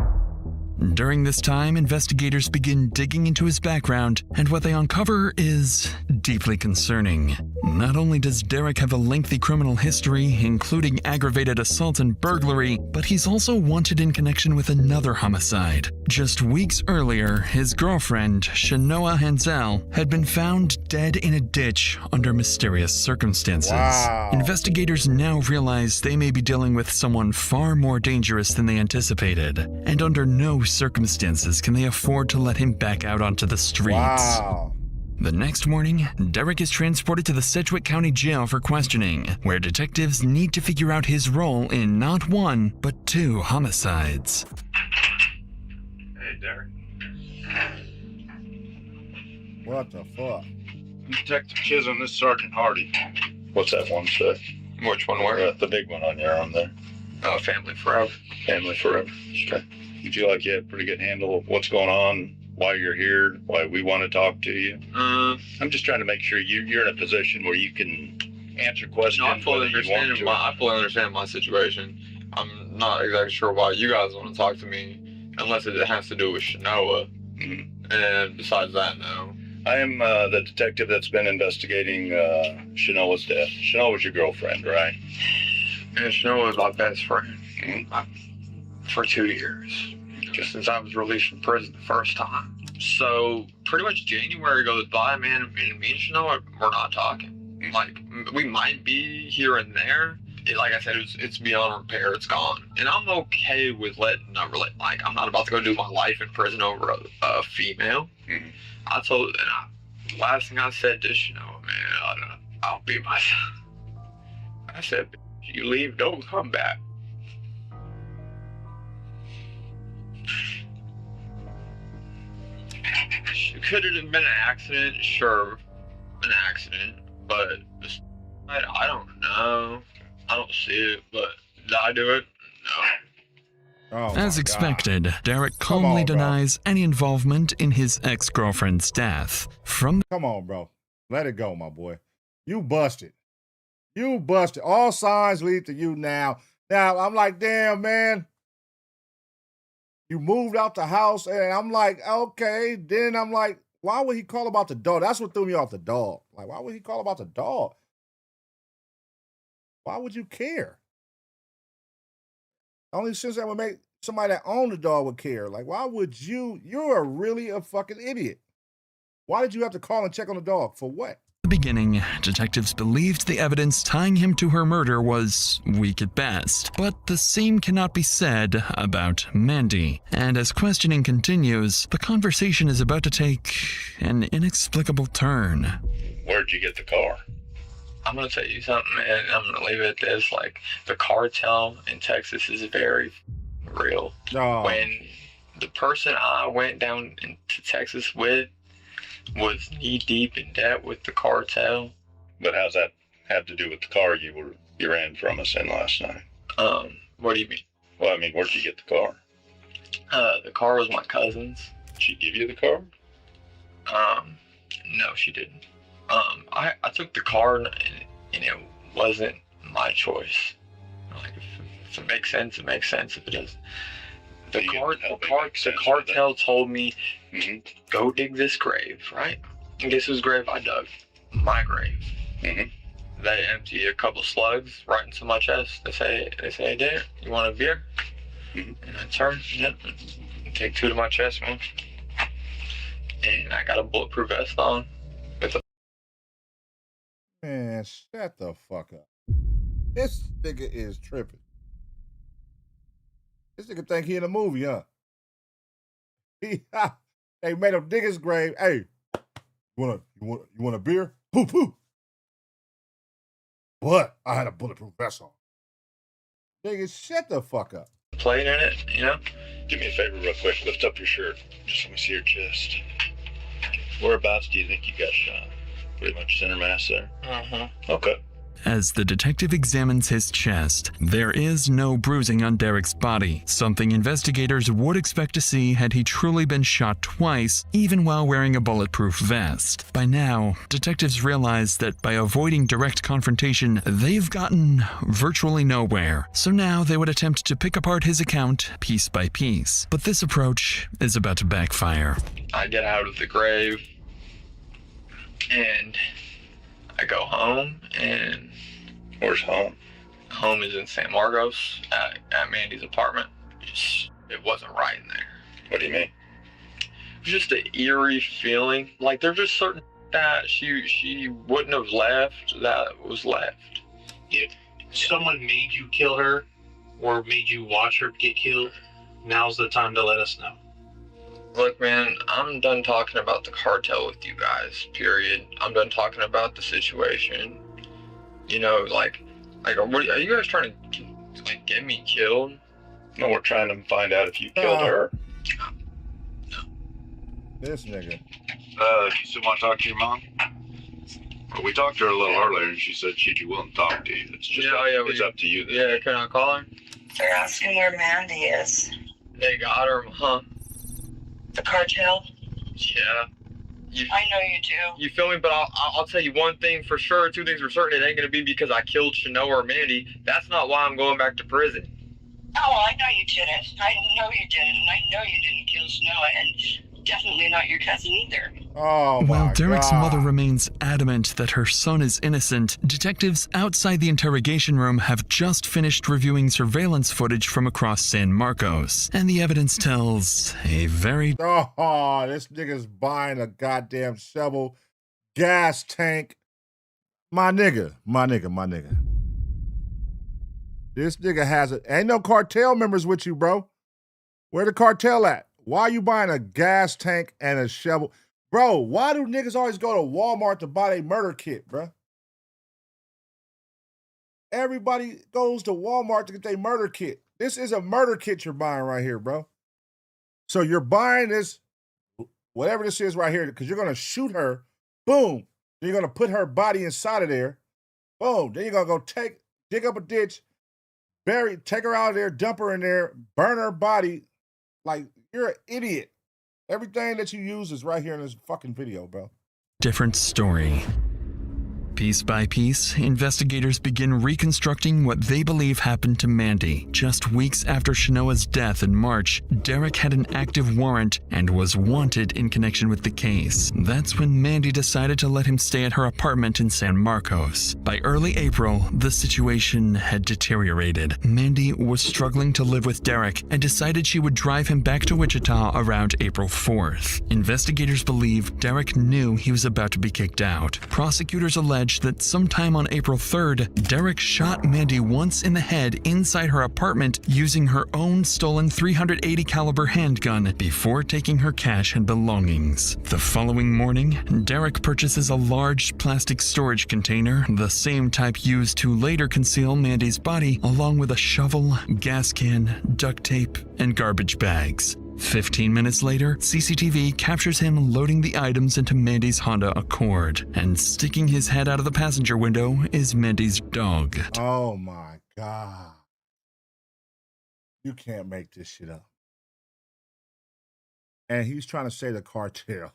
During this time, investigators begin digging into his background, and what they uncover is deeply concerning. Not only does Derek have a lengthy criminal history, including aggravated assault and burglary, but he's also wanted in connection with another homicide. Just weeks earlier, his girlfriend, Shanoa Hansel, had been found dead in a ditch under mysterious circumstances. Wow. Investigators now realize they may be dealing with someone far more dangerous than they anticipated, and under no circumstances can they afford to let him back out onto the streets. Wow. The next morning, Derek is transported to the Sedgwick County Jail for questioning, where detectives need to figure out his role in not 1, but 2 homicides. Hey, Derek. What the fuck? Detective Chisholm, this is Sergeant Hardy. What's that one say? Which one? Where? The big one on your arm there. Family Forever. Family Forever. Okay. You feel like you have a pretty good handle of what's going on, why you're here, why we want to talk to you? I'm just trying to make sure you're in a position where you can answer questions. No, I fully understand my situation. I'm not exactly sure why you guys want to talk to me, unless it has to do with Shanoa. Mm-hmm. And besides that, no. I am the detective that's been investigating Shanoa's death. Shanoa was your girlfriend, right? And Shanoa was my best friend for 2 years, just since I was released from prison the first time. So pretty much January goes by, man, and me and Shanoa, we're not talking. Like, we might be here and there. Like I said, it's beyond repair. It's gone. And I'm okay with letting like, I'm not about to go do my life in prison over a female. The last thing I said to Shanoa, man, I'll be myself. I said, you leave, don't come back. Could it have been an accident? Sure, an accident. But I don't know. I don't see it, but did I do it? No. Oh As expected, Derek calmly denies any involvement in his ex-girlfriend's death. Come on, bro. Let it go, my boy. You busted. You busted. All signs lead to you now. Now, I'm like, damn, man. You moved out the house, and I'm like, okay. Then I'm like, why would he call about the dog? That's what threw me off the dog. Like, why would he call about the dog? Why would you care? Only sense that would make somebody that owned the dog would care. Like, why would you? You're really a fucking idiot. Why did you have to call and check on the dog? For what? the beginning, detectives believed the evidence tying him to her murder was weak at best, but the same cannot be said about Mandy. And as questioning continues, the conversation is about to take an inexplicable turn. Where'd you get the car? I'm gonna tell you something, and I'm gonna leave it at this. Like, the cartel in Texas is very real. Oh. When the person I went down into Texas with was knee deep in debt with the cartel. But how's that have to do with the car you ran from us in last night? What do you mean? Well, I mean, where'd you get the car? The car was my cousin's. Did she give you the car? No, she didn't. I took the car and it wasn't my choice. Like, if it makes sense, it makes sense. If it doesn't, the cartel told me, go dig this grave, right? And guess whose grave I dug? My grave. They empty a couple slugs right into my chest. They say, hey, Dan, you want a beer? And I turn, and take two to my chest, man. And I got a bulletproof vest on. Man, shut the fuck up. This nigga is tripping. This nigga think he in a movie, huh? They made him dig his grave. Hey, you want a beer? Poo poo. What? I had a bulletproof vest on. Nigga, shut the fuck up. Playing in it, you know? Do me a favor real quick. Lift up your shirt. Just let me see your chest. Whereabouts do you think you got shot? Pretty much center mass there. Okay. As the detective examines his chest, there is no bruising on Derek's body, something investigators would expect to see had he truly been shot twice, even while wearing a bulletproof vest. By now, detectives realize that by avoiding direct confrontation, they've gotten virtually nowhere. So now they would attempt to pick apart his account piece by piece. But this approach is about to backfire. I get out of the grave, and I go home, and... Where's home? Home is in San Marcos, at Mandy's apartment. It wasn't right in there. What do you mean? It was just an eerie feeling. Like, there's just certain that she wouldn't have left that was left. If someone made you kill her, or made you watch her get killed, now's the time to let us know. Look, man, I'm done talking about the cartel with you guys, period. I'm done talking about the situation. You know, like are you guys trying to, like, get me killed? No, we're trying to find out if you killed her. This nigga. You still want to talk to your mom? Well, we talked to her a little earlier, and she said she'd be willing to talk to you. It's just it's up to you. Then. Yeah, can I call her? They're asking where Mandy is. They got her, huh? The cartel? Yeah. I know you do. You feel me? But I'll tell you one thing for sure, two things for certain. It ain't going to be because I killed Shanoa or Mandy. That's not why I'm going back to prison. Oh, I know you didn't. I know you didn't. And I know you didn't kill Shanoa. And definitely not your cousin either. Oh, While my Derek's God. mother remains adamant that her son is innocent, detectives outside the interrogation room have just finished reviewing surveillance footage from across San Marcos, and the evidence tells a very... Oh, this nigga's buying a goddamn shovel, gas tank. My nigga. This nigga has it. Ain't no cartel members with you, bro. Where the cartel at? Why are you buying a gas tank and a shovel? Bro, why do niggas always go to Walmart to buy a murder kit, bro? Everybody goes to Walmart to get their murder kit. This is a murder kit you're buying right here, bro. So you're buying this, whatever this is right here, because you're going to shoot her. Boom. Then you're going to put her body inside of there. Boom. Then you're going to go dig up a ditch, take her out of there, dump her in there, burn her body. Like, you're an idiot. Everything that you use is right here in this fucking video, bro. different story. Piece by piece, investigators begin reconstructing what they believe happened to Mandy. Just weeks after Shanoa's death in March, Derek had an active warrant and was wanted in connection with the case. That's when Mandy decided to let him stay at her apartment in San Marcos. By early April, the situation had deteriorated. Mandy was struggling to live with Derek and decided she would drive him back to Wichita around April 4th. Investigators believe Derek knew he was about to be kicked out. Prosecutors allege that sometime on April 3rd, Derek shot Mandy once in the head inside her apartment using her own stolen .380 caliber handgun before taking her cash and belongings. The following morning, Derek purchases a large plastic storage container, the same type used to later conceal Mandy's body, along with a shovel, gas can, duct tape, and garbage bags. 15 minutes later, CCTV captures him loading the items into Mandy's Honda Accord, and sticking his head out of the passenger window is Mandy's dog. Oh my God. You can't make this shit up. And he's trying to say the cartel.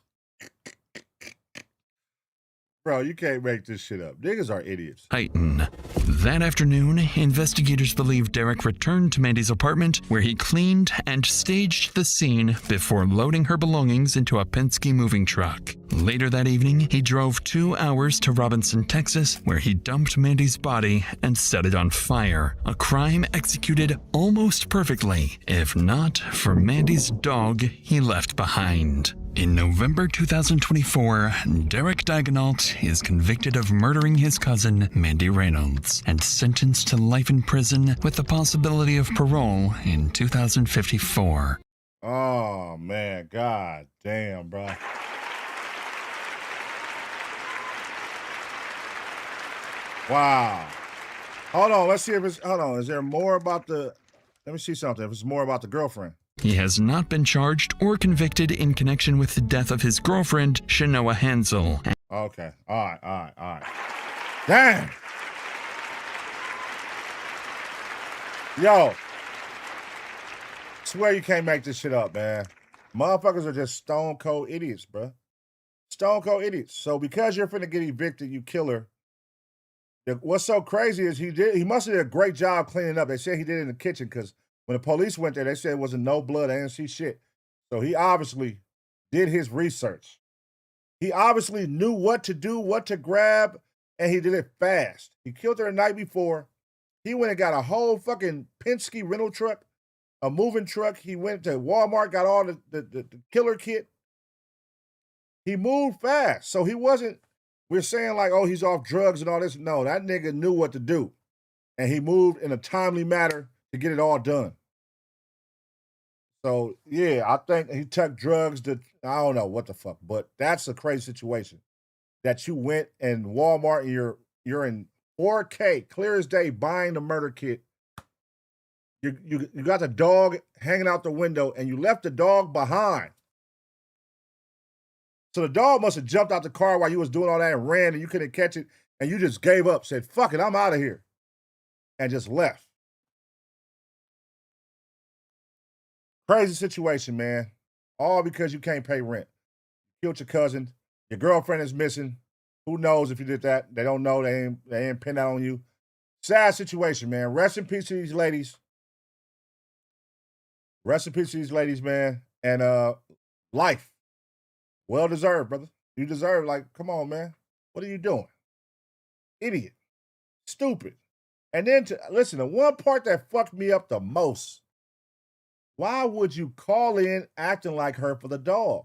Bro, you can't make this shit up. Niggas are idiots. Titan. That afternoon, investigators believe Derek returned to Mandy's apartment, where he cleaned and staged the scene before loading her belongings into a Penske moving truck. Later that evening, he drove 2 hours to Robinson, Texas, where he dumped Mandy's body and set it on fire. A crime executed almost perfectly, if not for Mandy's dog he left behind. In November 2024, Derek Daigneault is convicted of murdering his cousin, Mandy Reynolds, and sentenced to life in prison with the possibility of parole in 2054. Oh, man. God damn, bro. Wow. Hold on. Let's see if it's... Hold on. Is there more about the... Let me see something. If it's more about the girlfriend. He has not been charged or convicted in connection with the death of his girlfriend, Shanoa Hansel. Okay. All right. Damn. Yo. Swear you can't make this shit up, man. Motherfuckers are just stone cold idiots, bro. Stone cold idiots. So because you're finna get evicted, you kill her. What's so crazy is he must have did a great job cleaning up. They said he did it in the kitchen because when the police went there, they said it wasn't no blood. They didn't see shit. So he obviously did his research. He obviously knew what to do, what to grab, and he did it fast. He killed her the night before. He went and got a whole fucking Penske rental truck, a moving truck. He went to Walmart, got all the killer kit. He moved fast. So he wasn't, we're saying like, oh, he's off drugs and all this. No, that nigga knew what to do. And he moved in a timely manner to get it all done. So, yeah, I think he took drugs to, I don't know what the fuck, but that's a crazy situation. That you went in Walmart and you're in 4K, clear as day, buying the murder kit. You got the dog hanging out the window and you left the dog behind. So the dog must have jumped out the car while you was doing all that and ran and you couldn't catch it and you just gave up, said, fuck it, I'm out of here. And just left. Crazy situation, man. All because you can't pay rent. Killed your cousin. Your girlfriend is missing. Who knows if you did that? They don't know. They ain't pinned that on you. Sad situation, man. Rest in peace to these ladies. Rest in peace to these ladies, man. And life. Well deserved, brother. You deserve, like, come on, man. What are you doing? Idiot. Stupid. And then, listen, the one part that fucked me up the most, why would you call in acting like her for the dog?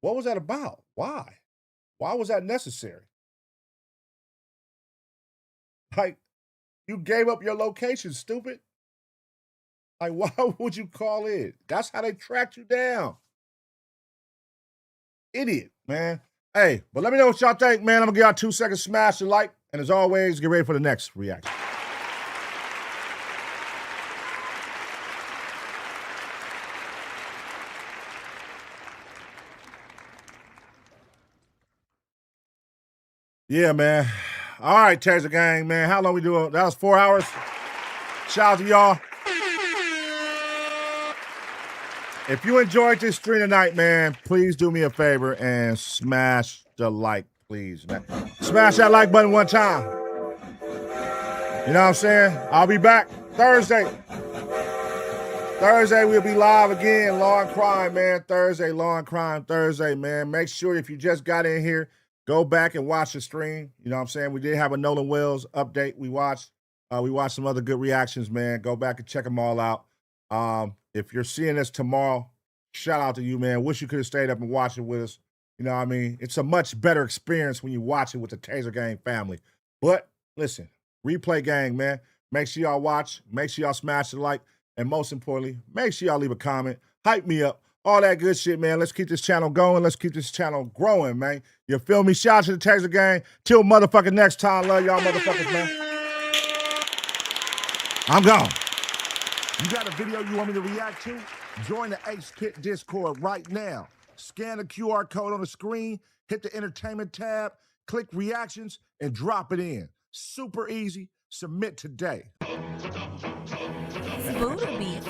What was that about? Why? Why was that necessary? Like, you gave up your location, stupid. Like, why would you call in? That's how they tracked you down. Idiot, man. Hey, but let me know what y'all think, man. I'm going to give y'all 2 seconds, smash the like. And as always, get ready for the next reaction. Yeah, man. All right, Taser Gang, man. How long we doing? That was 4 hours. Shout out to y'all. If you enjoyed this stream tonight, man, please do me a favor and smash the like, please, man. Smash that like button one time. You know what I'm saying? I'll be back Thursday. Thursday, we'll be live again. Law and Crime, man. Thursday, Law and Crime Thursday, man. Make sure if you just got in here, go back and watch the stream. You know what I'm saying? We did have a Nolan Wells update we watched. We watched some other good reactions, man. Go back and check them all out. If you're seeing this tomorrow, shout out to you, man. Wish you could have stayed up and watched it with us. You know what I mean? It's a much better experience when you watch it with the Taser Gang family. But listen, replay gang, man. Make sure y'all watch. Make sure y'all smash the like. And most importantly, make sure y'all leave a comment. Hype me up. All that good shit, man. Let's keep this channel going. Let's keep this channel growing, man. You feel me? Shout out to the Taser Gang. Till motherfucking next time. Love y'all motherfuckers, man. I'm gone. You got a video you want me to react to? Join the Ace Pit Discord right now. Scan the QR code on the screen, hit the entertainment tab, click reactions, and drop it in. Super easy. Submit today. Voodoo beats.